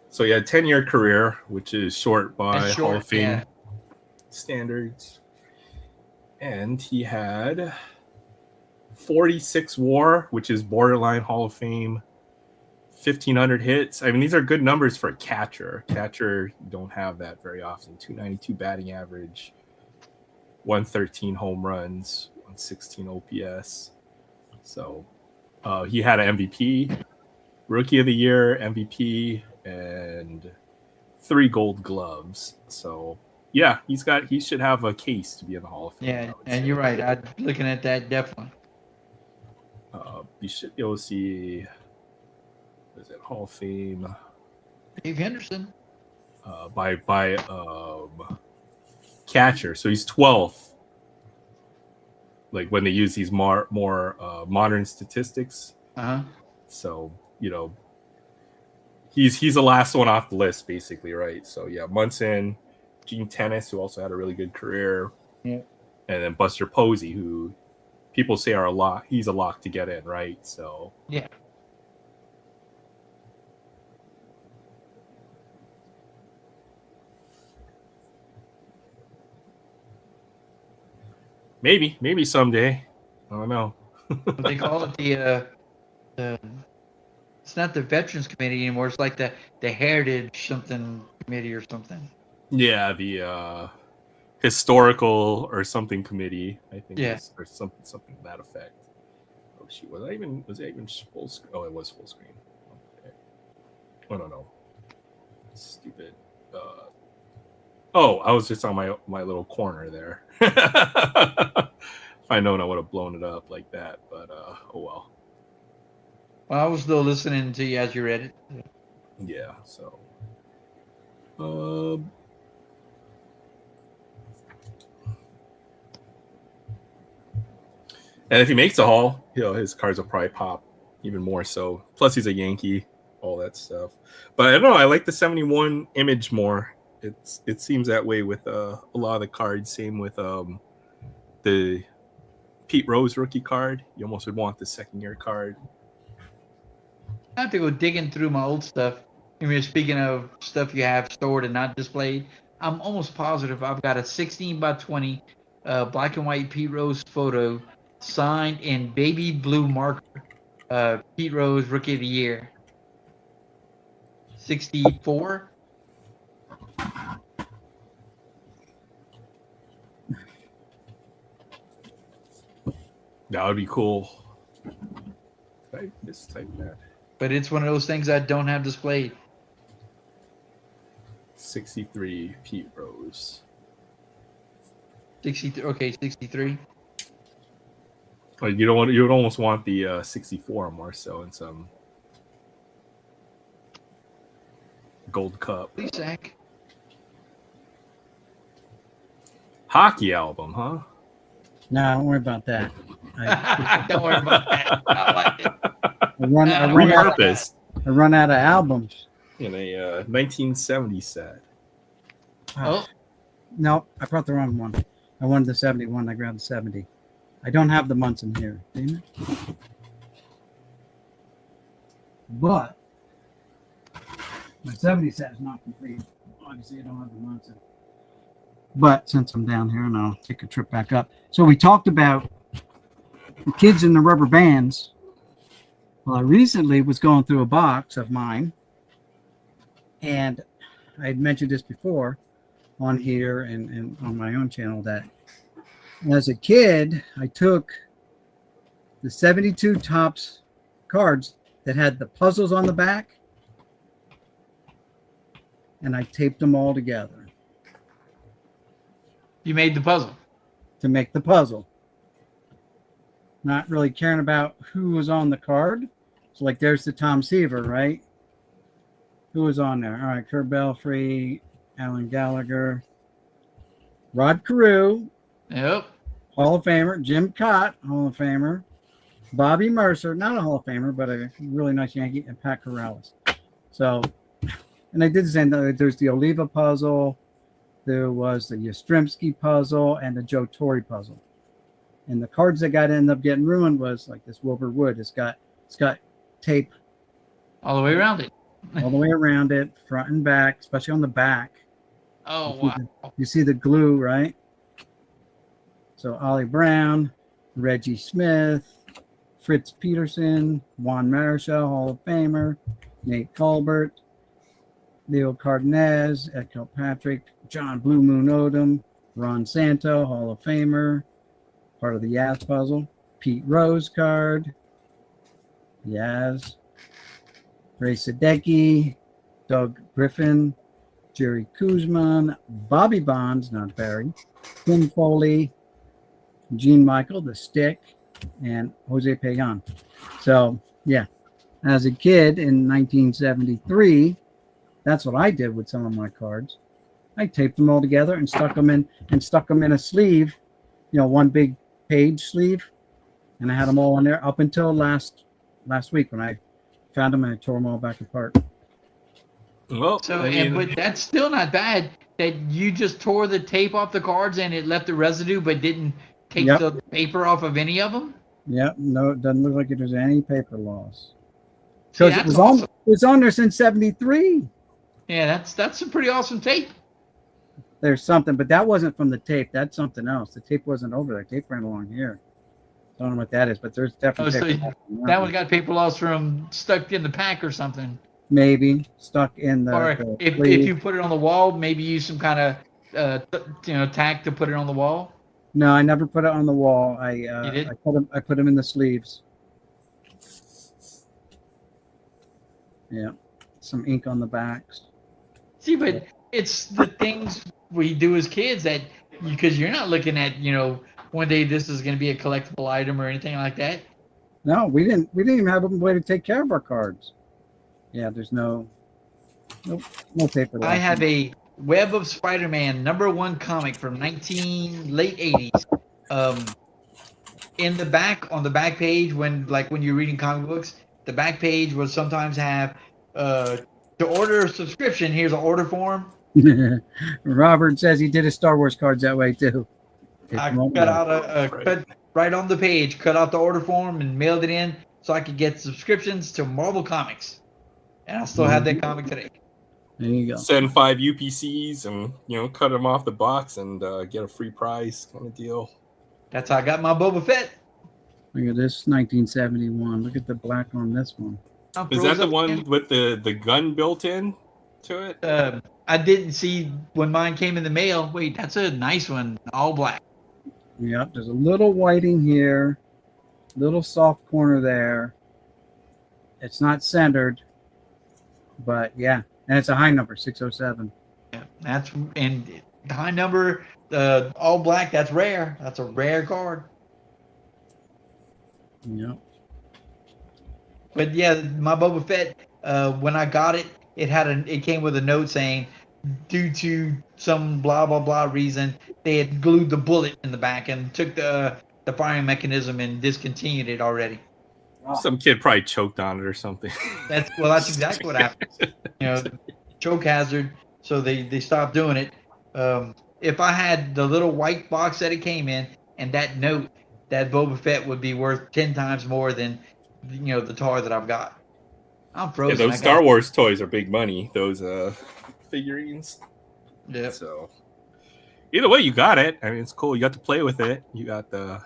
So he had a 10-year career, which is short by That's short, Hall of Fame yeah. standards. And he had 46 WAR, which is borderline Hall of Fame. 1,500 hits. I mean, these are good numbers for a catcher. Catcher don't have that very often. 292 batting average, 113 home runs, 116 OPS. So he had an MVP, Rookie of the Year, MVP, and 3 Gold Gloves. So yeah, he should have a case to be in the Hall of Fame. Yeah, and you're right. I'm looking at that definitely. You'll see. Is it Hall of Fame? Dave Henderson. By catcher, so he's 12th. Like when they use these more modern statistics. So he's the last one off the list, basically, right? So yeah, Munson, Gene Tennis, who also had a really good career, yeah, and then Buster Posey, who people say he's a lock to get in, right? So yeah. maybe someday. I don't know. They call it the it's not the Veterans Committee anymore. It's like the Heritage something committee or something. Yeah, the historical or something committee, I think. Yeah. Or something to that effect. Oh shoot, was it even full screen? Oh, it was full screen. Okay. Oh no. Stupid. I was just on my little corner there. If I known, I would have blown it up like that, but oh well. Well, I was still listening to you as you read it. Yeah. So. And if he makes a haul, his cards will probably pop even more so. Plus, he's a Yankee, all that stuff. But I don't know. I like the 71 image more. It seems that way with a lot of the cards. Same with the Pete Rose rookie card. You almost would want the second year card. I have to go digging through my old stuff. I mean, speaking of stuff you have stored and not displayed, I'm almost positive I've got a 16 by 20 black and white Pete Rose photo signed in baby blue marker. Pete Rose Rookie of the Year. 64. That would be cool. Type that. But it's one of those things I don't have displayed. 63 Pete Rose. 63. Okay, 63. Like you would almost want the 64 more so in some gold cup. Please, Zach. Hockey album, huh? No, don't worry about that. Don't worry about that. I like it. I run out of albums. In a 1970 set. Oh. No, I brought the wrong one. I wanted the 71. I grabbed the 70. I don't have the Munson here. Damn it. But my 70 set is not complete. Obviously, I don't have the Munson. But since I'm down here, and I'll take a trip back up. So we talked about the kids in the rubber bands. Well, I recently was going through a box of mine, and I had mentioned this before on here and on my own channel that as a kid, I took the 72 Topps cards that had the puzzles on the back, and I taped them all together. You made the puzzle. To make the puzzle. Not really caring about who was on the card. So like there's the Tom Seaver, right? Who was on there? All right, Kurt Belfry, Alan Gallagher, Rod Carew, Yep. Hall of Famer, Jim Cott, Hall of Famer, Bobby Mercer, not a Hall of Famer, but a really nice Yankee, and Pat Corrales. So, and I did the same. There's the Oliva puzzle, there was the Yastrzemski puzzle, and the Joe Torre puzzle. And the cards that ended up getting ruined was like this Wilbur Wood. It's got tape All the way around it. all the way around it, front and back, especially on the back. Oh, wow. You see the glue, right? So Ollie Brown, Reggie Smith, Fritz Peterson, Juan Marichal, Hall of Famer, Nate Colbert, Leo Cardenas, Ed Kilpatrick, John Blue Moon Odom, Ron Santo, Hall of Famer, part of the Yaz puzzle, Pete Rose card, Yaz, Ray Sadecki, Doug Griffin, Jerry Kuzman, Bobby Bonds, not Barry, Tim Foley, Gene Michael, the Stick, and Jose Pagan. So, yeah, as a kid in 1973, that's what I did with some of my cards. I taped them all together and stuck them in a sleeve, one big page sleeve, and I had them all in there up until last week when I found them and I tore them all back apart. Well, So, but that's still not bad that you just tore the tape off the cards and it left the residue, but didn't take Yep. the paper off of any of them. Yeah, no, it doesn't look like there's any paper loss. See, Because that's it was awesome. it was on there since '73. Yeah, that's some pretty awesome tape. There's something, but that wasn't from the tape. That's something else. The tape wasn't over there. Tape ran along here. I don't know what that is, but there's definitely Oh, so paper loss. that one got paper loss from stuck in the pack or something. Maybe stuck in the. Or the if sleeve. you put it on the wall, maybe use some kind of tack to put it on the wall. No, I never put it on the wall. You did? I put them in the sleeves. Yeah, some ink on the backs. See, but it's the things we do as kids that because you're not looking at one day this is going to be a collectible item or anything like that. No, we didn't even have a way to take care of our cards. Yeah, there's no Nope, no paper. I have a Web of Spider-Man #1 comic from late 80s. In the back, on the back page, when you're reading comic books, the back page will sometimes have to order a subscription. Here's an order form. Robert says he did his Star Wars cards that way too. I cut out cut right on the page, cut out the order form, and mailed it in so I could get subscriptions to Marvel Comics, and I still have that comic today. There you go. Send 5 UPCs and cut them off the box and get a free prize kind of deal. That's how I got my Boba Fett. Look at this 1971. Look at the black on this one. Is that the one with the gun built in to it? I didn't see when mine came in the mail. Wait, that's a nice one, all black. Yep, there's a little whiting here, little soft corner there. It's not centered, but yeah, and it's a high number, 607. Yeah, and the high number, all black. That's rare. That's a rare card. Yep. But yeah, my Boba Fett. When I got it, it came with a note saying, due to some blah blah blah reason, they had glued the bullet in the back and took the firing mechanism and discontinued it already. Some kid probably choked on it or something. That's exactly what happened. Choke hazard. So they stopped doing it. If I had the little white box that it came in and that note, that Boba Fett would be worth 10 times more than the toy that I've got. I'm frozen. Yeah, those Star Wars toys are big money. Those figurines. Yeah. So either way, you got it. I mean, it's cool. You got to play with it. You got the.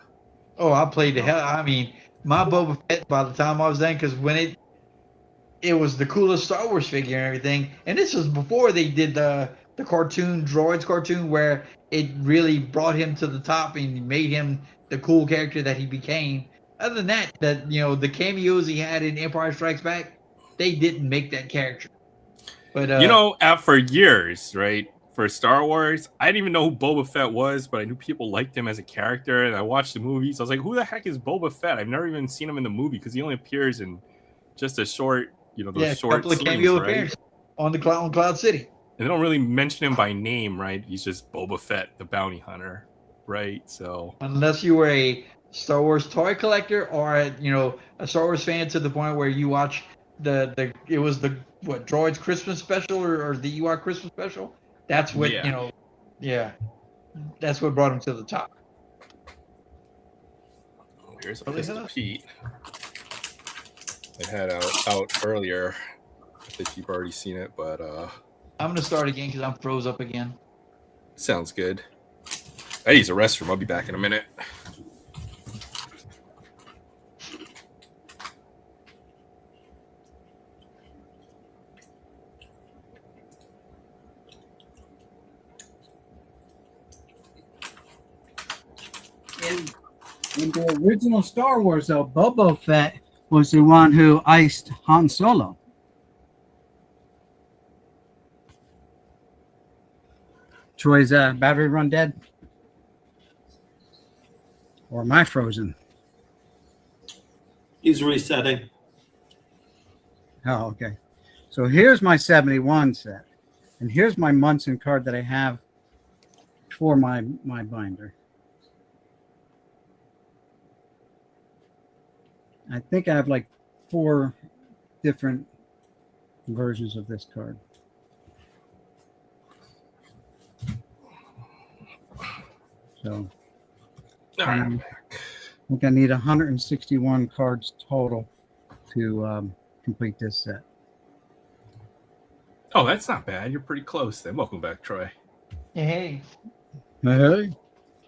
Oh, I played the hell. I mean, my Boba Fett by the time I was done, because when it was the coolest Star Wars figure and everything, and this was before they did the cartoon Droids cartoon where it really brought him to the top and made him the cool character that he became. Other than that, the cameos he had in Empire Strikes Back, they didn't make that character. But for years, right? For Star Wars, I didn't even know who Boba Fett was, but I knew people liked him as a character, and I watched the movies. I was like, "Who the heck is Boba Fett?" I've never even seen him in the movie because he only appears in just a short, those short couple of scenes, cameo right? appearances on Cloud City. And they don't really mention him by name, right? He's just Boba Fett, the bounty hunter, right? So unless you were a Star Wars toy collector or a Star Wars fan to the point where you watch it was the Droids Christmas special or the Ewok Christmas special. That's what that's what brought him to the top. Here's a Pistol Pete I had out earlier. I think you've already seen it, but I'm gonna start again because I'm froze up again. Sounds good. I use a restroom. I'll be back in a minute. In the original Star Wars, though, Boba Fett was the one who iced Han Solo. Troy's battery run dead? Or am I frozen? He's resetting. Oh, okay. So here's my 71 set. And here's my Munson card that I have for my binder. I think I have like 4 different versions of this card. So I think I need 161 cards total to complete this set. Oh, that's not bad. You're pretty close then. Welcome back, Troy. Hey. Hey.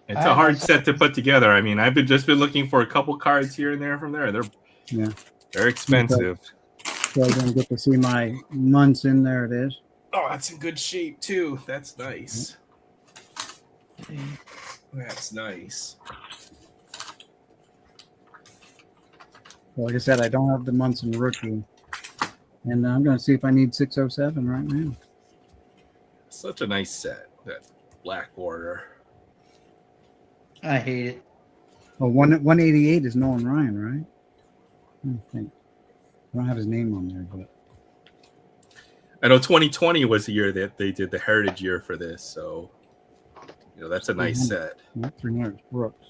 It's a hard set to put together. I mean, I've just been looking for a couple cards here and there from there. They're expensive. So I didn't get to see my Munson. There it is. Oh, that's in good shape too. That's nice. That's nice. Well, like I said, I don't have the Munson rookie. And I'm going to see if I need 607 right now. Such a nice set. That black border. I hate it. Well, 188 is Nolan Ryan, right? I don't have his name on there, but I know 2020 was the year that they did the heritage year for this, so that's a nice set. 300 Brooks.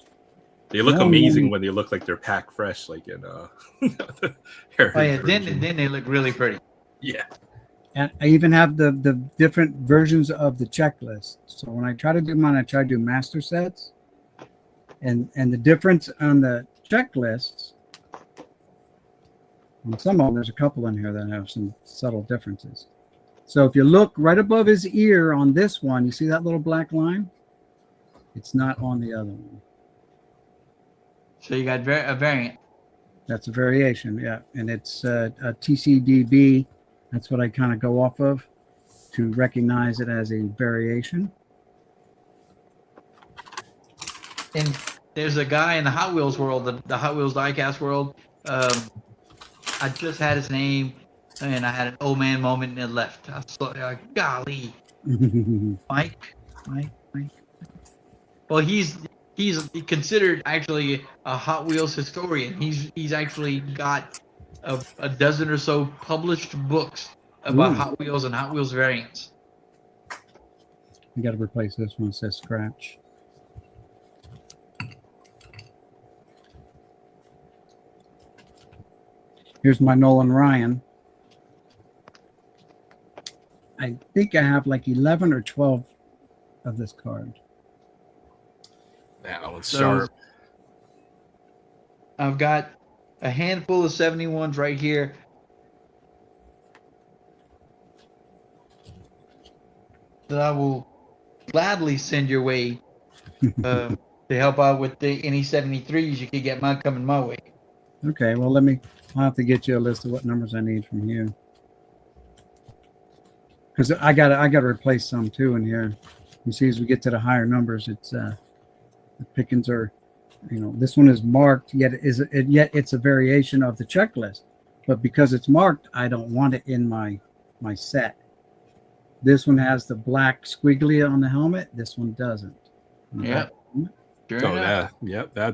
They look No, amazing no. when they look like they're packed fresh, like in the Oh heritage yeah, version. then they look really pretty. Yeah. And I even have the different versions of the checklist. So when I try to do mine, I try to do master sets. And the difference on the checklists, on some of them, there's a couple in here that have some subtle differences. So if you look right above his ear on this one, you see that little black line? It's not on the other one. So you got a variant. That's a variation, yeah. And it's a TCDB. That's what I kind of go off of to recognize it as a variation. And there's a guy in the Hot Wheels world, the Hot Wheels diecast world. I just had his name, and I had an old man moment and it left. I was like, golly, Mike. Well, he's considered actually a Hot Wheels historian. He's actually got a dozen or so published books about Hot Wheels and Hot Wheels variants. You got to replace this one. It says scratch. Here's my Nolan Ryan. I think I have like 11 or 12 of this card. That one's sharp. I've got a handful of 71s right here. That I will gladly send your way to help out with any 73s. You could get mine coming my way. Okay, well, I'll have to get you a list of what numbers I need from you. Because I gotta replace some too in here. You see, as we get to the higher numbers, it's the pickings are, this one is marked, yet it's a variation of the checklist. But because it's marked, I don't want it in my set. This one has the black squiggly on the helmet. This one doesn't. Yeah. Sure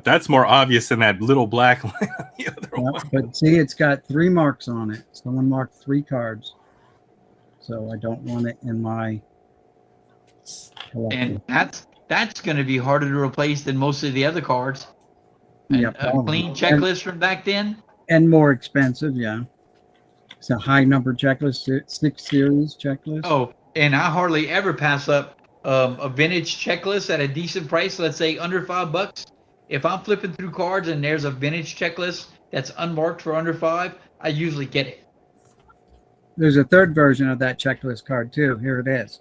that's more obvious than that little black line on the other one. But see, it's got 3 marks on it. Someone marked 3 cards. So I don't want it in my collection. And that's going to be harder to replace than most of the other cards. Yep. A clean checklist from back then. And more expensive, yeah. It's a high number checklist, 6 series checklist. Oh, and I hardly ever pass up a vintage checklist at a decent price. Let's say under $5. If I'm flipping through cards and there's a vintage checklist that's unmarked for under $5, I usually get it. There's a third version of that checklist card too. Here it is.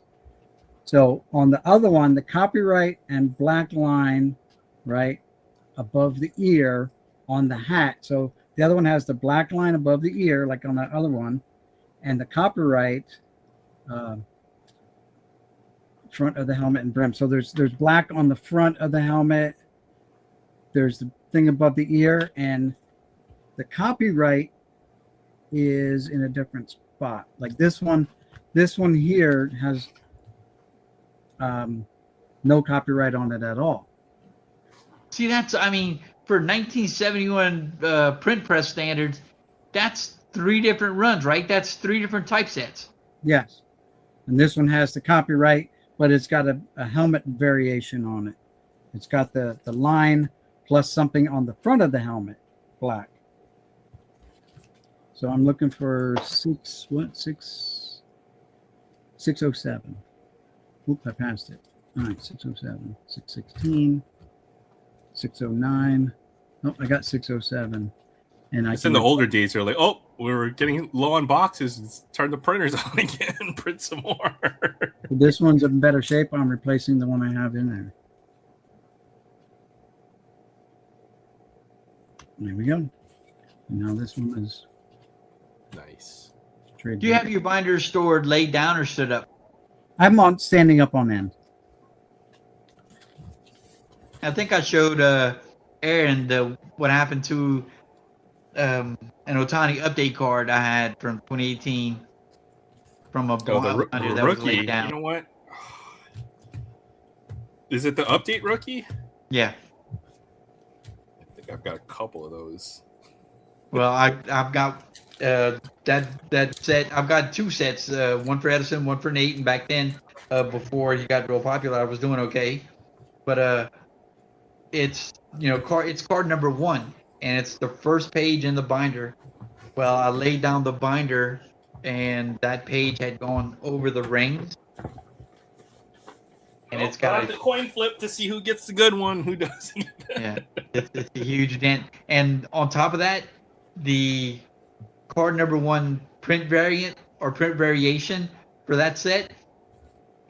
So on the other one, the copyright and black line, right above the ear on the hat. So the other one has the black line above the ear, like on that other one, and the copyright front of the helmet and brim. So there's black on the front of the helmet. There's the thing above the ear, and the copyright is in a different spot. Like this one here has no copyright on it at all. See, for 1971 print press standards, that's 3 different runs, right? That's 3 different typesets. Yes. And this one has the copyright, but it's got a helmet variation on it. It's got the line plus something on the front of the helmet, black. So I'm looking for 607. Oop, I passed it. All right, 607, 616, 609. Oh, I got 607. And it's in the older days. They're like, oh, we're getting low on boxes. Let's turn the printers on again. Print some more. This one's in better shape. I'm replacing the one I have in there. There we go. And now this one is nice. Do you have your binders stored laid down or stood up? I'm standing up on end. I think I showed Aaron what happened to an Otani update card I had from 2018 from a binder that rookie. was laid down. You know what? Is it the update rookie? Yeah. I think I've got a couple of those. Well, I've got That set, I've got 2 sets, one for Edison, one for Nate, and back then, before he got real popular, I was doing okay. But it's it's card number 1, and it's the first page in the binder. Well, I laid down the binder, and that page had gone over the rings, and it's got the coin flip to see who gets the good one, who doesn't. yeah, it's a huge dent. And on top of that, the card number 1 print variant or print variation for that set,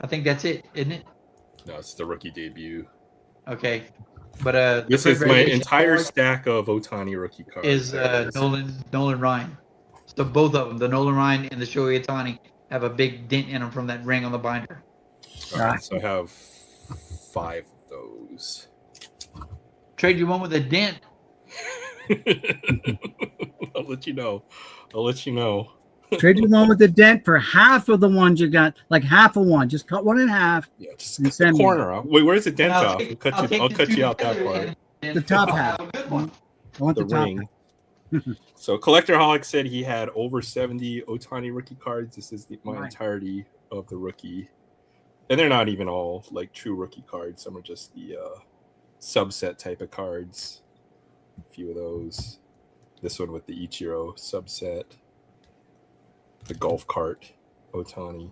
I think that's it, isn't it? No, it's the rookie debut. Okay, but This the is print my variation entire card stack of Otani rookie cards. is There it is. Nolan Ryan. So both of them, the Nolan Ryan and the Shohei Ohtani, have a big dent in them from that ring on the binder. All right, so I have 5 of those. Trade you one with a dent. I'll let you know. I'll let you know. Trade you one with the dent for half of the ones you got, like half of one. Just cut one in half. Yeah, just And cut the send me. corner off. Wait, where's the dent I'll off? take- I'll take cut the you out that together part. and The top I'll half. have a good one. I want The the top ring. half. So Collectorholic said he had over 70 Otani rookie cards. This is my Right. entirety of the rookie. And they're not even all like true rookie cards. Some are just the subset type of cards. A few of those. This one with the Ichiro subset. The golf cart Otani.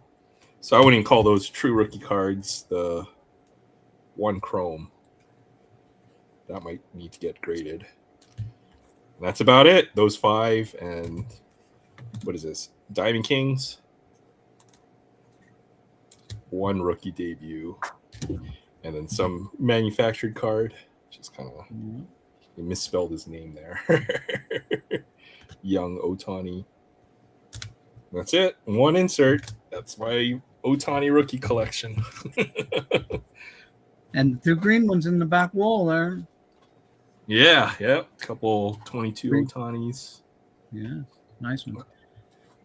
So I wouldn't even call those true rookie cards. The one chrome. That might need to get graded. And that's about it. Those 5 and what is this? Diamond Kings. 1 rookie debut. And then some manufactured card. Just kind of he misspelled his name there. Young Otani. That's it. 1 insert. That's my Otani rookie collection. And the 2 green ones in the back wall there. Yeah. Couple 22 Green. Otanis. Yeah, nice one.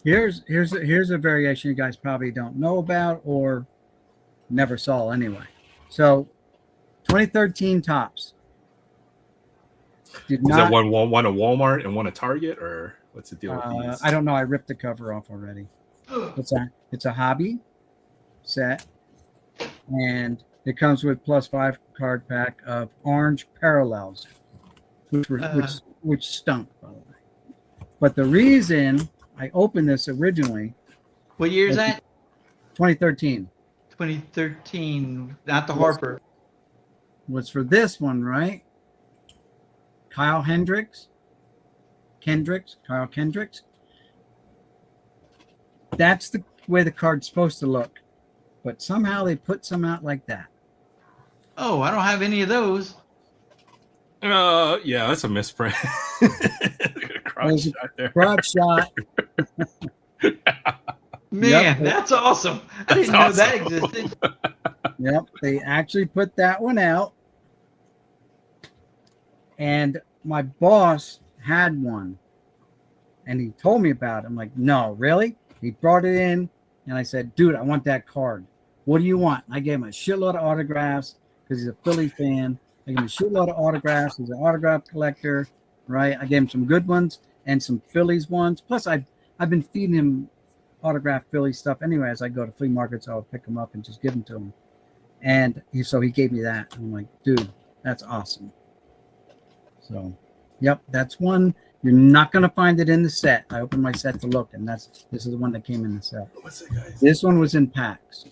Here's a variation you guys probably don't know about or never saw anyway. So 2013 tops. Did Is not, that one at Walmart and one at Target, or what's the deal with these? I don't know. I ripped the cover off already. It's a hobby set, and it comes with +5 card pack of orange parallels, which stunk, by the way. But the reason I opened this originally, What year is that? 2013, 2013. Not the Harper. was for this one, right? Kyle Kendricks. That's the way the card's supposed to look, but somehow they put some out like that. Oh, I don't have any of those. Yeah, that's a misprint. There's a Shot there. crotch shot. Man, Yep. that's awesome. I That's didn't know that awesome. existed. Yep, they actually put that one out. And my boss had one. And he told me about it. I'm like, no, really? He brought it in. And I said, dude, I want that card. What do you want? I gave him a shitload of autographs because he's a Philly fan. I gave him a shitload of autographs. He's an autograph collector, right? I gave him some good ones and some Phillies ones. Plus, I've been feeding him autographed Philly stuff anyway. As I go to flea markets, I'll pick them up and just give them to him. And so he gave me that. I'm like, dude, that's awesome. So, yep, that's one. You're not going to find it in the set. I opened my set to look, and this is the one that came in the set. What's it, guys? This one was in packs,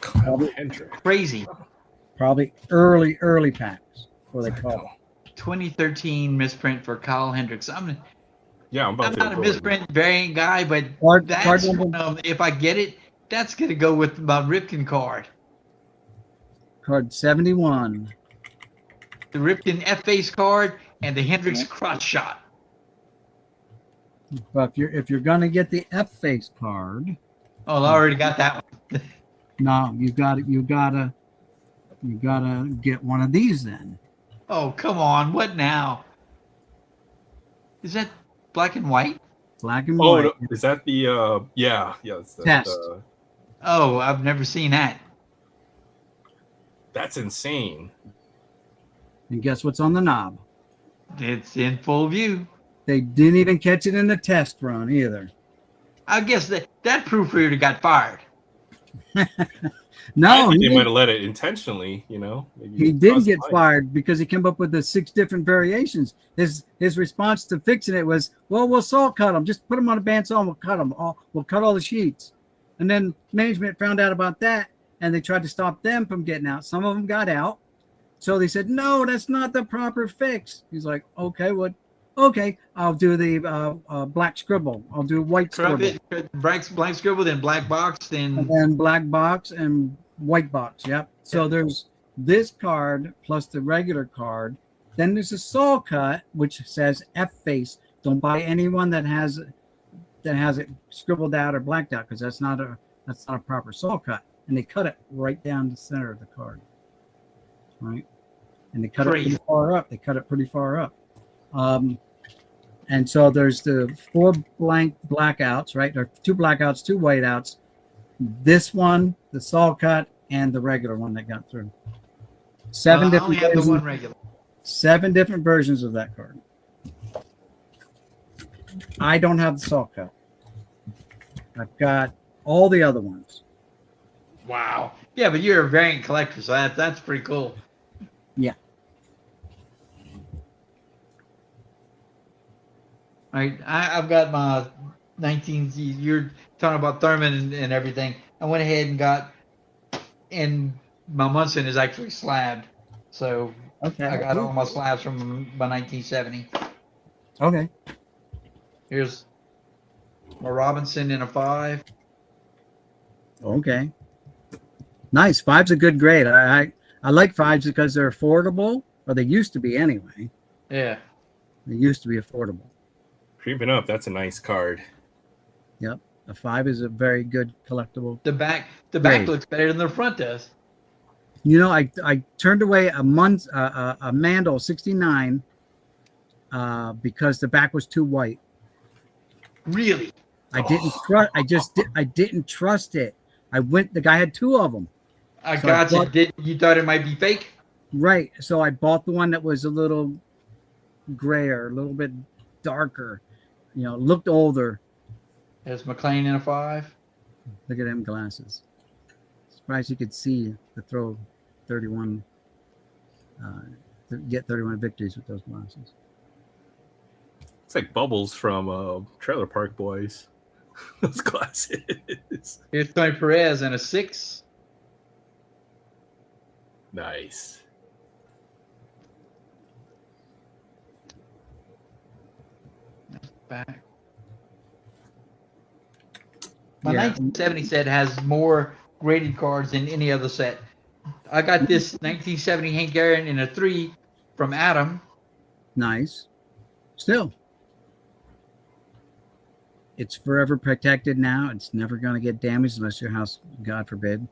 Kyle Hendricks. Crazy. probably early packs, before they call it. 2013 misprint for Kyle Hendricks. I'm Yeah, I'm about to not a go misprint variant guy, but Card that's number, if I get it, that's gonna go with my Ripken card. card 71. The Ripken F-face card and the Hendricks crotch shot. But if you're gonna get the F-face card, Oh, I already got that one. no, you gotta get one of these then. Oh, come on. What now? Is that black and white? Black and Oh, white. no, is that the yeah? It's the, Test. Oh, I've never seen that. that's insane. And guess what's on the knob? It's in full view. They didn't even catch it in the test run either. I guess that proofreader got fired. No, I think he they might didn't. have let it intentionally. You know, maybe He didn't cause get fire. fired because he came up with the 6 different variations. His response to fixing it was, "Well, we'll saw cut them. Just put them on a bandsaw and we'll cut them. We'll cut all the sheets." And then management found out about that, and they tried to stop them from getting out. Some of them got out, so they said, "No, that's not the proper fix." He's like, "Okay, what? Okay, I'll do the black scribble. I'll do white scribble, Blank scribble, then black box, and then then black box and white box." Yep. So there's this card plus the regular card. Then there's a saw cut, which says F face. Don't buy anyone that has it scribbled out or blacked out, because that's not a proper saw cut. And they cut it right down the center of the card, right? And they cut it pretty far up. They cut it pretty far up. And so there's the 4 blackouts, right? There are 2 blackouts, 2 whiteouts. This one, the saw cut, and the regular one that got through. 7 I different only have the versions, one regular. 7 different versions of that card. I don't have the saw cut. I've got all the other ones. Wow. Yeah, but you're a variant collector, so that's pretty cool. Yeah. I've got my 19. You're talking about Thurman and everything. I went ahead and got, and my Munson is actually slabbed, so Okay. I got all my slabs from my 1970. Okay. Here's my Robinson in a 5. Okay. Nice. 5's a good grade. I like 5s because they're affordable, or they used to be anyway. Yeah. They used to be affordable. Creeping up. That's a nice card. Yep. A 5 is a very good collectible. The back Great. looks better than the front does. You know, I turned away a Mandel 69 because the back was too white. Really? I didn't trust. I didn't trust it. The guy had 2 of them. I So got I you. bought- You thought it might be fake? Right. So I bought the one that was a little grayer, a little bit darker, looked older. There's McLean in a 5. Look at them glasses. Surprised you could see the throw 31, get 31 victories with those glasses. It's like Bubbles from Trailer Park Boys. Those glasses. Here's Tony Perez in a 6. Nice. Back. My Yeah. 1970 set has more graded cards than any other set. I got this 1970 Hank Aaron in a 3 from Adam. Nice. Still, it's forever protected now. It's never going to get damaged unless your house, God forbid,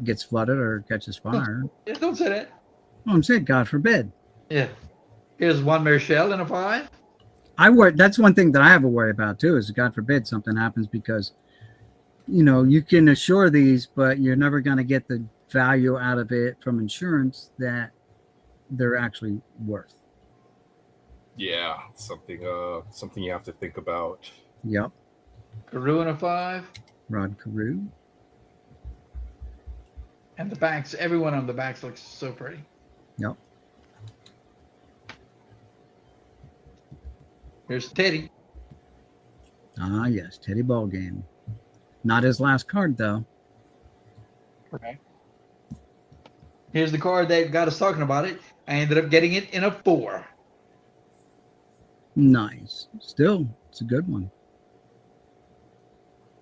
gets flooded or catches fire. Yeah, don't say that. Well, I'm saying, God forbid. Yeah. Here's one Marshall in a 5. That's one thing that I have a worry about too, is God forbid something happens, because you can assure these, but you're never going to get the value out of it from insurance that they're actually worth. Yeah, something you have to think about. Yep. Carew in a 5. Rod Carew. And the backs, every one of the backs looks so pretty. Yep. Here's Teddy. Ah, yes, Teddy Ballgame. Not his last card though. Okay. Here's the card that got us talking about it. I ended up getting it in a 4. Nice. Still, it's a good one.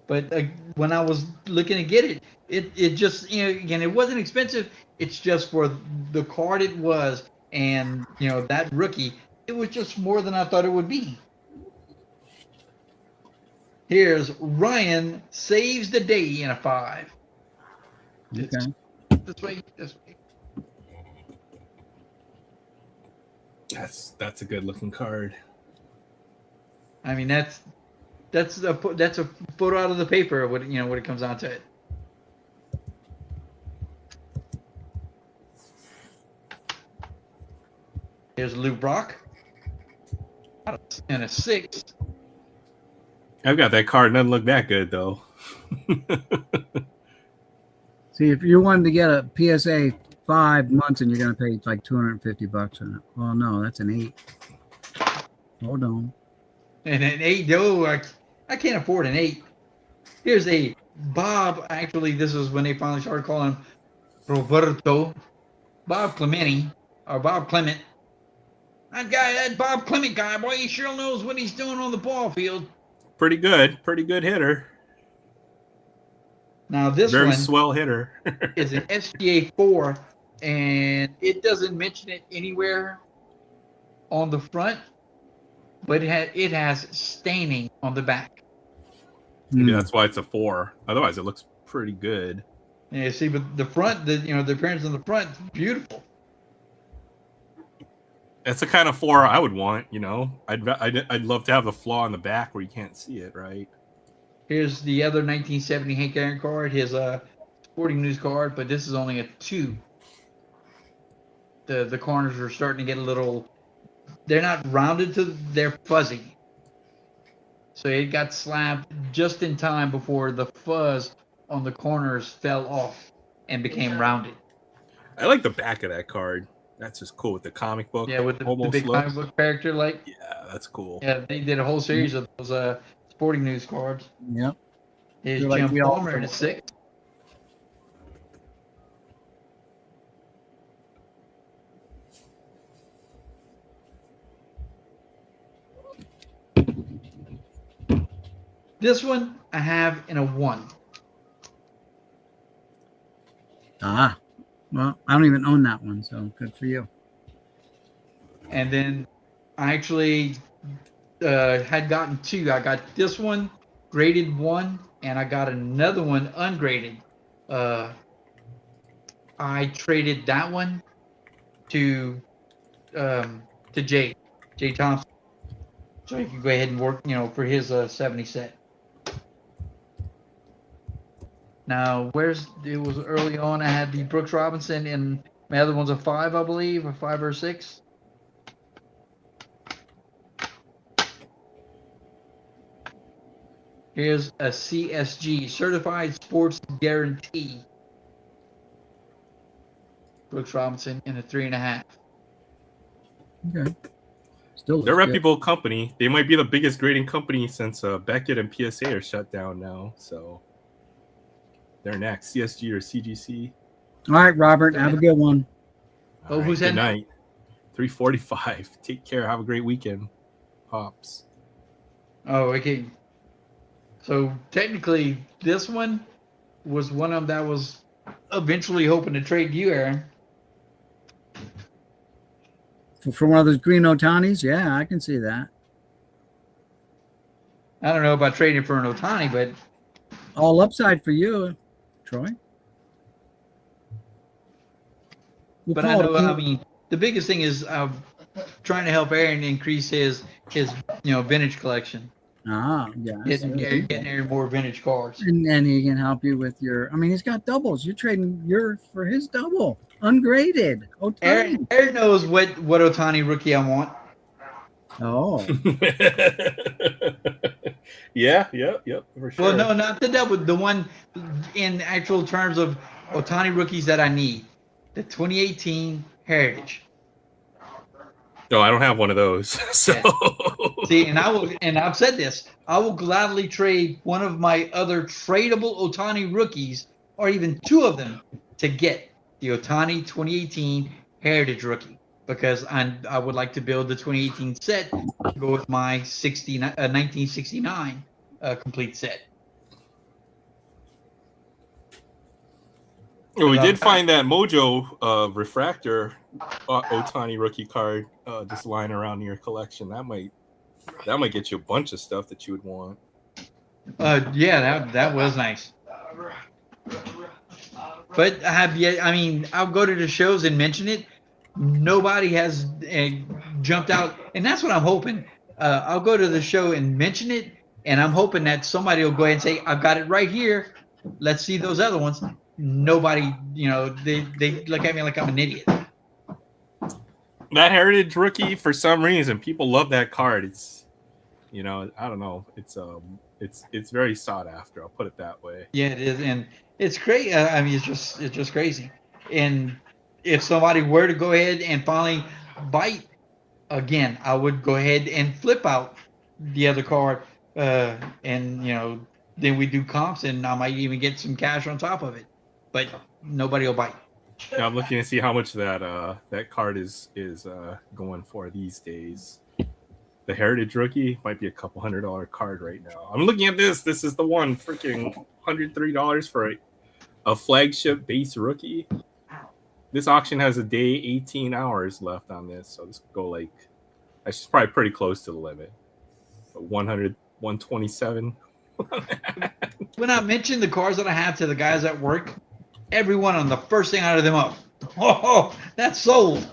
But when I was looking to get it, it just, again, it wasn't expensive. It's just for the card it was, and that rookie, it was just more than I thought it would be. Here's Ryan saves the day in a 5. Okay. This way. That's a good looking card. I mean, that's a photo out of the paper. When it comes down to it. Here's Lou Brock. and a 6. I've got that card. Doesn't look that good though. See, if you wanted to get a PSA 5 months and you're going to pay like $250 on it. Oh, no, that's an 8. Hold on. And an 8, no, I can't afford an 8. Here's a Bob. Actually, this is when they finally started calling him Roberto. Bob Clementi, or Bob Clement. That Bob Clement guy, boy, he sure knows what he's doing on the ball field. Pretty good hitter. Now this Very one swell hitter. is an SGA 4, and it doesn't mention it anywhere on the front, but it has staining on the back. Maybe that's why it's a 4. Otherwise, it looks pretty good. Yeah, see, but the front, the appearance on the front, is beautiful. That's the kind of 4 I would want. I'd love to have the flaw in the back where you can't see it, right? Here's the other 1970 Hank Aaron card, his Sporting News card, but this is only a 2. The corners are starting to get a little. They're not rounded they're fuzzy. So it got slapped just in time before the fuzz on the corners fell off and became rounded. I like the back of that card. That's just cool with the comic book. Yeah, with the big comic book character, like. Yeah, that's cool. Yeah, they did a whole series of those Sporting News cards. Yep. Here's They're like Jim we all- Palmer in a 6. This one I have in a 1. Ah, well, I don't even own that one, so good for you. And then I actually had gotten 2. I got this one graded 1, and I got another one ungraded. I traded that one to Jay Thompson, so he could go ahead and work, for his 70 set. Now, it was early on. I had the Brooks Robinson, and my other one's a 5, I believe, a 5 or 6. Here's a CSG, Certified Sports Guarantee. Brooks Robinson in a 3.5. Okay. Still, They're a looks good. reputable company. They might be the biggest grading company since Beckett and PSA are shut down now. So they're next. CSG or CGC. All right, Robert, have a good one. Oh, who's good that? night. 3:45. Take care. Have a great weekend, Pops. Oh, okay. So technically, this one was one of them that was eventually hoping to trade you, Aaron. For one of those green Otanis, yeah, I can see that. I don't know about trading for an Otani, but All upside for you, Troy. We'll but I call know. it- I mean, the biggest thing is trying to help Aaron increase his vintage collection. Ah, yeah. Getting Aaron more vintage cards. And he can help you with your. I mean, he's got doubles. You're trading yours for his double, ungraded. Otani. Aaron knows what Otani rookie I want. Oh, Yeah, for sure. Well, no, not the double. The one in actual terms of Otani rookies that I need. The 2018 Heritage. No, I don't have one of those. So See, and I've said this, I will gladly trade one of my other tradable Otani rookies, or even 2 of them, to get the Otani 2018 Heritage rookie, because I would like to build the 2018 set to go with my 1969 complete set. Well, we did find that Mojo refractor Otani rookie card just lying around in your collection. That might get you a bunch of stuff that you would want. Yeah, that was nice. But I'll go to the shows and mention it. Nobody has jumped out, and that's what I'm hoping. I'll go to the show and mention it, and I'm hoping that somebody will go ahead and say, "I've got it right here. Let's see those other ones." Nobody, they look at me like I'm an idiot. That Heritage rookie, for some reason, people love that card. It's, I don't know. It's very sought after. I'll put it that way. Yeah, it is, and it's great. I mean, it's just crazy. And if somebody were to go ahead and finally bite again, I would go ahead and flip out the other card, and then we do comps, and I might even get some cash on top of it. But nobody will bite. Now I'm looking to see how much that card is going for these days. The Heritage rookie might be a couple $100 card right now. I'm looking at this. This is the one, freaking $103 for a flagship base rookie. This auction has a day, 18 hours left on this, so this could go like, that's probably pretty close to the limit. But 100, 127. When I mentioned the cards that I have to the guys at work, every one of them, the first thing out of them up, oh, that's sold.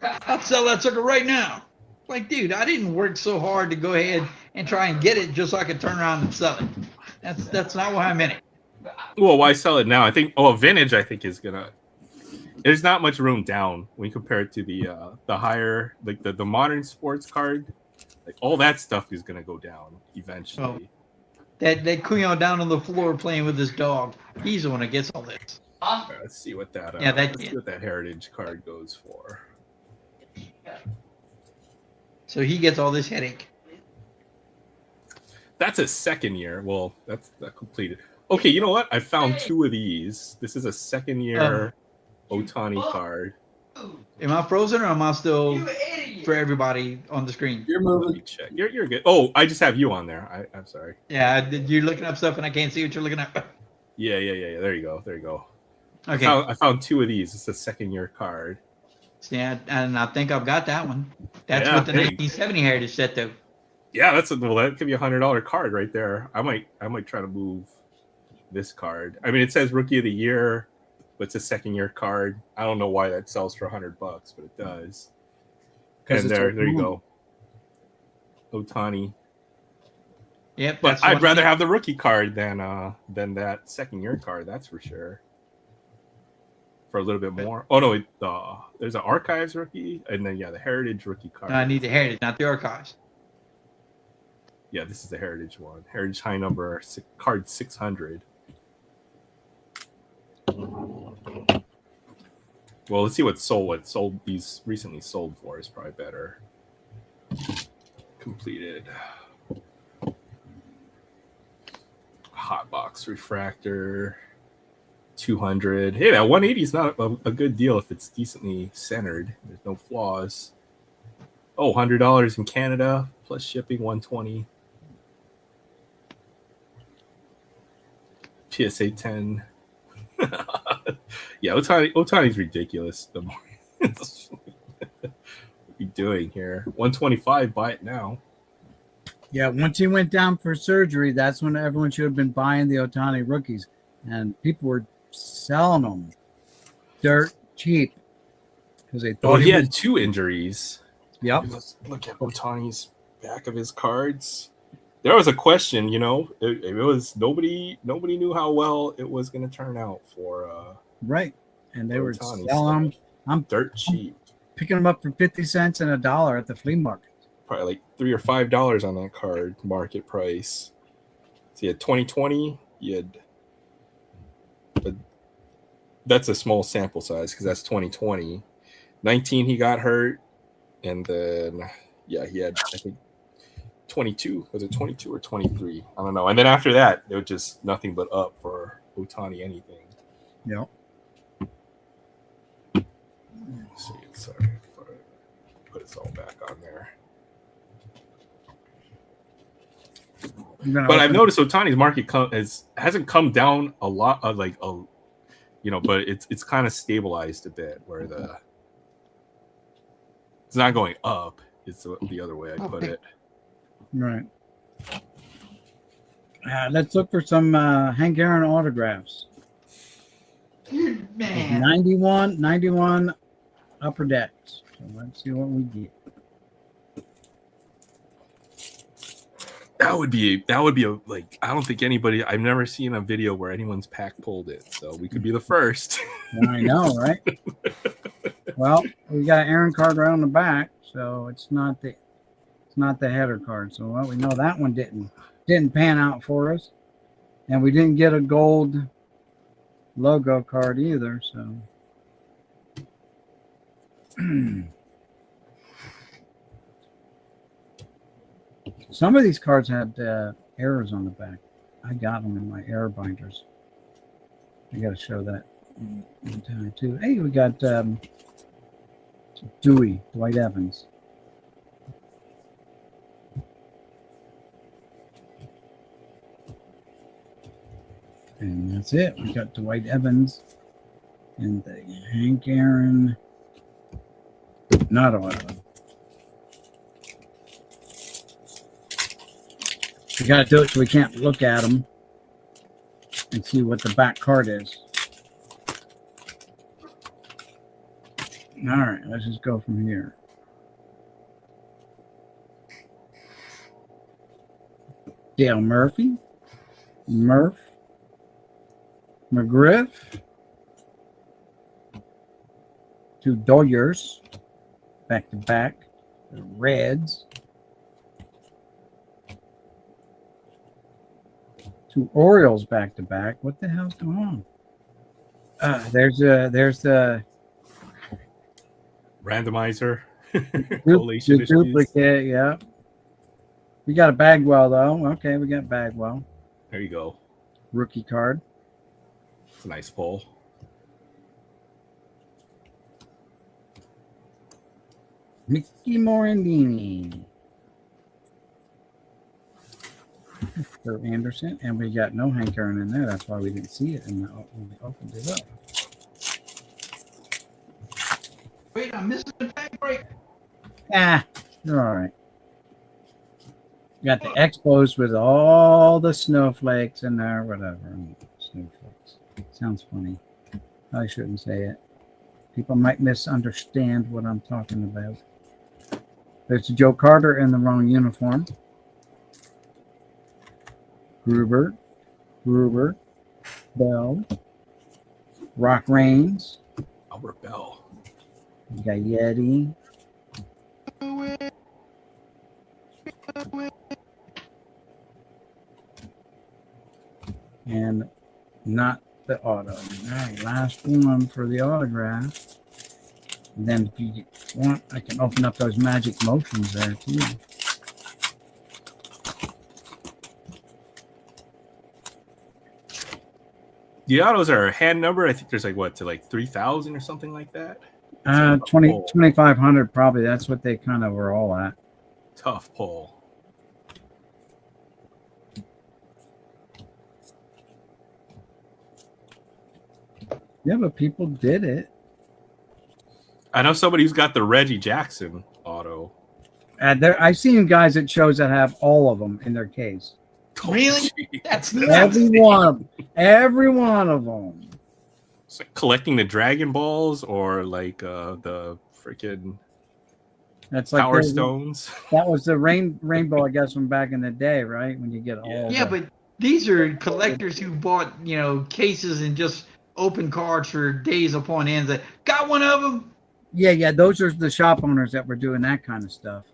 I'll sell that sucker right now. Like, dude, I didn't work so hard to go ahead and try and get it just so I could turn around and sell it. That's not why I'm in it. Well, why sell it now? I think, vintage, I think, is gonna. There's not much room down when you compare it to the higher, like the modern sports card. Like all that stuff is gonna go down eventually. Oh. That Kuyon down on the floor playing with his dog. He's the one that gets all this. All right, let's see what that. Let's see what that Heritage card goes for. So he gets all this headache. That's a second year. Well, that completed. Okay, you know what? I found two of these. This is a second year Otani card. Am I frozen or am I still for everybody on the screen? You're moving. Let me check. You're good. Oh, I just have you on there. I'm sorry. Yeah, you're looking up stuff and I can't see what you're looking at. Yeah. There you go. Okay. I found two of these. It's a second year card. Yeah, and I think I've got that one. That's Yeah, with the hey. 1970 Heritage set, though. Yeah, that could be $100 card right there. I might try to move this card. I mean, it says Rookie of the Year, but it's a second year card. I don't know why that sells for $100, but it does. And there you go, Otani. Yep. But I'd rather have the rookie card than that second year card. That's for sure. For a little bit more. Oh no, there's an Archives rookie, and then the Heritage rookie card. No, I need the Heritage, not the Archives. Yeah, this is the Heritage one. Heritage high number card 600. Well, let's see what sold. These recently sold for is probably better. Completed. Hot box refractor. 200. Hey, that 180 is not a good deal if it's decently centered. There's no flaws. Oh, $100 in Canada plus shipping. 120. PSA 10. Yeah, Otani's ridiculous. The more what are we doing here? 125. Buy it now. Yeah, once he went down for surgery, that's when everyone should have been buying the Otani rookies, and people were selling them dirt cheap because they thought he had two injuries. Yep. Let's look at Otani's back of his cards. There was a question, it was nobody knew how well it was going to turn out for right, and they were Otani selling them. I'm dirt cheap, picking them up for 50 cents and $1 at the flea market. probably like $3 or $5 on that card market price. So you had 2020, but that's a small sample size because that's 2020. 19 he got hurt, and then he had, I think, 22. Was it 22 or 23? I don't know. And then after that, it was just nothing but up for Otani anything. Yep. Let's see. Sorry. Put it all back on there. But I've noticed Otani's market hasn't come down a lot, but it's kind of stabilized a bit where it's not going up. It's the other way I put it. Right. Let's look for some Hank Aaron autographs. Man. 91 upper decks. So let's see what we get. That would be I don't think I've never seen a video where anyone's pack pulled it. So we could be the first. I know, right? Well, we got an Aaron card right on the back, so it's not the header card. So well, we know that one didn't pan out for us, and we didn't get a gold logo card either. So. Some of these cards had errors on the back. I got them in my error binders. I got to show that in time too. Hey, we got Dwight Evans. And that's it. We got Dwight Evans and the Hank Aaron. Not auto. We got to do it so we can't look at them and see what the back card is. All right, let's just go from here. Dale Murphy, Murph, McGriff, two Doyers, back to back, the Reds. Two Orioles back to back. What the hell's going on? There's the randomizer. Collation issues. Duplicate. Yeah. We got a Bagwell though. Okay, we got Bagwell. There you go. Rookie card. It's a nice pull. Mickey Morandini. For Anderson, and we got no Hank Aaron in there. That's why we didn't see it when we opened it up. Wait, I'm missing the tag break. You're all right. You got the Expos with all the snowflakes in there, whatever. Snowflakes. Sounds funny. I shouldn't say it. People might misunderstand what I'm talking about. There's Joe Carter in the wrong uniform. Gruber, Bell, Rock Reigns, Albert Bell. You got Yeti. And not the auto. All right, last one for the autograph. And then if you want, I can open up those magic motions there too. The autos are hand number. I think there's like 3,000 or something like that. 2,500 probably. That's what they kind of were all at. Tough pull. Yeah, but people did it. I know somebody who's got the Reggie Jackson auto. I've seen guys at shows that have all of them in their case. Really? That's every one of them. It's like collecting the Dragon Balls or like the freaking that's like Power Stones. That was the rainbow, I guess, from back in the day, right? When you get all. Yeah, but these are collectors who bought, cases and just open cards for days upon end. That got one of them. Yeah. Those are the shop owners that were doing that kind of stuff.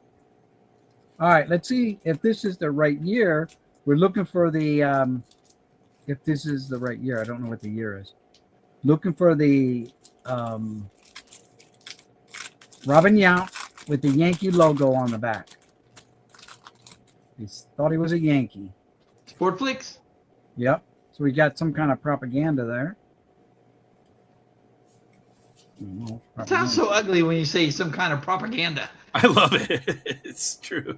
All right, let's see if this is the right year. We're looking for the, if this is the right year. I don't know what the year is. Looking for the Robin Yount with the Yankee logo on the back. He thought he was a Yankee. Sportflix? Yep. So we got some kind of propaganda there. It sounds so ugly when you say some kind of propaganda. I love it. It's true.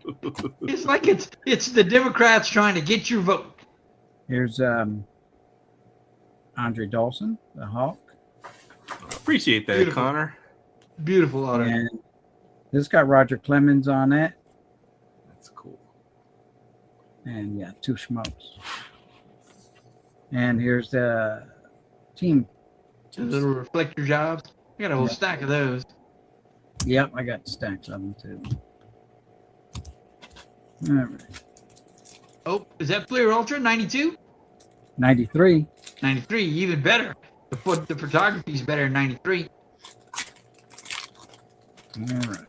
It's like it's the Democrats trying to get your vote. Here's Andre Dawson, the Hawk. Appreciate that, Beautiful. Connor. Beautiful auto. And this got Roger Clemens on it. That's cool. And yeah, two Schmokes. And here's the team. The little reflector jobs. I got a whole stack of those. Yep, I got stacks of them too. All right. Oh, is that Fleer Ultra 92? 93. 93, even better. The photography is better in 93. All right.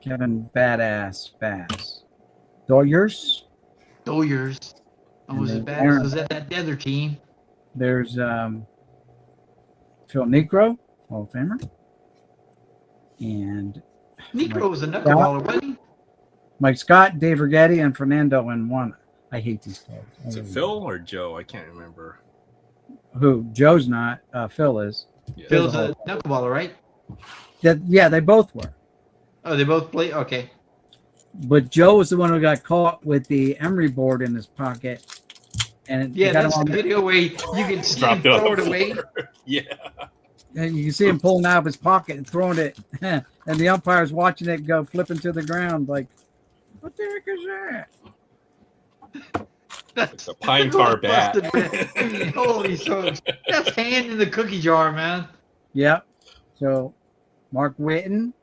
Kevin Badass Bass. Doyers. Doyers. Almost as then bad Aaron. as that other team. There's Phil Negro, Hall of Famer. And Nico was a knuckleballer, wasn't he? Mike Scott, Dave Rigetti, and Fernando Nwana. I hate these guys. Is it Phil or Joe? I can't remember. Who? Joe's not. Phil is. Yeah. Phil's a knuckleballer, right? Yeah, they both were. Oh, they both play? Okay. But Joe was the one who got caught with the emery board in his pocket. And Yeah, that's the video where you can see him throw it away. Yeah. And you can see him pulling out of his pocket and throwing it. And the umpire's watching it go flipping to the ground like, what the heck is that? That's a pine tar bat. I mean, holy smokes. That's hand in the cookie jar, man. Yep. So, Mark Whitten.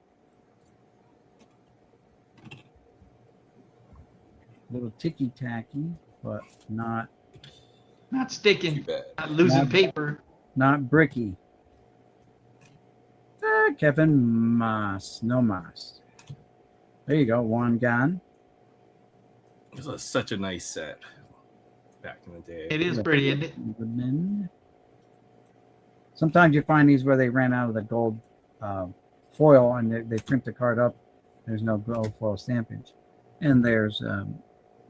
A little ticky-tacky, but not sticking. Not losing paper. Not bricky. Kevin Moss. No Moss. There you go. Juan Gan. This was such a nice set back in the day. It is pretty, isn't it? Sometimes you find these where they ran out of the gold foil and they print the card up. There's no gold foil stampage. And there's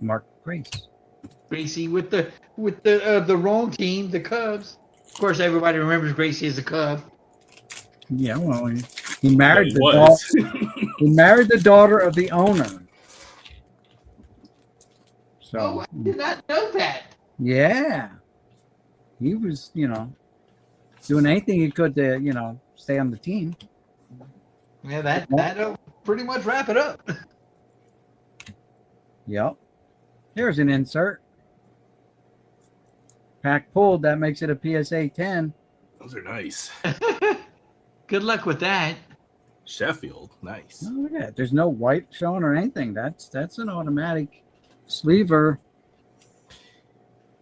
Mark Grace. Gracie with the wrong team, the Cubs. Of course, everybody remembers Gracie as a Cub. Yeah, well, he married Yeah, he he married the daughter of the owner. So Oh, I did not know that. yeah, he was, doing anything he could to, stay on the team. Yeah, that'll pretty much wrap it up. Yep. Here's an insert. Pack pulled. That makes it a PSA 10. Those are nice. Good luck with that. Sheffield, nice. Oh, look at that. There's no white showing or anything. That's an automatic sleever.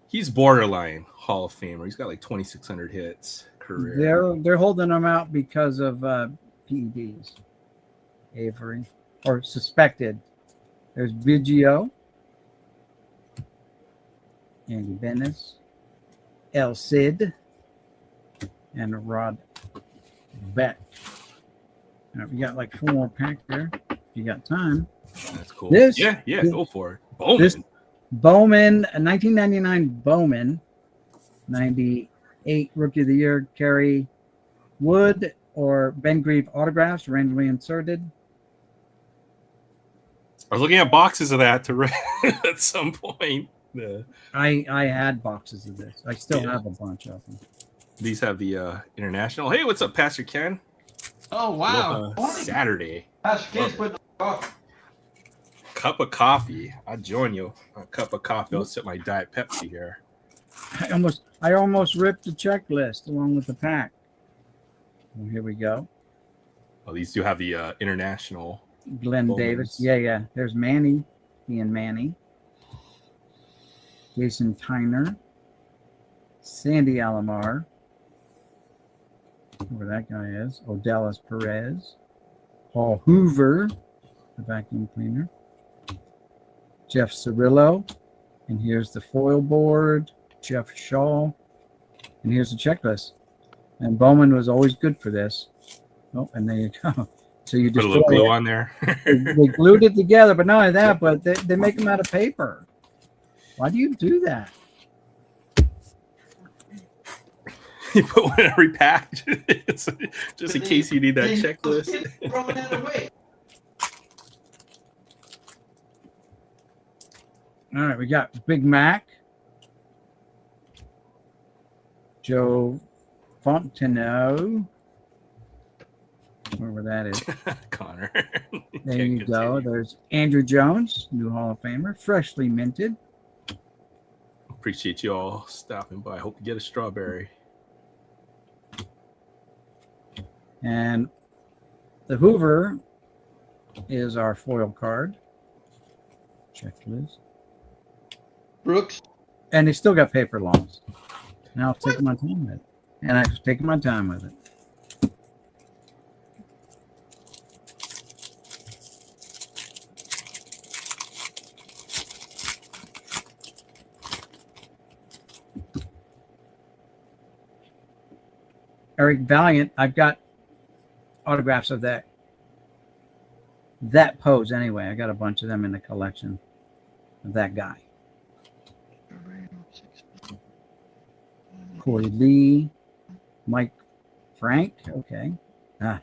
He's borderline Hall of Famer. He's got like 2,600 hits career. They're holding them out because of PEDs. Avery, or suspected. There's Biggio, Andy Bennis, El Cid, and Rod Beck. Now, we got like 4 more packs there. If you got time. That's cool. This- yeah, this- go for it. Bowman. This Bowman, a 1999 Bowman, 98 Rookie of the Year, Kerry Wood or Ben Grieve autographs, randomly inserted. I was looking at boxes of that to at some point. I had boxes of this. I still Yeah. have a bunch of them. These have the international. Hey, what's up, Pastor Ken? Oh, wow. Aloha Saturday. Pastor Ken's with Cup of coffee. I'll join you. A cup of coffee. I'll sip my Diet Pepsi here. I almost ripped the checklist along with the pack. Well, here we go. Oh, these do have the international. Glenn Bowmans. Davis. Yeah. There's Manny. Ian Manny. Jason Tyner. Sandy Alomar. Whoever that guy is. Odalis Perez. Paul Hoover, the vacuum cleaner. Jeff Cirillo. And here's the foil board. Jeff Shaw. And here's the checklist. And Bowman was always good for this. Oh, and there you go. So you Put a just little glue on there. they glued it together, but not only that, but they make them out of paper. Why do you do that? You put one in every pack just in case you need that checklist. Throwing that away. All right, we got Big Mac, Joe Fontenot, wherever that is. Connor. There you go. There's Andrew Jones, new Hall of Famer, freshly minted. Appreciate you all stopping by. Hope you get a strawberry. And the Hoover is our foil card. Checklist. Brooks. And they still got paper longs. Now I'll take my time with it. And I've taken my time with it. Eric Valiant. I've got autographs of that pose anyway. I got a bunch of them in the collection of that guy. Corey Lee, Mike Frank. Okay.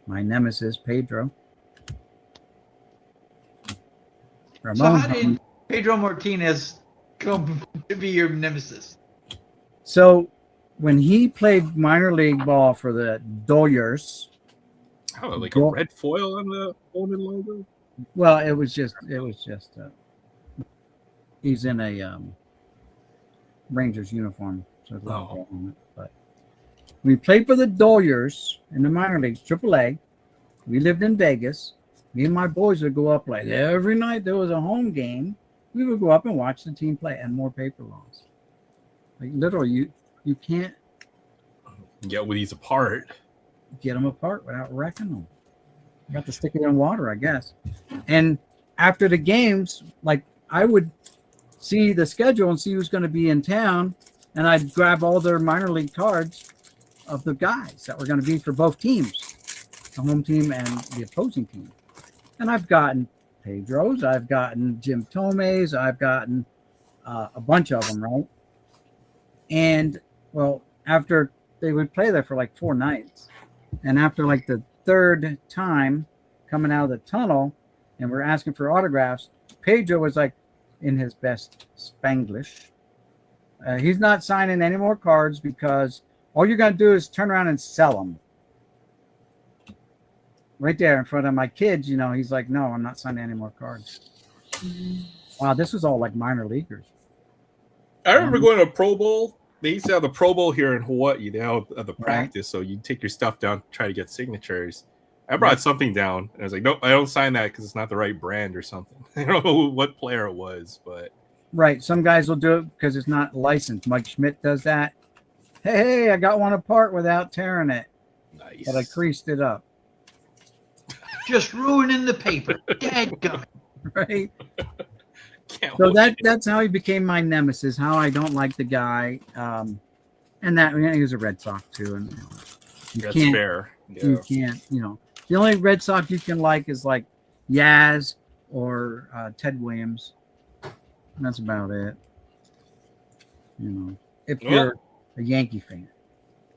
My nemesis, Pedro. Ramon. So how did Pedro Martinez come to be your nemesis? So when he played minor league ball for the Dodgers, Oh, like a red foil on the Omen logo? well, it was just he's in a Rangers uniform, so it's not on it. But we played for the Dodgers in the minor leagues, AAA. We lived in Vegas. Me and my boys would go up like every night there was a home game. We would go up and watch the team play and more paper loss. Like literally, you can't Get these apart. get them apart without wrecking them. You got to stick it in water, I guess. And after the games, like I would see the schedule and see who's going to be in town, and I'd grab all their minor league cards of the guys that were going to be for both teams, the home team and the opposing team. And I've gotten Pedro's, I've gotten Jim Tome's, I've gotten a bunch of them, right? And well, after they would play there for like 4 nights, and after like the third time coming out of the tunnel, and we're asking for autographs, Pedro was like in his best Spanglish. He's not signing any more cards because all you're going to do is turn around and sell them. Right there in front of my kids, he's like, no, I'm not signing any more cards. Wow, this was all like minor leaguers. I remember going to a Pro Bowl. They used to have the Pro Bowl here in Hawaii. They have the practice, Right. so you take your stuff down, try to get signatures. I brought something down, and I was like, nope, I don't sign that because it's not the right brand or something. I don't know what player it was, but Right. Some guys will do it because it's not licensed. Mike Schmidt does that. Hey, I got one apart without tearing it, nice. but I creased it up. Just ruining the paper. Dadgummit. Right. Can't So wait. that's how he became my nemesis. How I don't like the guy, and that he was a Red Sox too, and you That's can't, fair. Yeah. you can't, the only Red Sox you can like is like Yaz or Ted Williams. And that's about it. If you're a Yankee fan.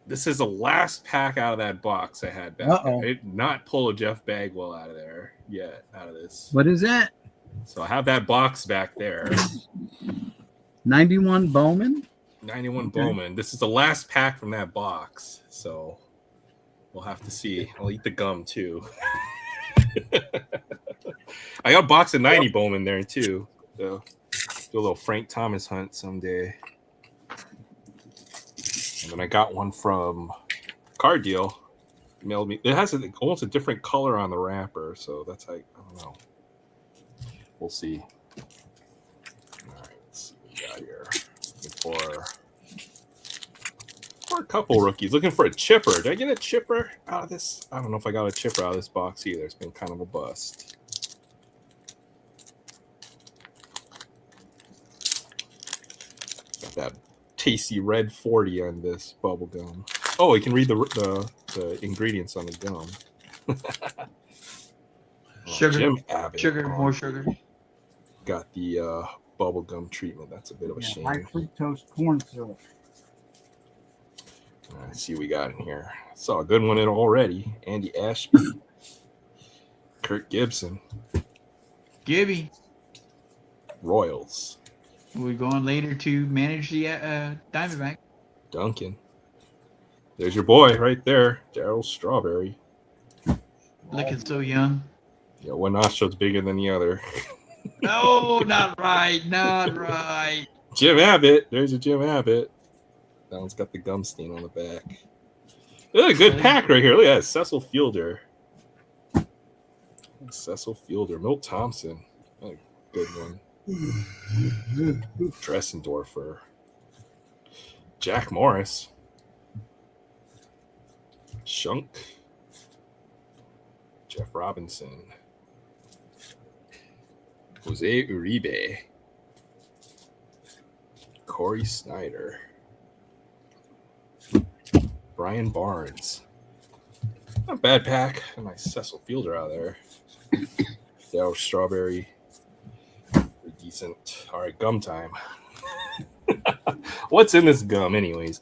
This is the last pack out of that box I had back there. I did not pull a Jeff Bagwell out of there yet, out of this. What is that? So I have that box back there. 91 Bowman? 91 Okay. Bowman. This is the last pack from that box. So we'll have to see. I'll eat the gum too. I got a box of 90 Bowman there too. So do a little Frank Thomas hunt someday. And then I got one from Card Deal. Mailed me. It has almost a different color on the wrapper, so that's like, I don't know. We'll see. All right, let's see what we got here. Looking for a couple rookies. Looking for a chipper. Did I get a chipper out of this? I don't know if I got a chipper out of this box either. It's been kind of a bust. Got that tasty red 40 on this bubble gum. Oh, you can read the ingredients on the gum. Sugar, Jim Abbott. sugar, more sugar. Got the bubble gum treatment. That's a bit of a shame. High fructose corn syrup. Let's see what we got in here. Saw a good one in already. Andy Ashby. Kirk Gibson. Gibby. Royals. We're going later to manage the Diamondback. Duncan. There's your boy right there. Darryl Strawberry. Looking so young. Yeah, one nostril's bigger than the other. No, not right. Not right. Jim Abbott. There's a Jim Abbott. That one's got the gum stain on the back. Look, a good pack right here. Look at that. Cecil Fielder. Cecil Fielder. Milt Thompson. A good one. Dressendorfer. Jack Morris. Shunk. Jeff Robinson. Jose Uribe. Corey Snyder. Brian Barnes. Not a bad pack. A nice Cecil Fielder out there. Darryl Strawberry. Decent. All right, gum time. What's in this gum, anyways?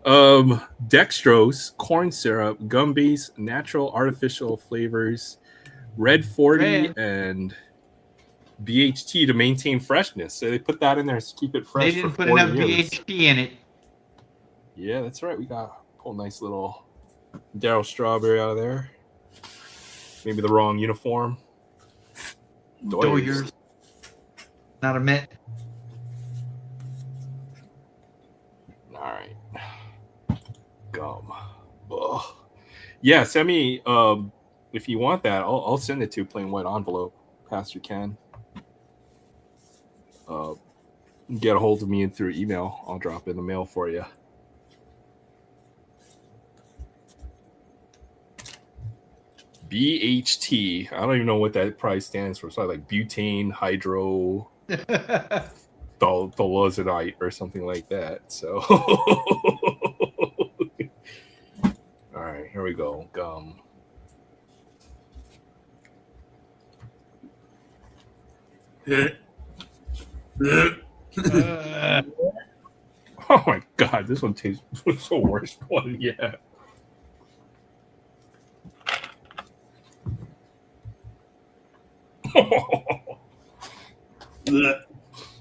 Dextrose, corn syrup, gum base, natural artificial flavors, red 40, and BHT to maintain freshness. So they put that in there to keep it fresh. They didn't for put 40 enough years. BHT in it. Yeah, that's right. We got a nice little Darryl Strawberry out of there. Maybe the wrong uniform. Doyers. Not a Met. All right. Gum. Ugh. Yeah, send me if you want that. I'll send it to plain white envelope, Pastor Ken. Get a hold of me through email. I'll drop it in the mail for you. BHT. I don't even know what that price stands for. It's like butane hydro toluidite or something like that. So, all right, here we go. Gum. Oh my god, this one tastes the worst one yet.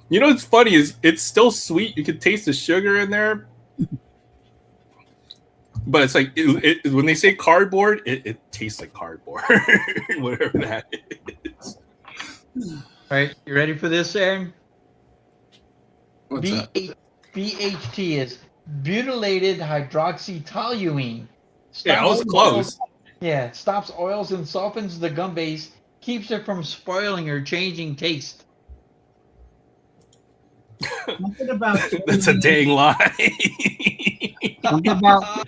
You know what's funny is it's still sweet. You can taste the sugar in there, but it's like when they say cardboard, it tastes like cardboard, whatever that is. All right, you ready for this, Aaron? What's that? BHT is butylated hydroxytoluene. Yeah, I was close. Yeah, stops oils and softens the gum base, keeps it from spoiling or changing taste. Something about That's a dang lie. something about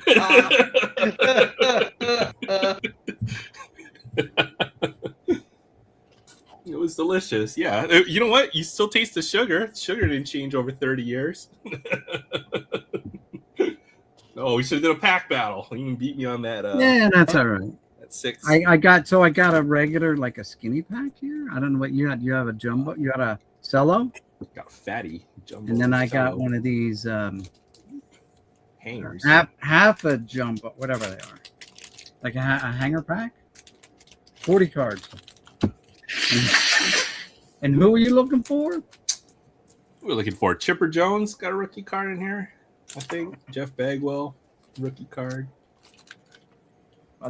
It was delicious. Yeah. You know what? You still taste the sugar. Sugar didn't change over 30 years. Oh, we should have did a pack battle. You can beat me on that. yeah, that's all right. At 6. I got a regular, like a skinny pack here. I don't know what you got. You have a jumbo. You got a cello, Got a fatty jumbo. and then I got cello one of these hangers. half a jumbo, whatever they are, like a hanger pack, 40 cards. And who are you looking for? We're looking for Chipper Jones. Got a rookie card in here, I think. Jeff Bagwell, rookie card.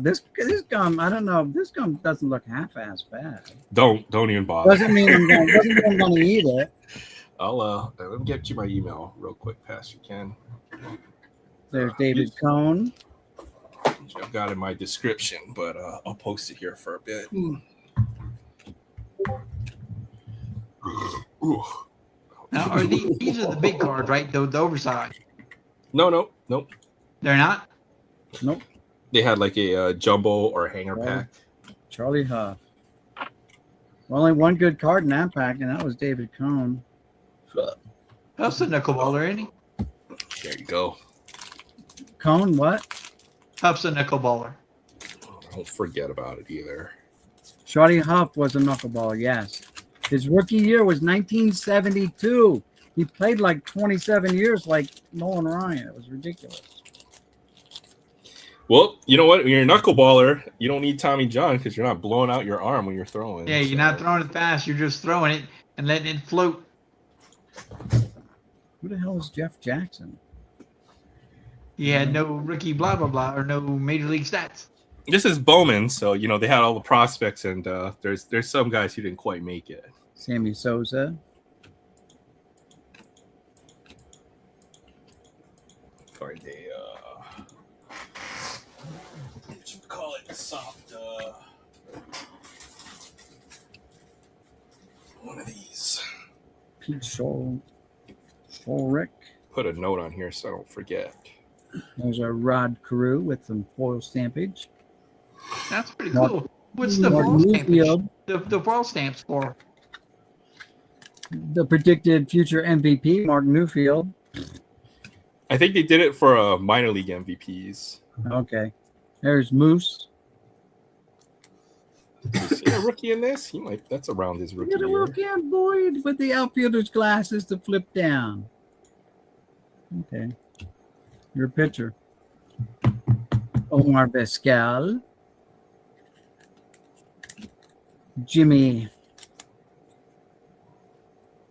This gum, I don't know. This gum doesn't look half-ass bad. Don't even bother. Doesn't mean I'm going to eat it. I'll let me get you my email real quick, Pastor Ken. There's David Cohn. I've got it in my description, but I'll post it here for a bit. Ooh. Now, are these are the big cards, right? The oversized. No. They're not? Nope. They had like a jumbo or hanger pack. Charlie Huff. Only one good card in that pack, and that was David Cohn. That's a knuckleballer, ain't he? There you go. Cohn, what? Huff's a knuckleballer. Don't forget about it either. Charlie Huff was a knuckleballer, yes. His rookie year was 1972. He played like 27 years like Nolan Ryan. It was ridiculous. Well, you know what? When you're a knuckleballer, you don't need Tommy John because you're not blowing out your arm when you're throwing. Yeah, you're not throwing it fast. You're just throwing it and letting it float. Who the hell is Jeff Jackson? He had no rookie blah, blah, blah, or no major league stats. This is Bowman, so you know they had all the prospects, and there's some guys who didn't quite make it. Sammy Sosa. Find a what you call it, soft one of these. Pete Shulrick. Put a note on here so I don't forget. There's a Rod Carew with some foil stampage. That's pretty Mark- cool. What's the Mark foil stampage? Newfield, The foil stamps for? the predicted future MVP, Mark Newfield. I think they did it for minor league MVPs. Okay. There's Moose. You see a rookie in this? He might. That's around his rookie Get a year. rookie on board with the outfielder's glasses to flip down. Okay. Your pitcher. Omar Vizquel. Jimmy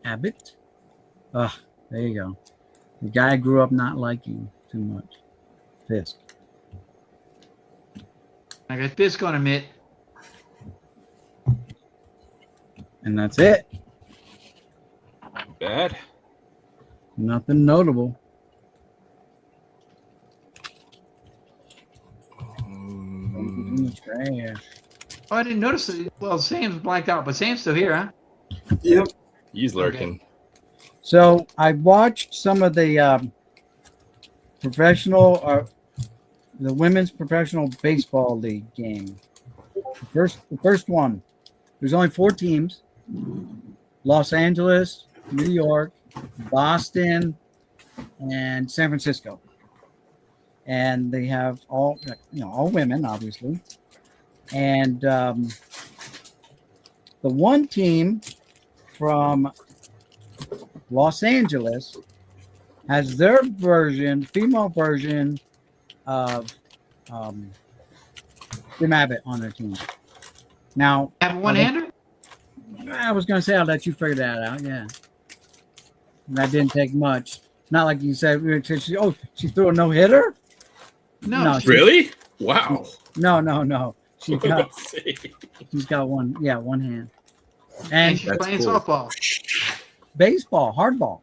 Abbott. There you go. The guy I grew up not liking too much. Fisk. I got Fisk on a mitt. And that's it. Bad. Nothing notable. Trash. Oh, I didn't notice it. Well, Sam's blanked out, but Sam's still here, huh? Yep. He's lurking. So I watched some of the the women's professional baseball league game. The first one. There's only 4 teams: Los Angeles, New York, Boston, and San Francisco. And they have all women, obviously. And the one team from Los Angeles has their female version of Jim Abbott on their team. Now, Have a one-hander? I was going to say I'll let you figure that out. Yeah, that didn't take much. Not like you said. She threw a no-hitter. No. Really? Wow. No. She's got one. Yeah, one hand. And she's playing softball. Baseball, hardball.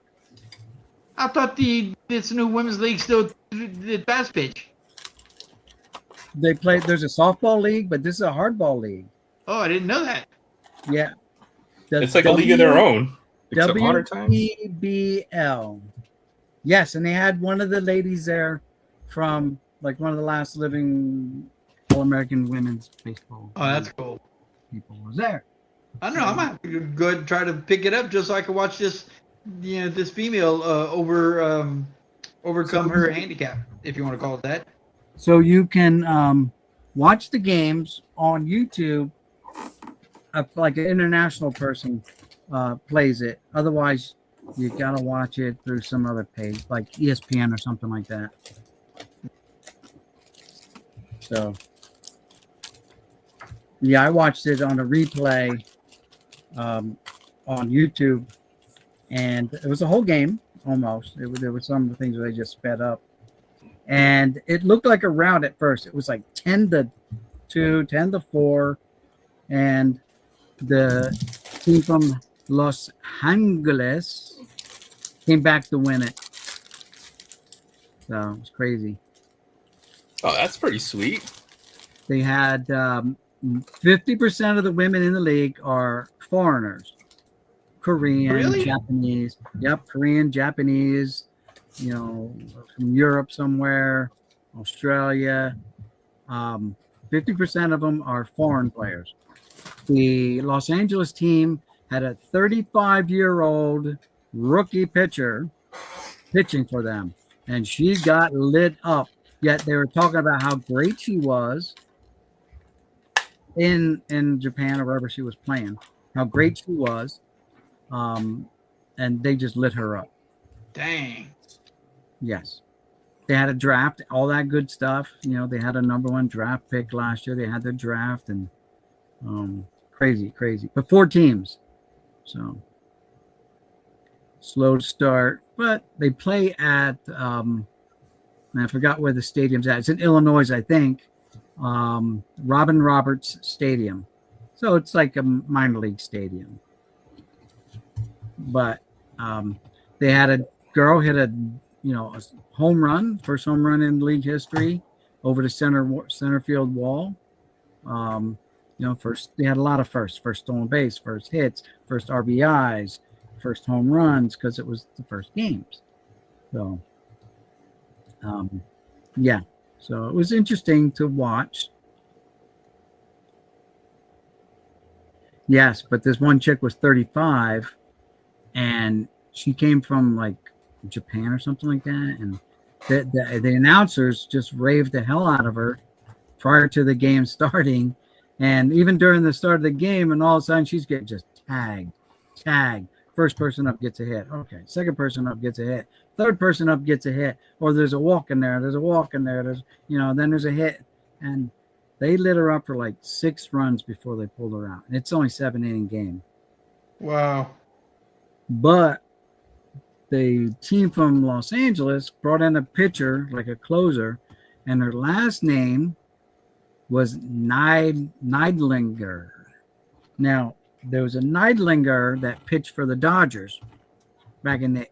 I thought this new women's league still did fast pitch. They play. There's a softball league, but this is a hardball league. Oh, I didn't know that. Yeah. It's like a league of their own. Except modern times. WBL. Yes, and they had one of the ladies there from like one of the last living All-American women's baseball. Oh, that's cool. People was there. I don't know. I might have to go and try to pick it up just so I can watch this. This female overcome her handicap, if you want to call it that. So you can watch the games on YouTube. Like an international person plays it. Otherwise, you gotta watch it through some other page, like ESPN or something like that. So, yeah, I watched it on a replay on YouTube, and it was a whole game almost. There were some of the things where they just sped up, and it looked like a round at first. It was like 10-2, 10-4, and the team from Los Angeles came back to win it. So it's crazy. Oh, that's pretty sweet. They had 50% of the women in the league are foreigners. Korean, Really? Japanese. Yep, Korean, Japanese, from Europe somewhere, Australia. 50% of them are foreign players. The Los Angeles team had a 35-year-old rookie pitcher pitching for them, and she got lit up. Yet they were talking about how great she was in Japan or wherever she was playing, how great she was, and they just lit her up. Dang. Yes. They had a draft, all that good stuff. They had a number 1 draft pick last year. They had their draft, and crazy. But 4 teams. So slow start. But they play at, I forgot where the stadium's at. It's in Illinois, I think. Robin Roberts Stadium. So it's like a minor league stadium. But they had a girl hit a home run, first home run in league history over the center field wall. First they had a lot of first stolen base, first hits, first RBIs, first home runs, because it was the first games. So, yeah. So it was interesting to watch. Yes, but this one chick was 35, and she came from like Japan or something like that, and the announcers just raved the hell out of her prior to the game starting, And even during the start of the game, and all of a sudden she's getting just tagged. First person up gets a hit. Okay. Second person up gets a hit. Third person up gets a hit. Or there's a walk in there. There's a walk in there. There's, then there's a hit. And they lit her up for like 6 runs before they pulled her out. And it's only 7-inning game. Wow. But the team from Los Angeles brought in a pitcher, like a closer, and her last name was Neidlinger. Now, there was a Neidlinger that pitched for the Dodgers back in the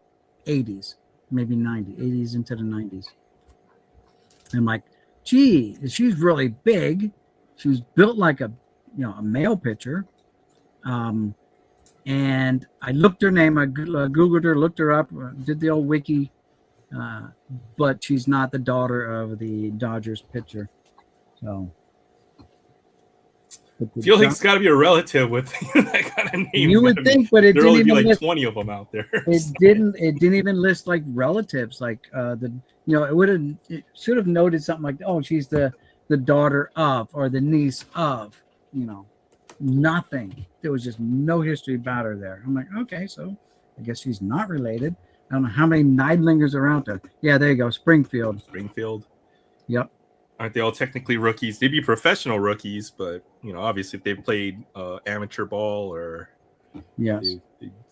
80s, maybe 80s into the 90s. And like, gee, she's really big. She was built like a male pitcher. And I looked her name, I Googled her, looked her up, did the old wiki, but she's not the daughter of the Dodgers pitcher. So. I feel like it's got to be a relative with that kind of name. You would think, but it there didn't only be even like list, 20 of them out there. It didn't even list like relatives. Like it should have noted something like, oh, she's the daughter of or the niece of. Nothing. There was just no history about her there. I'm like, okay, so I guess she's not related. I don't know how many Neidlingers are out there. Yeah, there you go, Springfield. Yep. Aren't they all technically rookies? They'd be professional rookies, but obviously if they played amateur ball or yes,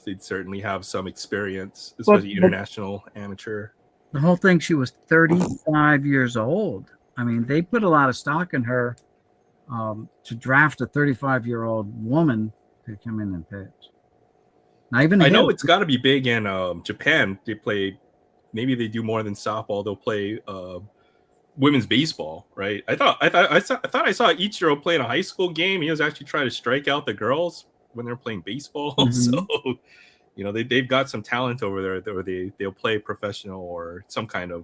they'd certainly have some experience, especially international amateur. The whole thing, she was 35 years old. I mean, they put a lot of stock in her to draft a 35-year-old woman to come in and pitch. Not even I know it's got to be big in Japan. Maybe they do more than softball. They'll play women's baseball, right? I thought I saw Ichiro play in a high school game. He was actually trying to strike out the girls when they're playing baseball. Mm-hmm. So, they've got some talent over there that they'll play professional or some kind of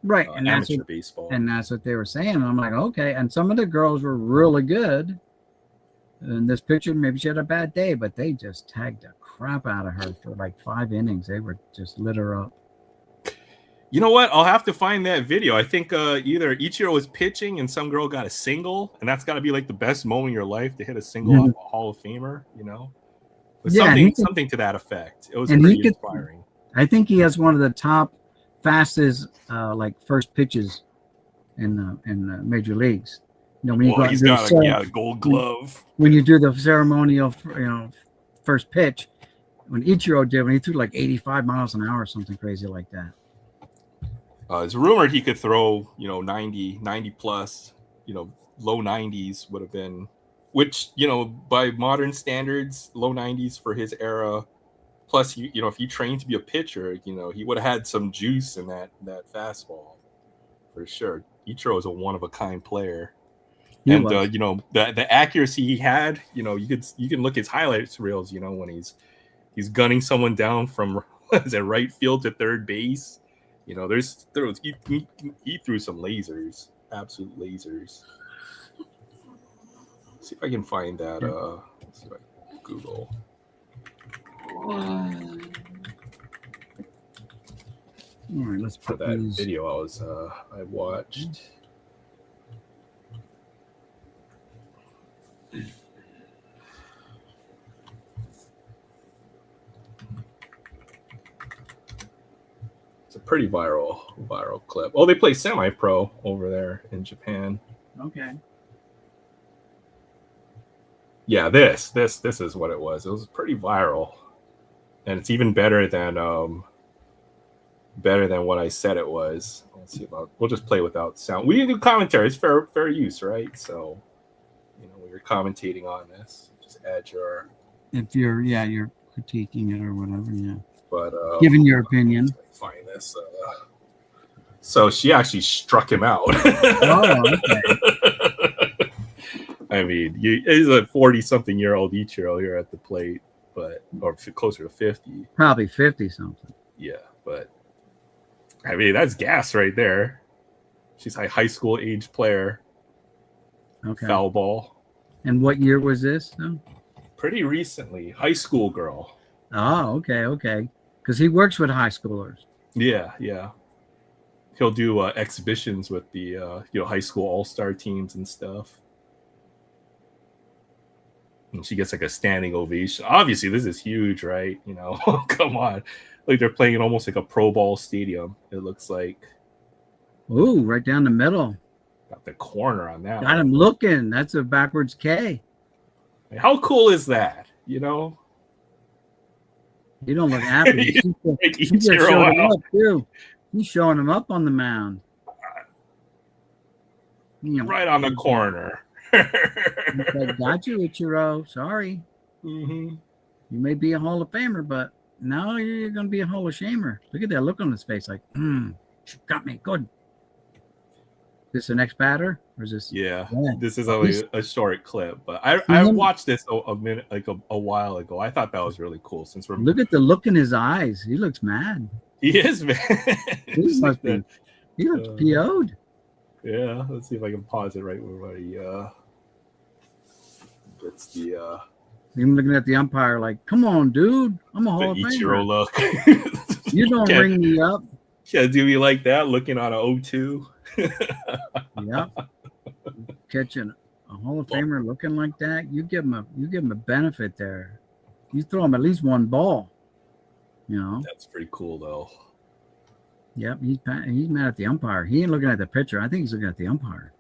right, and amateur baseball. And that's what they were saying. And I'm like, okay. And some of the girls were really good. In this picture, maybe she had a bad day, but they just tagged the crap out of her for like 5 innings. They were just lit her up. You know what? I'll have to find that video. I think either Ichiro was pitching and some girl got a single, and that's got to be like the best moment in your life to hit a single off a Hall of Famer, something to that effect. It was pretty inspiring. I think he has one of the top fastest first pitches in the major leagues. When you he's got a Gold Glove. When you do the ceremonial, first pitch, when Ichiro did, when he threw like 85 miles an hour or something crazy like that. It's rumored he could throw, 90 plus, low 90s would have been, which, by modern standards, low 90s for his era. Plus, if he trained to be a pitcher, he would have had some juice in that fastball for sure. Ichiro is a one-of-a-kind player. The accuracy he had, you can look at his highlights reels, when he's gunning someone down from right field to third base. He threw some lasers, absolute lasers. Let's see if I can find that. Let's see if I can Google. All right, let's put that these. video I watched. It's a pretty viral clip. Oh, they play semi-pro over there in Japan. Okay. Yeah, this is what it was. It was pretty viral, and it's even better than what I said it was. Let's see we'll just play without sound. We do commentary. It's fair use, right? So, when you're commentating on this, just add your. If you're critiquing it or whatever, yeah. But giving your opinion. Find this. So she actually struck him out. Oh, okay. I mean, he's a 40-something-year-old Ichiro here at the plate, or closer to 50. Probably 50-something. Yeah, but I mean, that's gas right there. She's a high school age player. Okay. Foul ball. And what year was this? No? Pretty recently. High school girl. Oh, okay. Because he works with high schoolers. Yeah. He'll do exhibitions with the high school all-star teams and stuff. And she gets like a standing ovation. Obviously, this is huge, right? You know, come on. Like they're playing in almost like a Pro Bowl stadium. It looks like. Ooh, right down the middle. Got the corner on that. Got him looking. That's a backwards K. How cool is that? You know? You don't look happy. He just showed him up, too. He's showing him up on the mound. You know, right on the corner. Like, got you, Ichiro. Sorry. Mm-hmm. You may be a Hall of Famer, but now you're going to be a Hall of Shamer. Look at that look on his face. Like, got me. Good. This the next batter? Or is this? Yeah. This is a short clip, but I watched this a minute, like a while ago. I thought that was really cool. Since we're look at the look in his eyes. He looks mad. He is mad. He looks PO'd. Yeah. Let's see if I can pause it right where he gets the. Even looking at the umpire, like, come on, dude. I'm a Hall of Ichiro Famer. Look. You don't ring me up. Yeah, do me like that, looking on a 0-2. Yep. Catching a Hall of Famer looking like that, you give him a benefit there. You throw him at least one ball. You know. That's pretty cool though. Yep, he's mad at the umpire. He ain't looking at the pitcher. I think he's looking at the umpire.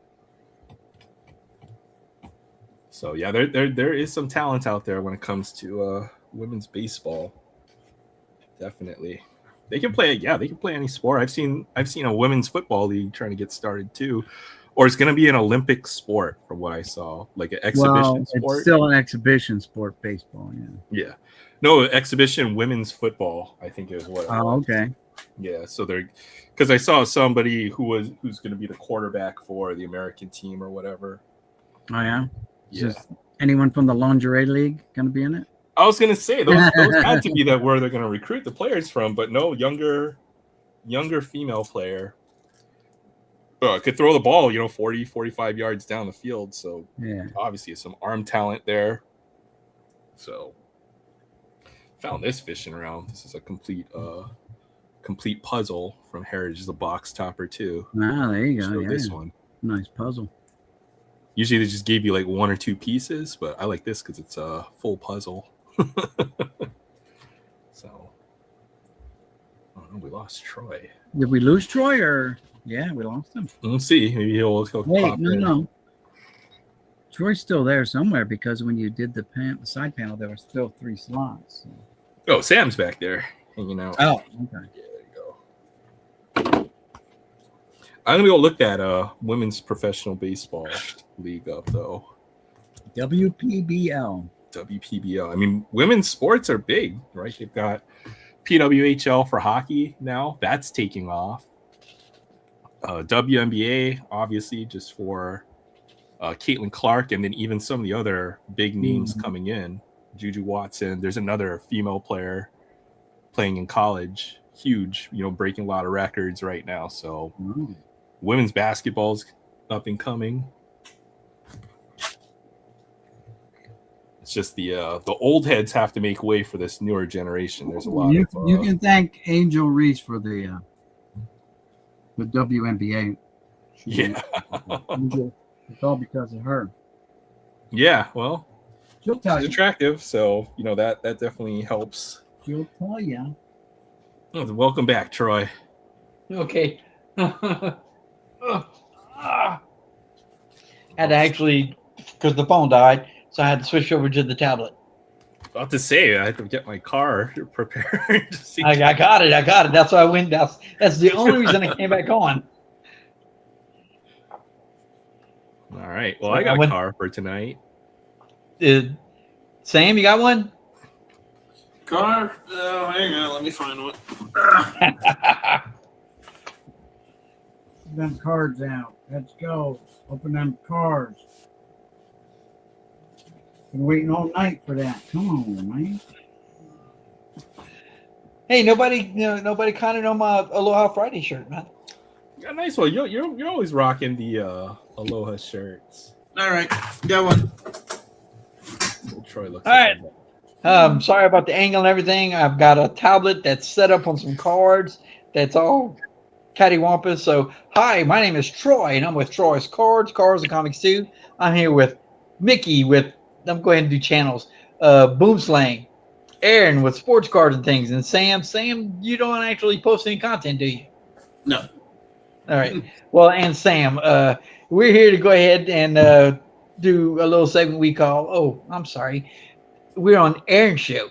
So yeah, there is some talent out there when it comes to women's baseball. Definitely. They can play any sport. I've seen a women's football league trying to get started too. Or it's going to be an Olympic sport from what I saw, like an exhibition sport. It's still an exhibition sport, baseball, Yeah. No, exhibition women's football, I think is what it was. Okay. Yeah, so because I saw somebody who's going to be the quarterback for the American team or whatever. Oh yeah. Yeah. Just anyone from the lingerie league going to be in it? I was going to say those had to be where they're going to recruit the players from, but no, younger female player could throw the ball, 40, 45 yards down the field. So yeah, obviously some arm talent there. So found this fishing around. This is a complete puzzle from Heritage, the box topper too. Ah, there you go. Yeah. This one. Nice puzzle. Usually they just gave you like one or two pieces, but I like this because it's a full puzzle. So, oh no, we lost Troy. Did we lose Troy or? Yeah, we lost him. Let's see. Maybe he'll Wait, no. Troy's still there somewhere because when you did the side panel, there were still 3 slots. So. Oh, Sam's back there hanging out. Oh, okay. Yeah, there you go. I'm gonna go look that women's professional baseball league up though. WPBL. I mean, women's sports are big, right? They've got PWHL for hockey now. That's taking off. WNBA, obviously, just for Caitlin Clark, and then even some of the other big names coming in. Juju Watson. There's another female player playing in college. Huge, breaking a lot of records right now. So women's basketball's up and coming. It's just the old heads have to make way for this newer generation. There's a lot you can thank Angel Reese for the WNBA. Yeah. It's all because of her. Yeah, well, she'll tell she's you. Attractive, so that definitely helps. She'll tell you. Oh, welcome back, Troy. Okay. Had to actually, because the phone died, so I had to switch over to the tablet. About to say, I had to get my car prepared. I got it. That's why I went. That's the only reason I came back on. All right. Well, I got a car for tonight. Sam, you got one? Car? Oh, hang on. Let me find one. Them cards out. Let's go. Open them cards. Been waiting all night for that. Come on, man. Hey, nobody commented on my Aloha Friday shirt, man. Yeah, nice one. You're always rocking the Aloha shirts. All right, got one. Troy looks. All right. Sorry about the angle and everything. I've got a tablet that's set up on some cards. That's all cattywampus. So, hi, my name is Troy, and I'm with Troy's Cards and Comics too. I'm here with Mickey with I'm go ahead and do channels. Boomslang, Aaron with sports cards and things, and Sam, you don't actually post any content, do you? No. All right. Well, and Sam, we're here to go ahead and do a little segment we call. Oh, I'm sorry. We're on Aaron's show.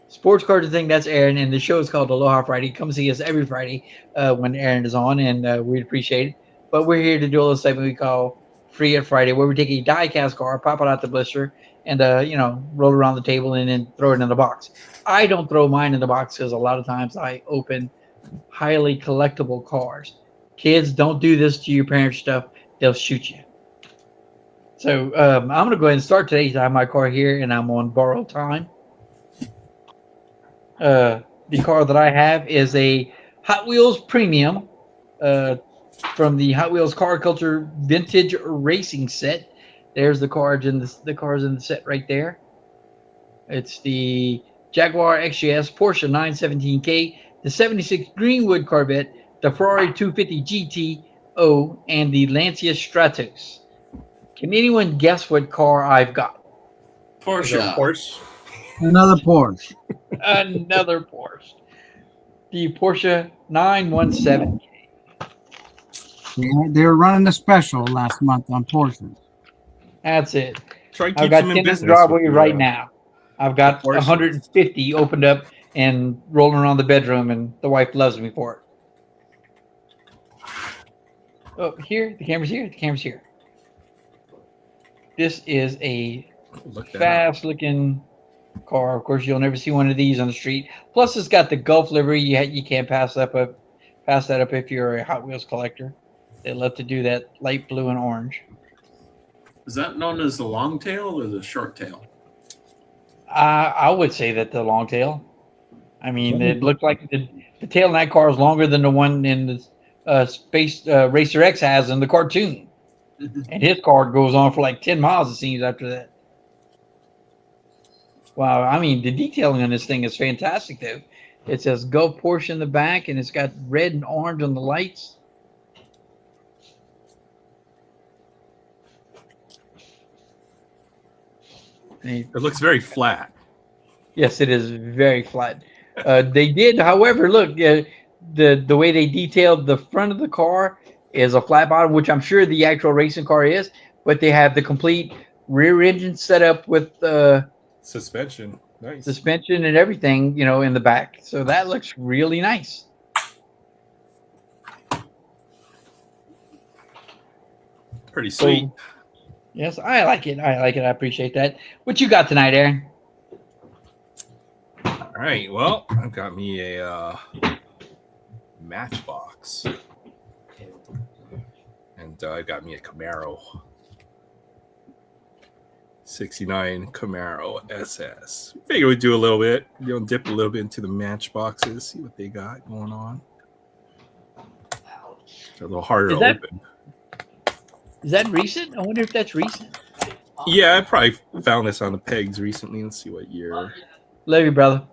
Sports cards and thing. That's Aaron, and the show is called Aloha Friday. Come see us every Friday when Aaron is on, and we'd appreciate it. But we're here to do a little segment we call Free at Friday, where we take a die-cast card, pop it out the blister, and roll it around the table and then throw it in the box. I don't throw mine in the box because a lot of times I open highly collectible cards. Kids, don't do this to your parents' stuff. They'll shoot you. So I'm going to go ahead and start today. I have my car here, and I'm on borrowed time. The car that I have is a Hot Wheels Premium from the Hot Wheels Car Culture Vintage Racing Set. There's the cards in the cars in the set right there. It's the Jaguar XJS, Porsche 917K, the 76 Greenwood Corvette, the Ferrari 250 GTO, and the Lancia Stratos. Can anyone guess what car I've got? Porsche. Another Porsche. Another Porsche. The Porsche 917. They were running a special last month on Porsches. That's it. Try to I've keep got them 10 in in the business. driveway right now. I've got Porsches. 150 opened up and rolling around the bedroom, and the wife loves me for it. Oh, here. The camera's here. The camera's here. This is a fast-looking car. Of course, you'll never see one of these on the street. Plus, it's got the Gulf livery. You can't pass that up if you're a Hot Wheels collector. They love to do that light blue and orange. Is that known as the long tail or the short tail? I would say that the long tail. I mean, it looked like the tail in that car is longer than the one in the Space Racer X has in the cartoon. And his car goes on for like 10 miles, it seems, after that. Wow, I mean, the detailing on this thing is fantastic, though. It says Gulf Porsche in the back, and it's got red and orange on the lights. It looks very flat. Yes, it is very flat. They did, however, look, the way they detailed the front of the car is a flat bottom, which I'm sure the actual racing car is, but they have the complete rear engine set up with Suspension. Nice. suspension and everything, in the back. So that looks really nice. Pretty sweet. So, yes, I like it. I appreciate that. What you got tonight, Aaron? All right. Well, I've got me a Matchbox. And I got me a Camaro. 69 Camaro SS. Figure we'd do a little bit, dip a little bit into the Matchboxes, see what they got going on. It's a little harder to open. Is that recent? I wonder if that's recent. Yeah, I probably found this on the pegs recently. Let's see what year. Love you, brother.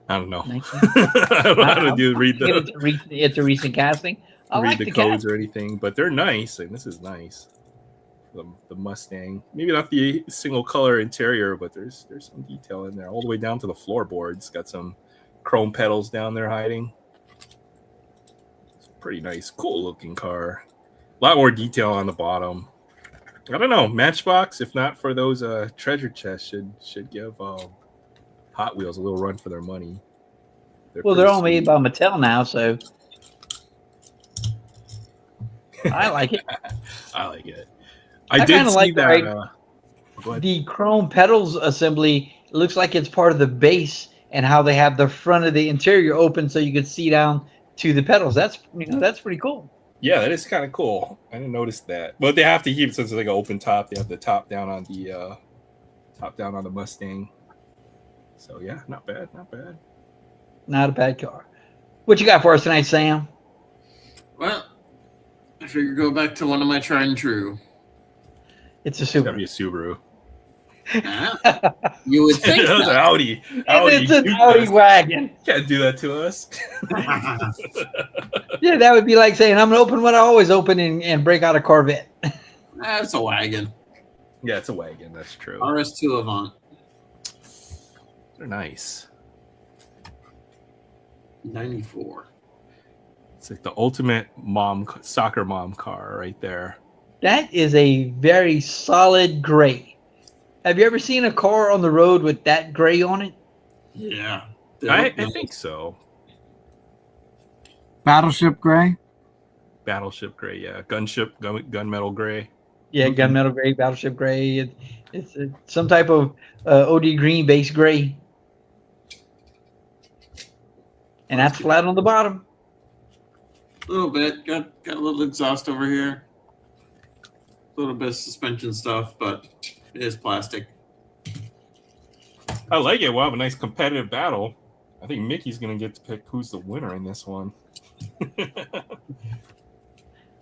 I don't know. Thank you. I don't know how to read It's a recent casting. I read like the codes or anything, but they're nice. And this is nice. The Mustang, maybe not the single color interior, but there's some detail in there all the way down to the floorboards. Got some chrome pedals down there hiding. It's a pretty nice, cool looking car. A lot more detail on the bottom. I don't know. Matchbox, if not for those treasure chests, should give Hot Wheels a little run for their money. They're all made by Mattel now, so I like it. I like it. I did see like that. The chrome pedals assembly looks like it's part of the base, and how they have the front of the interior open so you could see down to the pedals. That's pretty cool. Yeah, that is kind of cool. I didn't notice that, but they have to keep, since it's like an open top. They have the top down on the Mustang. So yeah, not bad. Not a bad car. What you got for us tonight, Sam? Well, I figure go back to one of my tried and true. It's a It's gotta Subaru. be a Subaru. Yeah, you would think That's an that. Audi. It's an You Audi wagon. can't do that to us. Yeah, that would be like saying I'm gonna open what I always open and break out a Corvette. That's a wagon. Yeah, it's a wagon. That's true. RS2 Avant. They're nice. 94. It's like the ultimate soccer mom car right there. That is a very solid gray. Have you ever seen a car on the road with that gray on it? Yeah. I think so. Battleship gray. Battleship gray, yeah. Gunmetal gray. Yeah, gunmetal gray, battleship gray. It's some type of OD green base gray. And that's flat on the bottom. A little bit. Got a little exhaust over here. A little bit of suspension stuff, but it is plastic. I like it. We'll have a nice competitive battle. I think Mickey's going to get to pick who's the winner in this one.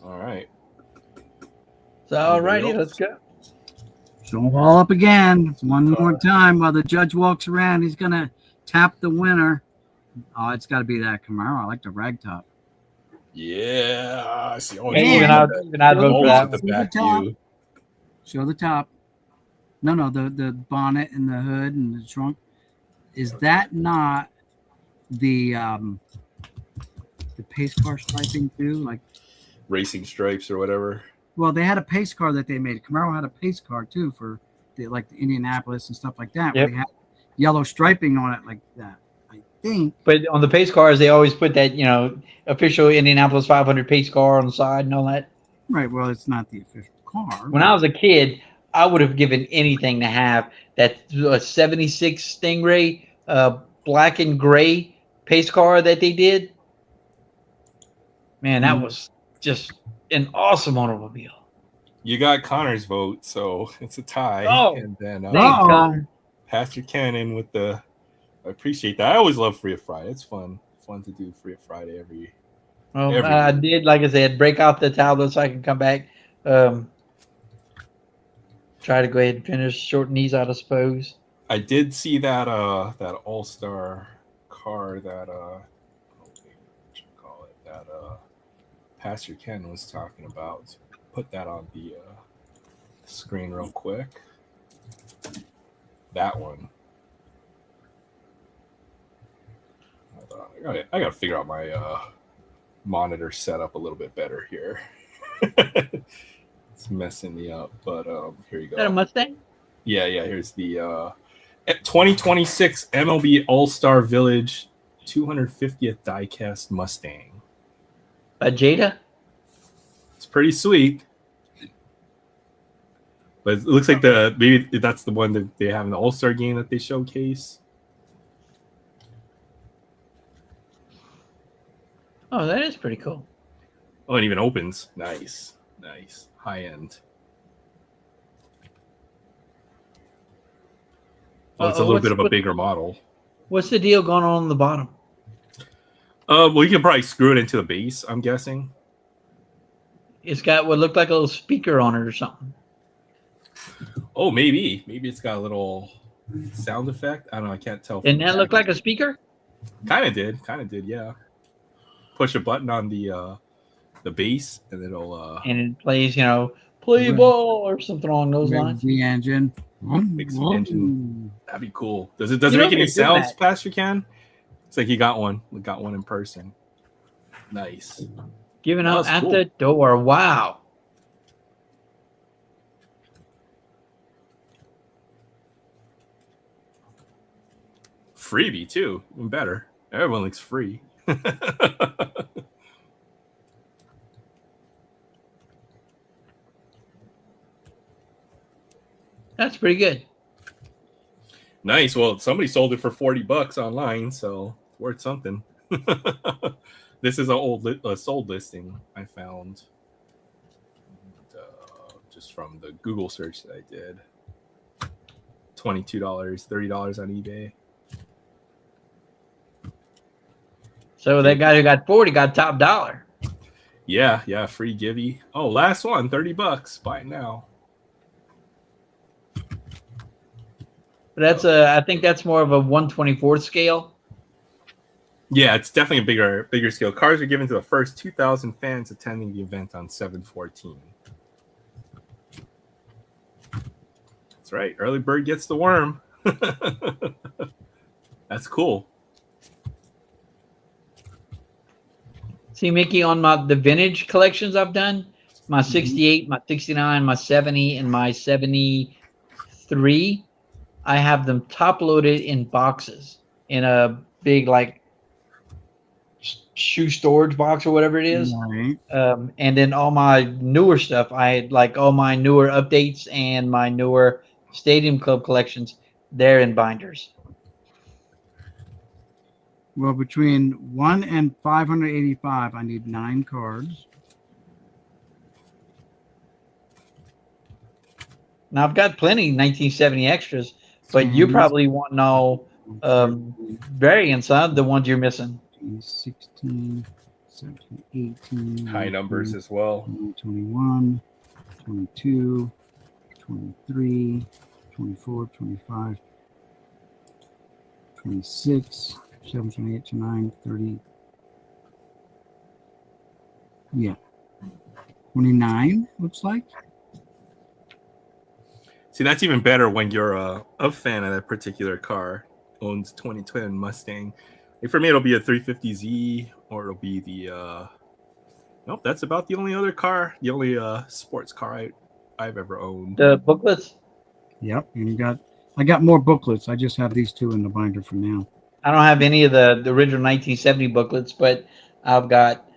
All right. So, alrighty, let's go. Show them all up again. One more time while the judge walks around. He's going to tap the winner. Oh, it's got to be that Camaro. I like the ragtop. Yeah. I see. Oh, Even I'd vote for that. the See the back top. view. Show the top. No, the bonnet and the hood and the trunk. Is that not the pace car striping too? Like, Racing stripes or whatever. well, they had a pace car that they made. Camaro had a pace car too for the Indianapolis and stuff like that. Where Yep. they had yellow striping on it like that. I think. But on the pace cars, they always put that, official Indianapolis 500 pace car on the side and all that. Right. Well, it's not the official car. When I was a kid, I would have given anything to have that 76 Stingray black and gray pace car that they did. Man, that was just an awesome automobile. You got Connor's vote, so it's a tie. Oh, and then Thanks, Connor. Pastor Cannon with the. I appreciate that. I always love Free of Friday. It's fun to do Free of Friday every. Well, every I week. did, like I said, break out the tablet so I can come back. Try to go ahead and finish shorten these out, I suppose. I did see that all-star car that what you call it, that Pastor Ken was talking about. Put that on the screen real quick. That one. Hold on. I gotta figure out my monitor setup a little bit better here. It's messing me up, but here you go. Is that a Mustang? Yeah. Here's the 2026 MLB All-Star Village 250th diecast Mustang. A Jada? It's pretty sweet. But it looks like maybe that's the one that they have in the All-Star game that they showcase. Oh, that is pretty cool. Oh, it even opens. Nice. High end. Oh, it's a little bit of a bigger model. What's the deal going on the bottom? Well, you can probably screw it into the base, I'm guessing. It's got what looked like a little speaker on it or something. Oh, maybe it's got a little sound effect. I don't know. I can't tell. Didn't that look like a speaker? Kind of did. Yeah. Push a button on the base, and it'll And it plays, play ball or something along those lines. The engine. make some engine. That'd be cool. Does it You make know any they did sounds, that. Pastor Ken? It's like you got one. We got one in person. Nice. Giving Oh, out that's at cool. the door. Wow. Freebie too. Even better. Everyone looks free. That's pretty good. Nice. Well, somebody sold it for $40 online, so it's worth something. This is a sold listing I found just from the Google search that I did. $22, $30 on eBay. So that guy who got 40 got top dollar. Yeah, free givey. Oh, last one, $30. Buy it now. But that's I think that's more of a 1/24 scale. Yeah, it's definitely a bigger scale. Cards are given to the first 2,000 fans attending the event on 7/14. That's right. Early bird gets the worm. That's cool. See, Mickey, on the vintage collections I've done, my 68, my 69, my 70, and my 73, I have them top loaded in boxes in a big like shoe storage box or whatever it is. Right. And then all my newer stuff, I had like all my newer updates and my newer Stadium Club collections, they're in binders. Well, between 1 and 585, I need 9 cards. Now I've got plenty 1970 extras, but you probably want to know variants, huh? The ones you're missing. 16, 17, 18. High numbers as well. 21, 22, 23, 24, 25, 26, 27, 28, 29, 30. Yeah. 29, looks like. See, that's even better when you're a fan of that particular car, owns 2020 Mustang. Like for me, it'll be a 350Z, or it'll be the nope, that's about the only other car, the only sports car I've ever owned. The booklets? Yep, and I got more booklets. I just have these 2 in the binder for now. I don't have any of the original 1970 booklets, but I've got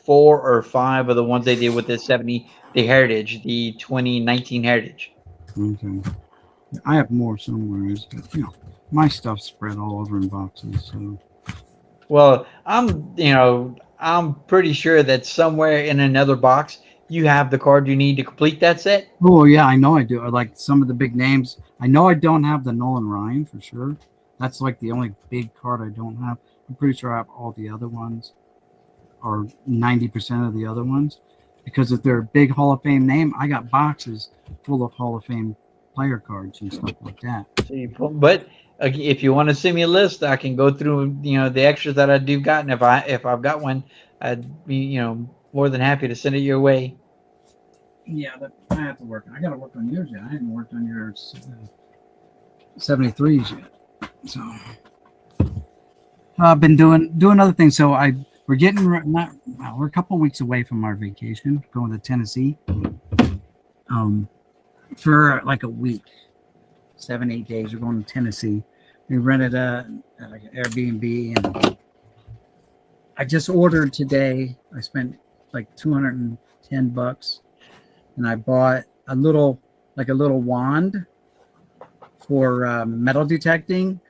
4 or 5 of the ones they did with the 70, the Heritage, the 2019 Heritage. Okay. I have more somewhere, but my stuff's spread all over in boxes. So, well, I'm pretty sure that somewhere in another box you have the card you need to complete that set. Oh yeah, I know I do. I like some of the big names. I know I don't have the Nolan Ryan for sure. That's like the only big card I don't have. I'm pretty sure I have all the other ones, or 90% of the other ones, because if they're a big Hall of Fame name, I got boxes full of Hall of Fame player cards and stuff like that. But if you want to send me a list, I can go through the extras that I do got, and if I've got one, I'd be more than happy to send it your way. Yeah, but I have to work. I got to work on yours yet. I haven't worked on your 73s yet. So I've been doing other things. So we're a couple of weeks away from our vacation, going to Tennessee. For like a week, 7-8 days. We're going to Tennessee. We rented like an Airbnb, and I just ordered today. I spent like $210, and I bought a little wand for metal detecting.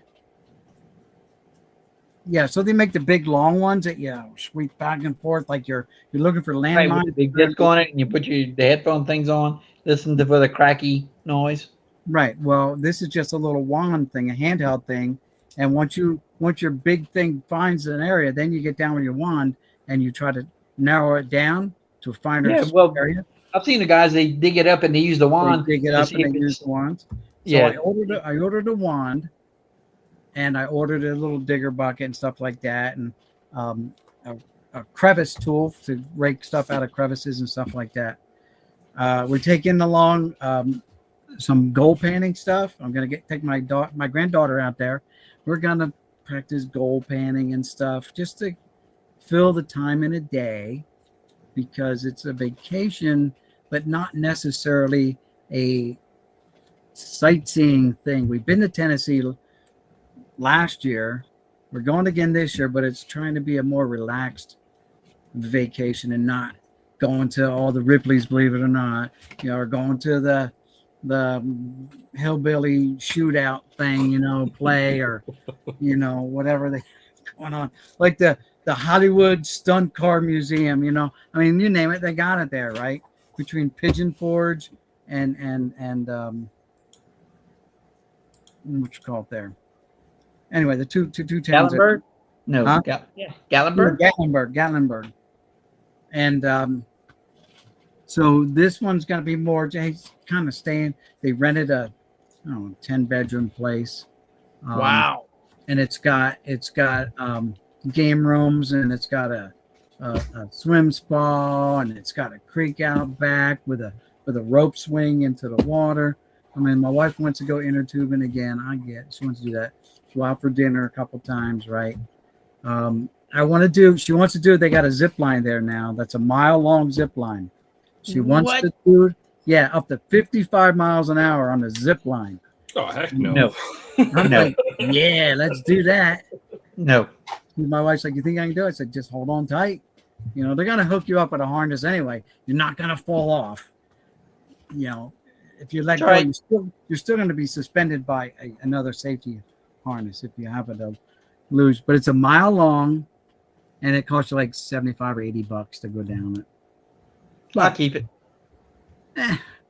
Yeah, so they make the big long ones that sweep back and forth like you're looking for landmines. Right, with the big disc on it, and you put the headphone things on, listen for the cracky noise. Right. Well, this is just a little wand thing, a handheld thing, and once your big thing finds an area, then you get down with your wand and you try to narrow it down to a finer area. I've seen the guys, they dig it up and they use the wand. They dig it up and they use the wand. So yeah, I ordered a wand. And I ordered a little digger bucket and stuff like that, and a crevice tool to rake stuff out of crevices and stuff like that. We're taking along some goal panning stuff. I'm gonna take my granddaughter out there. We're gonna practice goal panning and stuff just to fill the time in a day, because it's a vacation, but not necessarily a sightseeing thing. We've been to Tennessee last year. We're going again this year, but it's trying to be a more relaxed vacation and not going to all the Ripley's, believe it or not, or going to the hillbilly shootout thing, play, or whatever they going on, like the Hollywood Stunt Car Museum. I mean, you name it, they got it there, right? Between Pigeon Forge and what you call it there. Anyway, the two towns. Gatlinburg? No, huh? Gatlinburg? Gatlinburg. And so this one's going to be more kind of staying. They rented a I don't know, 10-bedroom place. Wow. And it's got game rooms, and it's got a swim spa, and it's got a creek out back with a rope swing into the water. I mean, my wife wants to go inner tubing again. She wants to do that. Go out for dinner a couple times, right? She wants to do, they got a zip line there now. That's a mile-long zip line. She wants to do, up to 55 miles an hour on the zip line. Oh, heck no. No. I'm like, yeah, let's do that. No. My wife's like, you think I can do it? I said, just hold on tight. You know, they're going to hook you up with a harness anyway. You're not going to fall off. You know, if you let go, right. you're still going to be suspended by another safety harness if you happen to lose. But it's a mile long, and it costs you like $75 or $80 to go down it. I'll keep it.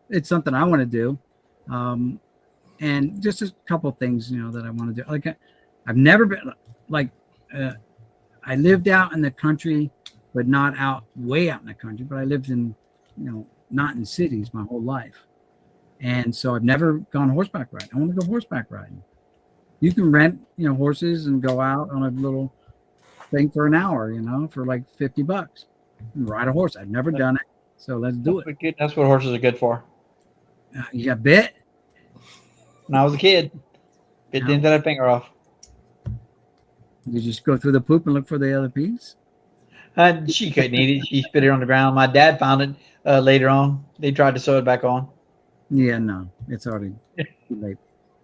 It's something I want to do. And just a couple things, you know, that I want to do. Like, I've never been, like, I lived out in the country, but not way out in the country. But I lived in, you know, not in cities my whole life. And so I've never gone horseback riding. I want to go horseback riding. You can rent, you know, horses and go out on a little thing for an hour, you know, for like $50 and ride a horse. I've never done it. So let's do it. That's what horses are good for. You got bit? When I was a kid, bit the end of that finger off. You just go through the poop and look for the other piece? She couldn't eat it. She spit it on the ground. My dad found it later on. They tried to sew it back on. Yeah, no, it's already too late.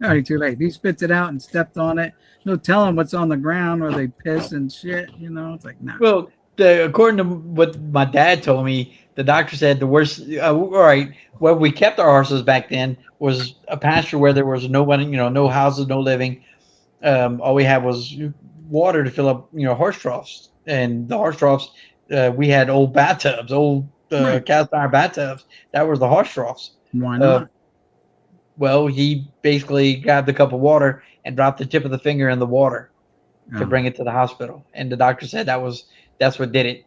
Already too late. He spits it out and stepped on it. No telling what's on the ground, or they piss and shit. You know, it's like, nah. Well, according to what my dad told me, the doctor said the worst. All right, where we kept our horses back then was a pasture where there was no one, you know, no houses, no living. All we had was water to fill up, you know, horse troughs, and the horse troughs, we had old bathtubs, old cast iron bathtubs. That was the horse troughs. Why not? Well, he basically grabbed a cup of water and dropped the tip of the finger in the water to bring it to the hospital, and the doctor said that's what did it.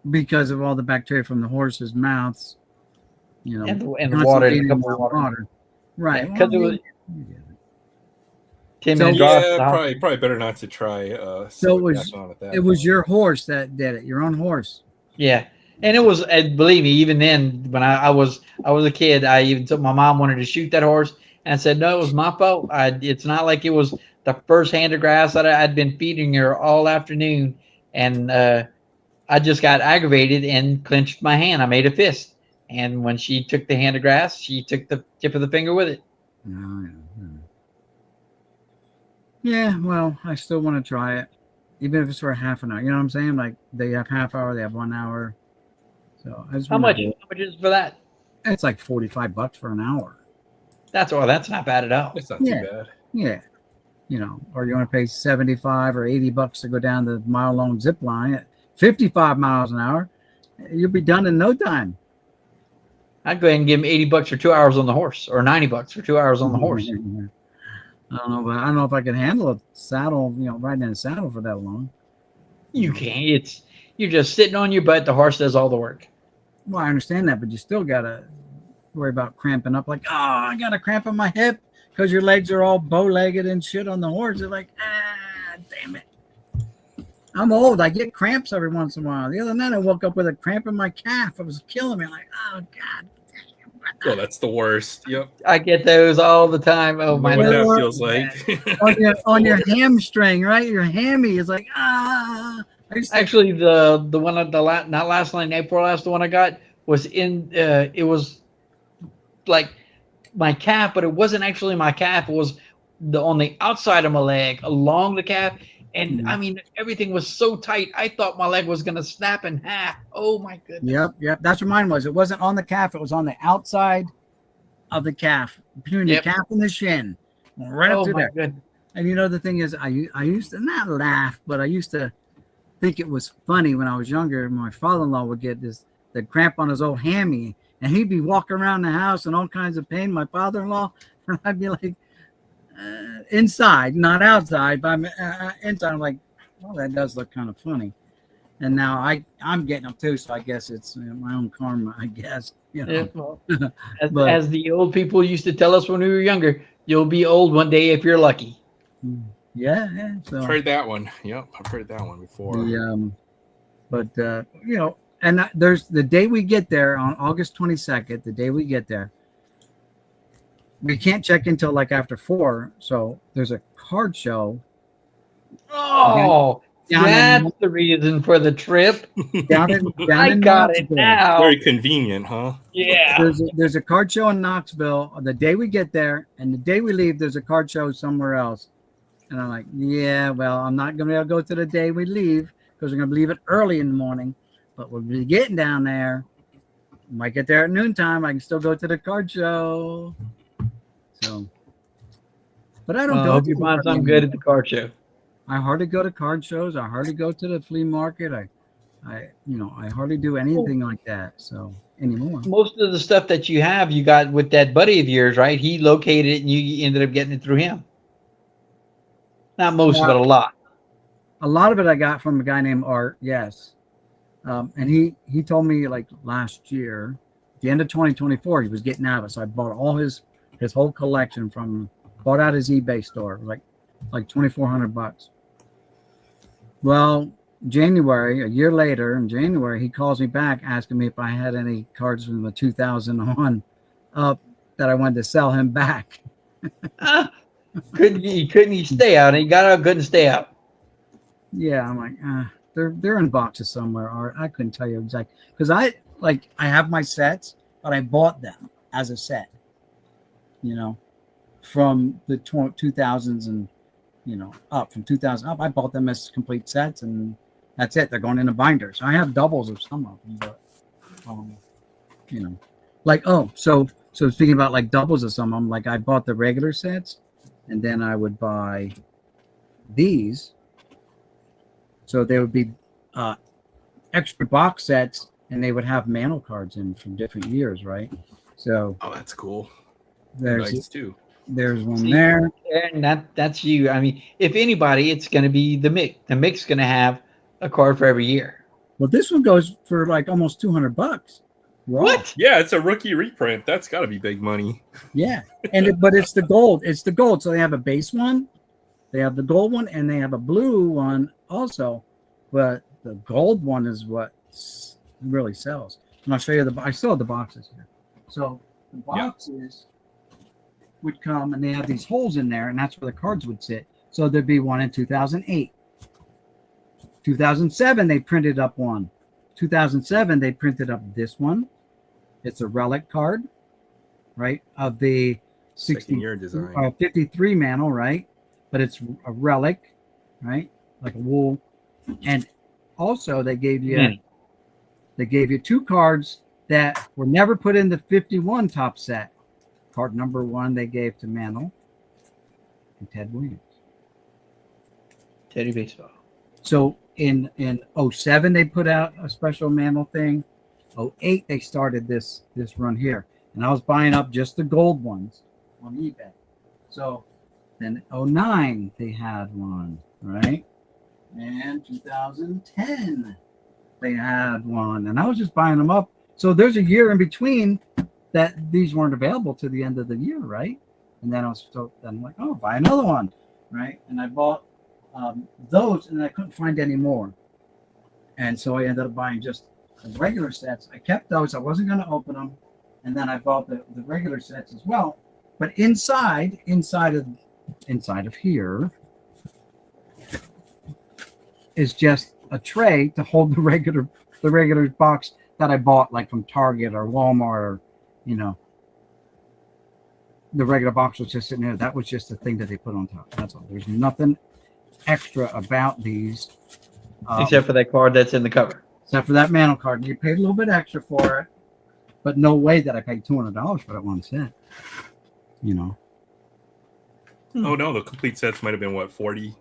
Because of all the bacteria from the horses' mouths, you know, and the water, and a cup of water. Right. Because it was 10 So- minutes off. Yeah, probably better not to try. So it was your horse that did it, your own horse. Yeah, and it was. And believe me, even then, when I was a kid, I even told my mom wanted to shoot that horse, and I said no, it was my fault. It's not like it was the first hand of grass that I'd been feeding her all afternoon, and I just got aggravated and clenched my hand. I made a fist, and when she took the hand of grass, she took the tip of the finger with it. Yeah, well, I still want to try it, even if it's for a half an hour. You know what I'm saying? Like, they have half hour, they have 1 hour. So I just How wanna much? do it. How much is it for that? It's like $45 for an hour. That's not bad at all. It's not too bad. Yeah. You know, or you want to pay 75 or $80 to go down the mile-long zip line at 55 miles an hour, you'll be done in no time. I'd go ahead and give him $80 for 2 hours on the horse, or $90 for 2 hours on the horse. I don't know, but I don't know if I can handle a saddle, you know, riding in a saddle for that long. You can't. You're just sitting on your butt. The horse does all the work. Well, I understand that, but you still gotta worry about cramping up. Like, oh, I got a cramp in my hip because your legs are all bow-legged and shit on the horse. They're like, damn it. I'm old. I get cramps every once in a while. The other night, I woke up with a cramp in my calf. It was killing me. I'm like, oh God. Oh, that's the worst. Yep. I get those all the time. Oh my What that God. feels like. on your hamstring, right? Your hammy is like, Actually, the one not last night, night before last, the one I got was in. It was like my calf, but it wasn't actually my calf. It was on the outside of my leg, along the calf, and I mean everything was so tight. I thought my leg was gonna snap in half. Oh my goodness. Yep. That's what mine was. It wasn't on the calf. It was on the outside of the calf, between the calf and the shin, right up to there. Goodness. And you know, the thing is, I used to not laugh, but I used to think it was funny when I was younger. My father-in-law would get the cramp on his old hammy, and he'd be walking around the house in all kinds of pain. My father-in-law, and I'd be like, inside, not outside, but inside. I'm like, well, that does look kind of funny. and now I'm getting them too. So I guess it's my own karma. I guess Yeah, well, But- as the old people used to tell us when we were younger, you'll be old one day if you're lucky. Yeah. So I've heard that one. Yep, I've heard that one before. But and there's the day we get there on August 22nd. The day we get there, we can't check until like after 4. So there's a card show. Oh, Down that's the reason for the trip. down in I got it Knoxville. now. Very convenient, huh? Yeah. There's a card show in Knoxville the day we get there, and the day we leave, there's a card show somewhere else. And I'm like, yeah, well, I'm not going to be able to go to the day we leave because we're going to leave it early in the morning. But we'll be getting down there. Might get there at noontime. I can still go to the card show. So, but I don't I go. hope to you the find card something anymore. good at the card show. I hardly go to card shows. I hardly go to the flea market. I hardly do anything like that. So anymore. Most of the stuff that you have, you got with that buddy of yours, right? He located it and you ended up getting it through him. Not most, but a lot. A lot of it I got from a guy named Art. Yes. And he told me like last year, at the end of 2024, he was getting out of it. So I bought all his whole collection bought out his eBay store, like $2,400. Well, January, a year later in January, he calls me back asking me if I had any cards from the 2000 on up that I wanted to sell him back. Couldn't he stay out? And he got out, couldn't stay out. Yeah, I'm like, they're in boxes somewhere. Art, I couldn't tell you exactly because I have my sets, but I bought them as a set, from the 2000s and up from 2000 up. I bought them as complete sets, and that's it. They're going in a binder. So I have doubles of some of them, but so speaking about like doubles of some of them, like I bought the regular sets, and then I would buy these. So they would be extra box sets, and they would have mantle cards in from different years, right? So that's cool. There's nice too. There's one there, and that's you. I mean, if anybody, it's going to be the Mick. The Mick's going to have a card for every year. Well, this one goes for like almost $200. What? Yeah, it's a rookie reprint. That's got to be big money. Yeah, but it's the gold. It's the gold. So they have a base one, they have the gold one, and they have a blue one also. But the gold one is what really sells. And I'll show you I still have the boxes here. So the boxes would come, and they have these holes in there, and that's where the cards would sit. So there'd be one in 2008. 2007, they printed up one. 2007, they printed up this one. It's a relic card, right, of the 60-year design. 53 mantle, right? But it's a relic, right, like a wool. And also, they gave you 2 cards that were never put in the 51 top set. Card number 1 they gave to Mantle and Ted Williams. Teddy Baseball. So in 07 they put out a special Mantle thing. 08 they started this run here. And I was buying up just the gold ones on eBay. So then 09 they had one, right? And 2010 they had one. And I was just buying them up. So there's a year in between that these weren't available to the end of the year, right? And then I'm like, oh, buy another one, right? And I bought those, and I couldn't find any more. And so I ended up buying just the regular sets. I kept those. I wasn't going to open them. And then I bought the regular sets as well. But inside of here is just a tray to hold the regular box that I bought, like from Target or Walmart, or the regular box was just sitting there. That was just the thing that they put on top. That's all. There's nothing extra about these, except for that card that's in the cover. Except for that Mantle card. You paid a little bit extra for it, but no way that I paid $200 for that one set. Oh no, the complete sets might have been what, $40-50?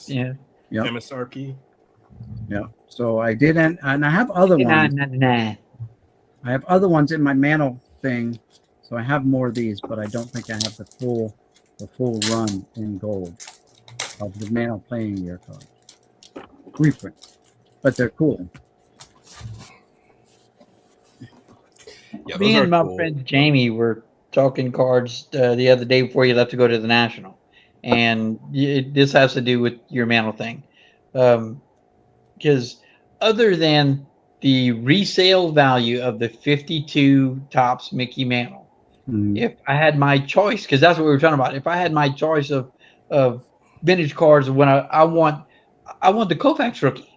Yeah. Yep. MSRP. Yeah. So I didn't, and I have other ones. I have other ones in my Mantle thing. So I have more of these, but I don't think I have the full run in gold of the Mantle playing year card. Reprint. but they're cool. Yeah, Me those are and my cool. friend Jamie were talking cards the other day before you left to go to the National, and this has to do with your mantle thing, because other than the resale value of the 52 tops Mickey Mantle, Mhm. if I had my choice, because that's what we were talking about, if I had my choice of vintage cards, when I want the Koufax rookie.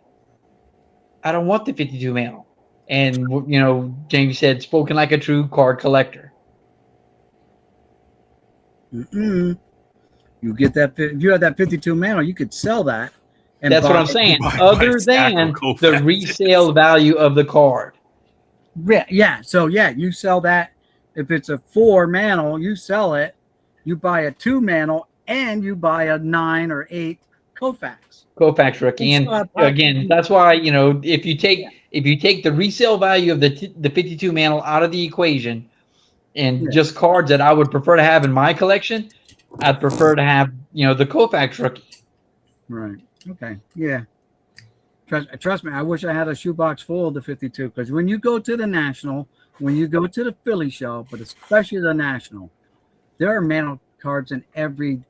I don't want the 52 Mantle. And James said, spoken like a true card collector. Mm-mm. You get that if you had that 52 mantle, you could sell that and That's what buy. I'm saying. Buy a Other stack of than the Koufaxes. resale value of the card. Yeah. So yeah, you sell that. If it's a 4 mantle, you sell it. You buy a 2 mantle, and you buy a 9 or 8 Koufax. Koufax rookie. And so And again, that's why if you take the resale value of the 52 Mantle out of the equation and Yeah. just cards that I would prefer to have in my collection, I'd prefer to have the Koufax rookie. Right. Okay. Yeah. Trust me. I wish I had a shoebox full of the 52, because when you go to the National, when you go to the Philly show, but especially the National, there are mantle cards in every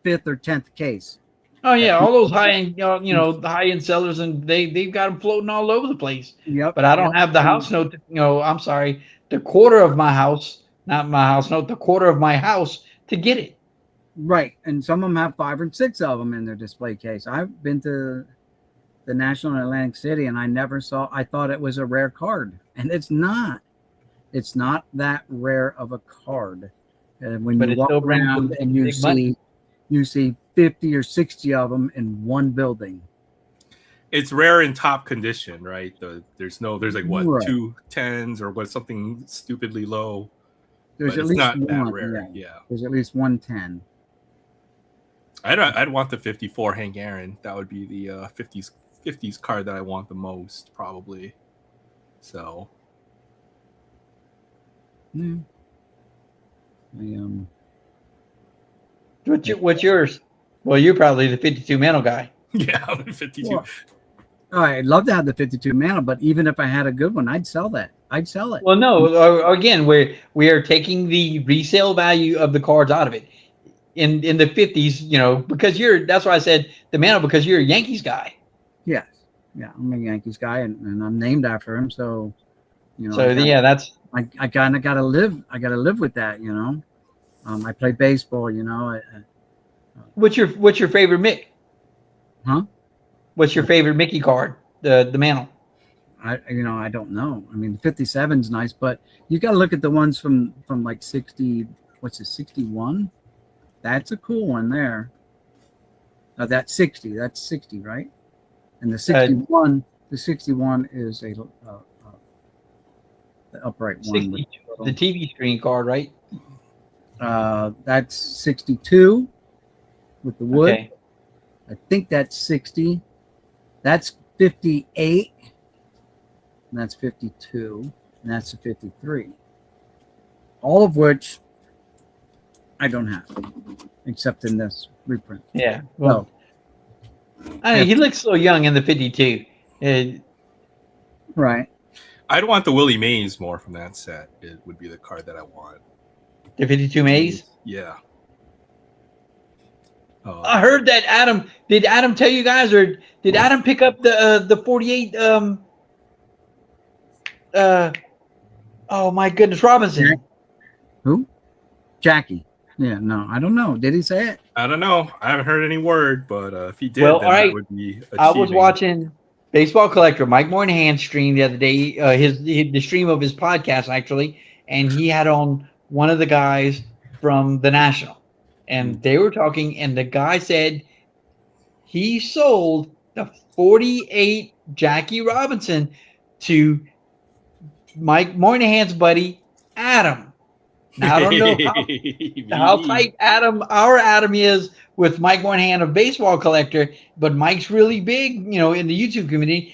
5th or 10th case. Oh yeah, all those high end, the high end sellers, and they've got them floating all over the place. Yep. But I don't have the house note. I'm sorry, the quarter of my house, not my house note, the quarter of my house to get it. Right. And some of them have 5 or 6 of them in their display case. I've been to the National in Atlantic City, and I thought it was a rare card, and it's not. It's not that rare of a card. And when But you it walk still brings around them and you big money. see 50 or 60 of them in one building. It's rare in top condition, right? There's like what, Right. 2 10s or what, something stupidly low. There's But at it's least not one. that rare. Yeah. There's at least 110. I'd want the 54 Hank Aaron. That would be the 50s card that I want the most, probably. So Yeah. What's yours? Well, you're probably the 52 Mantle guy. yeah, 52. Well, I'd love to have the 52 mantle, but even if I had a good one, I'd sell that. I'd sell it. Well, no. Again, we are taking the resale value of the cards out of it. In the 50s, because that's why I said the Mantle, because you're a Yankees guy. Yes. Yeah, I'm a Yankees guy, and I'm named after him. So, That's I kind of got to live. I got to live with that. I play baseball. what's your favorite Mick? Huh? What's your favorite Mickey card? The Mantle. I don't know. I mean, the 57's nice, but you got to look at the ones from like 60. What's it? 61. That's a cool one there. That's 60. That's 60, right? And the 61, is the upright one. 62, the TV screen card, right? That's 62 with the wood. Okay. I think that's 60. That's 58. And that's 52. And that's a 53. All of which I don't have, except in this reprint. Yeah. Well, I mean, he looks so young in the 52. Right. I'd want the Willie Mays more from that set. It would be the card that I want. The 52 Mays? Yeah. I heard that Adam. Did Adam tell you guys, or did Adam pick up the 48? Oh my goodness, Robinson. Who? Jackie. Yeah, no, I don't know. Did he say it? I don't know. I haven't heard any word, but if he did, Well, then all right. that would be achieving. I was watching Baseball Collector Mike Moynihan's stream the other day, the stream of his podcast actually, and he had on one of the guys from the National, and they were talking, and the guy said he sold the 48 Jackie Robinson to Mike Moynihan's buddy Adam. Now, I don't know how tight our Adam is with Mike Moynihan of Baseball Collector, but Mike's really big, in the YouTube community.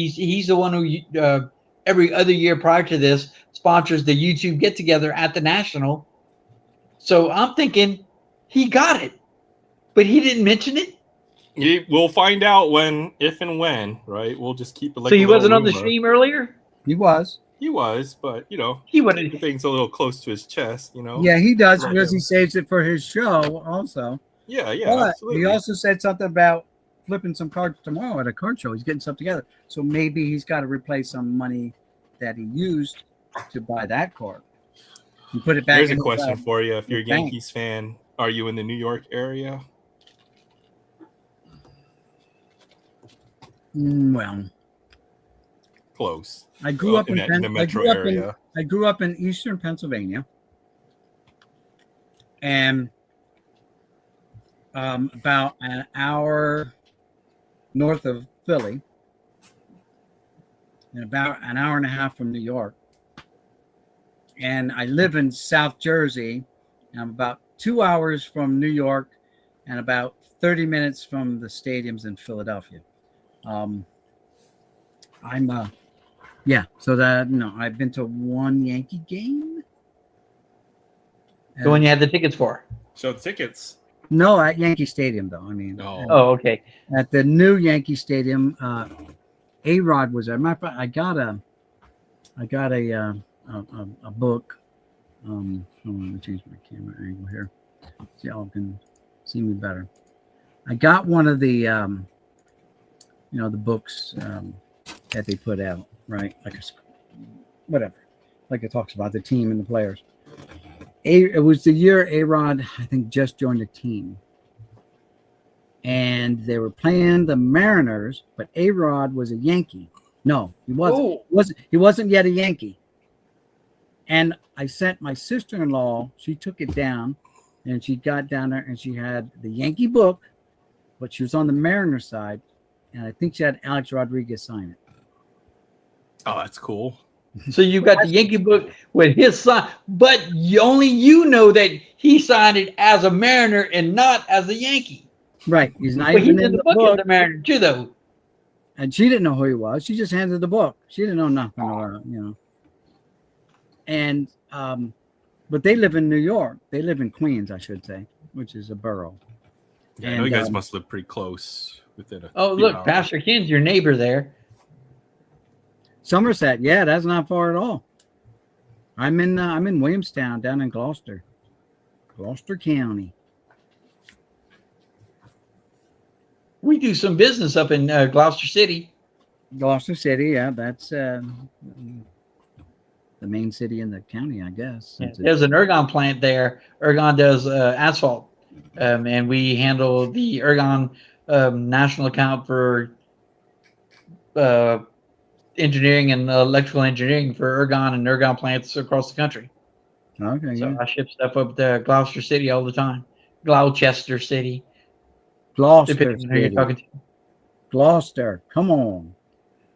He's the one who every other year prior to this sponsors the YouTube get together at the National. So I'm thinking he got it, but he didn't mention it. We'll find out when, if and when, right? We'll just keep it like So a he little wasn't on the rumor. stream earlier? He was. He was, but He wouldn't. keeping things a little close to his chest, Yeah, he does Right. because he saves it for his show also. Yeah, But absolutely. he also said something about flipping some cards tomorrow at a card show. He's getting stuff together. So maybe he's got to replace some money that he used to buy that card. And put it back Here's a in question for you. If you're a bank. Yankees fan, are you in the New York area? Well, Close. I grew up in the metro area. I grew up in eastern Pennsylvania, and about an hour north of Philly, and about an hour and a half from New York. And I live in South Jersey. And I'm about 2 hours from New York, and about 30 minutes from the stadiums in Philadelphia. So that I've been to one Yankee game. The one you had the tickets for. So tickets. No, at Yankee Stadium though. I mean, Oh, okay. at the new Yankee Stadium, A-Rod was there. Matter of fact, I got a book. Hold on, let me change my camera angle here, so y'all can see me better. I got one of the the books that they put out, right? Like it talks about the team and the players. It was the year A-Rod, I think, just joined the team. And they were playing the Mariners, but A-Rod was a Yankee. No, he wasn't. He wasn't yet a Yankee. And I sent my sister-in-law, she took it down, and she got down there, and she had the Yankee book, but she was on the Mariner side, and I think she had Alex Rodriguez sign it. Oh, that's cool. So you got the Yankee book with his sign, but only you know that he signed it as a Mariner and not as a Yankee. Right. He's not But even he's in the book book. as a Mariner too, though. And she didn't know who he was. She just handed the book. She didn't know nothing about it, And but they live in New York. They live in Queens, I should say, which is a borough. Yeah, I know you guys must live pretty close within a Oh, few look, hours. Pastor Ken's your neighbor there. Somerset, yeah, that's not far at all. I'm in Williamstown, down in Gloucester County. We do some business up in Gloucester City. Gloucester City, yeah, that's the main city in the county, I guess. Yeah, there's an Ergon plant there. Ergon does asphalt, and we handle the Ergon national account for engineering and electrical engineering for Ergon and Ergon plants across the country. Okay, So yeah. I ship stuff up to Gloucester City all the time. Gloucester City. Gloucester Depending on who you're City. talking to. Gloucester, come on.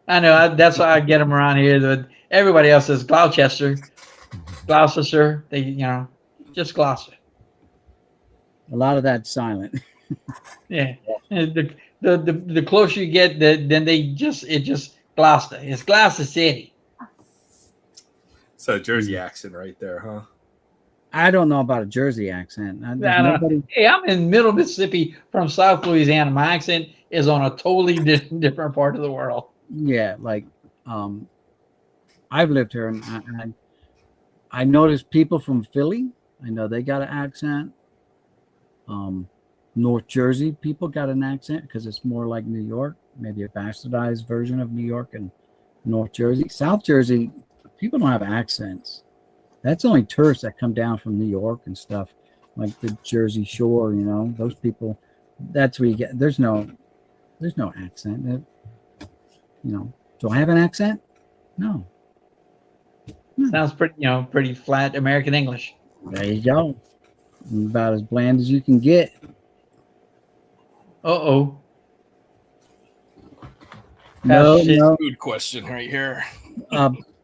I know. That's why I get them around here. Everybody else says Gloucester. Gloucester. They, just Gloucester. A lot of that's silent. Yeah. And the closer you get, then it just Gloucester. It's Gloucester City. So Jersey accent right there, huh? I don't know about a Jersey accent. Hey, I'm in Middle Mississippi from South Louisiana. My accent is on a totally different part of the world. Yeah, like I've lived here, and I noticed people from Philly. I know they got an accent. North Jersey people got an accent because it's more like New York, maybe a bastardized version of New York and North Jersey. South Jersey, people don't have accents. That's only tourists that come down from New York and stuff, like the Jersey Shore. Those people. That's where you get. There's no accent. Do I have an accent? No. Sounds pretty flat American English. There you go. About as bland as you can get. Uh-oh. No. Food question right here.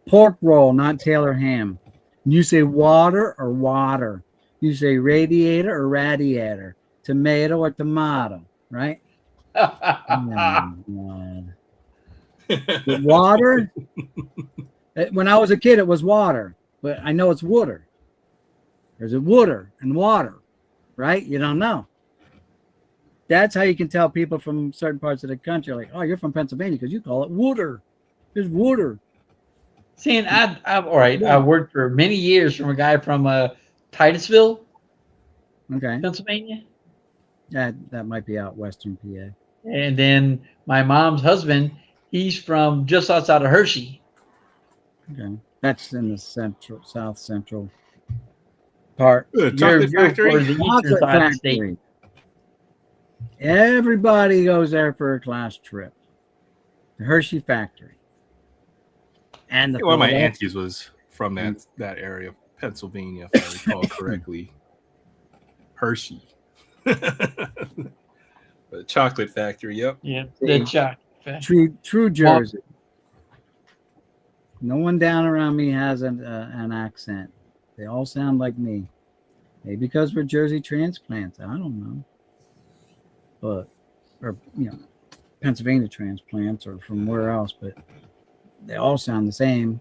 Pork roll, not Taylor ham. You say water or water. You say radiator or radiator. Tomato or tomato, right? Water. When I was a kid, it was water, but I know it's water. There's a water and water, right? You don't know. That's how you can tell people from certain parts of the country, like, oh, you're from Pennsylvania because you call it water. There's water. See, and all right. I worked for many years from a guy from Titusville, Okay. Pennsylvania. That might be out Western PA. And then my mom's husband, he's from just outside of Hershey. Okay. That's in the south central part. Chocolate factory. For the eastern Chocolate side of the state. factory. Everybody goes there for a class trip. The Hershey factory. And the One of my aunties was from that area of Pennsylvania, if I recall correctly. Hershey. The chocolate factory, yep. Yeah, the chocolate factory. True Jersey. No one down around me has an accent. They all sound like me. Maybe because we're Jersey transplants. I don't know. But, or, Pennsylvania transplants or from where else, but they all sound the same.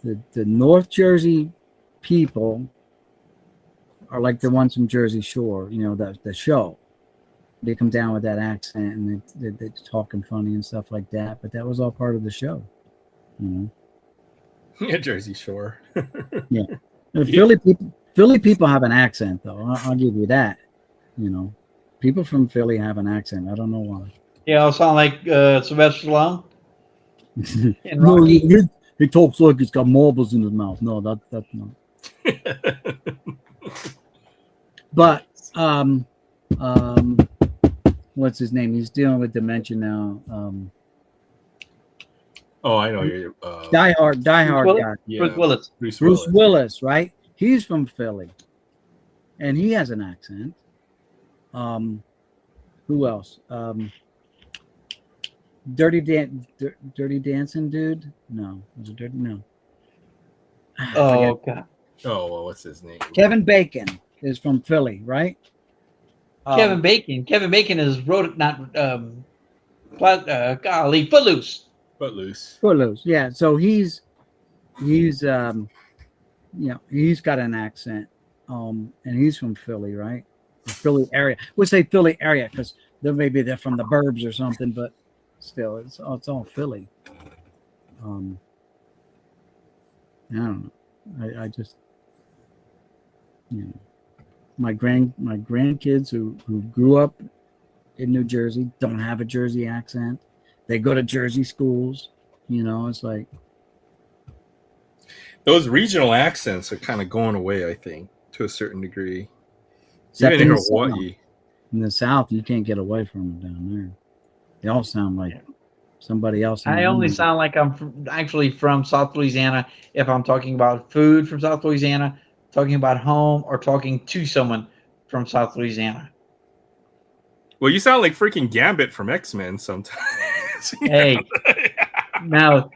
The North Jersey people are like the ones from Jersey Shore, the show. They come down with that accent and they're talking funny and stuff like that, but that was all part of the show. Yeah, Jersey Shore. Yeah. Philly people have an accent, though. I'll give you that. People from Philly have an accent. I don't know why. Yeah, I'll sound like Sylvester Stallone. And No, Rocky. he talks like he's got marbles in his mouth. No, that's not. But what's his name? He's dealing with dementia now. Oh, I know you're Die Hard guy. yeah, Bruce Willis. Bruce Willis, right? He's from Philly, and he has an accent. Who else? Dirty Dancing dude? No, was it Dirty? No. Oh God. Oh, well, what's his name? Kevin Bacon is from Philly, right? Kevin Bacon. Kevin Bacon is golly, Footloose. Footloose. Yeah. So he's he's got an accent, and he's from Philly, right? The Philly area. We'll say Philly area because maybe they're from the burbs or something, but still, it's all Philly. I don't know. I just, my grandkids who grew up in New Jersey don't have a Jersey accent. They go to Jersey schools. It's like those regional accents are kind of going away, I think, to a certain degree. Except Even in in Hawaii. In the South, you can't get away from them down there. They all sound like somebody else. I only sound like I'm actually from South Louisiana if I'm talking about food from South Louisiana, talking about home, or talking to someone from South Louisiana. Well, you sound like freaking Gambit from X-Men sometimes. Hey, now,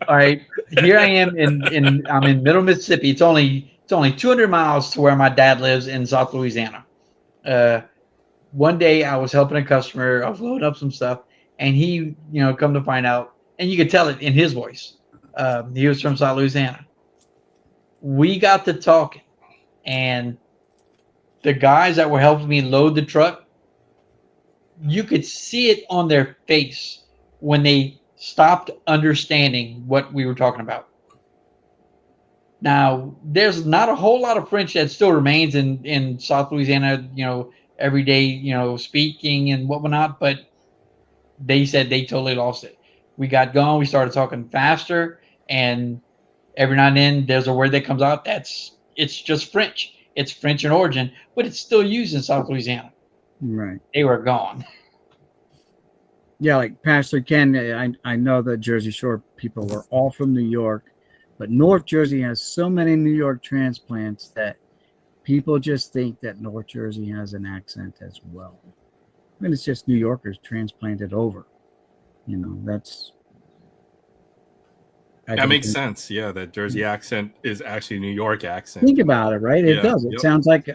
all right, here I am I'm in Middle Mississippi. It's only 200 miles to where my dad lives in South Louisiana. One day I was helping a customer. I was loading up some stuff, and he, come to find out, and you could tell it in his voice. He was from South Louisiana. We got to talking, and the guys that were helping me load the truck, you could see it on their face when they stopped understanding what we were talking about. Now, there's not a whole lot of French that still remains in South Louisiana, every day, speaking and whatnot, but they said they totally lost it. We got going, we started talking faster, and every now and then there's a word that comes out it's just French. It's French in origin, but it's still used in South Louisiana. Right. They were gone. Yeah, like Pastor Ken, I know that Jersey Shore people were all from New York, but North Jersey has so many New York transplants that people just think that North Jersey has an accent as well. I mean, it's just New Yorkers transplanted over. That makes sense. Yeah, that Jersey accent is actually New York accent. Think about it, right? It does. It Yep. sounds like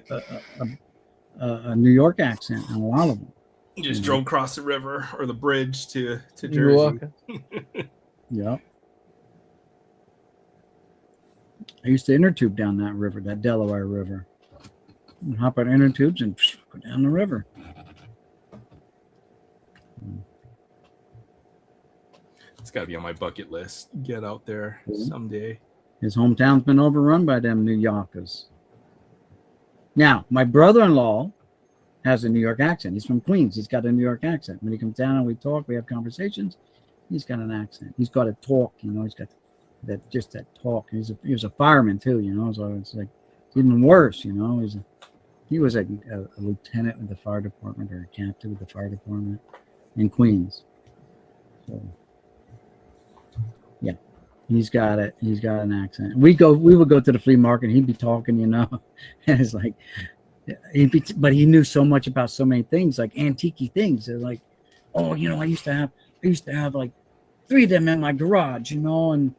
a New York accent in a lot of them. You just drove across the river or the bridge to Jersey. York. Yeah. I used to inner tube down that river, that Delaware River. And hop on inner tubes and go down the river. It's got to be on my bucket list. Get out there someday. His hometown's been overrun by them New Yorkers. Now, my brother-in-law has a New York accent. He's from Queens. He's got a New York accent. When he comes down and we talk, we have conversations, he's got an accent. He's got to talk, you know. He's got that talk. He was a fireman too, you know. So it's like even worse, you know. He was a lieutenant with the fire department or a captain with the fire department in Queens. So yeah, he's got it. He's got an accent. We would go to the flea market. And he'd be talking, you know, and it's like, but he knew so much about so many things, like antique things. They're like, oh, you know, I used to have like 3 of them in my garage, you know, and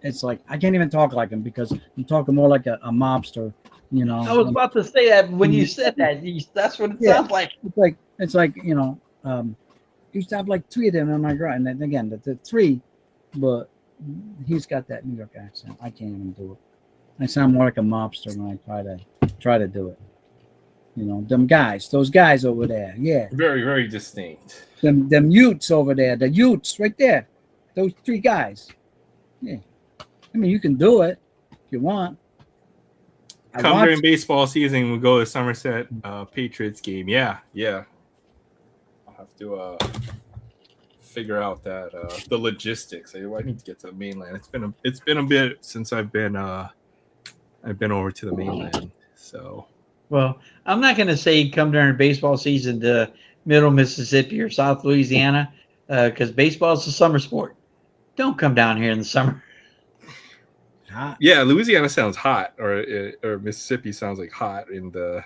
it's like I can't even talk like him because I'm talking more like a mobster, you know. I was about to say that when you said that. That's what it sounds like. It's like you know, used to have like 3 of them in my garage, and then again the 3, but he's got that New York accent. I can't even do it. I sound more like a mobster when I try to do it. You know, those guys over there, yeah. Very, very distinct. Them Utes over there, the Utes right there, those 3 guys. Yeah, I mean you can do it if you want. Come during baseball season, we'll go to Somerset Patriots game. Yeah. I'll have to figure out that the logistics. I need to get to the mainland. It's been a bit since I've been over to the mainland. So, well, I'm not going to say come during baseball season to Middle Mississippi or South Louisiana because baseball is a summer sport. Don't come down here in the summer. Yeah, Louisiana sounds hot, or Mississippi sounds like hot in the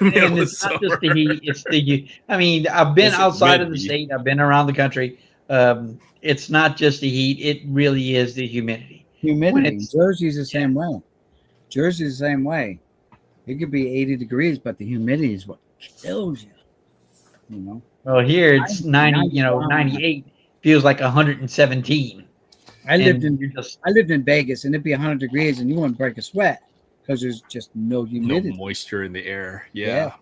And it's not just the heat; it's the heat. I mean, I've been outside of the state. I've been around the country. It's not just the heat; it really is the humidity. Jersey's the same way. Jersey's the same way. It could be 80 degrees, but the humidity is what kills you. You know. Well, here it's 98 feels like 117. I lived in Vegas, and it'd be 100 degrees, and you wouldn't break a sweat because there's just no humidity, no moisture in the air. Yeah.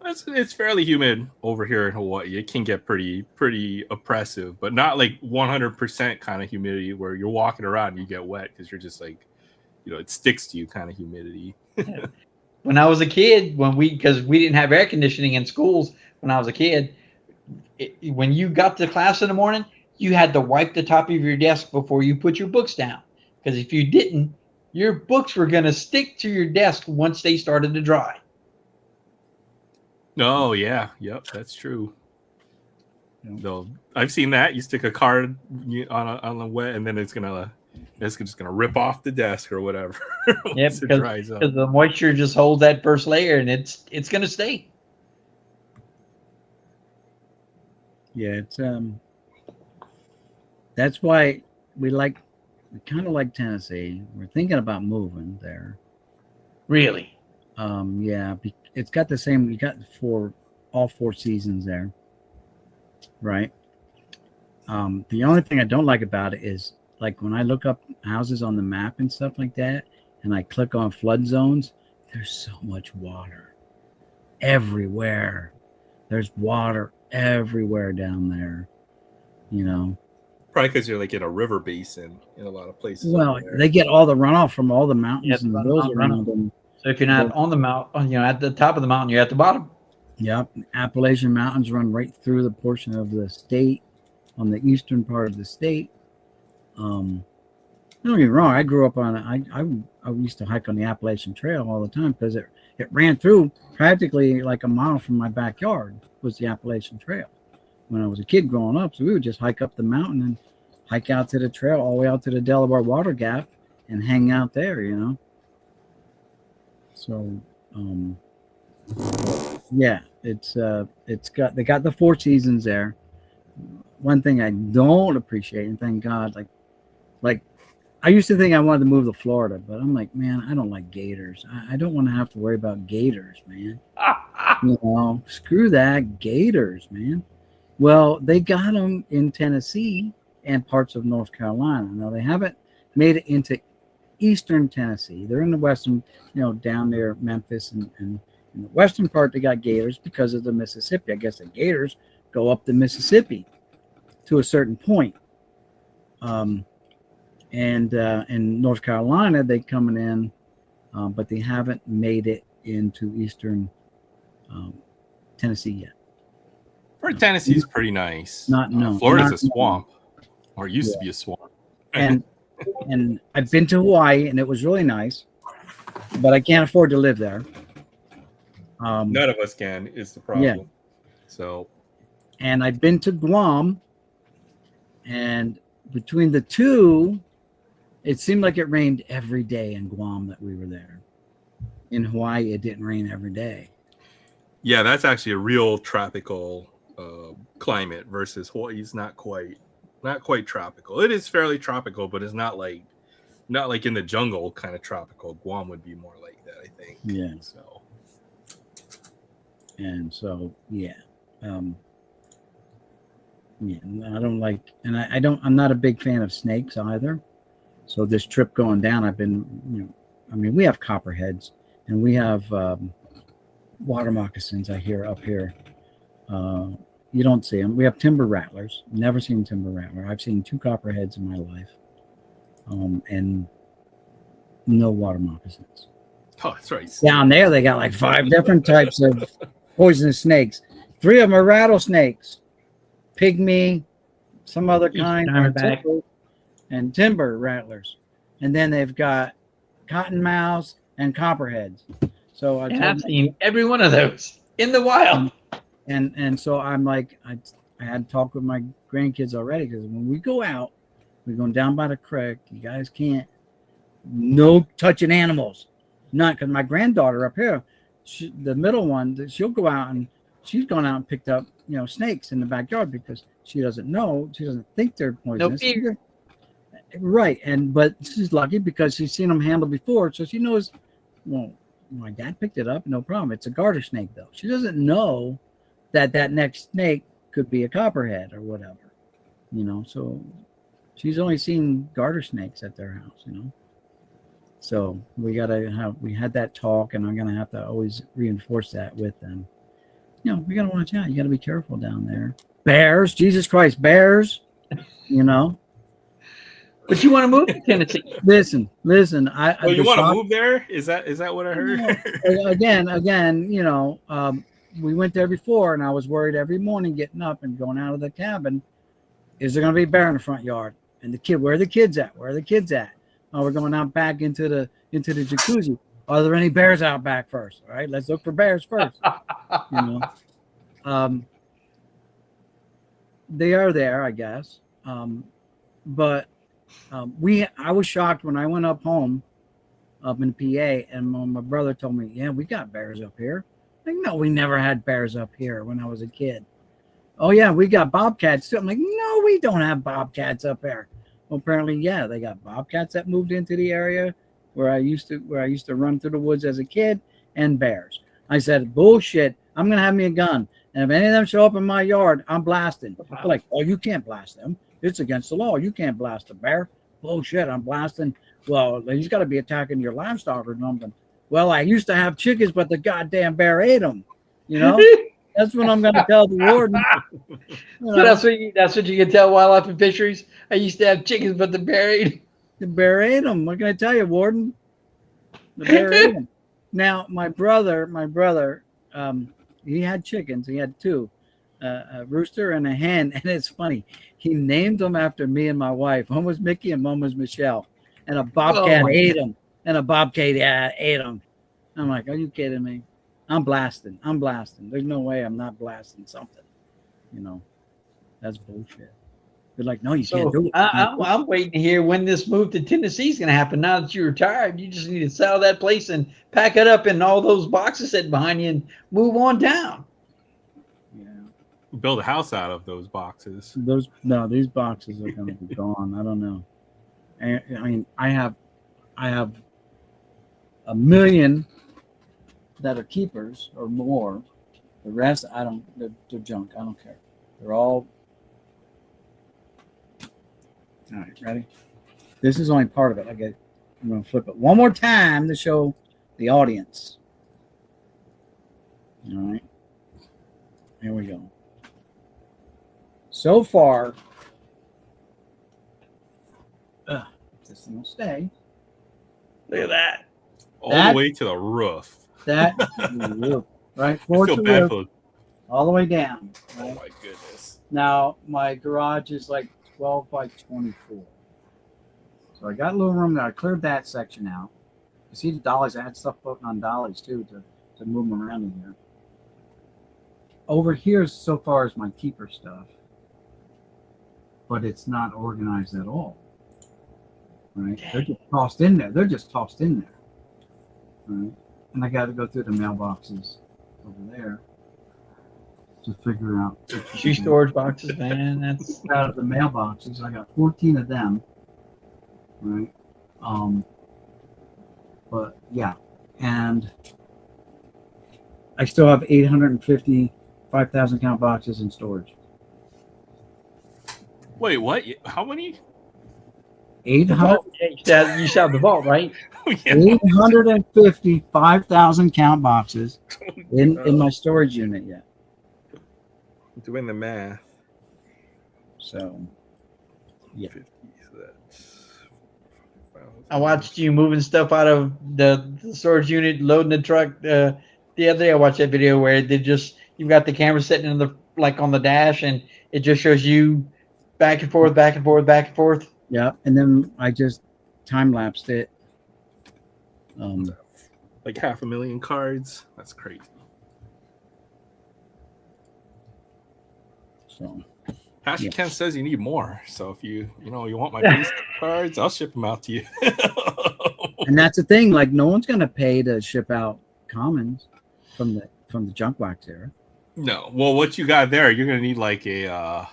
It's fairly humid over here in Hawaii. It can get pretty oppressive, but not like 100% kind of humidity where you're walking around and you get wet because you're just like, it sticks to you kind of humidity. When I was a kid, because we didn't have air conditioning in schools when I was a kid, when you got to class in the morning, you had to wipe the top of your desk before you put your books down. Because if you didn't, your books were going to stick to your desk once they started to dry. Oh, yeah. Yep, that's true. I've seen that. You stick a card on the wet, and then it's just gonna rip off the desk or whatever. Yeah, because the moisture just holds that first layer, and it's gonna stay. Yeah, it's that's why we kind of like Tennessee. We're thinking about moving there. Really? Yeah, it's got the same. You got all 4 seasons there, right? The only thing I don't like about it is like when I look up houses on the map and stuff like that, and I click on flood zones, there's so much water everywhere. There's water everywhere down there, Probably because you're like in a river basin in a lot of places. Well, they get all the runoff from all the mountains and the hills around them. So if you're not on the mountain, at the top of the mountain, you're at the bottom. Yep. Appalachian Mountains run right through the portion of the state on the eastern part of the state. Don't get me wrong. I grew up on I used to hike on the Appalachian Trail all the time because it ran through practically like a mile from my backyard was the Appalachian Trail when I was a kid growing up. So we would just hike up the mountain and hike out to the trail all the way out to the Delaware Water Gap and hang out there, So, yeah, they got the 4 seasons there. One thing I don't appreciate, and thank God, like I used to think I wanted to move to Florida, but I'm like, man, I don't like gators. I don't want to have to worry about gators, man. Screw that, gators, man. Well, they got them in Tennessee and parts of North Carolina. Now, they haven't made it into eastern Tennessee. They're in the western, down near Memphis, and in the western part they got gators because of the Mississippi. I guess the gators go up the Mississippi to a certain point. And in North Carolina, they coming in, but they haven't made it into eastern Tennessee yet. Tennessee's pretty nice. Not known. Florida's Not a swamp, or used to be a swamp. And I've been to Hawaii, and it was really nice, but I can't afford to live there. None of us can, is the problem. Yeah. So, and I've been to Guam, and between the two, it seemed like it rained every day in Guam that we were there. In Hawaii, it didn't rain every day. yeah, that's actually a real tropical climate versus Hawaii's not quite tropical. It is fairly tropical, but it's not like in the jungle kind of tropical. Guam would be more like that, I think. Yeah. So, And so, yeah. Yeah, I don't like, and I'm not a big fan of snakes either. So this trip going down, I've been, we have copperheads, and we have water moccasins, I hear, up here. You don't see them. We have timber rattlers. Never seen timber rattler. I've seen 2 copperheads in my life, and no water moccasins. oh, that's right. Down there, they got like 5 different types of poisonous snakes. 3 of them are rattlesnakes, pygmy, some other kind, and timber rattlers. And then they've got cottonmouths and copperheads. So I've seen every one of those in the wild. And so I'm like, I had talked with my grandkids already, because when we go out, we're going down by the creek. You guys can't, no touching animals. Not because my granddaughter up here, the middle one, she'll go out, and she's gone out and picked up, snakes in the backyard because she doesn't think they're poisonous. No fear. Right. But she's lucky because she's seen them handled before. So she knows, well, my dad picked it up. No problem. It's a garter snake, though. She doesn't know that next snake could be a copperhead or whatever, so she's only seen garter snakes at their house, so we had that talk, and I'm going to have to always reinforce that with them. We got to watch out. You got to be careful down there. Bears, Jesus Christ, bears, But you want to move to Tennessee? Listen. You want to move there? Is that what I heard? Again, we went there before, and I was worried every morning getting up and going out of the cabin. Is there going to be a bear in the front yard? And where are the kids at? Where are the kids at? Oh, we're going out back into the jacuzzi. Are there any bears out back first? All right, let's look for bears first. They are there, I guess. But I was shocked when I went up home up in PA, and my brother told me, yeah, we got bears up here. Like, no, we never had bears up here when I was a kid. Oh yeah, we got bobcats too. I'm like, no, we don't have bobcats up there. Well, apparently, yeah, they got bobcats that moved into the area where I used to run through the woods as a kid, and bears. I said, bullshit. I'm gonna have me a gun, and if any of them show up in my yard, I'm blasting. They're like, oh, you can't blast them. It's against the law. You can't blast a bear. Bullshit, I'm blasting. Well, he's got to be attacking your livestock or something. Well, I used to have chickens, but the goddamn bear ate them. That's what I'm going to tell the warden. So that's what you can tell Wildlife and Fisheries. I used to have chickens, but the bear ate them. The bear ate them. What can I tell you, warden? The bear ate them. Now, my brother, he had chickens. He had 2, a rooster and a hen. And it's funny. He named them after me and my wife. One was Mickey and one was Michelle. And a bobcat ate them. And a bobcat ate them. I'm like, are you kidding me? I'm blasting. There's no way I'm not blasting something. That's bullshit. They're like, no, you can't do it. I'm waiting to hear when this move to Tennessee is going to happen. Now that you're retired, you just need to sell that place and pack it up in all those boxes sitting behind you and move on down. Build a house out of those boxes. These boxes are going to be gone. I don't know. I mean, I have 1 million that are keepers or more. The rest, they're junk. I don't care. They're all right. Ready? This is only part of it. I'm going to flip it one more time to show the audience. All right. Here we go. So far, this thing will stay. Look at that. All That- the way to the roof. That right, I floor feel to bad roof, for. all the way down. Oh Right? my goodness. Now my garage is like 12 by 24, so I got a little room there. I cleared that section out. You see the dollies? I had stuff floating on dollies too to move them around in here. Over here, so far, is my keeper stuff, but it's not organized at all. Right? They're just tossed in there. Right? And I got to go through the mailboxes over there to figure out. Shoe storage boxes, man. That's Out of the mailboxes, I got 14 of them. Right. But yeah, and I still have 855,000 count boxes in storage. Wait, what? How many? 800, you still have the vault, right? Yeah. 855,000 count boxes in my storage unit yet. Doing the math. So yeah. 50, so that's 5,000. I watched you moving stuff out of the storage unit, loading the truck. The other day, I watched that video where you've got the camera sitting on the dash, and it just shows you back and forth, back and forth, back and forth. Yeah, and then I just time lapsed it. Like 500,000 cards. That's crazy. So Pastor Yes. Ken says you need more. So if you want my base cards, I'll ship them out to you. and that's the thing, like no one's gonna pay to ship out commons from the junk wax era. No. Well, what you got there, you're gonna need like a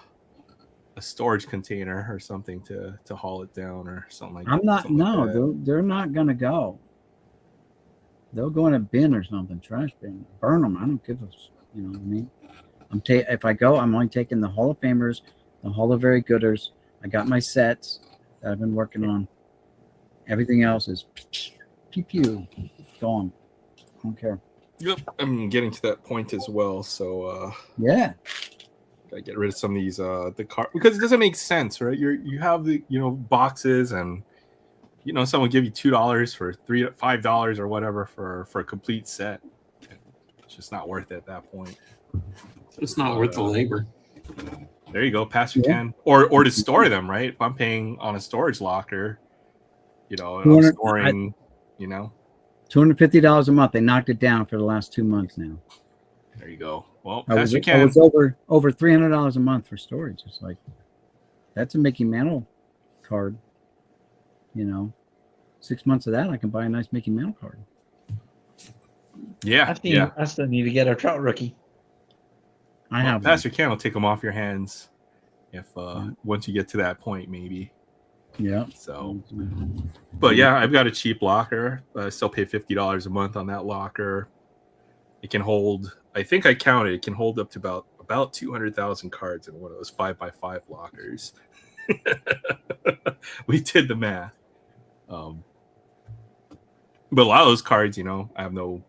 storage container or something to haul it down or something like that. I'm not. something like No, that. they're not gonna go. They'll go in a bin or something, trash bin. Burn them. I don't give a. You know what I mean? If I go, I'm only taking the Hall of Famers, the Hall of Very Gooders. I got my sets that I've been working on. Everything else is pew pew gone. I don't care. Yep. I'm getting to that point as well. So Yeah. gotta get rid of some of these the car because it doesn't make sense, right? You have the boxes and someone give you $2 for $5 or whatever for a complete set. It's just not worth it at that point. It's not worth the labor. There you go, Pastor Yeah. Ken. Or to store them, right? If I'm paying on a storage locker, and I'm 200 storing, $250 a month. They knocked it down for the last 2 months now. there you go. Well, I was Pastor Ken, over $300 a month for storage. It's like that's a Mickey Mantle card. 6 months of that, I can buy a nice Mickey Mantle card. yeah. I still need to get a trout rookie. I have Pastor Ken will take them off your hands if once you get to that point, maybe. one. Yeah. So, but yeah, I've got a cheap locker. I still pay $50 a month on that locker. It can hold. I think I counted. It can hold up to about 200,000 cards in one of those 5x5 lockers. We did the math. But a lot of those cards, I have no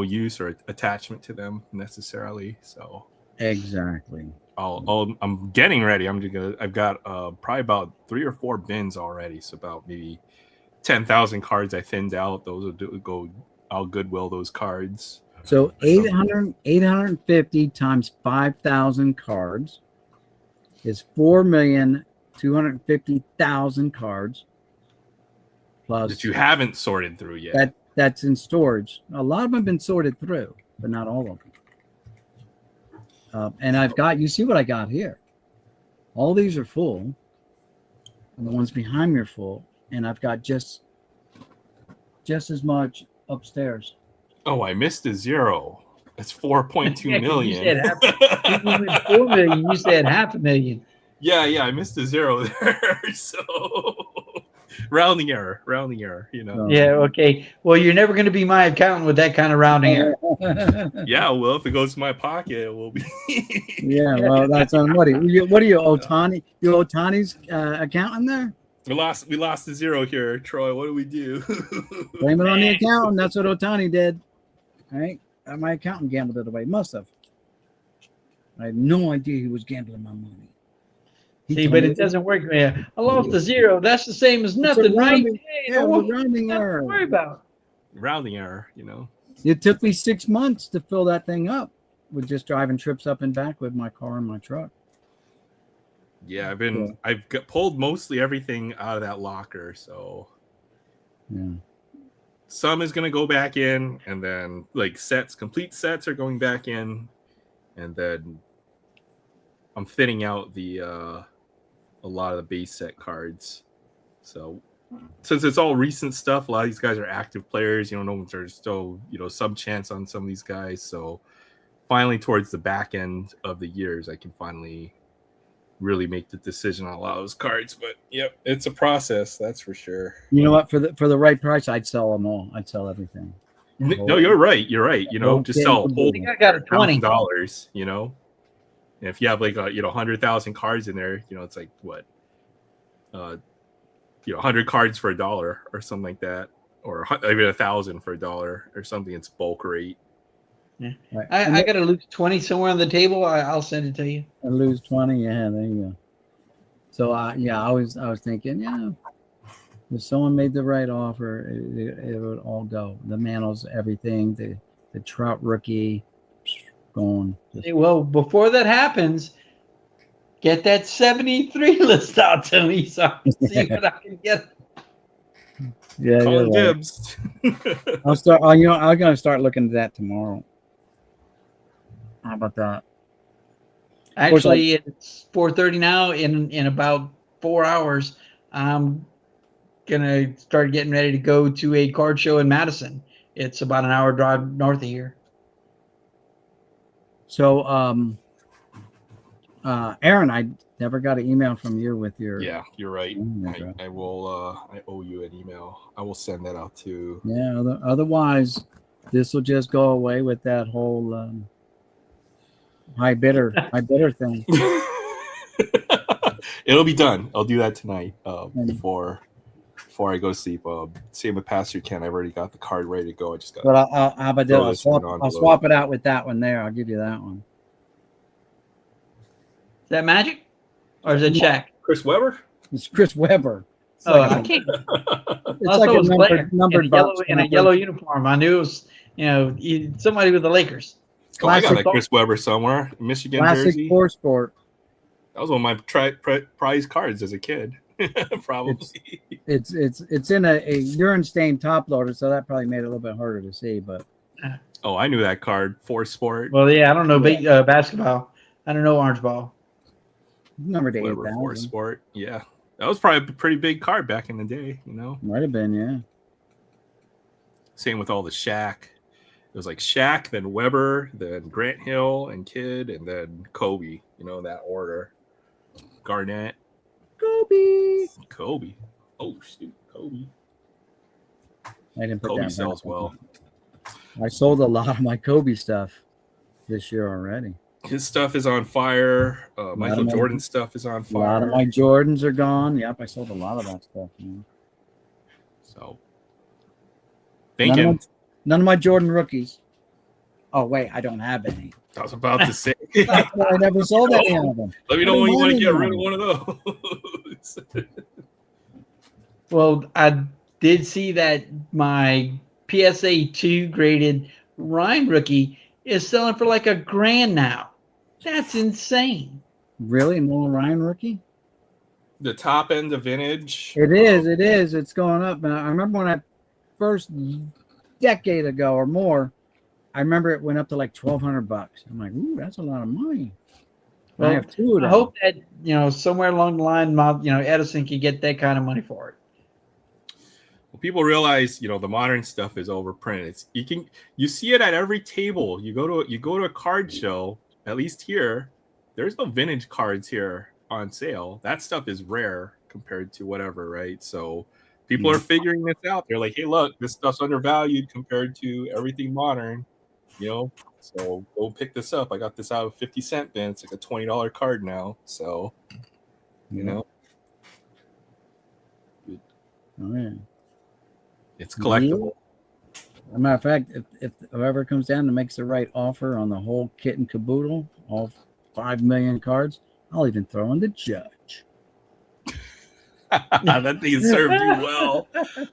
use or attachment to them necessarily. So Exactly. I'm getting ready. I've got probably about 3 or 4 bins already. So about maybe 10,000 cards I thinned out. Those will go. I'll Goodwill those cards. So 850 times 5,000 cards is 4,250,000 cards. Plus That you haven't sorted through yet. that's in storage. A lot of them have been sorted through, but not all of them. And I've got, you see what I got here. All these are full. And the ones behind me are full. And I've got just as much upstairs. Oh, I missed a zero. It's 4.2 million. You said 4 million. You said 500,000. Yeah, I missed a zero there. So rounding error. Yeah, okay. Well, you're never going to be my accountant with that kind of rounding error. Yeah, well, if it goes to my pocket, it will be. Yeah, well, that's on what are you, Otani? You Otani's accountant there? We lost the zero here, Troy. What do we do? Blame it on the accountant. That's what Otani did. All right. My accountant gambled it away. Must have. I had no idea he was gambling my money. He See, told but me it doesn't work, man. I lost a zero. That's the same as it's a nothing, right? rounding- Hey, yeah, it don't was a worry, rounding nothing to error. worry about. Rounding error, you know. It took me 6 months to fill that thing up with just driving trips up and back with my car and my truck. Yeah, I've pulled mostly everything out of that locker, so Yeah. some is gonna go back in, and then like complete sets are going back in, and then I'm thinning out a lot of the base set cards. So since it's all recent stuff, a lot of these guys are active players. No one's are still some chance on some of these guys. So finally, towards the back end of the years, I can finally really make the decision on a lot of those cards. But yep, it's a process, that's for sure. You know what? For the right price, I'd sell them all. I'd sell everything. No, you're right. Just sell a whole I think I got a 20. $1,000. And if you have like 100,000 cards in there, it's like what, 100 cards for $1 or something like that, or even 1,000 for $1 or something. It's bulk rate. Yeah. Right. I got to lose 20 somewhere on the table. I'll send it to you. I lose 20. Yeah, there you go. So I was thinking, if someone made the right offer, it would all go. The Manos, everything, the Trout rookie, going. Hey, well, before that happens, get that 73 list out to me so I can see what I can get. Yeah, Calling you're right. dibs. I'll start. I'm gonna start looking at that tomorrow. How about that? Actually, it's 4:30 now. In about 4 hours, I'm gonna start getting ready to go to a card show in Madison. It's about an hour drive north of here. So, Aaron, I never got an email from you with your. Yeah, you're right. Okay. I will. I owe you an email. I will send that out too. Yeah. Otherwise, this will just go away with that whole high bidder thing. It'll be done. I'll do that tonight. Before I go to sleep. Same with Pastor Ken. I've already got the card ready to go. I just got. But how about that? I'll swap it out with that one there. I'll give you that one. Is that Magic, or is it check? Chris Webber. It's Chris Webber. It's I can't. It's like a numbered box in a yellow uniform. I knew it was somebody with the Lakers. I got a Chris Webber somewhere. Michigan classic jersey. Sport. That was one of my prize cards as a kid. Probably. It's in a urine stained top loader, so that probably made it a little bit harder to see. But I knew that card. For Sport. Well, yeah, I don't know basketball. I don't know orange ball. Number 8,000. For Sport. Yeah, that was probably a pretty big card back in the day. Might have been, yeah. Same with all the Shaq. It was like Shaq, then Weber, then Grant Hill and Kidd, and then Kobe. That order. Garnett. Kobe. Oh shoot, Kobe. I didn't put Kobe that sells well. I sold a lot of my Kobe stuff this year already. His stuff is on fire. Michael Jordan's stuff is on fire. A lot of my Jordans are gone. Yep, I sold a lot of that stuff. So, thinking. None of my Jordan rookies. Oh wait, I don't have any. I was about to say. I never sold any of them. Let me know when you want to get rid of one of those. Well, I did see that my PSA 2 graded Rhyme rookie is selling for like $1,000 now. That's insane. Really? No Ryan rookie? The top end of vintage. It is. It's going up. And I remember when I first decade ago or more, I remember it went up to like $1,200. I'm like, ooh, that's a lot of money. Well, I have two of them. I hope that somewhere along the line, Edison can get that kind of money for it. Well, people realize, the modern stuff is overprinted. You see it at every table. You go to a card show, at least here, there's no vintage cards here on sale. That stuff is rare compared to whatever, right? So people are figuring this out. They're like, hey, look, this stuff's undervalued compared to everything modern, so go pick this up. I got this out of 50-cent bin. It's like a $20 card now. So, Oh yeah. It's collectible. As a matter of fact, if whoever comes down and makes the right offer on the whole kit and caboodle, all 5 million cards, I'll even throw in the judge. That thing served you well.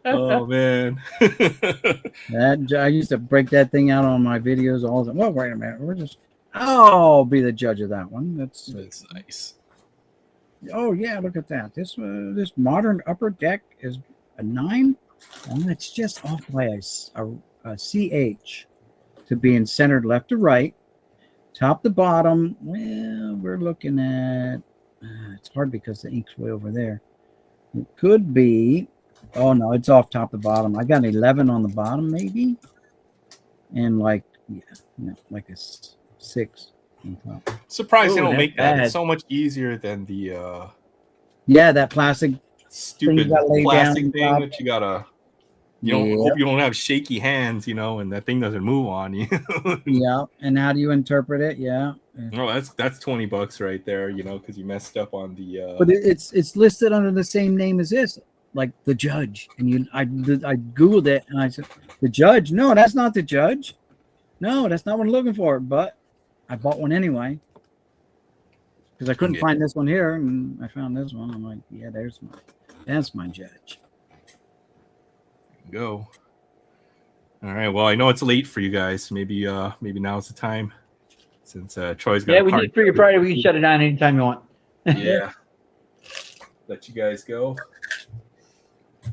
Oh man. I used to break that thing out on my videos all the time. Well, wait a minute. I'll be the judge of that one. That's nice. Oh yeah, look at that. This modern upper deck is a 9. And it's just off by a CH to being centered left to right, top to bottom. Well, we're looking at it's hard because the ink's way over there. It could be. Oh no, it's off top to bottom. I got an 11 on the bottom, maybe, and like like a 6 on top. Surprised they Ooh, don't that's make that. bad. It's so much easier than the That plastic stupid gotta lay plastic down thing top. that you gotta. You don't Yep. hope you don't have shaky hands, and that thing doesn't move on you. Yeah, and how do you interpret it? Yeah. No, that's $20 right there, because you messed up on the. But it's listed under the same name as this, like the judge. And I googled it and I said, the judge? No, that's not the judge. No, that's not what I'm looking for. But I bought one anyway because I couldn't find this one here, and I found this one. I'm like, yeah, that's my judge. Go. All right. Well, I know it's late for you guys. Maybe now's the time, since Troy's got. Yeah, we did Free Friday. We can shut it down anytime you want. Yeah. Let you guys go.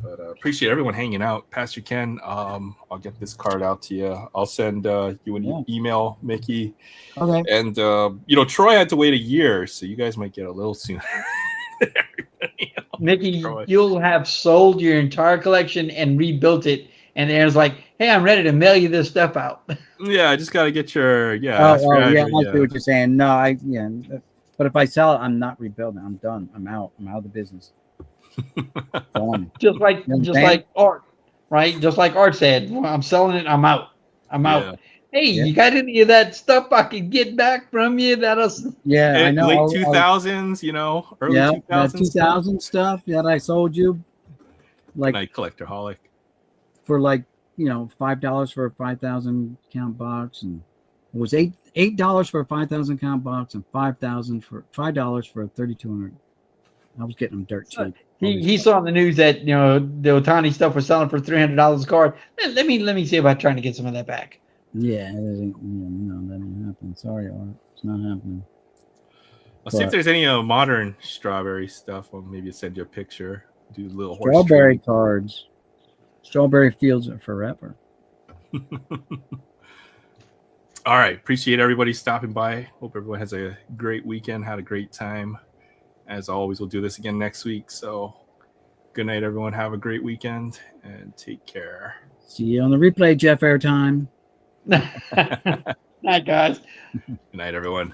But appreciate everyone hanging out. Pastor Ken, I'll get this card out to you. I'll send you an email, Mickey. Okay. And Troy had to wait a year, so you guys might get a little sooner. Mickey, Troy. you'll have sold your entire collection and rebuilt it, and Aaron's like, "Hey, I'm ready to mail you this stuff out." Yeah, I just got to get your I see what you're saying. No, but if I sell it, I'm not rebuilding. I'm done. I'm out. I'm out of the business. Done. just like Art, right? Just like Art said, well, I'm selling it. I'm out. I'm out. Hey, you got any of that stuff I could get back from you? I know. Late 2000s, early 2000s. 2000 stuff that I sold you, like Night Collectorholic, for $5 for a 5,000 count box, and it was $8 for a 5,000 count box, and $5 for a 3,200. I was getting them dirt cheap. He saw in the news that the Otani stuff was selling for $300 a card. Let me see about trying to get some of that back. Yeah, that ain't happening. Sorry, Art, it's not happening. I'll see if there's any modern strawberry stuff. I'll maybe send you a picture. Do a little horse strawberry cards. Strawberry fields are forever. All right, appreciate everybody stopping by. Hope everyone has a great weekend. Had a great time. As always, we'll do this again next week. So good night, everyone. Have a great weekend and take care. See you on the replay, Jeff Airtime. Night, guys. Good night, everyone.